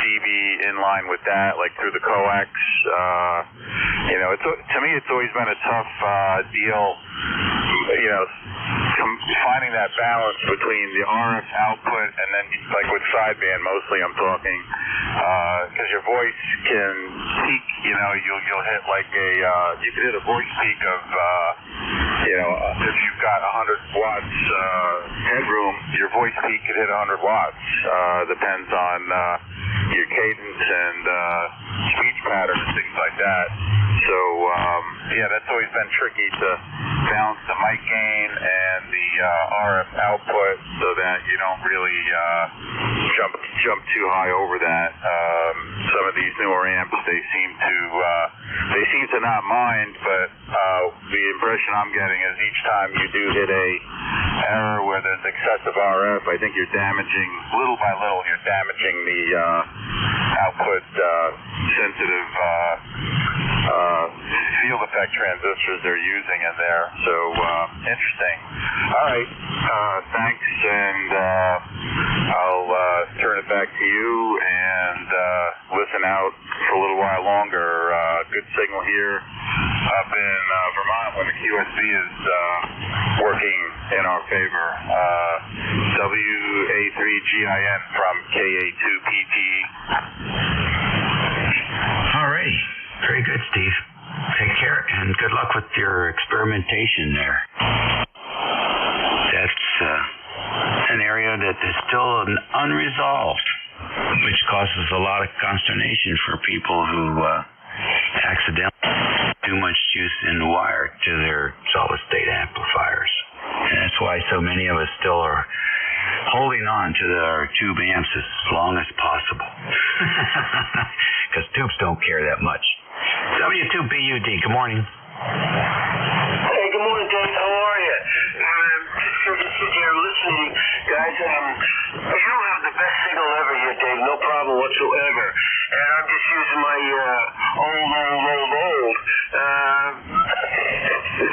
dB inline with that, like through the coax. To me, it's always been a tough deal, finding that balance between the RF output and then, like with sideband, mostly I'm talking, because your voice can peak, you'll hit like you could hit a voice peak of, if you've got 100 watts headroom, your voice peak could hit 100 watts. Depends on your cadence and speech pattern and things like that. So, yeah, that's always been tricky to balance the mic gain and the RF output so that you don't really jump too high over that. Some of these newer amps, they seem to not mind, but the impression I'm getting is each time you do hit a error where there's excessive RF, I think you're damaging, little by little, you're damaging the output sensitive field effect transistors they're using in there. So interesting. All right, thanks, and I'll turn it back to you and listen out for a little while longer. Good signal here up in Vermont when the QSB is working in our favor. WA3GIN from KA2PTE. All right. Very good, Steve. Take care, and good luck with your experimentation there. That's an area that is still unresolved, which causes a lot of consternation for people who accidentally too much juice in the wire to their solid-state amplifiers. And that's why so many of us still are holding on to our tube amps as long as possible. Because tubes don't care that much. W2BUD, good morning. Hey, good morning, Dave. How are you? Just sit here listening, guys. You don't have the best signal ever here, Dave. No problem whatsoever. And I'm just using my old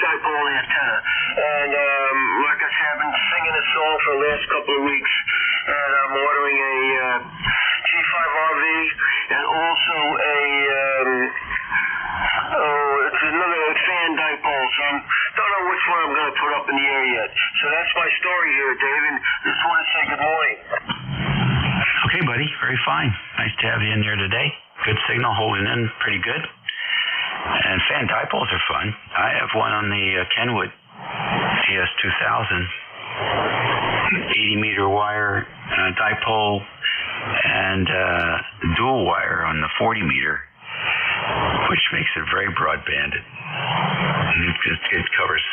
dipole antenna. And like I said, I've been singing a song for the last couple of weeks, and I'm ordering a G5RV and also it's another fan dipole, so I don't know which one I'm going to put up in the air yet. So that's my story here, David. Just want to say good morning. Okay, buddy. Very fine. Nice to have you in there today. Good signal, holding in pretty good. And fan dipoles are fun. I have one on the Kenwood CS2000, 80-meter wire dipole, and dual wire on the 40-meter, which makes it very broadbanded. It covers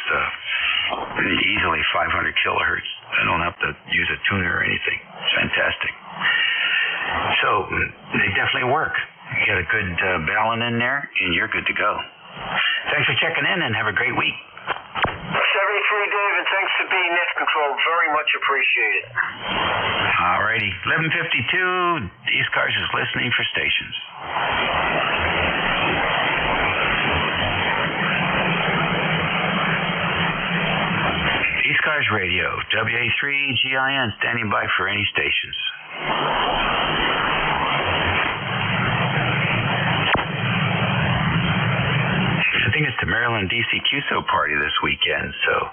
easily 500 kilohertz. I don't have to use a tuner or anything. It's fantastic. So they definitely work. You get a good balun in there, and you're good to go. Thanks for checking in, and have a great week. 73, Dave, and thanks for being net control. Very much appreciated. All righty. 11:52. ECARS is listening for stations. ECARS Radio, WA3GIN, standing by for any stations. I think it's the Maryland DC QSO party this weekend, so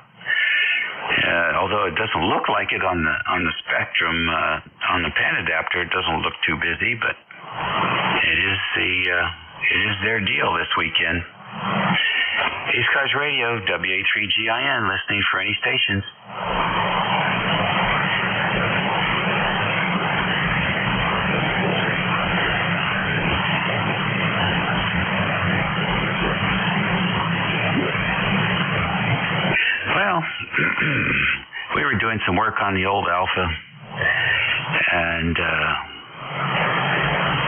although it doesn't look like it on the spectrum, on the pan adapter, it doesn't look too busy, but it is their deal this weekend. ECARS Radio, WA3GIN, listening for any stations. Well, we were doing some work on the old Alpha, and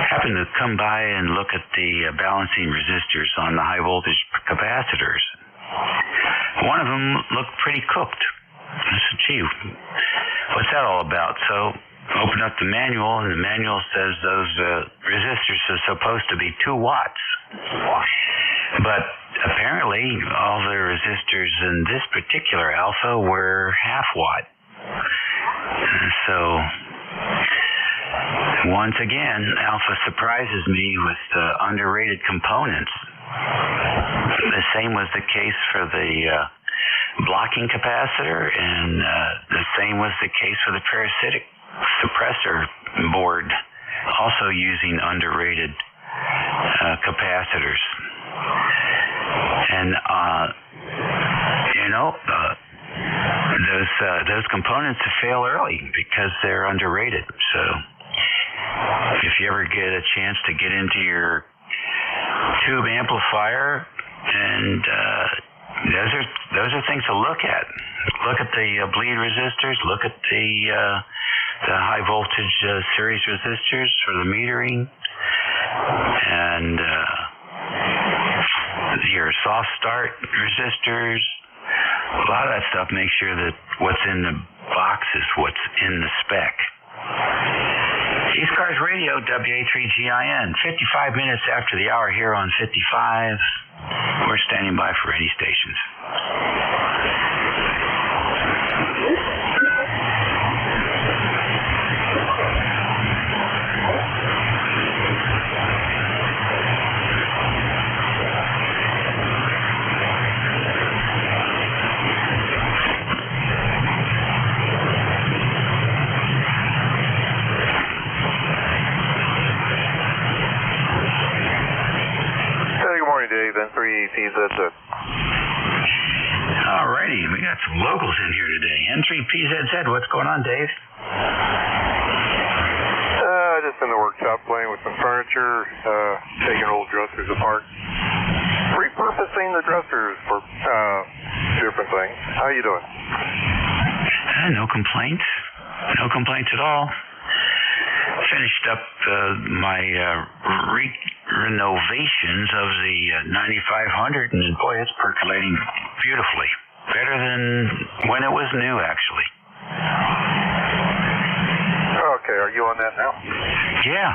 happened to come by and look at the balancing resistors on the high voltage capacitors. One of them looked pretty cooked. I said, gee, what's that all about? So open up the manual, and the manual says those resistors are supposed to be 2 watts. But apparently all the resistors in this particular Alpha were half watt. So once again, Alpha surprises me with underrated components. The same was the case for the blocking capacitor, and the same was the case for the parasitic suppressor board, also using underrated capacitors. And those components fail early because they're underrated. So if you ever get a chance to get into your tube amplifier, and those are things to look at. Look at the bleed resistors. Look at the high voltage series resistors for the metering, and your soft start resistors. A lot of that stuff makes sure that what's in the box is what's in the spec. ECARS Radio, WA3GIN, 55 minutes after the hour here on 55. We're standing by for any stations. N3PZZ. Alrighty, we got some locals in here today. N3PZZ, what's going on, Dave? Just in the workshop playing with some furniture, taking old dressers apart, repurposing the dressers for different things. How you doing? No complaints. No complaints at all. Finished up my renovations of the 9500, and boy, it's percolating beautifully. Better than when it was new, actually. Okay, are you on that now? Yeah.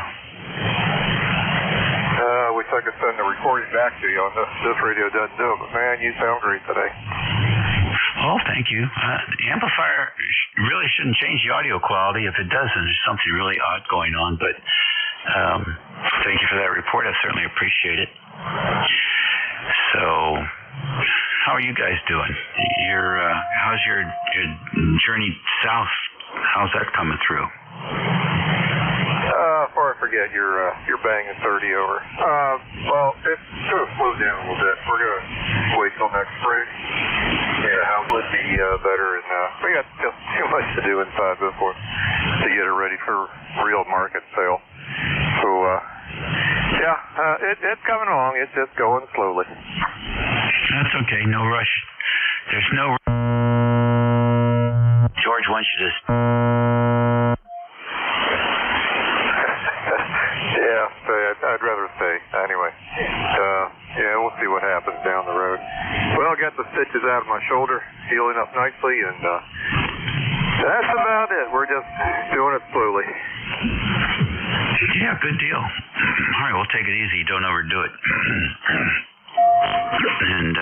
Wish I could send the recording back to you on this. This radio doesn't do it, but man, you sound great today. Oh, thank you. The amplifier really shouldn't change the audio quality. If it does, then there's something really odd going on. But thank you for that report. I certainly appreciate it. So, how are you guys doing? How's your journey south? How's that coming through? Before I forget, you're banging 30 over. Well, it's going to slow down a little bit. We're going to wait till next spring. Yeah, how would be better, and we got just too much to do inside before to get it ready for real market sale. So, it's coming along. It's just going slowly. That's okay. No rush. There's no ECARS wants you to... Yeah, I'd rather stay. Anyway, yeah, we'll see what happens down the road. Well, I got the stitches out of my shoulder, healing up nicely, and that's about it. We're just doing it slowly. Yeah, good deal. All right, we'll take it easy. Don't overdo it. And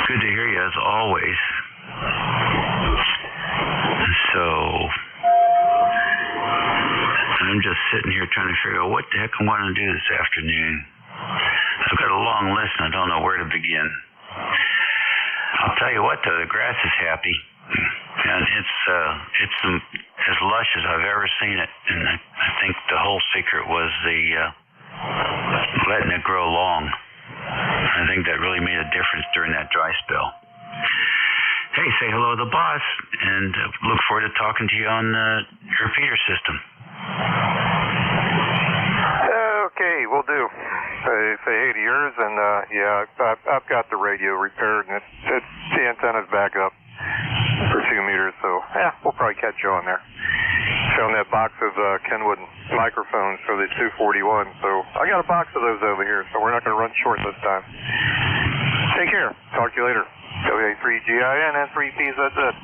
good to hear you, as always. So, I'm just sitting here trying to figure out what the heck I'm going to do this afternoon. I've got a long list, and I don't know where to begin. I'll tell you what, though, the grass is happy. And it's as lush as I've ever seen it. And I think the whole secret was the letting it grow long. I think that really made a difference during that dry spell. Hey, say hello to the boss, and look forward to talking to you on your repeater system. Okay, we'll do. Say hey to yours, and yeah, I've got the radio repaired, and the antenna's back up for 2 meters, so yeah, we'll probably catch you on there. Found that box of Kenwood microphones for the 241, so I got a box of those over here, so we're not going to run short this time. Take care. Talk to you later. WA3GIN and 3Ps, that's it.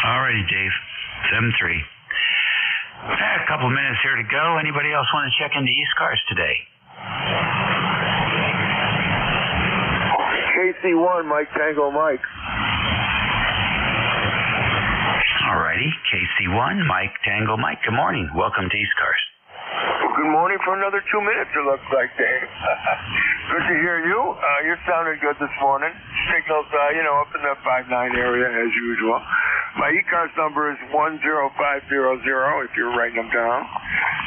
Alrighty, Dave. 7-3. A couple minutes here to go. Anybody else want to check into ECARS today? KC1, Mike Tango Mike. Alrighty, KC1, Mike Tango Mike. Good morning. Welcome to ECARS. Well, good morning for another 2 minutes, it looks like, Dave. Good to hear you. You sounded good this morning. Signals, up in the 5-9 area as usual. My ECARS number is 10500 if you're writing them down.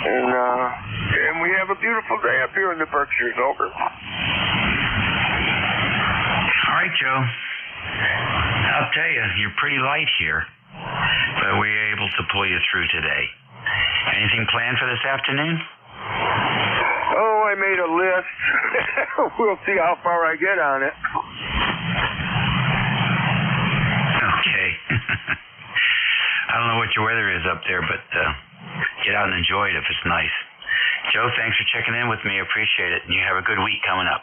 And we have a beautiful day up here in the Berkshires. Over. All right, Joe. I'll tell you, you're pretty light here, but we were able to pull you through today. Anything planned for this afternoon? Oh, I made a list. We'll see how far I get on it. Okay. I don't know what your weather is up there, but get out and enjoy it if it's nice. Joe, thanks for checking in with me. I appreciate it. And you have a good week coming up.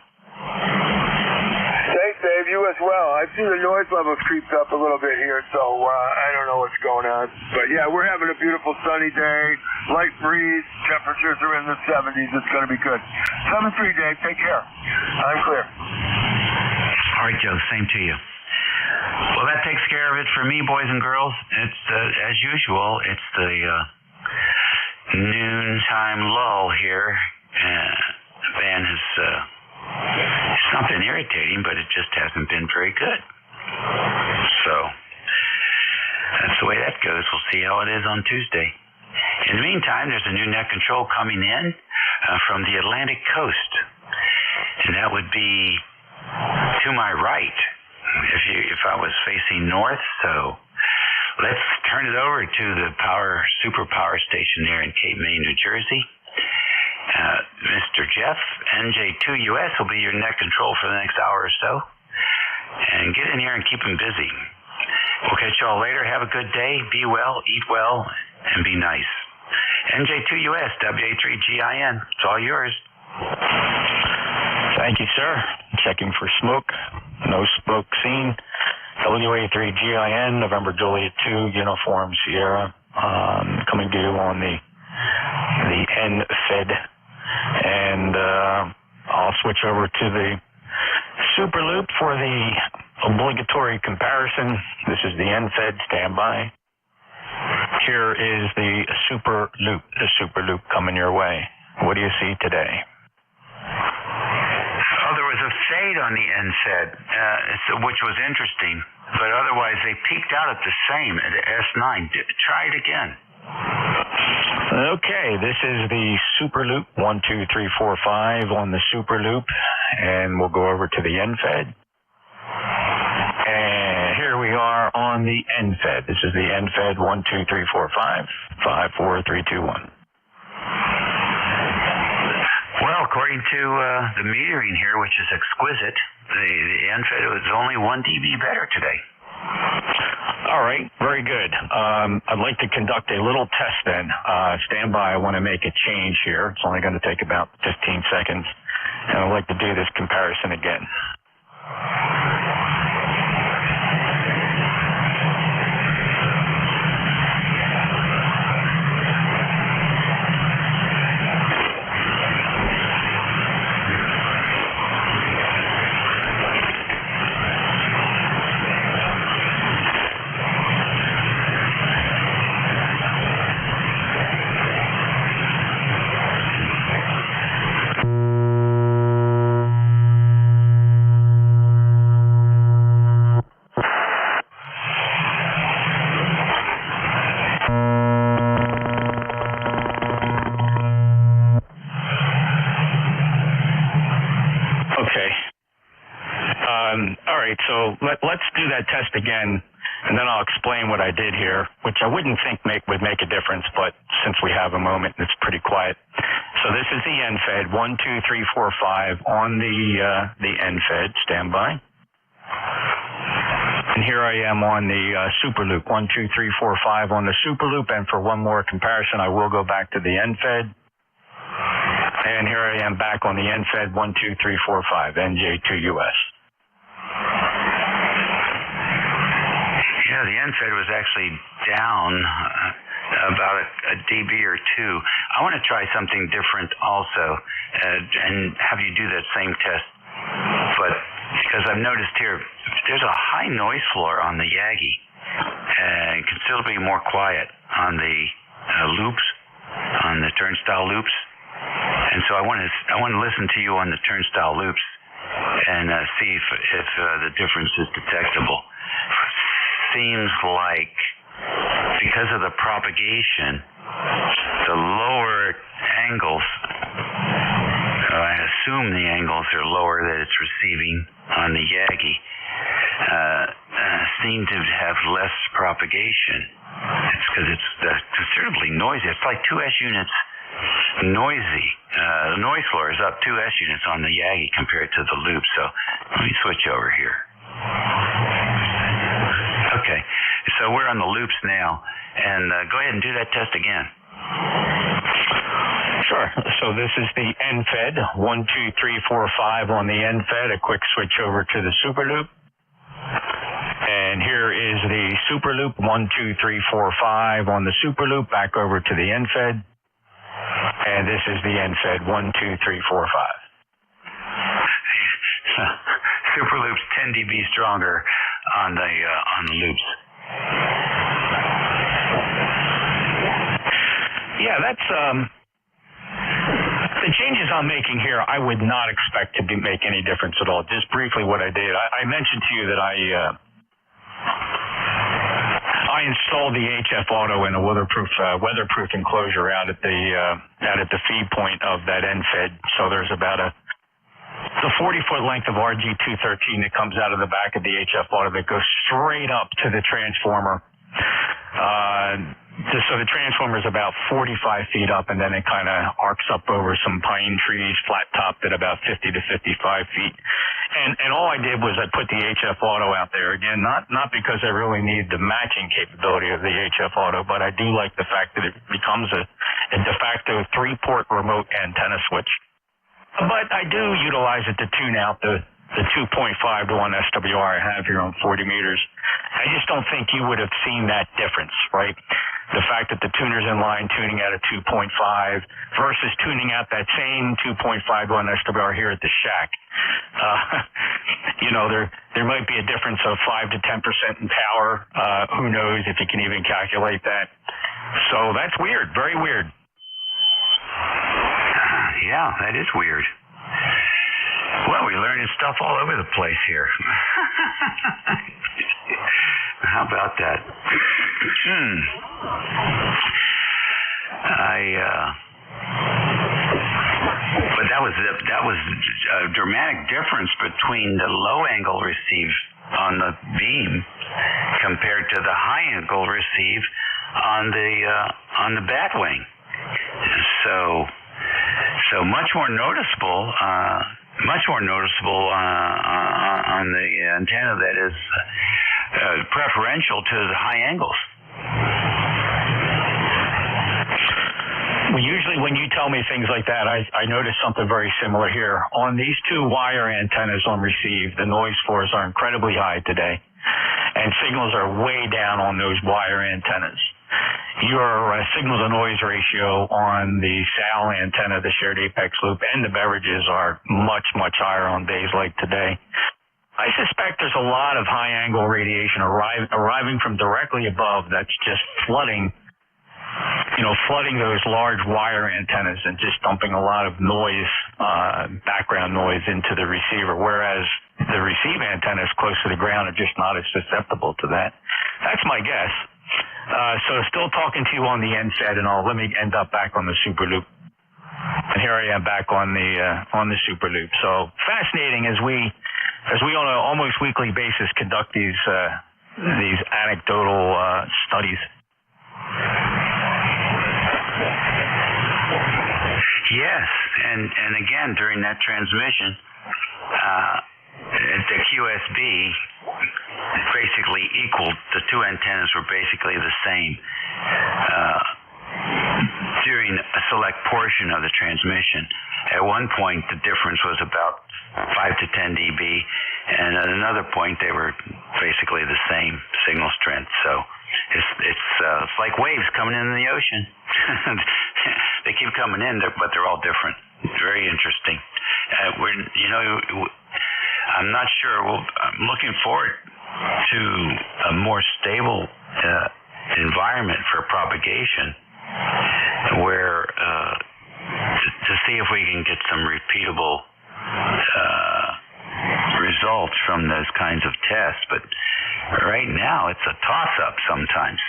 Thanks, Dave. You as well. I've seen the noise levels creeped up a little bit here, so I don't know what's going on. But yeah, we're having a beautiful sunny day, light breeze, temperatures are in the 70s. It's going to be good. 7-3, Dave. Take care. I'm clear. All right, Joe. Same to you. Well, that takes care of it for me, boys and girls. It's as usual. It's the noontime lull here. The band has. It's not been irritating, but it just hasn't been very good. So that's the way that goes. We'll see how it is on Tuesday. In the meantime, there's a new net control coming in from the Atlantic coast, and that would be to my right if I was facing north. So let's turn it over to the super power station there in Cape May, New Jersey. Mr. Jeff, NJ2US will be your net control for the next hour or so. And get in here and keep him busy. We'll catch y'all later. Have a good day. Be well, eat well, and be nice. NJ2US, WA3GIN. It's all yours. Thank you, sir. Checking for smoke. No smoke seen. WA3GIN, November Juliet 2, Uniform Sierra. Coming to you on the NFED. And I'll switch over to the Super Loop for the obligatory comparison. This is the NFED. Stand by. Here is the Super Loop coming your way. What do you see today? Oh, there was a fade on the NFED, which was interesting, but otherwise they peaked out at the same at S9. Try it again. Okay, this is the Super Loop, 1, 2, 3, 4, 5 on the Super Loop, and we'll go over to the NFED. And here we are on the NFED. This is the NFED, 1, 2, 3, 4, 5, 5, 4, 3, 2, 1. Well, according to the metering here, which is exquisite, the NFED was only 1 dB better today. All right, very good. I'd like to conduct a little test then. Stand by. I want to make a change here. It's only going to take about 15 seconds. And I'd like to do this comparison again. All right, so let's do that test again, and then I'll explain what I did here, which I wouldn't think would make a difference, but since we have a moment, it's pretty quiet. So this is the end fed, 1, 2, 3, 4, 5 on the end fed. Stand by. And here I am on the super loop, 1, 2, 3, 4, 5 on the super loop, and for one more comparison, I will go back to the end fed. And here I am back on the end fed, 1, 2, 3, 4, 5, NJ2US. Yeah, the end fed was actually down about a dB or two. I want to try something different also, and have you do that same test. But because I've noticed here, there's a high noise floor on the Yagi, and considerably more quiet on the loops, on the turnstile loops. And so I want to listen to you on the turnstile loops and see if the difference is detectable. Seems like because of the propagation, the lower angles, I assume the angles are lower that it's receiving on the Yagi, seem to have less propagation. It's because it's considerably noisy. It's like 2S units noisy. The noise floor is up 2S units on the Yagi compared to the loop. So let me switch over here. Okay, so we're on the loops now, and go ahead and do that test again. Sure. So this is the end fed, 1, 2, 3, 4, 5 on the end fed. A quick switch over to the super loop. And here is the super loop, 1, 2, 3, 4, 5 on the super loop, back over to the end fed. And this is the end fed, 1, 2, 3, 4, 5. Super loop's 10 dB stronger on the loops. Yeah, that's the changes I'm making here. I would not expect to make any difference at all. Just briefly, what I did, I mentioned to you that I installed the HF Auto in a weatherproof enclosure out at the feed point of that end fed. So there's about the 40-foot length of RG213 that comes out of the back of the HF Auto that goes straight up to the transformer. So the transformer is about 45 feet up, and then it kind of arcs up over some pine trees, flat topped at about 50 to 55 feet. And all I did was I put the HF Auto out there. Again, not because I really need the matching capability of the HF Auto, but I do like the fact that it becomes a de facto 3-port remote antenna switch. But I do utilize it to tune out the 2.5 to 1 SWR I have here on 40 meters. I just don't think you would have seen that difference, right? The fact that the tuner's in line tuning out a 2.5 versus tuning out that same 2.5 to 1 SWR here at the shack. There might be a difference of 5 to 10% in power. Who knows if you can even calculate that. So that's weird, very weird. Yeah, that is weird. Well, we're learning stuff all over the place here. How about that? But that was a dramatic difference between the low angle receive on the beam compared to the high angle receive on the bat wing. So much more noticeable on the antenna that is preferential to the high angles. Well, usually when you tell me things like that, I notice something very similar here. On these two wire antennas on receive, the noise floors are incredibly high today, and signals are way down on those wire antennas. Your signal-to-noise ratio on the SAL antenna, the shared apex loop, and the beverages are much, much higher on days like today. I suspect there's a lot of high-angle radiation arriving from directly above that's just flooding those large wire antennas and just dumping a lot of noise, background noise into the receiver, whereas the receive antennas close to the ground are just not as susceptible to that. That's my guess. So still talking to you on the NSAID and all. Let me end up back on the super loop. And here I am back on the super loop. So fascinating as we on an almost weekly basis conduct these anecdotal studies. Yes, and again during that transmission, the QSB basically equaled, the two antennas were basically the same during a select portion of the transmission. At one point, the difference was about 5 to 10 dB, and at another point, they were basically the same signal strength. So it's like waves coming into the ocean. They keep coming in, but they're all different. It's very interesting. I'm not sure. I'm looking forward to a more stable environment for propagation, where to see if we can get some repeatable results from those kinds of tests. But right now, it's a toss-up sometimes.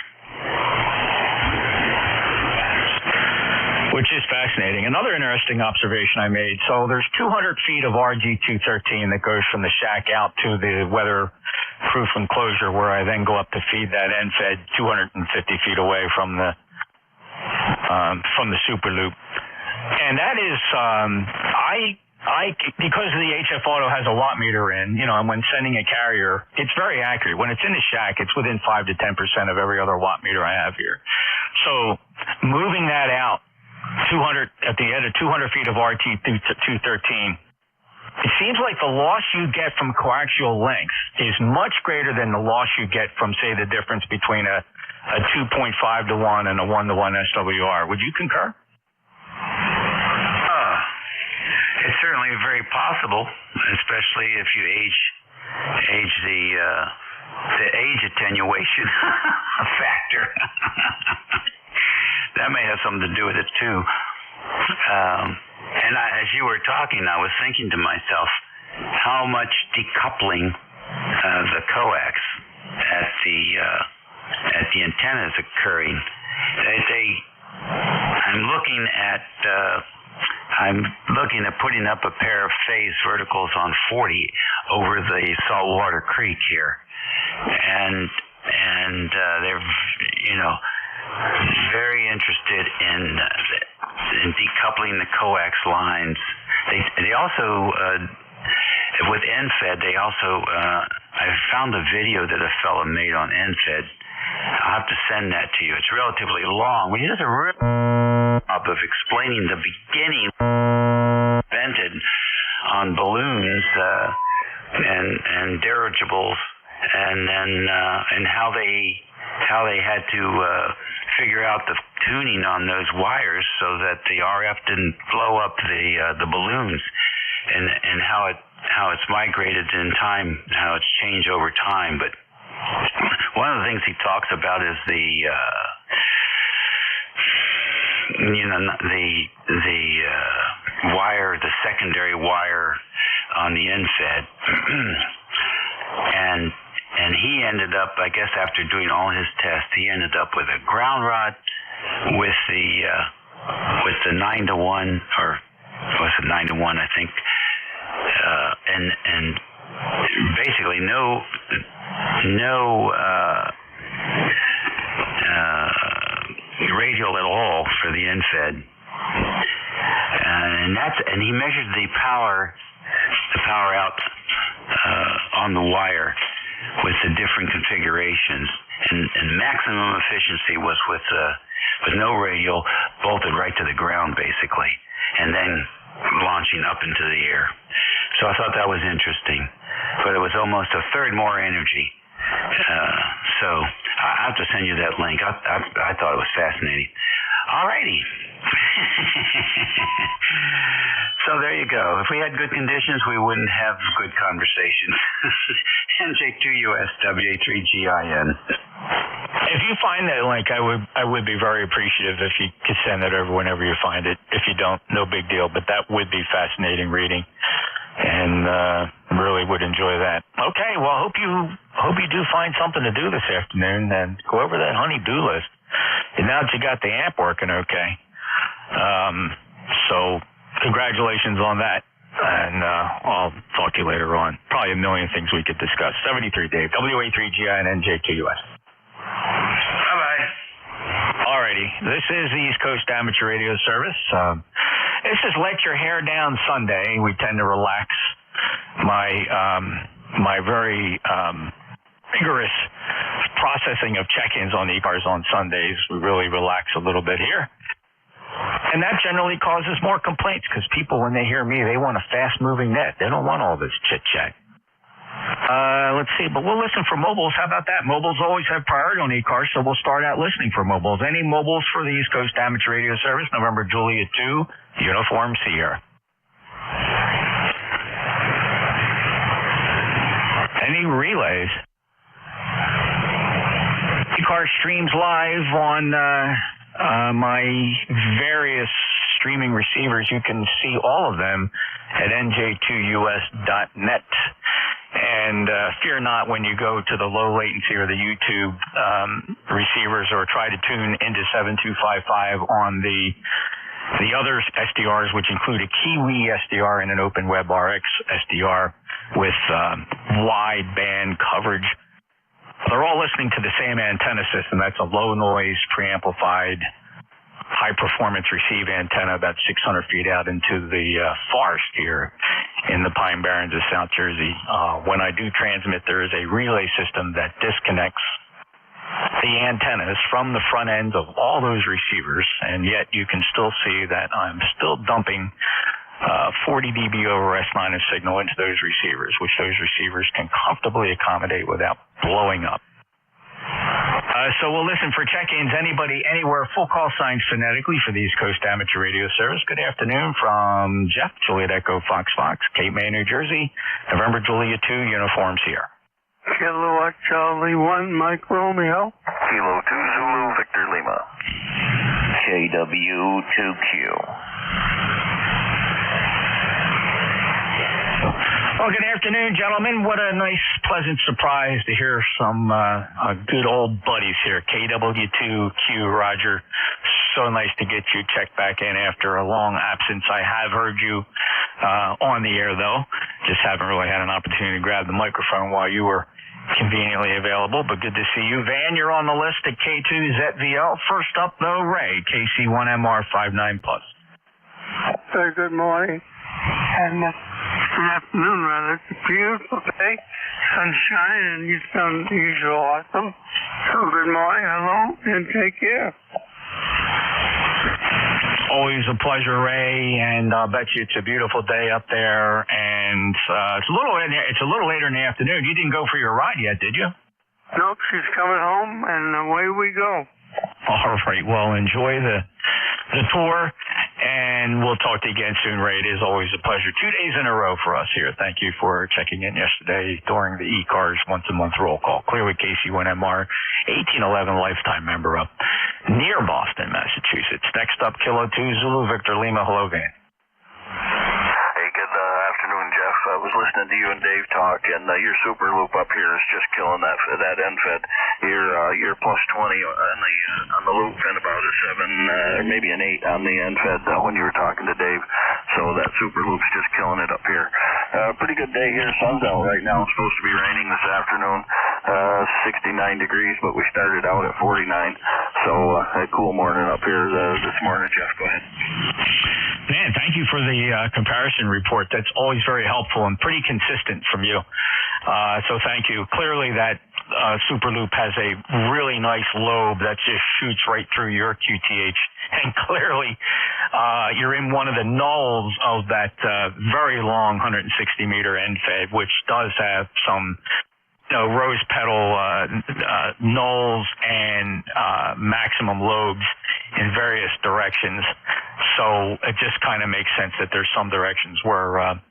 Which is fascinating. Another interesting observation I made. So there's 200 feet of RG-213 that goes from the shack out to the weatherproof enclosure, where I then go up to feed that NFED 250 feet away from the super loop. And that is, because the HF Auto has a watt meter in, and when sending a carrier, it's very accurate. When it's in the shack, it's within 5 to 10% of every other watt meter I have here. So moving that out 200 at the end of 200 feet of RT-213, it seems like the loss you get from coaxial length is much greater than the loss you get from, say, the difference between a 2.5 to 1 and a 1 to 1 SWR. Would you concur? It's certainly very possible, especially if you age the age attenuation factor. That may have something to do with it too. And as you were talking, I was thinking to myself how much decoupling the coax at the antenna is occurring. I'm looking at putting up a pair of phase verticals on 40 over the Saltwater Creek here, and they're very interested in decoupling the coax lines. They also with NFED, they also I found a video that a fellow made on NFED. I'll have to send that to you. It's relatively long. He does a real job of explaining the beginning invented on balloons and dirigibles, and then and how they had to figure out the tuning on those wires so that the RF didn't blow up the balloons, and how it's migrated in time, how it's changed over time. But one of the things he talks about is the wire, the secondary wire on the NFED, and he ended up, I guess, after doing all his tests, he ended up with a ground rod with the 9 to 1, or was it 9 to 1, I think, and basically no radial at all for the NFED, and he measured the power out on the wire, with the different configurations, and maximum efficiency was with no radial, bolted right to the ground basically, and then launching up into the air. So I thought that was interesting, but it was almost a third more energy. So I have to send you that link. I thought it was fascinating. Alrighty. So there you go. If we had good conditions, we wouldn't have good conversations. NJ2US WA3GIN. If you find that link, I would be very appreciative if you could send that over whenever you find it. If you don't, no big deal. But that would be fascinating reading, and really would enjoy that. Okay, well, hope you do find something to do this afternoon, and go over that honey-do list. And now that you got the amp working okay, so congratulations on that. And I'll talk to you later on. Probably a million things we could discuss. 73 Dave, WA3GI and NJ2US. Bye-bye. Alrighty, this is the East Coast Amateur Radio Service. This is Let Your Hair Down Sunday. We tend to relax my very rigorous processing of check-ins on the ECARS on Sundays. We really relax a little bit here. And that generally causes more complaints because people, when they hear me, they want a fast-moving net. They don't want all this chit-chat. Let's see, but we'll listen for mobiles. How about that? Mobiles always have priority on ECARS, so we'll start out listening for mobiles. Any mobiles for the East Coast Amateur Radio Service? November Juliet 2, Uniform Sierra. Any relays? ECARS streams live on my various streaming receivers. You can see all of them at nj2us.net. And fear not when you go to the low latency or the YouTube receivers, or try to tune into 7255 on the other SDRs, which include a Kiwi SDR and an Open WebRx SDR with wide band coverage. They're all listening to the same antenna system. That's a low noise, preamplified, high performance receive antenna about 600 feet out into the forest here in the Pine Barrens of South Jersey. When I do transmit, there is a relay system that disconnects the antennas from the front ends of all those receivers, and yet you can still see that I'm still dumping 40 dB over S- signal into those receivers, which those receivers can comfortably accommodate without blowing up. So we'll listen for check-ins. Anybody, anywhere, full call signs phonetically for the East Coast Amateur Radio Service. Good afternoon from Jeff, Juliet Echo Fox, Cape May, New Jersey. November Juliet 2, uniforms here. Kilo Charlie 1, Mike Romeo. Kilo 2 Zulu Victor Lima. KW2Q. Well, good afternoon, gentlemen. What a nice, pleasant surprise to hear some good old buddies here. KW2Q, Roger. So nice to get you checked back in after a long absence. I have heard you on the air, though. Just haven't really had an opportunity to grab the microphone while you were conveniently available, but good to see you. Van, you're on the list at K2ZVL. First up, though, Ray, KC1MR59+. Very good morning. And good afternoon, rather. It's a beautiful day, sunshine, and you sound usual awesome. So good morning, hello, and take care. Always a pleasure, Ray, and I'll bet you it's a beautiful day up there. And it's a little later in the afternoon. You didn't go for your ride yet, did you? Nope, she's coming home, and away we go. All right. Well, enjoy the tour, and we'll talk to you again soon, Ray. It is always a pleasure. 2 days in a row for us here. Thank you for checking in yesterday during the ECARS once-a-month roll call. Clearly, KC1MR, 1811 lifetime member up near Boston, Massachusetts. Next up, Kilo 2 Zulu Victor Lima. Hello, Van. Hey, good afternoon, Jeff. I was listening to you and Dave talk, and your super loop up here is just killing that end fed. You're plus 20 on the loop and about a 7 or maybe an 8 on the end fed when you were talking to Dave. So that super loop's just killing it up here. Pretty good day here. Sun's out right now. It's supposed to be raining this afternoon. 69 degrees, but we started out at 49. So a cool morning up here this morning. Jeff, go ahead. Man, thank you for the comparison report. That's always very helpful and pretty consistent from you. So thank you. Clearly that super loop has a really nice lobe that just shoots right through your QTH. And clearly you're in one of the nulls of that very long 160-meter end fed, which does have some rose petal nulls and maximum lobes in various directions. So it just kind of makes sense that there's some directions where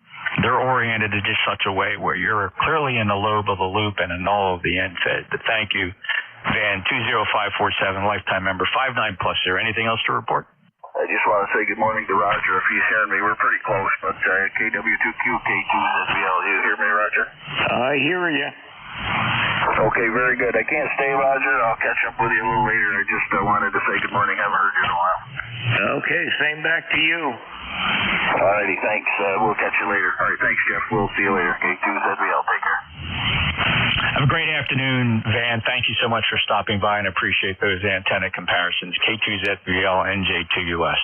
they're oriented in just such a way where you're clearly in the lobe of the loop and a null of the end fed. But thank you, Van 20547, lifetime member 59+. Is there anything else to report? I just want to say good morning to Roger if he's hearing me. We're pretty close, but KW2Q, K2ZBL. You hear me, Roger? I hear you. Okay, very good. I can't stay, Roger. I'll catch up with you a little later. I just wanted to say good morning. Haven't heard you in a while. Okay, same back to you. All righty, thanks. We'll catch you later. All right, thanks, Jeff. We'll see you later. K2ZBL. Take care. Have a great afternoon, Van. Thank you so much for stopping by and appreciate those antenna comparisons. K2ZBL, NJ2US.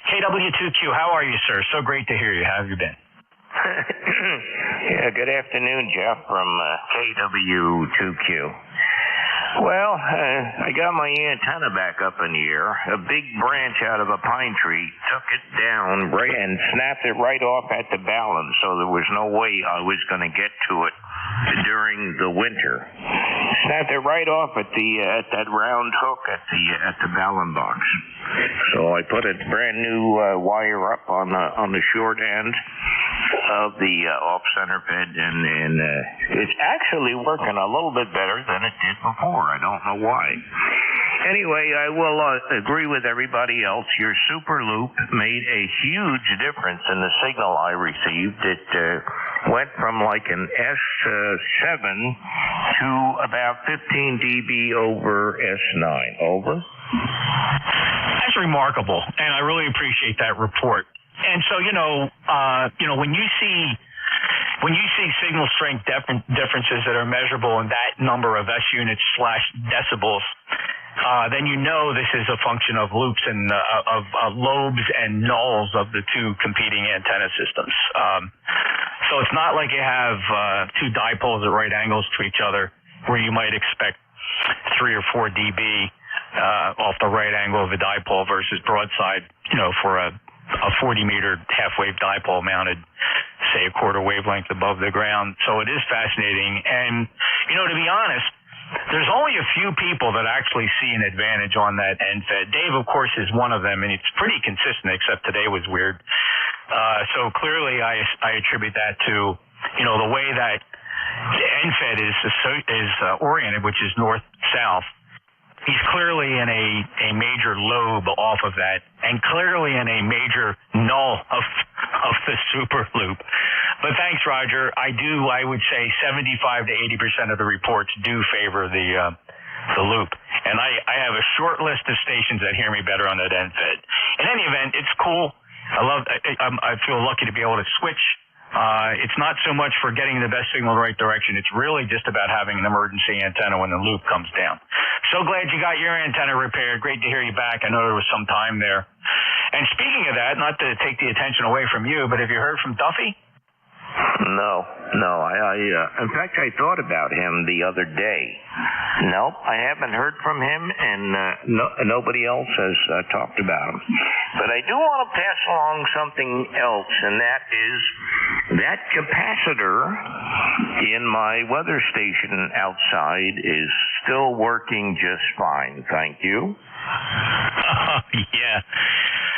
KW2Q, how are you, sir? So great to hear you. How have you been? Yeah, good afternoon, Jeff, from KW2Q. Well, I got my antenna back up in the air. A big branch out of a pine tree took it down and snapped it right off at the balun, so there was no way I was going to get to it during the winter. Snapped it right off at that round hook at the balun box. So I put a brand new wire up on the short end of the off-center bed, and it's actually working a little bit better than it did before. I don't know why. Anyway, I will agree with everybody else. Your super loop made a huge difference in the signal I received. It went from like an S7 to about 15 dB over S9. Over? That's remarkable, and I really appreciate that report. And so, when you see signal strength differences that are measurable in that number of S units / decibels, then you know this is a function of loops and of lobes and nulls of the two competing antenna systems. So it's not like you have two dipoles at right angles to each other where you might expect 3 or 4 dB off the right angle of a dipole versus broadside, for a 40-meter half-wave dipole mounted, say, a quarter wavelength above the ground. So it is fascinating. And, to be honest, there's only a few people that actually see an advantage on that end fed. Dave, of course, is one of them, and it's pretty consistent, except today was weird. So clearly I attribute that to, the way that the end fed is oriented, which is north-south. He's clearly in a major lobe off of that, and clearly in a major null of the super loop. But thanks, Roger. I would say 75 to 80% of the reports do favor the loop. And I have a short list of stations that hear me better on that end fed. In any event, it's cool. I feel lucky to be able to switch. It's not so much for getting the best signal in the right direction. It's really just about having an emergency antenna when the loop comes down. So glad you got your antenna repaired. Great to hear you back. I know there was some time there. And speaking of that, not to take the attention away from you, but have you heard from Duffy? No. In fact, I thought about him the other day. Nope, I haven't heard from him, and nobody else has talked about him. But I do want to pass along something else, and that is that capacitor in my weather station outside is still working just fine. Thank you.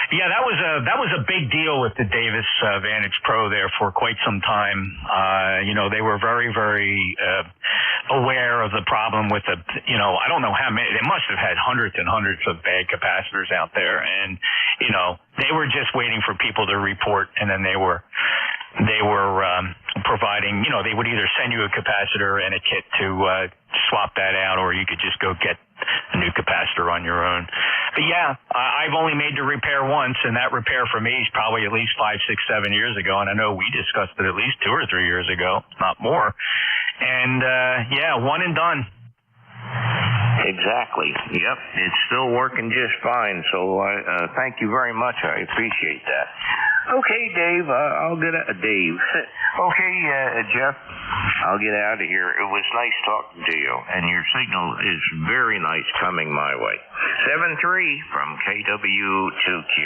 Yeah, that was a big deal with the Davis Vantage Pro there for quite some time. They were very, very aware of the problem with I don't know how many. They must have had hundreds and hundreds of bad capacitors out there, and they were just waiting for people to report, and then they were providing. They would either send you a capacitor and a kit to swap that out, or you could just go get a new capacitor on your own. But yeah, I've only made the repair once, and that repair for me is probably at least 5, 6, 7 years ago, and I know we discussed it at least 2 or 3 years ago, not more. And one and done. Exactly. Yep, it's still working just fine. So thank you very much. I appreciate that. Okay, Dave. I'll get out. Dave. Okay, Jeff. I'll get out of here. It was nice talking to you, and your signal is very nice coming my way. 7-3 from KW2Q.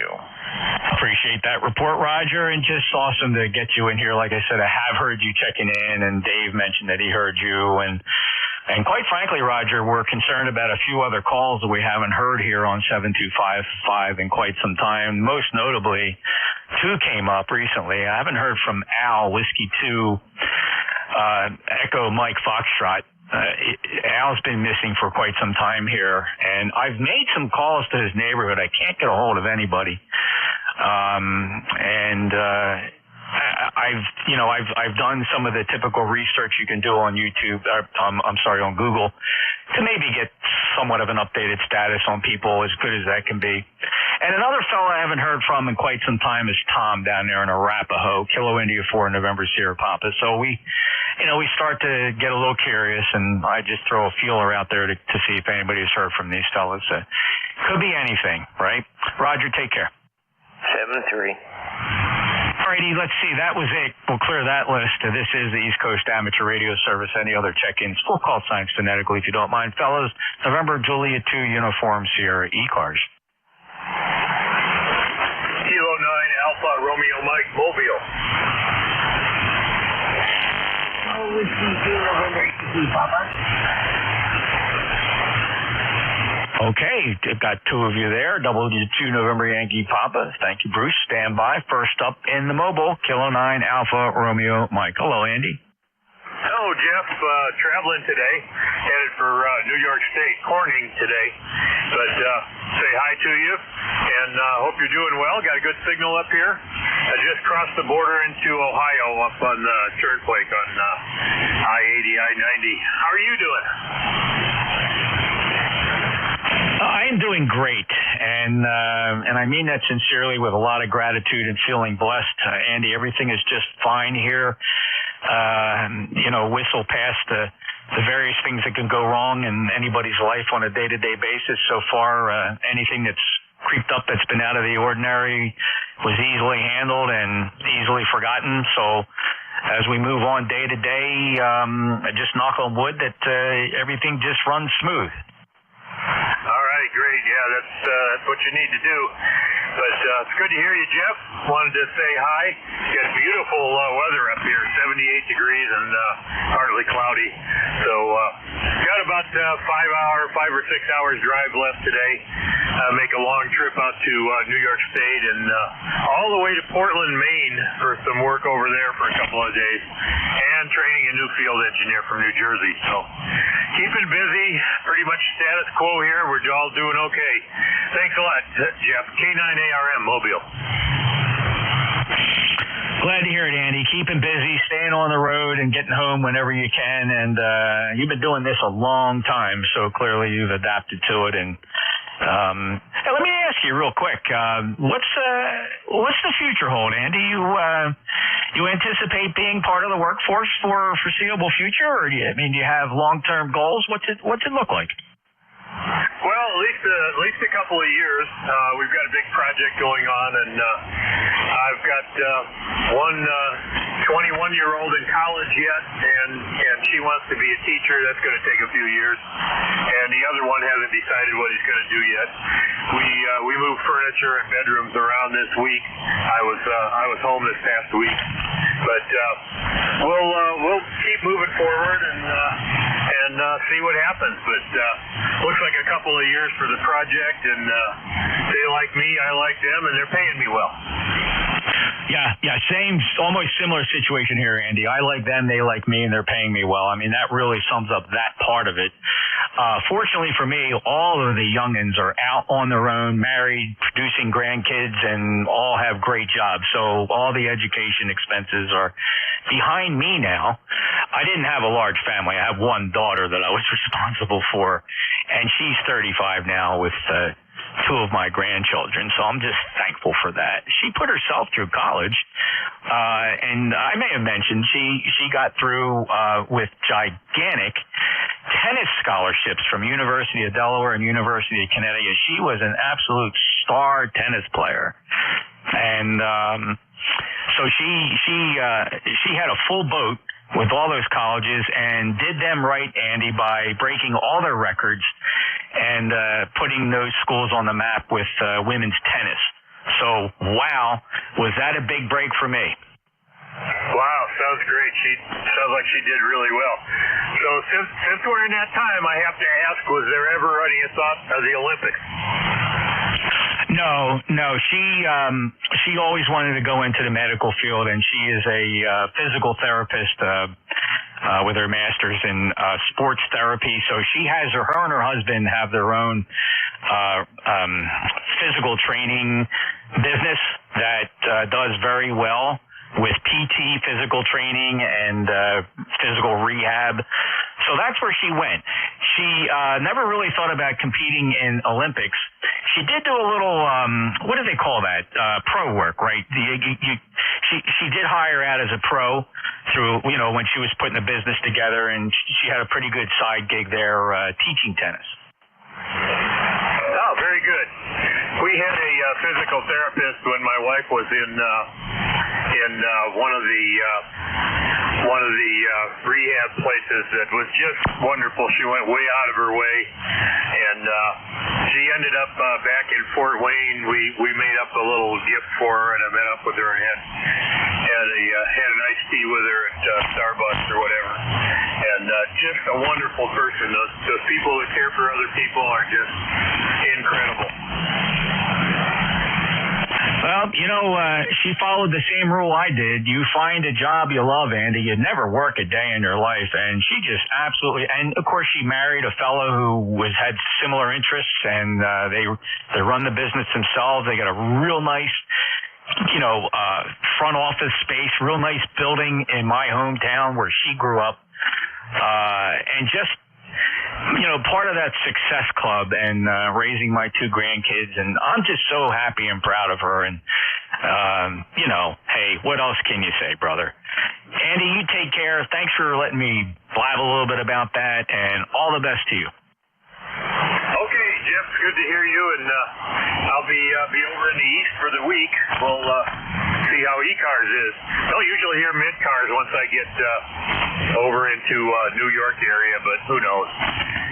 Appreciate that report, Roger, and just awesome to get you in here. Like I said, I have heard you checking in, and Dave mentioned that he heard you, and quite frankly, Roger, we're concerned about a few other calls that we haven't heard here on 7255 in quite some time. Most notably, 2 came up recently. I haven't heard from Al, Whiskey 2, Echo Mike Foxtrot. Al's been missing for quite some time here, and I've made some calls to his neighborhood. I can't get a hold of anybody. I've done some of the typical research you can do on YouTube, on Google, to maybe get somewhat of an updated status on people, as good as that can be. And another fellow I haven't heard from in quite some time is Tom down there in Arapahoe, Kilo India 4 November Sierra Papa. So we start to get a little curious, and I just throw a feeler out there to see if anybody's heard from these fellas. Could be anything, right? Roger, take care. 7-3. Alrighty, let's see. That was it. We'll clear that list. This is the East Coast Amateur Radio Service. Any other check-ins? Full call signs phonetically, if you don't mind. Fellas, November Juliet 2 Uniform Sierra ECARS. Kilo 9 Alpha Romeo Mike Mobile. Okay, got 2 of you there. W2 November Yankee Papa. Thank you, Bruce. Stand by. First up in the mobile, Kilo 9 Alpha Romeo Mike. Hello, Andy. Hello, Jeff. Traveling today. Headed for New York State, Corning today. But say hi to you, and hope you're doing well. Got a good signal up here. I just crossed the border into Ohio up on the Turnpike on I-80, I-90. How are you doing? I am doing great, and I mean that sincerely with a lot of gratitude and feeling blessed. Andy, everything is just fine here. Whistle past the various things that can go wrong in anybody's life on a day-to-day basis. So far, anything that's creeped up that's been out of the ordinary was easily handled and easily forgotten. So as we move on day to day, I just knock on wood that everything just runs smooth. All right, great. Yeah, that's what you need to do. But it's good to hear you, Jeff. Wanted to say hi. Got beautiful weather up here, 78 degrees and partly cloudy. So got about 5 or 6 hours drive left today. Make a long trip out to New York State and all the way to Portland, Maine for some work over there for a couple of days, and training a new field engineer from New Jersey. So keeping busy, pretty much status quo here. We're all doing okay. Thanks a lot, Jeff. K9ARM Mobile. Glad to hear it, Andy. Keeping busy, staying on the road, and getting home whenever you can. And you've been doing this a long time, so clearly you've adapted to it. And let me ask you real quick, what's the future hold, Andy? You anticipate being part of the workforce for foreseeable future, or do you have long-term goals? What's it look like? Well, at least a couple of years. We've got a big project going on, and I've got one 21-year-old in college yet, and she wants to be a teacher. That's going to take a few years. And the other one hasn't decided what he's going to do yet. We moved furniture and bedrooms around this week. I was home this past week, but we'll keep moving forward and see what happens. But looks like a couple of years for the project, and they like me, I like them, and they're paying me well. Yeah, same, almost similar situation here, Andy. I like them, they like me, and they're paying me well. I mean, that really sums up that part of it. Fortunately for me, all of the youngins are out on their own, married, producing grandkids, and all have great jobs. So all the education expenses are behind me now. I didn't have a large family. I have one daughter that I was responsible for, and she's 35 now with 2 of my grandchildren, so I'm just thankful for that. She put herself through college, and I may have mentioned she got through with gigantic tennis scholarships from University of Delaware and University of Connecticut. She was an absolute star tennis player. And so she had a full boat with all those colleges and did them right, Andy, by breaking all their records and putting those schools on the map with women's tennis. So, wow, was that a big break for me? Wow, sounds great. Sounds like she did really well. So since we're in that time, I have to ask, was there ever any thought of the Olympics? No. She always wanted to go into the medical field, and she is a physical therapist with her master's in sports therapy. So she has her and her husband have their own physical training business that does very well with PT, physical training, and physical rehab. So that's where she went. She never really thought about competing in Olympics. She did do a little, what do they call that? Pro work, right? She did hire out as a pro through, when she was putting the business together, and she had a pretty good side gig there teaching tennis. Oh, very good. We had a physical therapist when my wife was in one of the rehab places that was just wonderful. She went way out of her way, and she ended up back in Fort Wayne. We made up a little gift for her, and I met up with her and had an iced tea with her at Starbucks or whatever. And just a wonderful person. Those people that care for other people are just incredible. Well, she followed the same rule I did. You find a job you love, Andy. You never work a day in your life. And she just absolutely, and of course she married a fellow who had similar interests, and they run the business themselves. They got a real nice, front office space, real nice building in my hometown where she grew up. And just, part of that success club and raising my two grandkids, and I'm just so happy and proud of her. And, hey, what else can you say, brother? Andy, you take care. Thanks for letting me blab a little bit about that, and all the best to you. Okay, Jeff, good to hear you, and I'll be over in the East for the week. We'll see how ECARS is. Don't usually hear mid-cars once I get over into New York area, but who knows.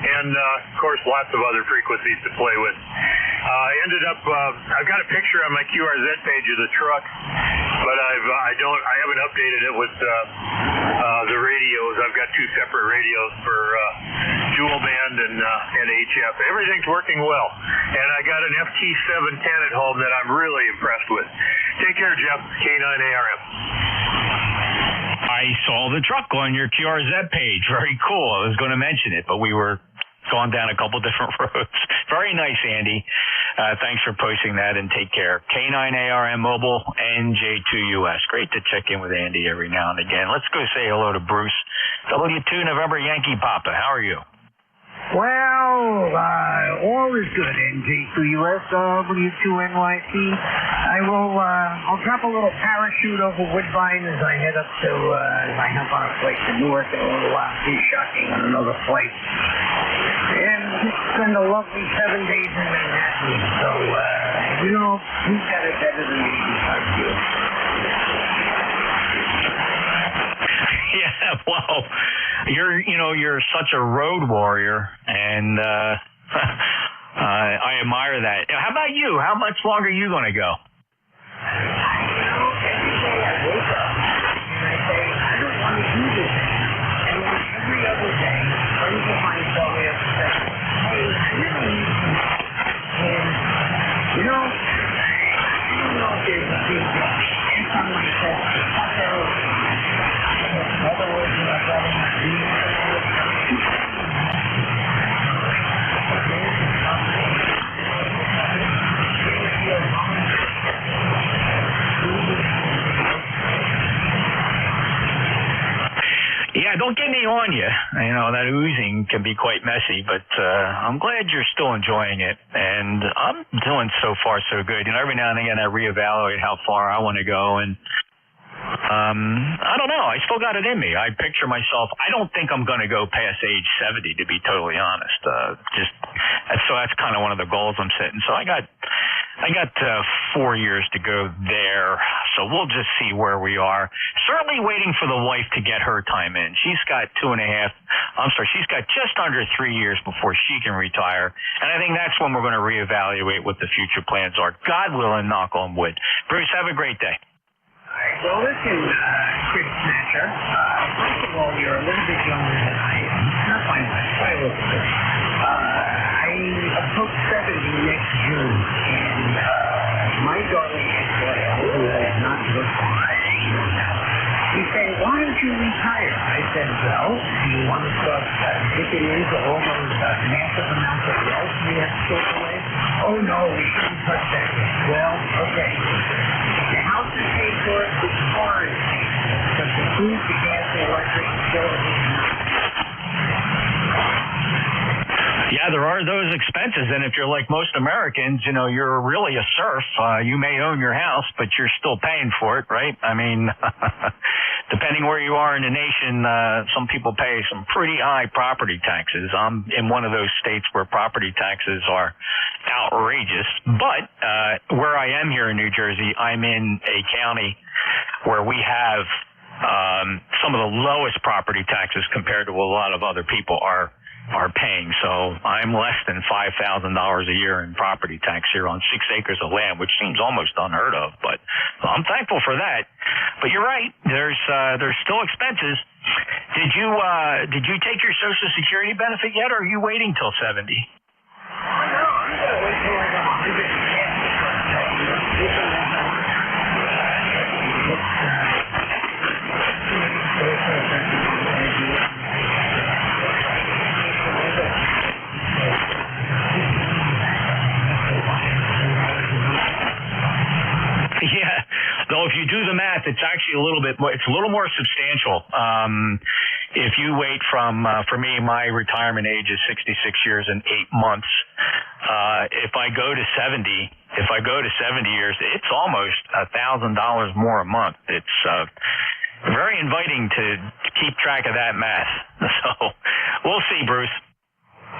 And, of course, lots of other frequencies to play with. I ended up, I've got a picture on my QRZ page of the truck, but I haven't updated it with the radios. I've got two separate radios for dual band and HF. Everything's working well, and I got an FT710 at home that I'm really impressed with. Take care, Jeff. K9ARM. I saw the truck on your QRZ page. Very cool. I was going to mention it, but we were gone down a couple different roads. Very nice, Andy. Thanks for posting that, and take care. K9ARM Mobile, NJ2US. Great to check in with Andy every now and again. Let's go say hello to Bruce. W2 November Yankee Papa. How are you? Well, all is good, NJ2US, W2NYC. I'll drop a little parachute over Woodbine as I head up to, as I hop on a flight to Newark, and a little fish shocking on another flight. And just spend a lovely 7 days in Manhattan. So, who's got it better than me besides you? Yeah, well, you're such a road warrior, and I admire that. How about you? How much longer are you going to go? Every day I wake up and I say, I don't want to do this. And then every other day, friends of mine tell me, hey, I really need some. And, I don't know if there's a big answer on myself. In other words, I've got in my dreams. Yeah, don't get me on you. That oozing can be quite messy, but I'm glad you're still enjoying it, and I'm doing so far so good. Every now and again I reevaluate how far I want to go, and I don't know. I still got it in me. I picture myself. I don't think I'm going to go past age 70, to be totally honest. So that's kind of one of the goals I'm setting. So I got I got 4 years to go there, so we'll just see where we are. Certainly waiting for the wife to get her time in. She's got she's got just under 3 years before she can retire, and I think that's when we're going to reevaluate what the future plans are. God willing, knock on wood. Bruce, have a great day. All right, well, listen, Chris Snatcher, first of all, you're a little bit younger than I am. Not by much, by a little bit. I approach 70 next June, and my darling ex-wife, who has not looked at he said, why don't you retire? I said, well, do you want to start dipping into all those massive amounts of wealth we have stored away? Oh, no, we shouldn't touch that yet. Well, okay. The house is paid for, the car is paid for, because the food, the gas, the electric, utilities, Yeah, there are those expenses, and if you're like most Americans, you're really a serf. You may own your house, but you're still paying for it, right? I mean, depending where you are in the nation, some people pay some pretty high property taxes. I'm in one of those states where property taxes are outrageous, but where I am here in New Jersey, I'm in a county where we have some of the lowest property taxes compared to what a lot of other people are paying. So I'm less than $5,000 a year in property tax here on 6 acres of land, which seems almost unheard of, but I'm thankful for that. But you're right, there's still expenses. Did you take your Social Security benefit yet, or are you waiting till 70? Yeah, though if you do the math, it's actually a little more substantial. If you wait for me, my retirement age is 66 years and 8 months. If I go to 70 years, it's almost $1,000 more a month. It's very inviting to keep track of that math. So we'll see, Bruce. All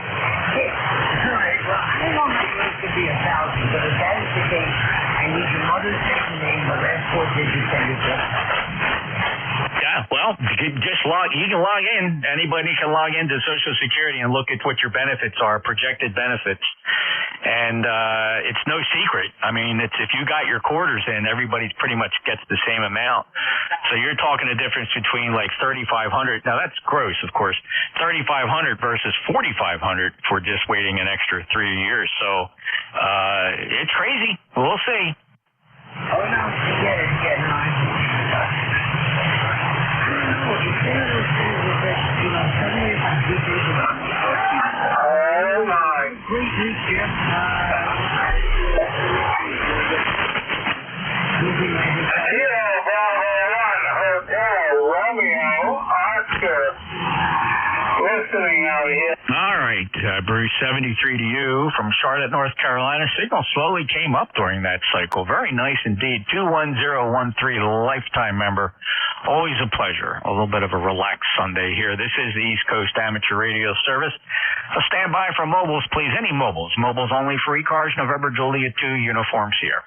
right, well, I don't know how much to be 1,000, but if that is the case, I need your mother's maiden name, the last 4 digits, and your birthday. Yeah, well, you can log in. Anybody can log into Social Security and look at what your benefits are, projected benefits. And it's no secret. I mean, if you got your quarters in, everybody pretty much gets the same amount. So you're talking a difference between like $3,500. Now that's gross, of course. $3,500 versus $4,500 for just waiting an extra 3 years. So it's crazy. We'll see. Oh no, forget it. Oh my. Great week, Jim. Zero Bravo 1 Hotel Romeo Oscar. Listening out here. All right, Bruce, 73 to you from Charlotte, North Carolina. Signal slowly came up during that cycle. Very nice indeed. 21013, lifetime member. Always a pleasure. A little bit of a relaxed Sunday here. This is the East Coast Amateur Radio Service. So stand by for mobiles, please. Any mobiles. Mobiles only for ECARS, November Juliet 2, uniforms here.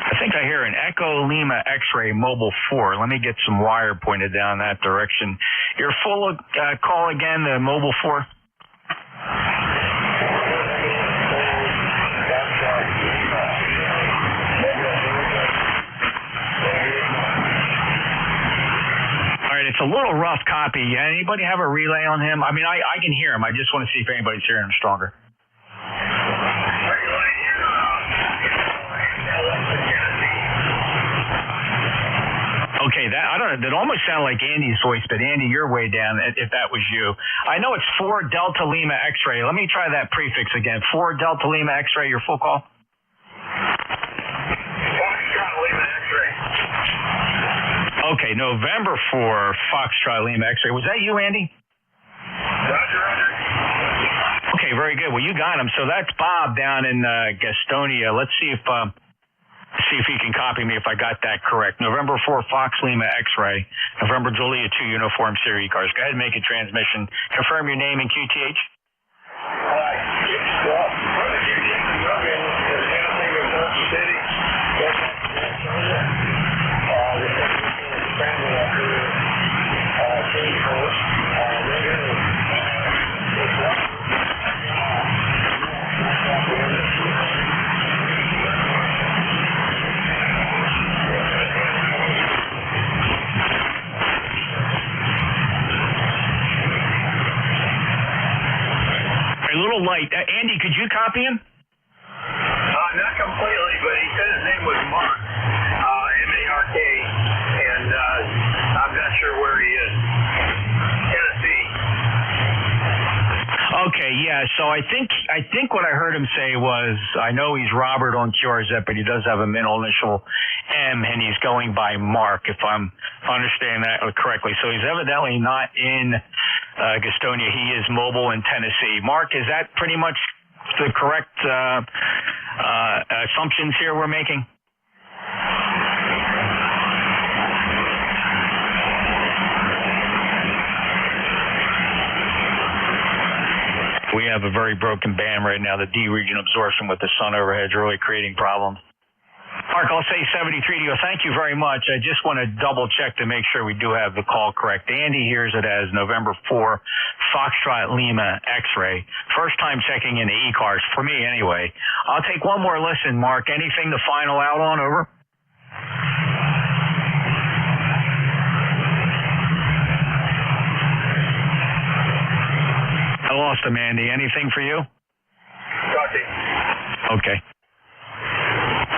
I think I hear an Echo Lima X-ray Mobile 4. Let me get some wire pointed down that direction. Your full call again, the Mobile 4. All right, it's a little rough copy. Anybody have a relay on him? I mean, I can hear him. I just want to see if anybody's hearing him stronger. Okay, that almost sounded like Andy's voice, but Andy, you're way down if that was you. I know it's 4 Delta Lima X-ray. Let me try that prefix again. 4 Delta Lima X-ray, your full call. Okay, November 4 Foxtrot Lima X-ray. Was that you, Andy? Okay, very good. Well, you got him. So that's Bob down in Gastonia. Let's see if See if he can copy me if I got that correct. November 4, Fox Lima X-Ray. November Julia 2, Uniform Sierra ECARS. Go ahead and make a transmission. Confirm your name and QTH. A little light. Andy, could you copy him? Not completely, but he said his name was Mark, M-A-R-K, and I'm not sure where he is. Tennessee. Okay, yeah. So I think what I heard him say was, I know he's Robert on QRZ, but he does have a middle initial M, and he's going by Mark, if I'm understanding that correctly. So he's evidently not in Gastonia. He is mobile in Tennessee. Mark, is that pretty much the correct assumptions here we're making? We have a very broken band right now. The D region absorption with the sun overhead is really creating problems. Mark, I'll say 73 to you. Thank you very much. I just want to double check to make sure we do have the call correct. Andy hears it as November 4, Foxtrot Lima X-ray. First time checking into ECARS, for me anyway. I'll take one more listen, Mark. Anything to final out on? Over. I lost him, Andy. Anything for you? Copy. Okay.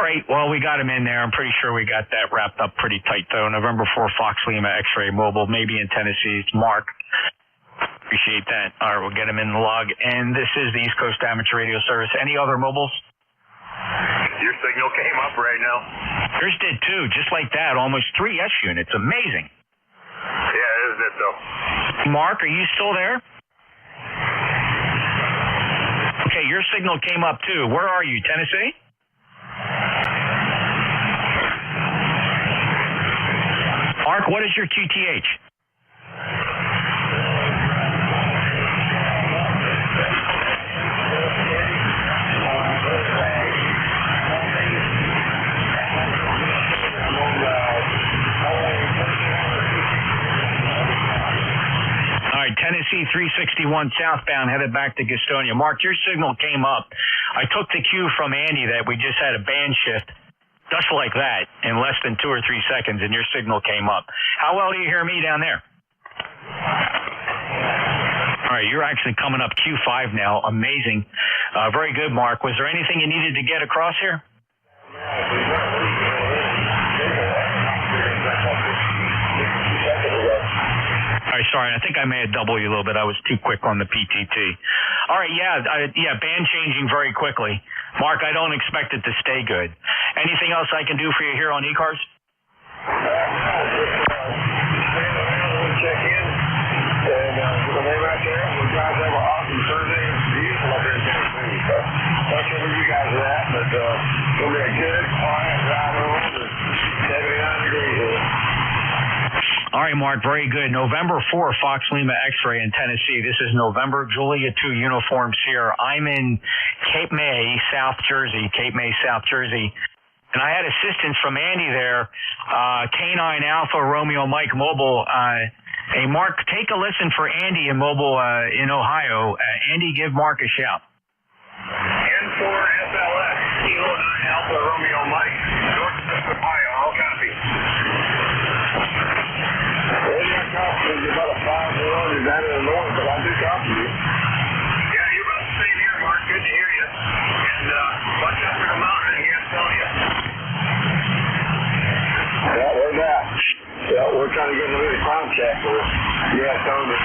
Great. Well, we got him in there. I'm pretty sure we got that wrapped up pretty tight, though. November 4, Fox Lima X-ray mobile, maybe in Tennessee. It's Mark. Appreciate that. All right, we'll get him in the log. And this is the East Coast Amateur Radio Service. Any other mobiles? Your signal came up right now. Yours did, too. Just like that. Almost 3 S units. Amazing. Yeah, isn't it, though? Mark, are you still there? Okay, your signal came up, too. Where are you? Tennessee? Mark, what is your QTH? All right, Tennessee 361 southbound headed back to Gastonia. Mark, your signal came up. I took the cue from Andy that we just had a band shift. Just like that, in less than 2 or 3 seconds, and your signal came up. How well do you hear me down there? All right, you're actually coming up Q5 now. Amazing. Very good, Mark. Was there anything you needed to get across here? All right, sorry. I think I may have doubled you a little bit. I was too quick on the PTT. All right, yeah, band changing very quickly. Mark, I don't expect it to stay good. Anything else I can do for you here on ECARS? Check in, and with the name out there, we guys have an awesome Thursday. Beautiful up here in Tennessee. So, not sure where you guys are at, but it's going to be a good, quiet drive home. 79 degrees here. All right, Mark, very good. November 4, Fox Lima X-ray in Tennessee. This is November Julia 2 Uniform Sierra. I'm in Cape May, South Jersey, and I had assistance from Andy there, K9 Alpha Romeo Mike Mobile. Hey, Mark, take a listen for Andy in Mobile in Ohio. Andy, give Mark a shout. N4 SLX, Kilo 9 Alpha Romeo Mike, Northwest Ohio. I'll copy. You're about a 5-1. Is that in the north? But I do copy you. Yeah, you're about the same here, Mark. Good to hear you. And watch out for the mountain in Gastonia. Yeah, where's that? Yeah, we're trying to get into the cloud check. Yeah, tell me.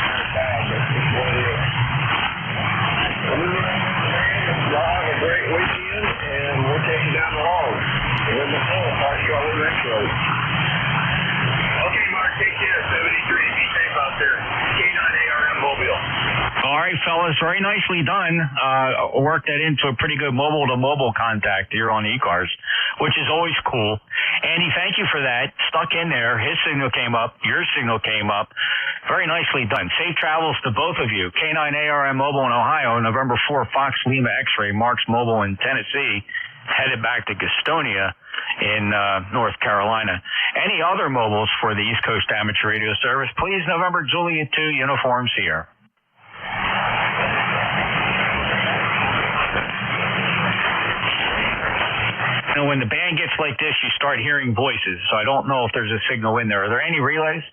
Y'all have a great weekend, and we'll take you down the log. And then the full park you all next road. Okay, Mark, take care. 73. Be safe out there. K9ARM Mobile. All right, fellas, very nicely done. Worked that into a pretty good mobile-to-mobile contact here on ECARS. which is always cool. Andy, thank you for that. Stuck in there. His signal came up. Your signal came up. Very nicely done. Safe travels to both of you. K9ARM Mobile in Ohio, November 4, Fox Lima X-Ray, Marks Mobile in Tennessee, headed back to Gastonia in North Carolina. Any other mobiles for the East Coast Amateur Radio Service, please, November Juliet 2, Uniform Sierra. Now, when the band gets like this, you start hearing voices, so I don't know if there's a signal in there. Are there any relays?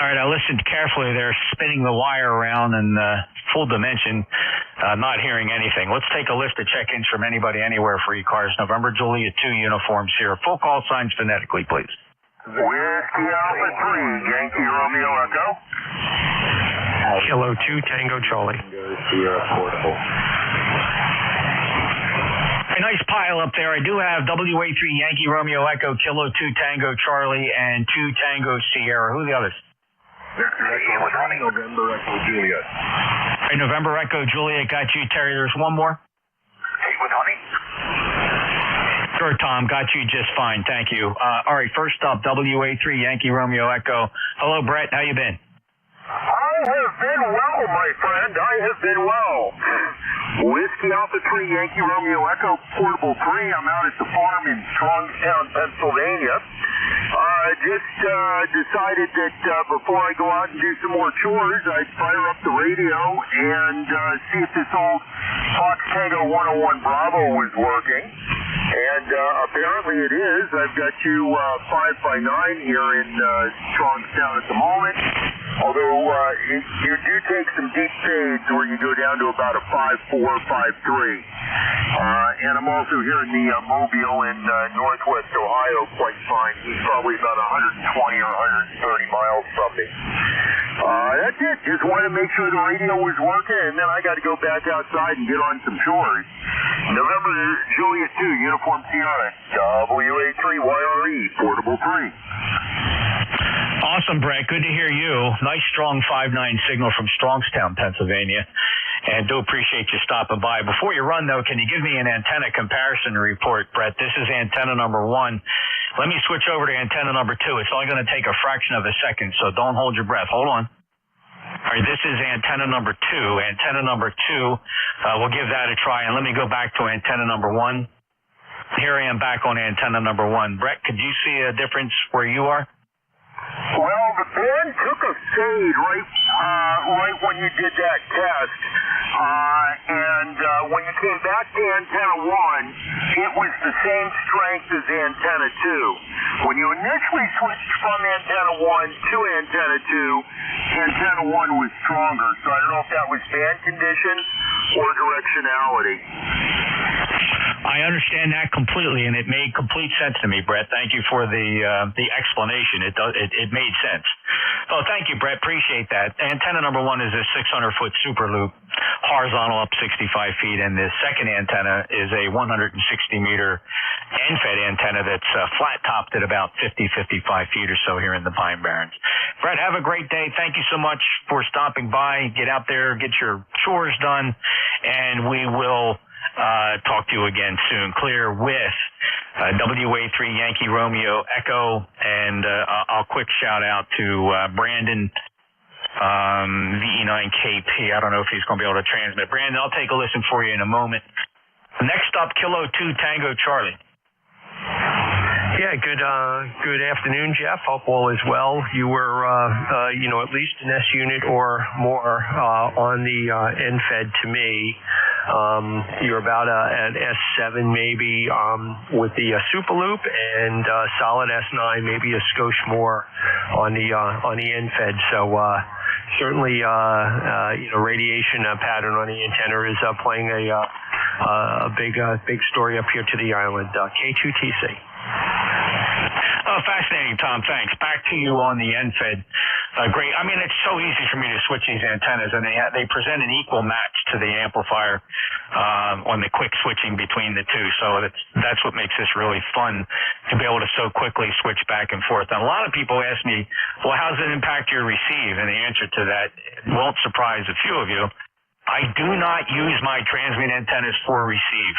All right, I listened carefully. They're spinning the wire around in full dimension, not hearing anything. Let's take a list of check-ins from anybody anywhere for ECARS. November Juliet 2, Uniform Sierra. Full call signs phonetically, please. Whiskey Alpha 3, Yankee Romeo Echo. Kilo 2, Tango Charlie. Sierra Portable. A nice pile up there. I do have WA3 Yankee Romeo Echo, Kilo 2 Tango Charlie, and 2 Tango Sierra. Who are the others? Victor Echo with Honey. November Echo Juliet. All right, November Echo Juliet got you, Terry. There's one more. 8 with Honey. Sure, Tom. Got you just fine. Thank you. All right, first up, WA3 Yankee Romeo Echo. Hello, Brett. How you been? I have been well, my friend. I have been well. Whiskey Alpha 3, Yankee Romeo Echo, Portable 3. I'm out at the farm in Strongstown, Pennsylvania. Just decided that before I go out and do some more chores, I'd fire up the radio and see if this old Fox Tango 101 Bravo was working. And apparently it is. I've got you 5x9 here in Strongstown at the moment. Although you do take some deep fades where you go down to about a 5.4, 5.3. And I'm also here in the Mobile in northwest Ohio quite fine. He's probably about 120 or 130 miles from me. That's it. Just wanted to make sure the radio was working, and then I got to go back outside and get on some chores. November Juliet 2, Uniform Sierra, WA3 YRE, Portable 3. Awesome, Brett. Good to hear you. Nice, strong 5.9 signal from Strongstown, Pennsylvania. And do appreciate you stopping by. Before you run, though, can you give me an antenna comparison report, Brett? This is antenna number 1. Let me switch over to antenna number 2. It's only going to take a fraction of a second, so don't hold your breath. Hold on. All right, this is antenna number 2. Antenna number 2, we'll give that a try. And let me go back to antenna number 1. Here I am back on antenna number 1. Brett, could you see a difference where you are? Well, the band took a fade right when you did that test. And when you came back to antenna 1, it was the same strength as antenna 2. When you initially switched from antenna 1 to antenna 2, antenna 1 was stronger. So I don't know if that was band condition or directionality. I understand that completely, and it made complete sense to me, Brett. Thank you for the explanation. It made sense. Oh, thank you, Brett. Appreciate that. Antenna number 1 is a 600-foot super loop, horizontal up 65 feet, and the second antenna is a 160-meter end-fed antenna that's flat-topped at about 50, 55 feet or so here in the Pine Barrens. Brett, have a great day. Thank you so much for stopping by. Get out there, get your chores done, and we will talk to you again soon. Clear with WA3 Yankee Romeo Echo, and I'll quick shout out to Brandon, VE9KP. I don't know if he's going to be able to transmit. Brandon, I'll take a listen for you in a moment. Next up, Kilo 2 Tango Charlie. Yeah, good afternoon, Jeff. Hope all is well. You were, at least an S unit or more on the end-fed to me. You're about an S7 maybe with the super loop, and solid S9, maybe a skosh more on the end-fed. So certainly, radiation pattern on the antenna is playing a big story up here to the island. K2TC. Oh, fascinating, Tom. Thanks. Back to you on the end-fed. Great. I mean, it's so easy for me to switch these antennas, and they present an equal match to the amplifier on the quick switching between the two. So that's what makes this really fun, to be able to so quickly switch back and forth. And a lot of people ask me, well, how does it impact your receive? And the answer to that won't surprise a few of you. I do not use my transmit antennas for receive.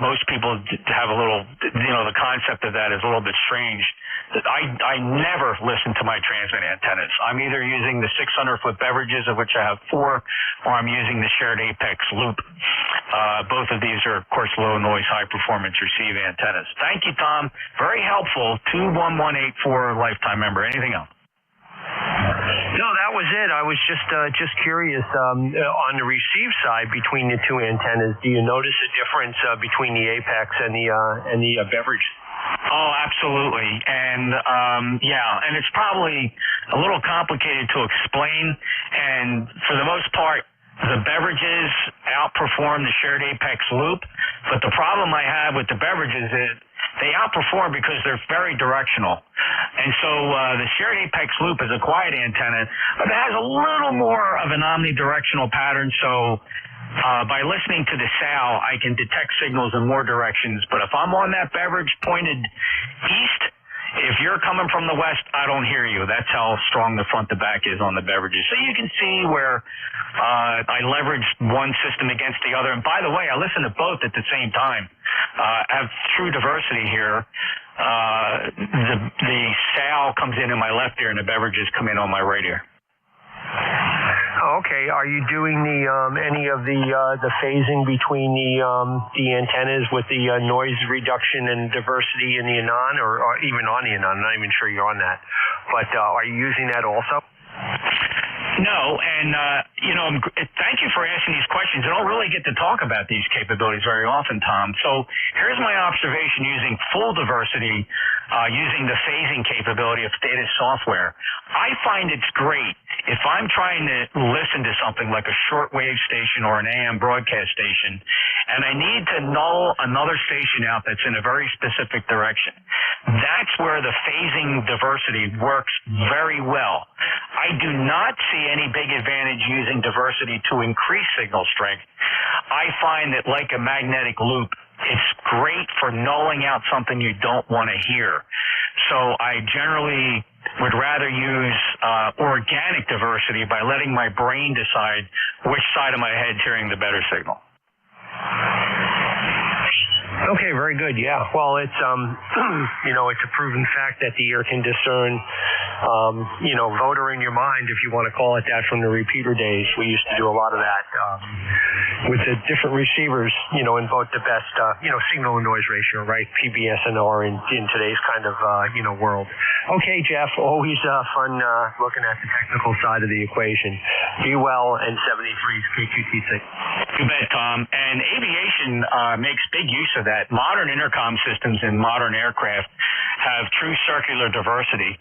Most people have a little, the concept of that is a little bit strange. I never listen to my transmit antennas. I'm either using the 600-foot beverages, of which I have 4, or I'm using the shared apex loop. Both of these are, of course, low noise, high performance receive antennas. Thank you, Tom. Very helpful. 21184 lifetime member. Anything else? No, that was it. I was just curious on the receive side between the two antennas. Do you notice a difference between the apex and the beverage? Oh, absolutely. And and it's probably a little complicated to explain. And for the most part, the beverages outperform the shared apex loop. But the problem I have with the beverages is they outperform because they're very directional. And so the shared apex loop is a quiet antenna, but it has a little more of an omnidirectional pattern. So by listening to the sow, I can detect signals in more directions. But if I'm on that beverage pointed east, if you're coming from the west, I don't hear you. That's how strong the front to back is on the beverages. So you can see where I leverage one system against the other. And by the way, I listen to both at the same time. I have true diversity here. The sow comes in my left ear and the beverages come in on my right ear. Okay. Are you doing any of the phasing between the antennas with the noise reduction and diversity in the Anon, or even on the Anon? I'm not even sure you're on that. But are you using that also? No, and thank you for asking these questions. I don't really get to talk about these capabilities very often, Tom. So here's my observation using full diversity, using the phasing capability of Status software. I find it's great if I'm trying to listen to something like a shortwave station or an AM broadcast station, and I need to null another station out that's in a very specific direction. That's where the phasing diversity works very well. I do not see any big advantage using diversity to increase signal strength. I find that, like a magnetic loop, it's great for nulling out something you don't want to hear. So I generally would rather use organic diversity by letting my brain decide which side of my head's hearing the better signal. Okay, very good. Yeah. Well, it's it's a proven fact that the ear can discern, voter in your mind, if you want to call it that, from the repeater days. We used to do a lot of that with the different receivers, and vote the best, signal to noise ratio, right? PBSNR in today's kind of, world. Okay, Jeff, always fun looking at the technical side of the equation. Be well, and 73's K2T6. You bet, Tom. And aviation makes big use of that. Modern intercom systems in modern aircraft have true circular diversity.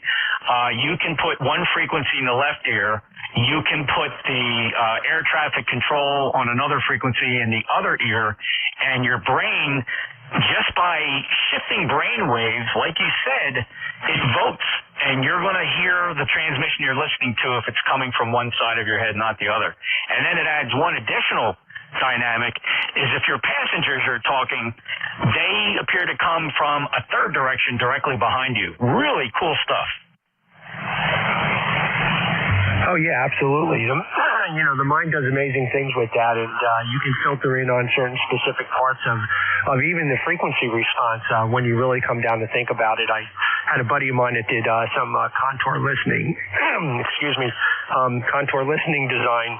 You can put one frequency in the left ear. You can put the air traffic control on another frequency in the other ear, and your brain, just by shifting brain waves, like you said, it votes, and you're going to hear the transmission you're listening to if it's coming from one side of your head, not the other. And then it adds one additional dynamic, is if your passengers are talking, they appear to come from a third direction directly behind you. Really cool stuff. Oh, yeah, absolutely. The mind does amazing things with that, and you can filter in on certain specific parts of even the frequency response when you really come down to think about it. I had a buddy of mine that did some contour listening, contour listening design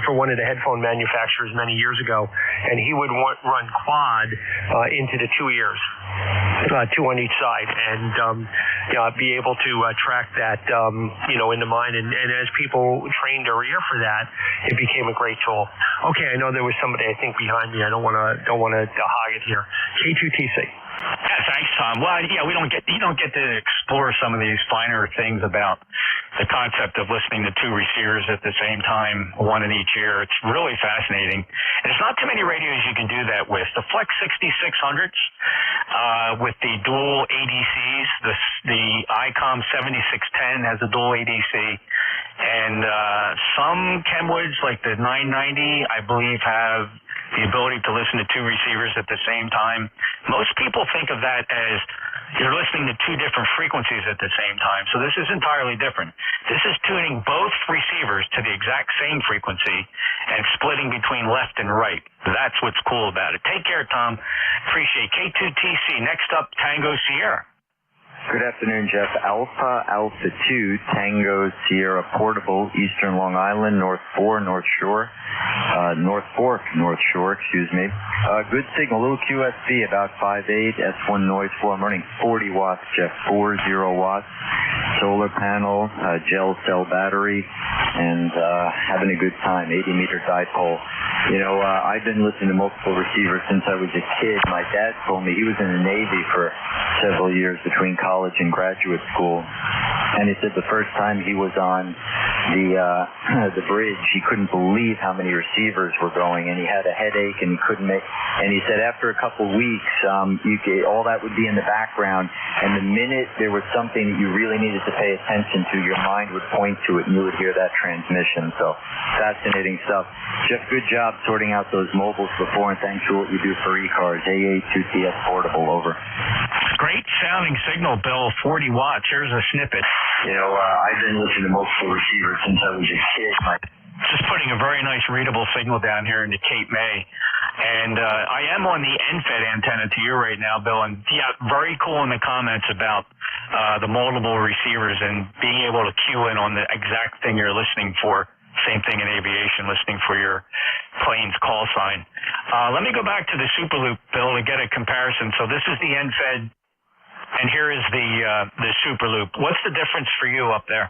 for one of the headphone manufacturers many years ago, and he would run quad into the two ears, two on each side, and be able to track that, in the mind. And as people trained their ear for that, it became a great tool. Okay, I know there was somebody, I think, behind me. I don't want to hog it here. K2TC. Yeah, thanks, Tom. Well, yeah, you don't get to explore some of these finer things about the concept of listening to two receivers at the same time, one in each ear. It's really fascinating. And it's not too many radios you can do that with. The Flex 6600s with the dual ADCs, the ICOM 7610 has a dual ADC, and some Kenwoods like the 990, I believe, have the ability to listen to two receivers at the same time. Most people think of that as you're listening to two different frequencies at the same time. So this is entirely different. This is tuning both receivers to the exact same frequency and splitting between left and right. That's what's cool about it. Take care, Tom. Appreciate K2TC. Next up, Tango Sierra. Good afternoon, Jeff. Alpha 2, Tango Sierra Portable, Eastern Long Island, North 4, North Shore. North Fork, North Shore, excuse me. Good signal, little QSB, about 5.8, S1 noise floor. I'm running 40 watts, Jeff, 40 watts. Solar panel, gel cell battery, and having a good time, 80-meter dipole. You know, I've been listening to multiple receivers since I was a kid. My dad told me he was in the Navy for several years between college and graduate school. And he said the first time he was on the bridge, he couldn't believe how many receivers were going, and he had a headache, and he couldn't make. And he said after a couple weeks, all that would be in the background, and the minute there was something that you really needed to pay attention to, your mind would point to it, and you would hear that transmission. So fascinating stuff. Jeff, good job sorting out those mobiles before, and thanks for what you do for ECARS. AA2TS Portable, over. Great sounding signal, Bill. 40 watts. Here's a snippet. You know, I've been listening to multiple receivers since I was a kid. Just putting a very nice readable signal down here into Cape May. And I am on the NFED antenna to you right now, Bill. And yeah, very cool in the comments about the multiple receivers and being able to cue in on the exact thing you're listening for. Same thing in aviation, listening for your plane's call sign. Let me go back to the Superloop, Bill, to get a comparison. So this is the NFED, and here is the Superloop. What's the difference for you up there?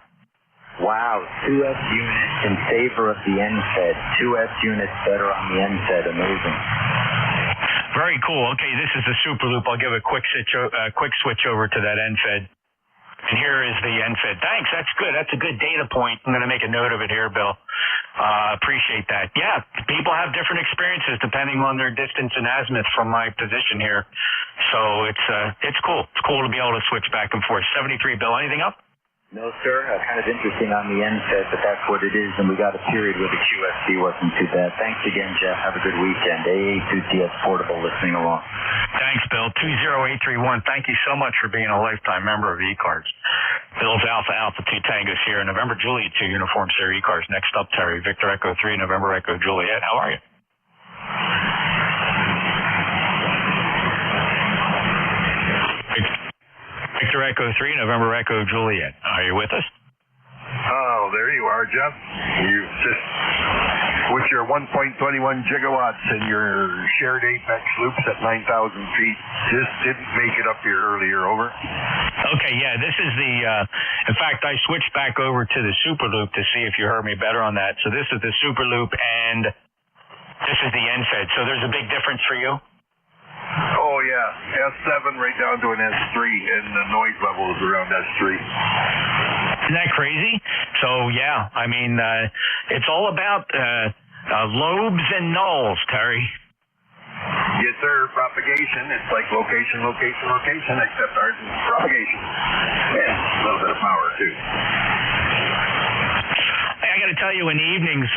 Wow, 2S units in favor of the NFED. 2S units better on the NFED. Amazing. Very cool. Okay, this is the Superloop. I'll give a quick switch over to that NFED. And here is the NFED. Thanks. That's good. That's a good data point. I'm going to make a note of it here, Bill. Appreciate that. Yeah, people have different experiences depending on their distance and azimuth from my position here. So it's cool. It's cool to be able to switch back and forth. 73, Bill. Anything up? No, sir. Kind of interesting on the NFED, but that's what it is. And we got a period where the QSB wasn't too bad. Thanks again, Jeff. Have a good weekend. AA2TS Portable listening along. Thanks, Bill. 20831. Thank you so much for being a lifetime member of ECARS. Bill's Alpha 2 Tango Sierra, November Juliet 2 Uniform Sierra ECARS. Next up, Terry. Victor Echo 3, November Echo Juliet. How are you? Victor Echo 3, November Echo Juliet. Are you with us? Oh, there you are, Jeff. You just, with your 1.21 gigawatts and your shared apex loops at 9,000 feet, just didn't make it up here earlier, over. Okay, yeah, this is the, in fact, I switched back over to the Superloop to see if you heard me better on that. So this is the Superloop and this is the NFED. So there's a big difference for you? Oh, yeah. S7 right down to an S3, and the noise level is around S3. Isn't that crazy? So, yeah, I mean, it's all about lobes and nulls, Terry. Yes, sir. Propagation. It's like location, location, location, except ours is propagation. And a little bit of power, too. I got to tell you, in the evenings,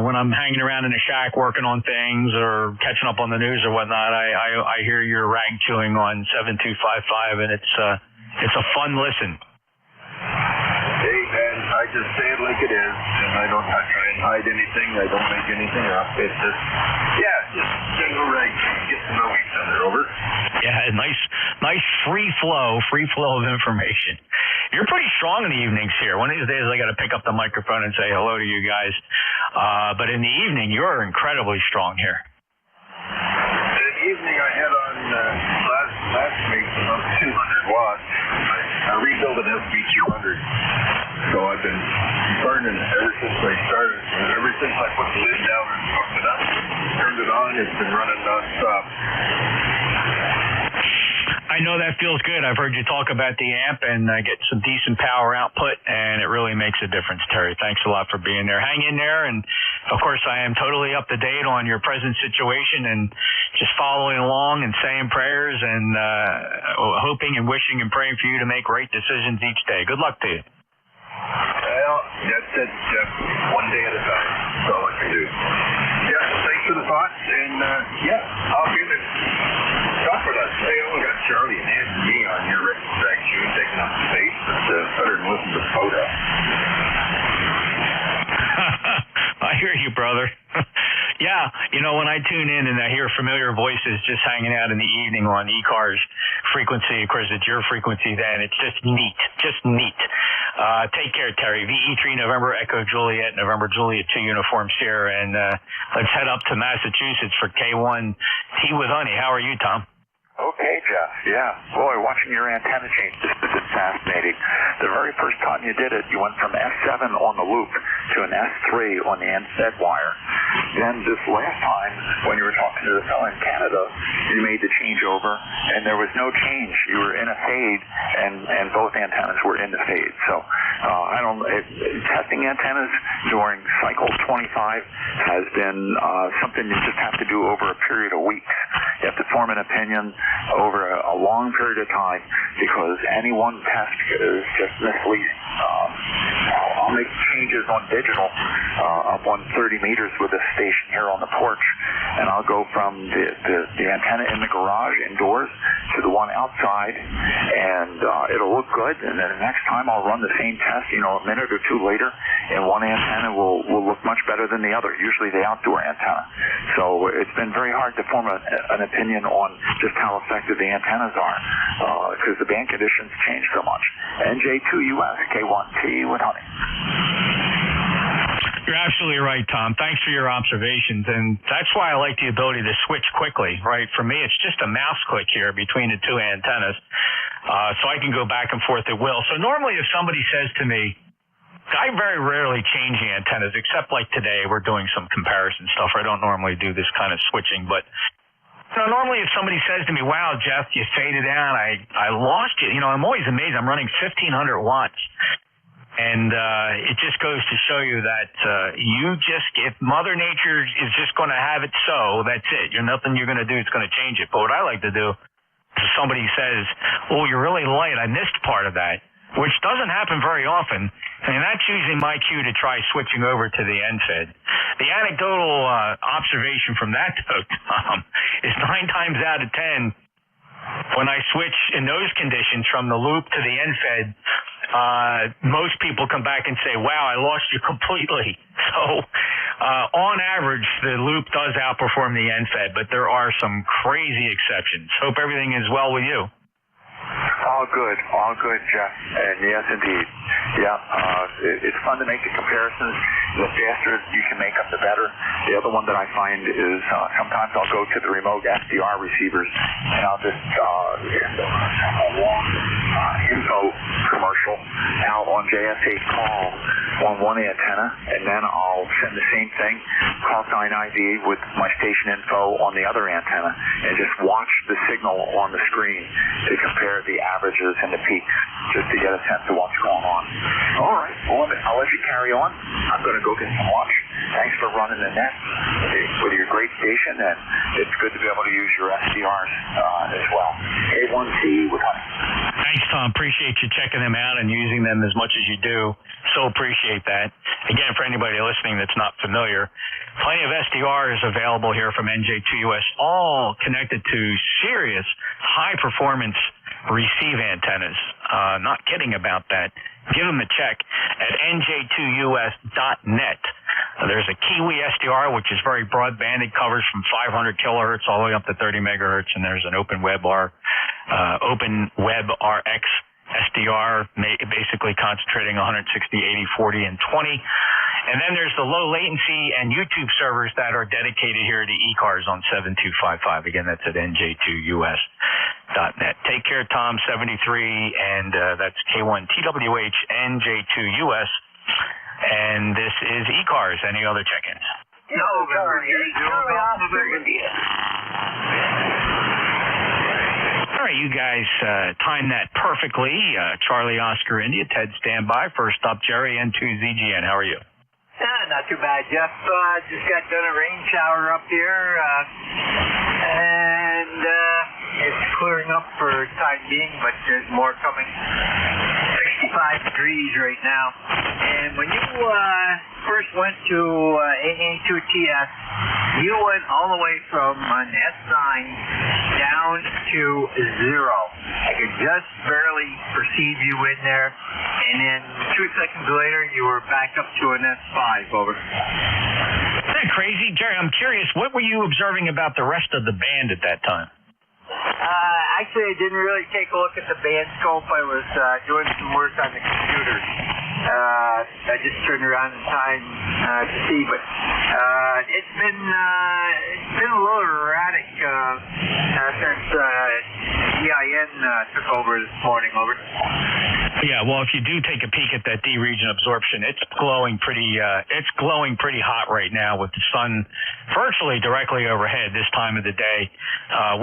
when I'm hanging around in the shack working on things or catching up on the news or whatnot, I hear your rag chewing on 7255, and it's a fun listen. Hey, man, I just say it like it is, and I don't try and hide anything. I don't make anything up. It's just, just general rag, get to know each other, over. Yeah, nice free flow of information. You're pretty strong in the evenings here. One of these days I got to pick up the microphone and say hello to you guys. But in the evening, you're incredibly strong here. In the evening I had on last week about 200 watts. I rebuilt an FB200. So I've been burning ever since I started. Ever since I put the lid down and hooked it up, turned it on, it's been running nonstop. I know that feels good. I've heard you talk about the amp and get some decent power output, and it really makes a difference, Terry. Thanks a lot for being there. Hang in there, and, of course, I am totally up to date on your present situation and just following along and saying prayers and hoping and wishing and praying for you to make great decisions each day. Good luck to you. Well, that's it, Jeff. One day at a time. That's all I can do. Yeah, thanks for the thoughts, and yeah, I'll give it. Talk with us. Hey, I got Charlie and Ed and me on your record track. You taking up space. It's better than listen to Photo. I hear you, brother. Yeah, you know, when I tune in and I hear familiar voices just hanging out in the evening on ECARS frequency, of course, it's your frequency then, it's just neat, Take care, Terry. VE3 November Echo Juliet, November Juliet 2 Uniform Sierra, and let's head up to Massachusetts for K1 Tea with Honey. How are you, Tom? Okay, Jeff. Yeah. Boy, watching your antenna change just has been fascinating. The very first time you did it, you went from S7 on the loop to an S3 on the NZ wire. Then this last time, when you were talking to the fellow in Canada, you made the changeover, and there was no change. You were in a fade, and both antennas were in the fade. So, testing antennas during cycle 25 has been something you just have to do over a period of weeks. You have to form an opinion over a long period of time, because any one test is just misleading. I'll make changes on digital up on 30 meters with a station here on the porch, and I'll go from the antenna in the garage indoors to the one outside, and it'll look good, and then the next time I'll run the same test, a minute or two later, and one antenna will look much better than the other, usually the outdoor antenna. So it's been very hard to form an opinion on just how effective the antennas are, because the band conditions change so much. NJ2US, K1T with Honey. You're absolutely right, Tom. Thanks for your observations, and that's why I like the ability to switch quickly, right? For me, it's just a mouse click here between the two antennas, so I can go back and forth at will. So normally if somebody says to me, I very rarely change the antennas, except like today we're doing some comparison stuff. I don't normally do this kind of switching, but normally if somebody says to me, wow, Jeff, you faded out, I lost it. I'm always amazed. I'm running 1,500 watts. And it just goes to show you that if Mother Nature is just going to have it so, that's it. Nothing you're going to do is going to change it. But what I like to do, if somebody says, oh, you're really light, I missed part of that, which doesn't happen very often, and that's usually my cue to try switching over to the NFED. The anecdotal observation from that, though, Tom, is 9 times out of 10, when I switch in those conditions from the loop to the NFED, most people come back and say, wow, I lost you completely. So on average, the loop does outperform the NFED, but there are some crazy exceptions. Hope everything is well with you. All good, Jeff. And yes, indeed. Yeah, it's fun to make the comparisons. The faster you can make them, the better. The other one that I find is sometimes I'll go to the remote SDR receivers, and I'll just a long info commercial out on JSA call on one antenna, and then I'll send the same thing, call sign ID with my station info on the other antenna, and just watch the signal on the screen to compare the averages and the peaks, just to get a sense of what's going on. All right, well, I'll let you carry on. I'm going to go get some lunch. Thanks for running the net with your great station, and it's good to be able to use your SDRs as well. A1C with Honey. Thanks, Tom. Appreciate you checking them out and using them as much as you do. So appreciate that. Again, for anybody listening that's not familiar, plenty of SDRs available here from NJ2US, all connected to serious high-performance receive antennas. Not kidding about that. Give them a check at nj2us.net. There's a Kiwi SDR, which is very broadband. It covers from 500 kilohertz all the way up to 30 megahertz, and there's an Open Web RX SDR, basically concentrating 160, 80, 40, and 20. And then there's the low latency and YouTube servers that are dedicated here to ECARS on 7255. Again, that's at nj2us.net. Take care, Tom, 73, and that's K1TWH NJ2US. And this is ECARS. Any other check-ins? November India. All right, you guys timed that perfectly. Charlie Oscar India, Ted standby. First up, Jerry, N2ZGN. How are you? Not too bad, Jeff. Just got done a rain shower up here, and it's clearing up for the time being, but there's more coming. 65 85 degrees right now. And when you first went to AA2TS, you went all the way from an S9 down to 0. I could just barely perceive you in there, and then 2 seconds later, you were back up to an S5. Over. Isn't that crazy? Jerry, I'm curious, what were you observing about the rest of the band at that time? Actually, I didn't really take a look at the band scope. I was doing some work on the computer. I just turned around in time to see, but it's been a little erratic since EIN took over this morning. Over. Yeah, well, if you do take a peek at that D region absorption, it's glowing pretty hot right now with the sun virtually directly overhead this time of the day.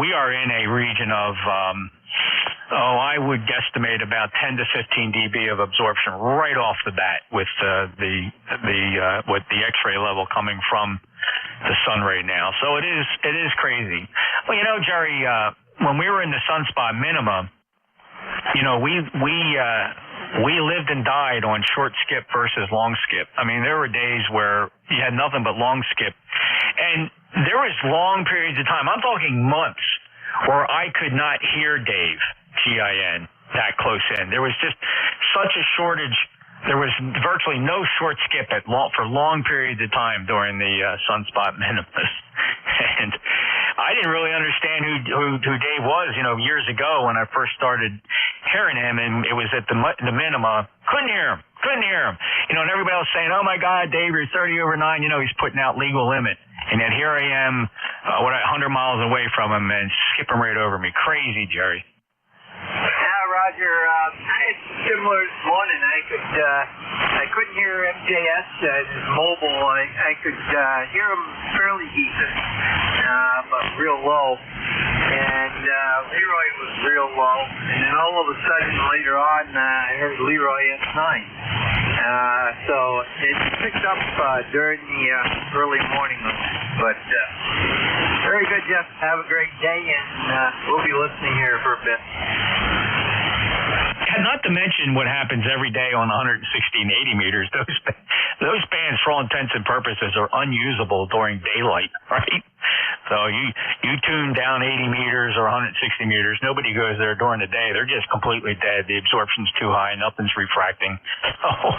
We are in a region of I would guesstimate about 10 to 15 dB of absorption right off the bat with the X-ray level coming from the sun right now. So it is crazy. Well, you know, Jerry, when we were in the sunspot minima, you know, we lived and died on short skip versus long skip. I mean, there were days where you had nothing but long skip, and there was long periods of time, I'm talking months, where I could not hear Dave, GIN, that close in. There was just such a shortage. There was virtually no short skip for long periods of time during the sunspot minimus. And I didn't really understand who Dave was, you know, years ago when I first started hearing him, and it was at the minima. Couldn't hear him. You know, and everybody else saying, oh, my God, Dave, you're 30 over 9. You know, he's putting out legal limit. And yet here I am, 100 miles away from him and skipping right over me. Crazy, Jerry. Yeah, Roger. It's similar this morning. I couldn't hear MJS mobile. I could hear him fairly decent, but real low. And Leroy was real low. And then all of a sudden, later on, I heard Leroy S9. So it picked up during the early morning. But very good, Jeff. Have a great day, and we'll be listening here for a bit. Not to mention what happens every day on 160 and 80 meters. Those bands, for all intents and purposes, are unusable during daylight, right? So you tune down 80 meters or 160 meters. Nobody goes there during the day. They're just completely dead. The absorption's too high. Nothing's refracting. Oh,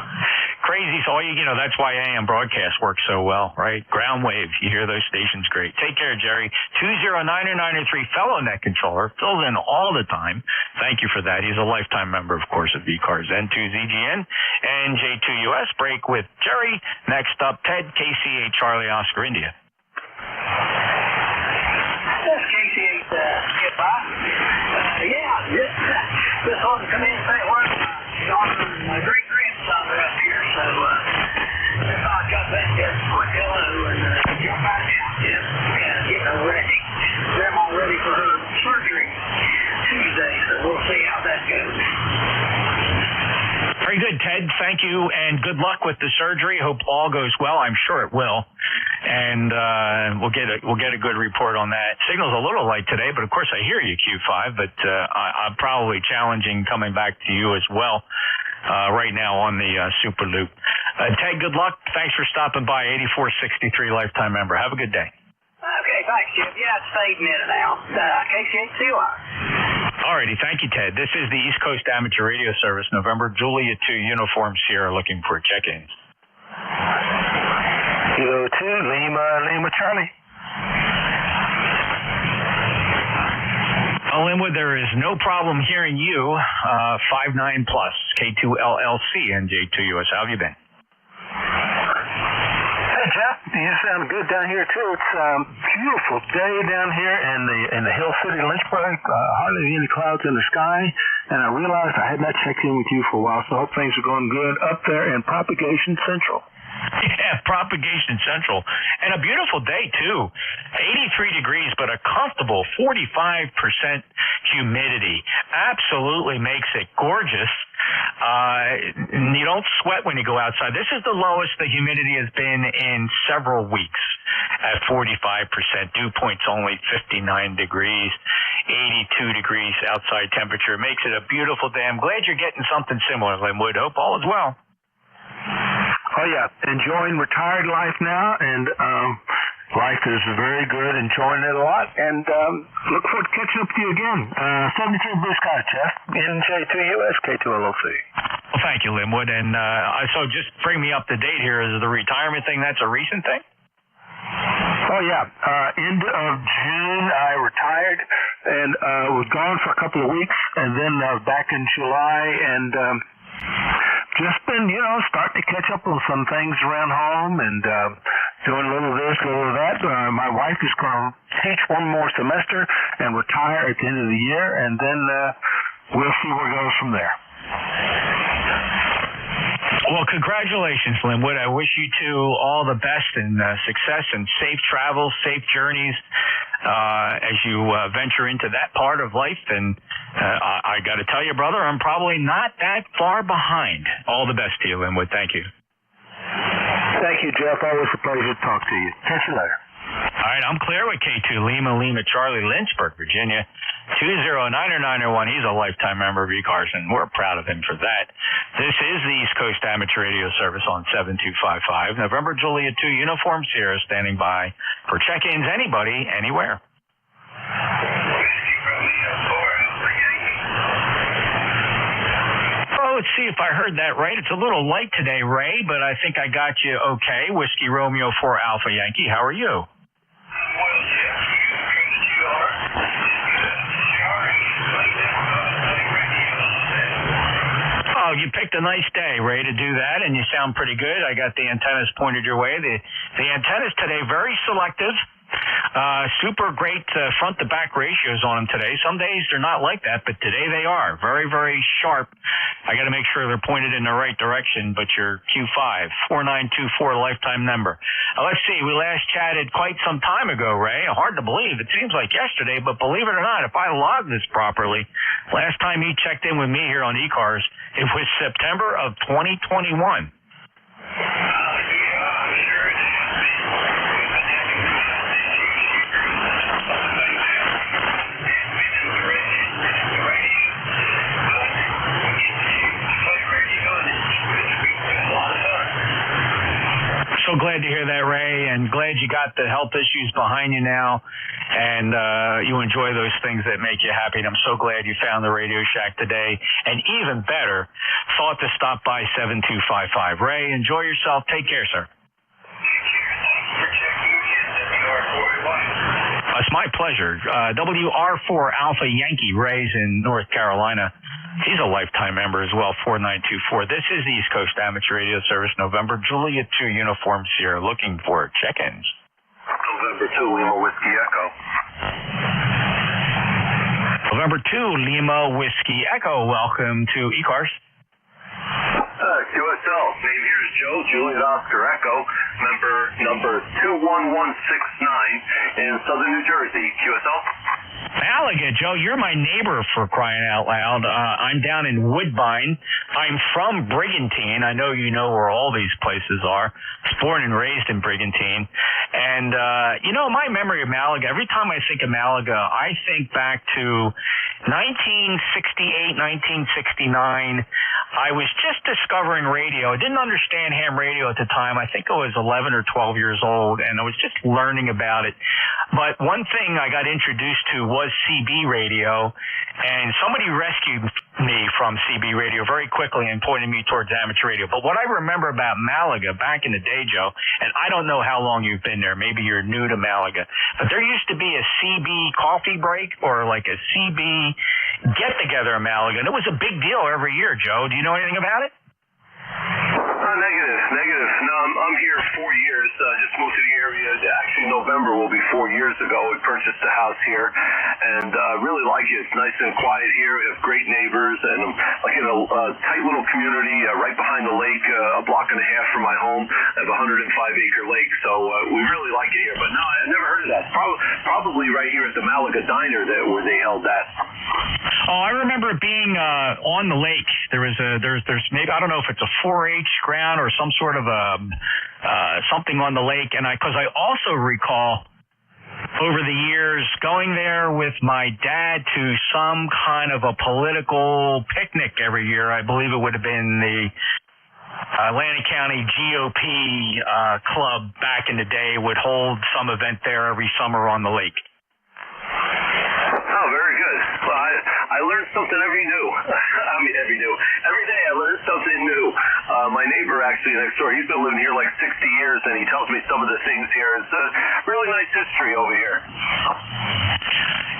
crazy. So you know, that's why AM broadcast works so well, right? Ground waves. You hear those stations great. Take care, Jerry. 209-903 fellow net controller. Fills in all the time. Thank you for that. He's a lifetime member, of course, of ECARS, N2ZGN, and J2US. Break with Jerry. Next up, Ted, KC8 Charlie Oscar India. KC8 skip by. Just want to come in and say hello. My great grandson are up here, so if I got that just quick hello and jump back out and get them ready. They're all ready for her surgery Tuesday, so we'll see how that goes. Very good, Ted. Thank you, and good luck with the surgery. Hope all goes well. I'm sure it will, and we'll get a good report on that. Signal's a little light today, but of course I hear you, Q5. But I'm probably challenging coming back to you as well right now on the Super Loop. Ted, good luck. Thanks for stopping by. 8463 lifetime member. Have a good day. Okay, thanks, Jim. Yeah, it's 8 minutes now. KC8CY. Alrighty, thank you, Ted. This is the East Coast Amateur Radio Service, November Juliet 2 Uniform Sierra, looking for check-ins. Kilo 2, Lima Charlie. Linwood, there is no problem hearing you. 59 plus, K2LLC, NJ2US. How have you been? Hey, Jeff, you sound good down here, too. It's a beautiful day down here in the Hill City, Lynchburg. Hardly any clouds in the sky. And I realized I had not checked in with you for a while, so I hope things are going good up there in Propagation Central. Yeah, Propagation Central. And a beautiful day, too. 83 degrees, but a comfortable 45% humidity. Absolutely makes it gorgeous. You don't sweat when you go outside. This is the lowest the humidity has been in several weeks at 45%. Dew point's only 59 degrees, 82 degrees outside temperature. Makes it a beautiful day. I'm glad you're getting something similar, Linwood. Hope all is well. Oh, yeah. Enjoying retired life now, and life is very good, enjoying it a lot, and look forward to catching up with you again. 73 Blue Sky, Jeff. NJ2US, K2LOC. Well, thank you, Linwood. And so just bring me up to date here. Is the retirement thing, that's a recent thing? Oh, yeah. End of June, I retired and was gone for a couple of weeks, and then back in July, and just been, starting to catch up on some things around home and doing a little of this, a little of that. My wife is going to teach one more semester and retire at the end of the year, and then we'll see where it goes from there. Well, congratulations, Linwood. I wish you two all the best and success and safe travels, safe journeys as you venture into that part of life. And I got to tell you, brother, I'm probably not that far behind. All the best to you, Linwood. Thank you. Thank you, Jeff. Always a pleasure to talk to you. Catch you later. All right, I'm clear with K2 Lima Charlie, Lynchburg, Virginia, 2090901. He's a lifetime member of ECARS, and we're proud of him for that. This is the East Coast Amateur Radio Service on 7255. November Juliet 2, Uniform Sierra, standing by for check-ins, anybody, anywhere. Let's see if I heard that right. It's a little light today, Ray, but I think I got you okay. Whiskey Romeo 4 Alpha Yankee. How are you? Oh, you picked a nice day, Ray, to do that, and you sound pretty good. I got the antennas pointed your way. The antennas today, very selective. Super great front to back ratios on them today. Some days they're not like that, but today they are very, very sharp. I got to make sure they're pointed in the right direction, but you're Q5 4924 lifetime number. Let's see, we last chatted quite some time ago, Ray. Hard to believe. It seems like yesterday, but believe it or not, if I logged this properly, last time he checked in with me here on ECARS, it was September of 2021. So glad to hear that, Ray, and glad you got the health issues behind you now, and you enjoy those things that make you happy. And I'm so glad you found the Radio Shack today, and even better, thought to stop by 7255. Ray, enjoy yourself. Take care, sir. It's my pleasure. WR4 Alpha Yankee, Ray's in North Carolina. He's a lifetime member as well, 4924. This is the East Coast Amateur Radio Service, November Juliet 2 Uniform Sierra, looking for check-ins. November 2 Lima Whiskey Echo. November 2 Lima Whiskey Echo, welcome to ECARS. QSL, name here is Joe, Juliet Oscar Echo, member number 21169 in Southern New Jersey. QSL? Malaga, Joe, you're my neighbor, for crying out loud. I'm down in Woodbine. I'm from Brigantine. I know you know where all these places are. I was born and raised in Brigantine. And, my memory of Malaga, every time I think of Malaga, I think back to 1968, 1969. I was just discovering radio. I didn't understand ham radio at the time. I think I was 11 or 12 years old, and I was just learning about it. But one thing I got introduced to was CB radio, and somebody rescued me from CB radio very quickly and pointed me towards amateur radio. But what I remember about Malaga back in the day, Joe, and I don't know how long you've been there, maybe you're new to Malaga, but there used to be a CB coffee break or like a CB get-together in Malaga, and it was a big deal every year, Joe. Do you know anything about it? Negative. No, I'm here 4 years. Just moved to the area. Actually, November will be 4 years ago. We purchased a house here, and really like it. It's nice and quiet here. We have great neighbors, and I'm like in a tight little community right behind the lake, a block and a half from my home. I have a 105-acre lake, so we really like it here. But no, I've never heard of that. Probably right here at the Malaga Diner where they held that. Oh, I remember it being on the lake. There's maybe, I don't know if it's a 4-H ground or some sort of something on the lake, and because I also recall over the years going there with my dad to some kind of a political picnic every year. I believe it would have been the Atlantic County GOP club back in the day would hold some event there every summer on the lake. Oh, very good. Well, I learned something every day I learned something new. My neighbor actually next door, he's been living here like 60 years, and he tells me some of the things here. It's a really nice history over here.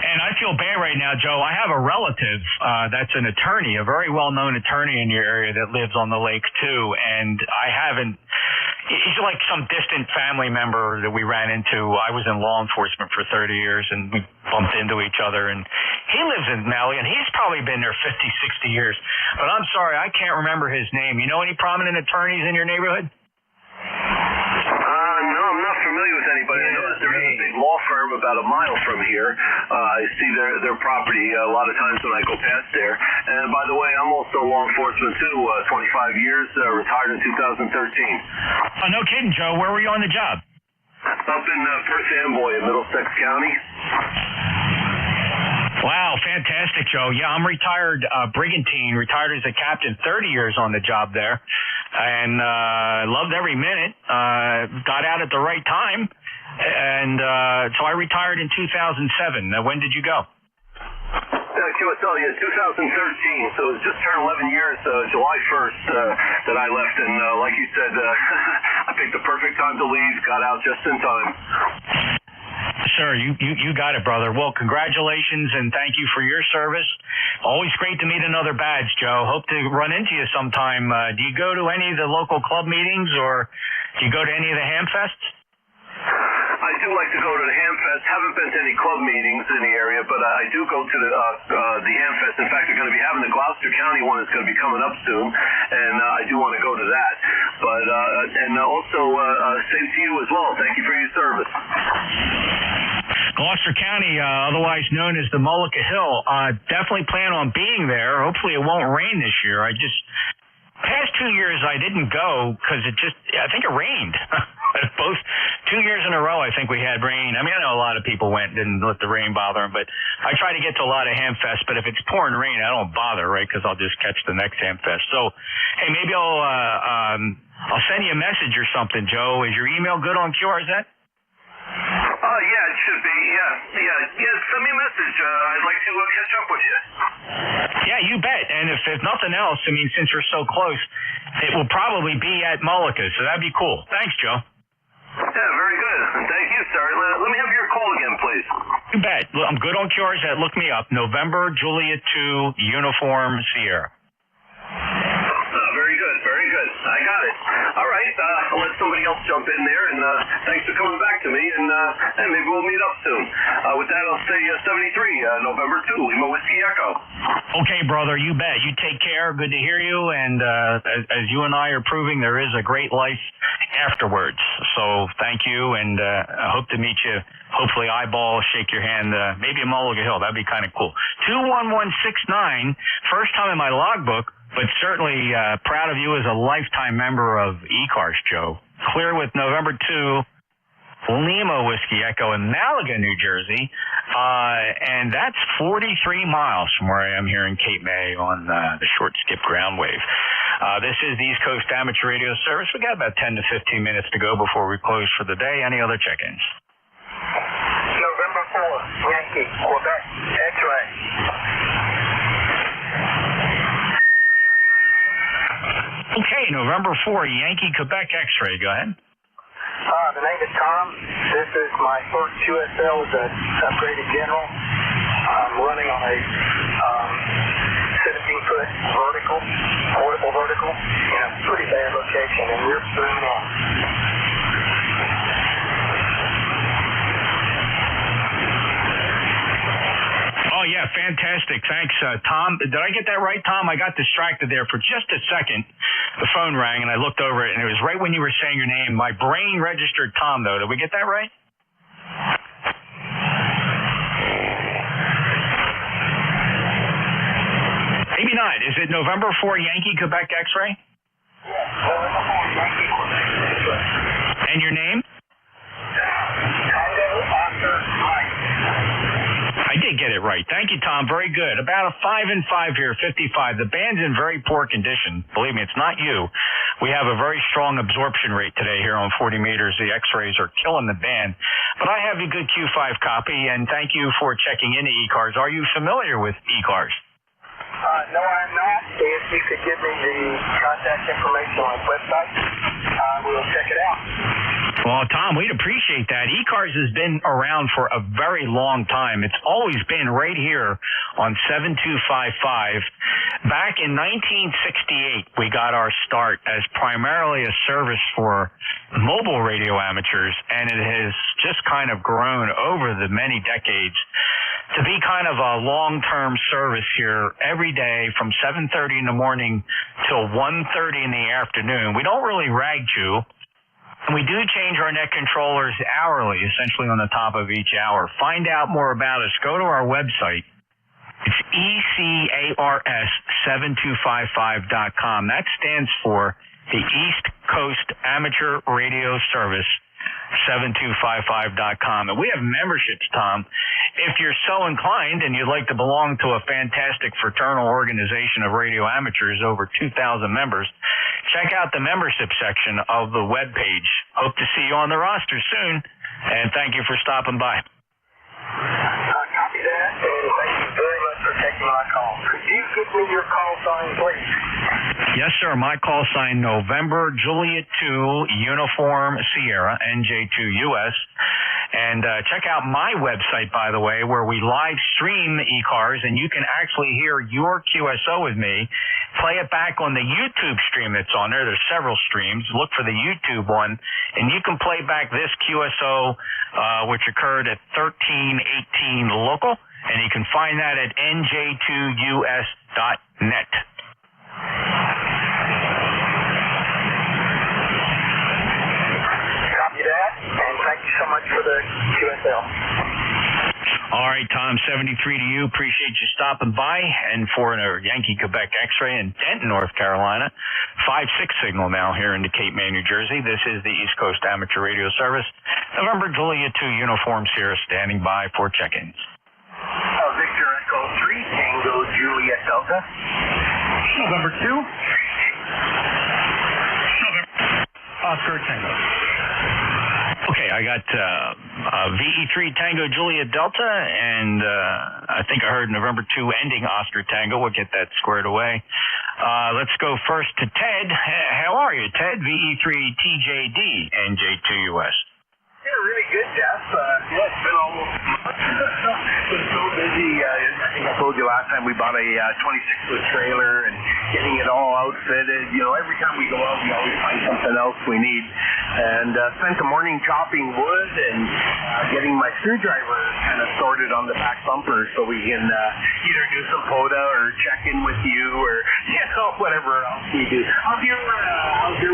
And I feel bad right now, Joe. I have a relative that's an attorney, a very well-known attorney in your area that lives on the lake too, and I haven't. He's like some distant family member that we ran into. I was in law enforcement for 30 years, and we bumped into each other. And he lives in Maui, and he's probably been there 50, 60 years. But I'm sorry, I can't remember his name. You know any prominent attorneys in your neighborhood? No, I'm not familiar with anybody. I know that there is a big law firm about a mile from here. I see their property a lot of times when I go past there. And by the way, I'm also law enforcement too, 25 years, retired in 2013. Oh, no kidding, Joe. Where were you on the job? Up in Perth Amboy in Middlesex County. Wow, fantastic, Joe. Yeah, I'm retired brigantine, retired as a captain, 30 years on the job there, and loved every minute. Got out at the right time, and so I retired in 2007. When did you go? QSL, yeah, 2013, so it just turned 11 years, July 1st, that I left, and like you said, I picked the perfect time to leave, got out just in time. Sure, you got it, brother. Well, congratulations, and thank you for your service. Always great to meet another badge, Joe. Hope to run into you sometime. Do you go to any of the local club meetings, or do you go to any of the ham fests? I do like to go to the Ham Fest. Haven't been to any club meetings in the area, but I do go to the Ham Fest. In fact, they're going to be having the Gloucester County one that's going to be coming up soon, and I do want to go to that. But and also, same to you as well. Thank you for your service. Gloucester County, otherwise known as the Mullica Hill, definitely plan on being there. Hopefully it won't rain this year. Past 2 years I didn't go because I think it rained. Both 2 years in a row, I think we had rain. I mean, I know a lot of people went, didn't let the rain bother them, but I try to get to a lot of Ham Fest, but if it's pouring rain, I don't bother, right, because I'll just catch the next Ham Fest. So, hey, maybe I'll send you a message or something, Joe. Is your email good on QRZ? Yeah, it should be. Yeah. Send me a message. I'd like to catch up with you. Yeah, you bet. And if nothing else, I mean, since we're so close, it will probably be at Mullica, so that'd be cool. Thanks, Joe. Yeah, very good. Thank you, sir. Let me have your call again, please. You bet. I'm good on QRZ. Look me up. November Juliet 2 Uniform Sierra. Very good. Very good. I got it. All right. I'll let somebody else jump in there, and thanks for coming back to me, and maybe we'll meet up soon. With that, I'll say 73, November 2, Lima Whiskey Echo. Okay, brother, you bet. You take care. Good to hear you, and as you and I are proving, there is a great life afterwards. So thank you, and I hope to meet you. Hopefully eyeball, shake your hand, maybe a Mullica Hill. That'd be kind of cool. 21169, first time in my logbook, but certainly proud of you as a lifetime member of ECARS, Joe. Clear with November 2, Lima Whiskey Echo in Malaga, New Jersey. And that's 43 miles from where I am here in Cape May on the short skip ground wave. This is the East Coast Amateur Radio Service. We got about 10 to 15 minutes to go before we close for the day. Any other check-ins? November 4, Yankee, Quebec, X-ray. Okay, November 4, Yankee, Quebec, X-ray. Go ahead. The name is Tom. This is my first QSL as an upgraded general. I'm running on a 17-foot vertical, portable vertical, in a pretty bad location, and we're booming on. Oh, yeah, fantastic. Fantastic. Thanks, Tom. Did I get that right, Tom? I got distracted there for just a second. The phone rang, and I looked over it, and it was right when you were saying your name. My brain registered Tom, though. Did we get that right? Maybe not. Is it November 4 Yankee Quebec X-ray? And your name? I did get it right. Thank you, Tom. Very good. About a 5 and 5 here, 55. The band's in very poor condition. Believe me, it's not you. We have a very strong absorption rate today here on 40 meters. The X-rays are killing the band. But I have a good Q5 copy, and thank you for checking into ECARS. Are you familiar with ECARS? No, I'm not. If you could give me the contact information on the website, we'll check it out. Well, Tom, we'd appreciate that. ECARS has been around for a very long time. It's always been right here on 7255. Back in 1968, we got our start as primarily a service for mobile radio amateurs, and it has just kind of grown over the many decades to be kind of a long-term service here every day from 7:30 in the morning till 1:30 in the afternoon. We don't really rag chew. And we do change our net controllers hourly, essentially on the top of each hour. Find out more about us. Go to our website. It's ECARS7255.com. That stands for the East Coast Amateur Radio Service. 7255.com. And we have memberships, Tom. If you're so inclined and you'd like to belong to a fantastic fraternal organization of radio amateurs, over 2,000 members, check out the membership section of the webpage. Hope to see you on the roster soon, and thank you for stopping by. Copy that, and thank you very much for taking my call. Could you give me your call sign, please? Yes, sir. My call sign, November Juliet 2 Uniform Sierra, NJ2US. And check out my website, by the way, where we live stream ECARS, and you can actually hear your QSO with me. Play it back on the YouTube stream that's on there. There's several streams. Look for the YouTube one, and you can play back this QSO, which occurred at 1318 local, and you can find that at nj2us.net. Copy that, and thank you so much for the QSL. All right, Tom, 73 to you. Appreciate you stopping by. And for a Yankee Quebec X-ray in Denton, North Carolina, 5-6 signal now here into Cape May, New Jersey. This is the East Coast Amateur Radio Service. November Juliet 2 uniforms here, standing by for check-ins. Victor Echo 3, Tango Juliet Delta. November 2. Oscar Tango. Okay, I got VE3 Tango Juliet Delta, and I think I heard November 2 ending Oscar Tango. We'll get that squared away. Let's go first to Ted. How are you, Ted? VE3 TJD NJ2US. Yeah, really good, Jeff. Yeah, it's been almost a month. Been so busy. I think I told you last time we bought a 26-foot trailer and getting it all outfitted. You know, every time we go out, we always find something else we need. And spent the morning chopping wood and getting my screwdriver kind of sorted on the back bumper so we can either do some POTA or check in with you or, you know, whatever else we do. How's your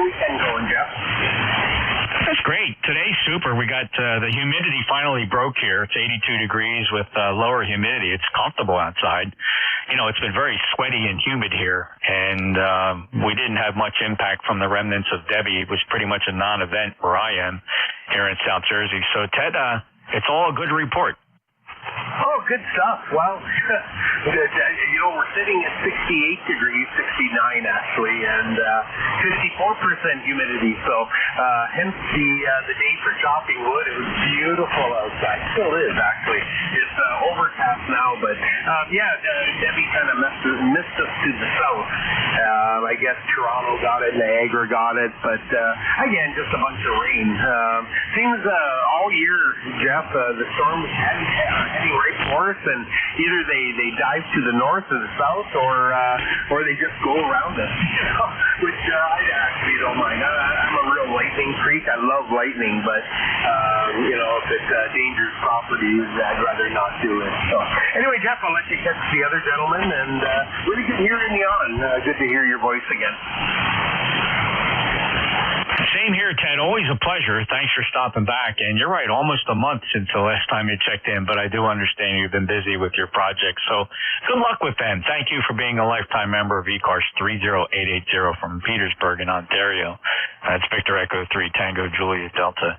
weekend going, Jeff? That's great. Today's super. We got the humidity finally broke here. It's 82 degrees with lower humidity. It's comfortable outside. You know, it's been very sweaty and humid here, and we didn't have much impact from the remnants of Debbie. It was pretty much a non-event where I am here in South Jersey. So, Ted, it's all a good report. Oh, good stuff. Well, you know, we're sitting at 68 degrees, 69 actually, and 54% humidity. So, hence the day for chopping wood. It was beautiful outside. Still is actually. It's overcast now, but Debbie kind of missed us to the south. I guess Toronto got it, Niagara got it, but again, just a bunch of rain. Seems all year, Jeff, the storms heading right for us, and either they dive to the north or the south, or they just go around us, you know, which I actually don't mind. I'm a real on Lightning Creek. I love Lightning, but, if it's dangerous properties, I'd rather not do it. So, anyway, Jeff, I'll let you catch the other gentleman, and really good hearing you on. Good to hear your voice again. Same here, Ted. Always a pleasure. Thanks for stopping back. And you're right, almost a month since the last time you checked in, but I do understand you've been busy with your project. So good luck with them. Thank you for being a lifetime member of ECARS 30880 from Petersburg in Ontario. That's Victor Echo 3 Tango Juliet Delta.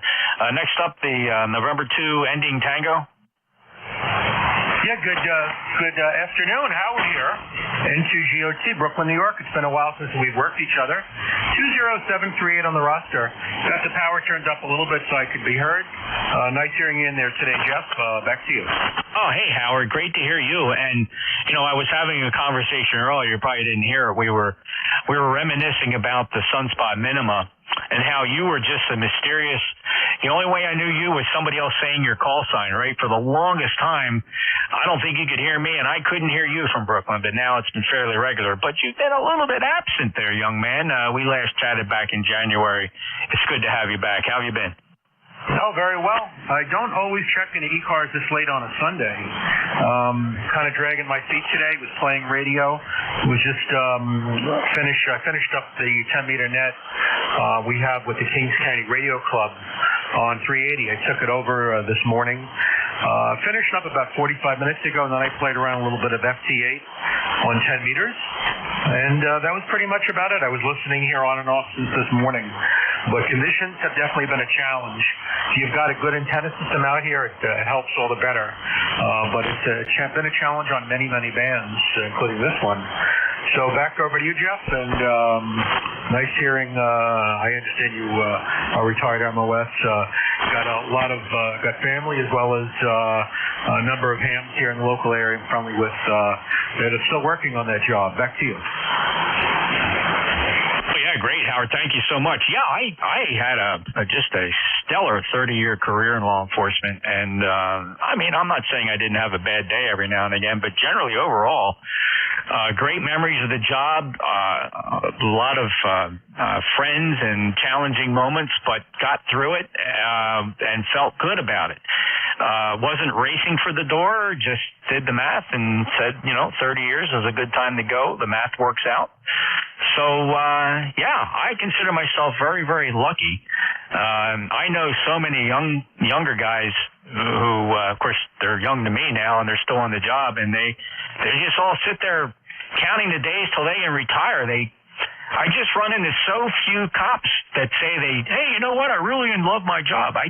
Next up, the November 2 ending Tango. Yeah, good afternoon. Howard here. N2GOT, Brooklyn, New York. It's been a while since we've worked each other. 20738 on the roster. Got the power turned up a little bit so I could be heard. Nice hearing you in there today, Jeff. Back to you. Oh, hey, Howard. Great to hear you. And, I was having a conversation earlier. You probably didn't hear it. We were reminiscing about the sunspot minima and how you were just a mysterious. The only way I knew you was somebody else saying your call sign, right? For the longest time, I don't think you could hear me, and I couldn't hear you from Brooklyn, but now it's been fairly regular. But you've been a little bit absent there, young man. We last chatted back in January. It's good to have you back. How have you been? Oh, very well. I don't always check into ECARS this late on a Sunday. Kind of dragging my feet today. Was playing radio. Was just I finished up the 10-meter net we have with the Kings County Radio Club on 380. I took it over this morning. Finished up about 45 minutes ago, and then I played around a little bit of FT8 on 10 meters. And that was pretty much about it. I was listening here on and off since this morning. But conditions have definitely been a challenge. If you've got a good antenna system out here, it helps all the better. But it's been a challenge on many, many bands, including this one. So back over to you, Jeff, and nice hearing. I understand you are retired MOS. Got a lot of got family as well as a number of hams here in the local area I'm friendly with that are still working on that job. Back to you. Great, Howard. Thank you so much. Yeah, I had just a stellar 30-year career in law enforcement, and I'm not saying I didn't have a bad day every now and again, but generally overall, great memories of the job, a lot of friends and challenging moments, but got through it and felt good about it. Wasn't racing for the door, just did the math and said, 30 years is a good time to go. The math works out. So, I consider myself very, very lucky. I know so many younger guys who, of course, they're young to me now and they're still on the job, and they just all sit there counting the days till they can retire. I just run into so few cops that say hey, you know what? I really love my job. I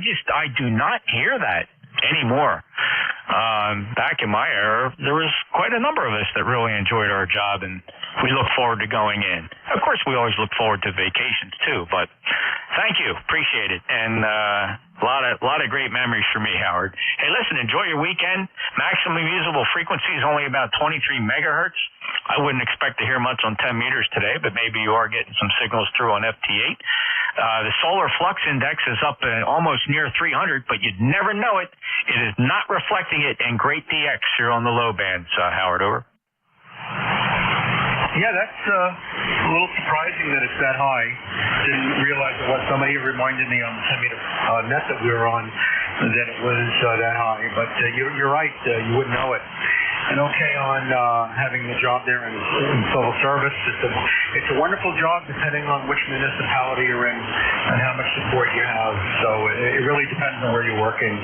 do not hear that anymore. Back in my era, there was quite a number of us that really enjoyed our job, and we look forward to going in. Of course, we always look forward to vacations too, but thank you. Appreciate it. And a lot of great memories for me, Howard. Hey, listen, enjoy your weekend. Maximum usable frequency is only about 23 megahertz. I wouldn't expect to hear much on 10 meters today, but maybe you are getting some signals through on FT8. The solar flux index is up almost near 300, but you'd never know it. It is not reflecting it in great DX here on the low bands, Howard, over. Yeah, that's a little surprising that it's that high. Didn't realize it was. Somebody reminded me on the 10-meter net that we were on that it was that high. But you're right. You wouldn't know it. And okay on having the job there in civil service. It's a wonderful job depending on which municipality you're in and how much support you have. So it really depends on where you're working.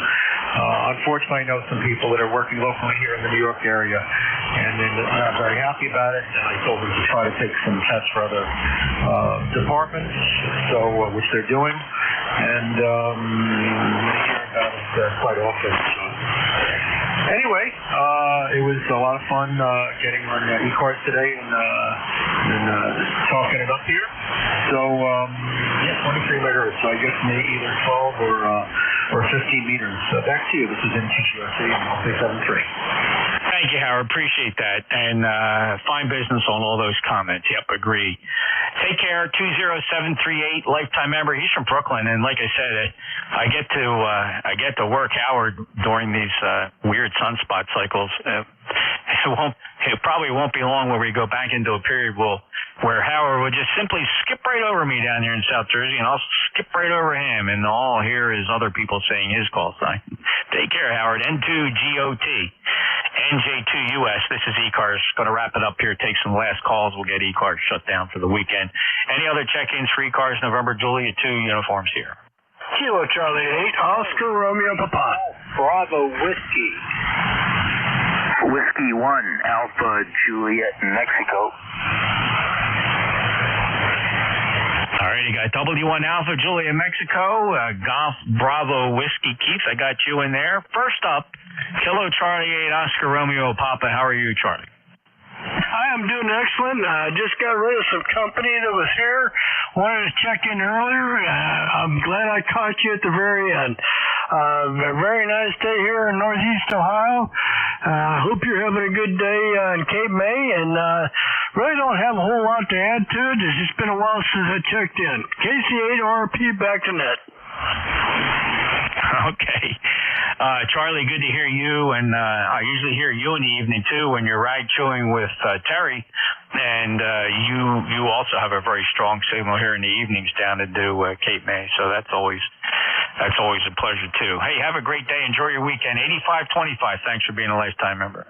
Unfortunately, I know some people that are working locally here in the New York area, and they're not very happy about it. And I told them to try to take some tests for other departments, which they're doing. And I hear about it quite often. So. Anyway, it was a lot of fun getting on ECARS today and talking it up here. So, 23 megahertz. So I guess maybe either 12 or 15 meters. Back to you. This is N2GOT on 73. Thank you, Howard. Appreciate that. And fine business on all those comments. Yep, agree. Take care. 20738, lifetime member. He's from Brooklyn, and like I said, I get to work Howard during these weird sunspot cycles. it probably won't be long where we go back into a period where Howard will just simply skip right over me down here in South Jersey, and I'll skip right over him, and all I'll hear is other people saying his call sign. Take care, Howard. N2GOT, NJ2US. This is ECARS. Going to wrap it up here. Take some last calls. We'll get ECARS shut down for the weekend. Any other check-ins for ECARS? November Juliet 2 uniforms here. Kilo Charlie 8, Oscar Romeo Papa. Bravo Whiskey. Whiskey 1, Alpha Juliet, Mexico. All right, you got W1 Alpha Juliet, Mexico. Golf Bravo Whiskey Keith, I got you in there. First up, Kilo Charlie 8, Oscar Romeo Papa. How are you, Charlie? I am doing excellent. I just got rid of some company that was here. Wanted to check in earlier. I'm glad I caught you at the very end. A very nice day here in Northeast Ohio. I hope you're having a good day in Cape May, and really don't have a whole lot to add to it. It's just been a while since I checked in. KC8RP back to net. Okay. Charlie, good to hear you, and I usually hear you in the evening too when you're ride chewing with Terry, and you also have a very strong signal here in the evenings down to do Cape May, so that's always a pleasure too. Hey, have a great day. Enjoy your weekend. 8525. Thanks for being a lifetime member.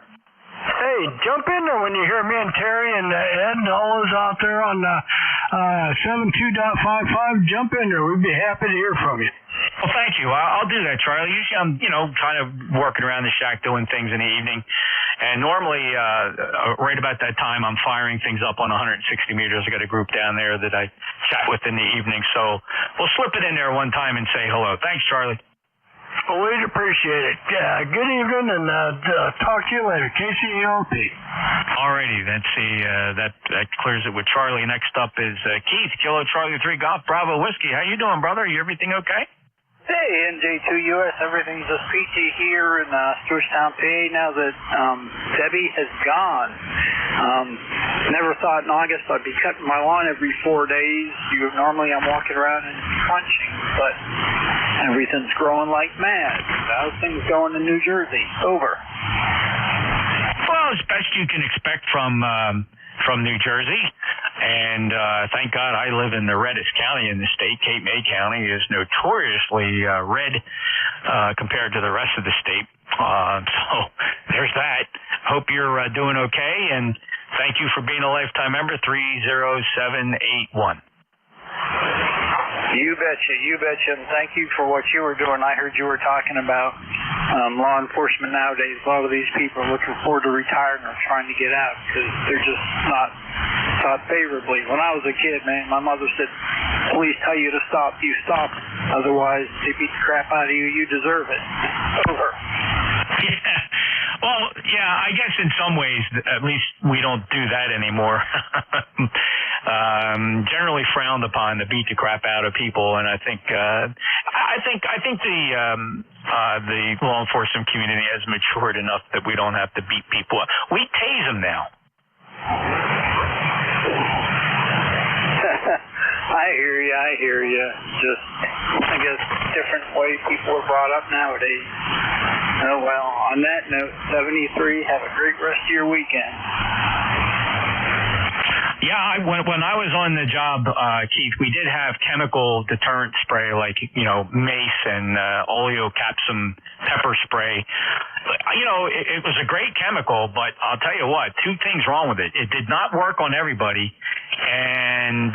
Hey, jump in there when you hear me and Terry and Ed and all those out there on 72.55. Jump in there. We'd be happy to hear from you. Well, thank you. I'll do that, Charlie. Usually I'm, kind of working around the shack doing things in the evening. And normally, right about that time, I'm firing things up on 160 meters. I got a group down there that I chat with in the evening. So we'll slip it in there one time and say hello. Thanks, Charlie. Well, we'd appreciate it. Good evening, and talk to you later. KCELP. All righty. Let's see. That clears it with Charlie. Next up is Keith, Kilo Charlie 3 Golf Bravo Whiskey. How you doing, brother? You everything okay? Hey, NJ2US, everything's just peachy here in Georgetown, PA, now that Debbie has gone. Never thought in August I'd be cutting my lawn every 4 days. Normally I'm walking around and crunching, but everything's growing like mad. How's things going in New Jersey? Over. Well, as best you can expect from New Jersey. And thank God I live in the reddest county in the state. Cape May County is notoriously red compared to the rest of the state. So there's that. Hope you're doing okay, and thank you for being a lifetime member, 30781. You betcha, and thank you for what you were doing. I heard you were talking about law enforcement nowadays. A lot of these people are looking forward to retiring or trying to get out because they're just not thought favorably. When I was a kid, man, my mother said, police tell you to stop, you stop. Otherwise, they beat the crap out of you, you deserve it. Over. Yeah. Well, yeah, I guess in some ways, at least we don't do that anymore. Generally frowned upon to beat the crap out of people, and I think the law enforcement community has matured enough that we don't have to beat people up. We tase them now. I hear you. Just, I guess, different way people are brought up nowadays. Oh, well, on that note, 73, have a great rest of your weekend. Yeah, when I was on the job, Keith, we did have chemical deterrent spray like, mace and oleocapsum pepper spray. It was a great chemical, but I'll tell you what, two things wrong with it. It did not work on everybody, and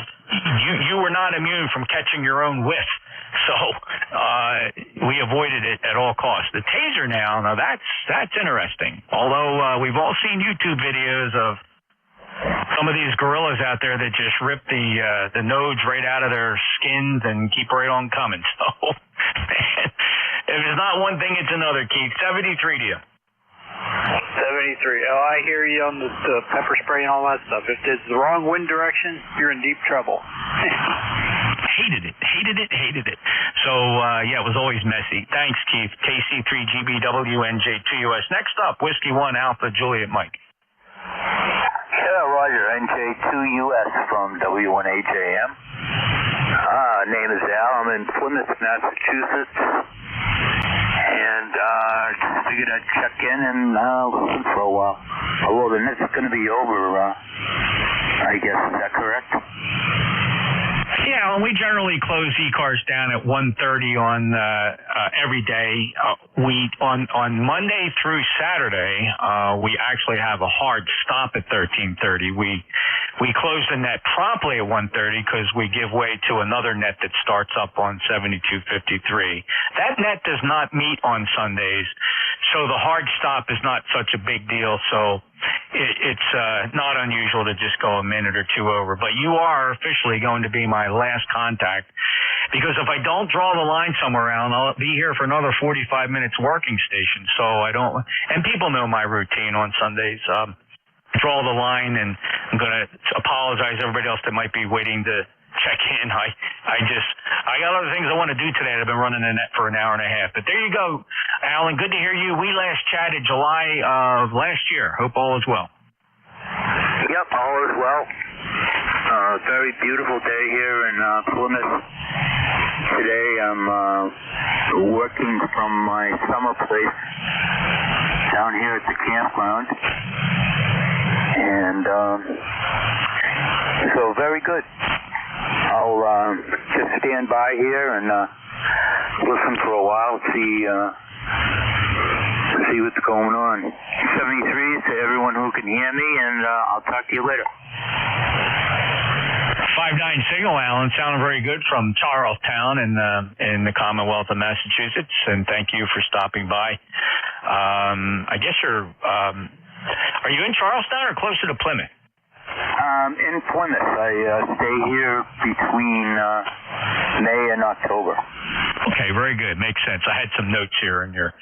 you were not immune from catching your own whiff. So we avoided it at all costs. The taser now that's interesting. Although we've all seen YouTube videos of some of these gorillas out there that just rip the nodes right out of their skins and keep right on coming. So man, if it's not one thing, it's another, Keith. 73 to you. 73. Oh, I hear you on the pepper spray and all that stuff. If it's the wrong wind direction, you're in deep trouble. Hated it. So, yeah, it was always messy. Thanks, Keith. KC3GBWNJ2US. Next up, Whiskey 1 Alpha Juliet Mike. Yeah, Roger. NJ2US from W1HAM. Name is Al. I'm in Plymouth, Massachusetts. And Just figured I'd check in and listen for a while. Although the net's going to be over, I guess. Is that correct? Yeah, and we generally close ECARS down at 1:30 on every day. We on Monday through Saturday, we actually have a hard stop at 13:30. We close the net promptly at 1:30 because we give way to another net that starts up on 7253. That net does not meet on Sundays, so the hard stop is not such a big deal. So it's not unusual to just go a minute or two over. But you are officially going to be my last contact, because if I don't draw the line somewhere around, I'll be here for another 45 minutes working station. So I don't, and people know my routine on Sundays. Draw the line, and I'm going to apologize to everybody else that might be waiting to check in. I got other things I want to do today. I've been running the net for an hour and a half. But there you go, Alan. Good to hear you. We last chatted July of last year. Hope all is well. Yep, all is well. Very beautiful day here in Plymouth. Today I'm working from my summer place down here at the campground. And so very good. I'll just stand by here and listen for a while, see what's going on. 73 to everyone who can hear me, and I'll talk to you later. 5-9 signal, Alan. Sounded very good from Charlestown in the Commonwealth of Massachusetts, and thank you for stopping by. I guess are you in Charlestown or closer to Plymouth? In Plymouth. I stay here between May and October. Okay, very good. Makes sense. I had some notes here in your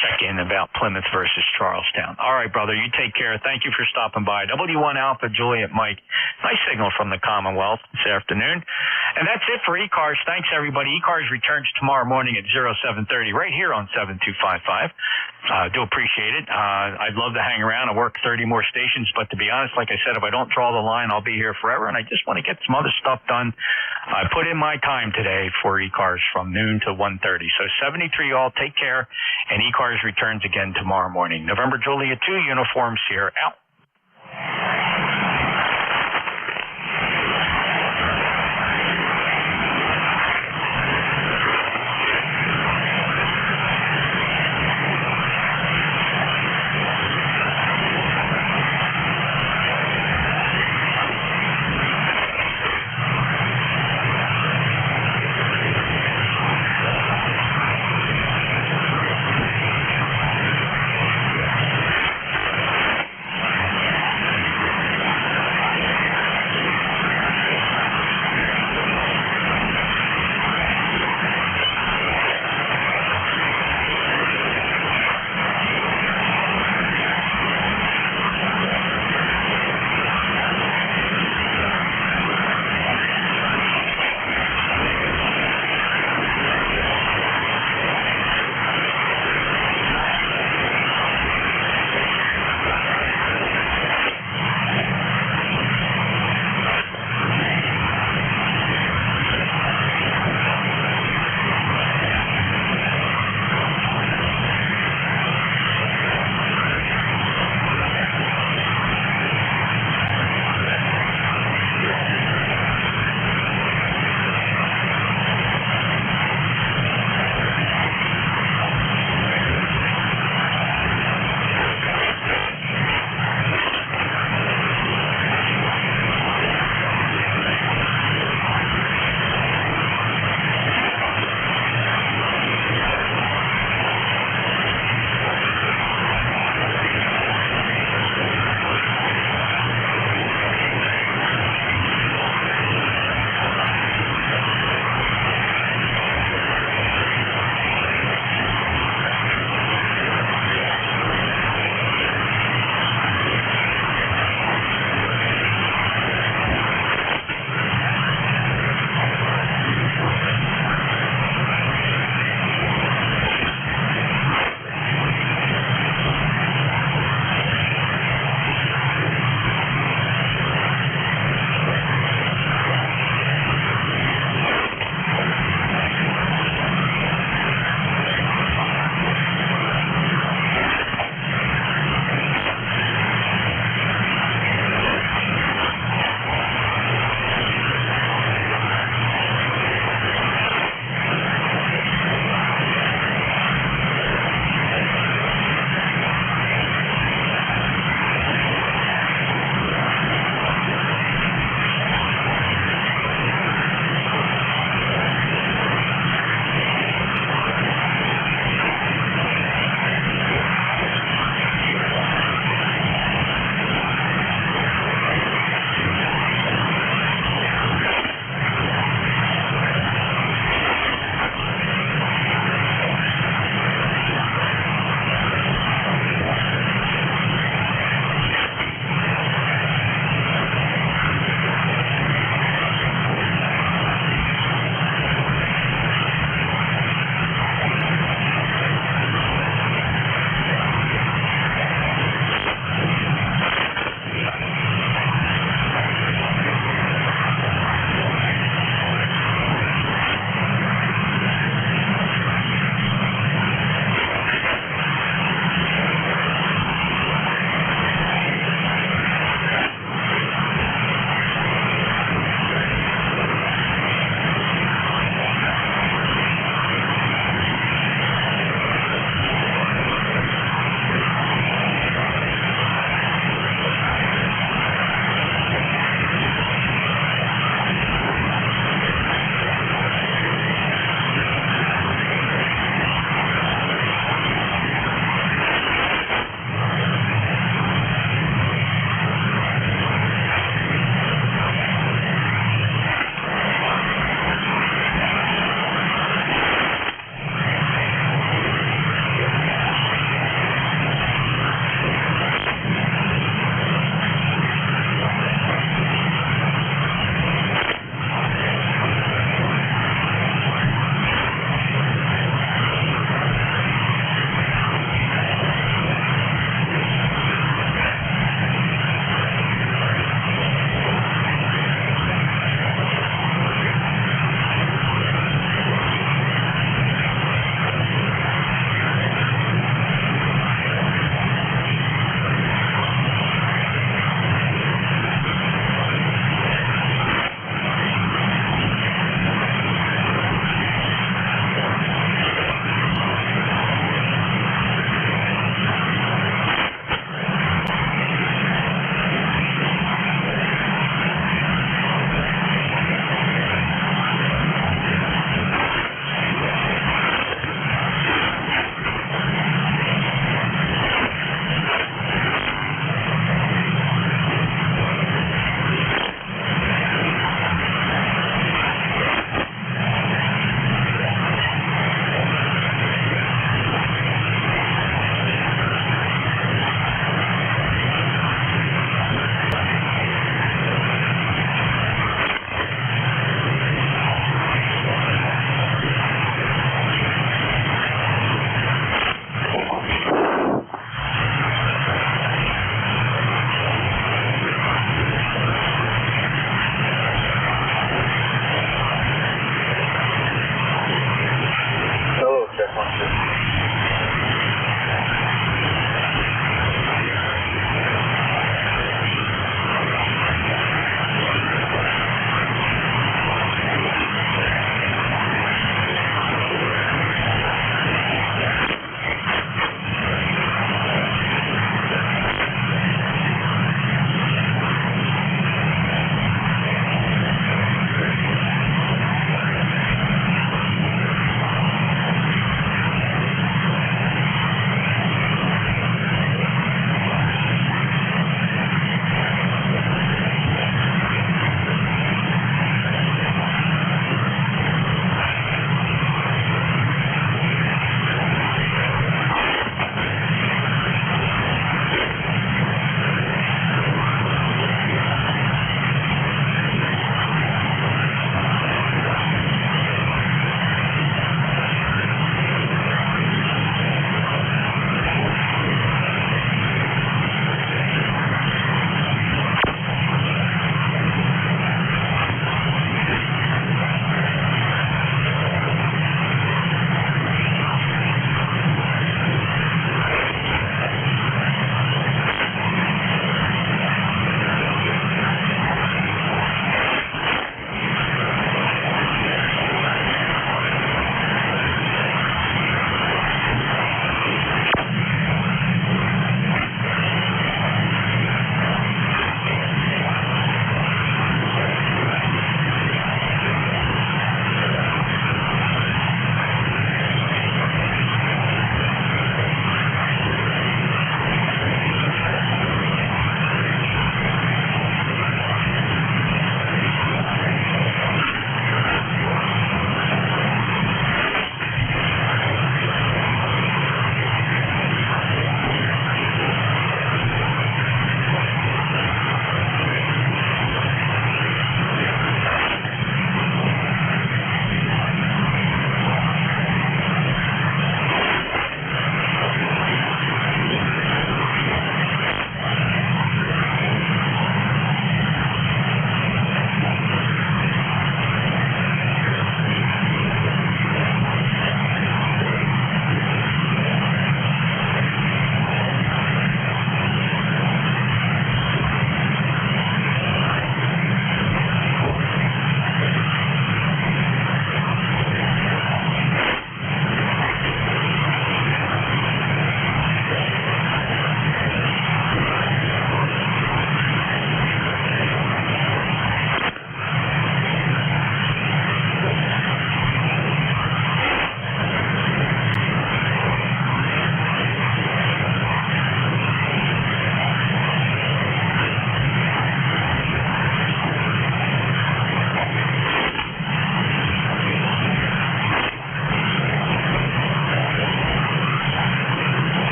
check-in about Plymouth versus Charlestown. All right, brother, you take care. Thank you for stopping by. W1 Alpha Juliet Mike. Nice signal from the Commonwealth this afternoon. And that's it for ECARS. Thanks, everybody. ECARS returns tomorrow morning at 07:30 right here on 7255. Do appreciate it. I'd love to hang around and work 30 more stations, but to be honest, like I said, if I don't draw the line, I'll be here forever, and I just want to get some other stuff done. I put in my time today for ECARS from noon to 1:30. So 73 all, take care, and ECARS returns again tomorrow morning. November Juliet 2, Uniform Sierra out.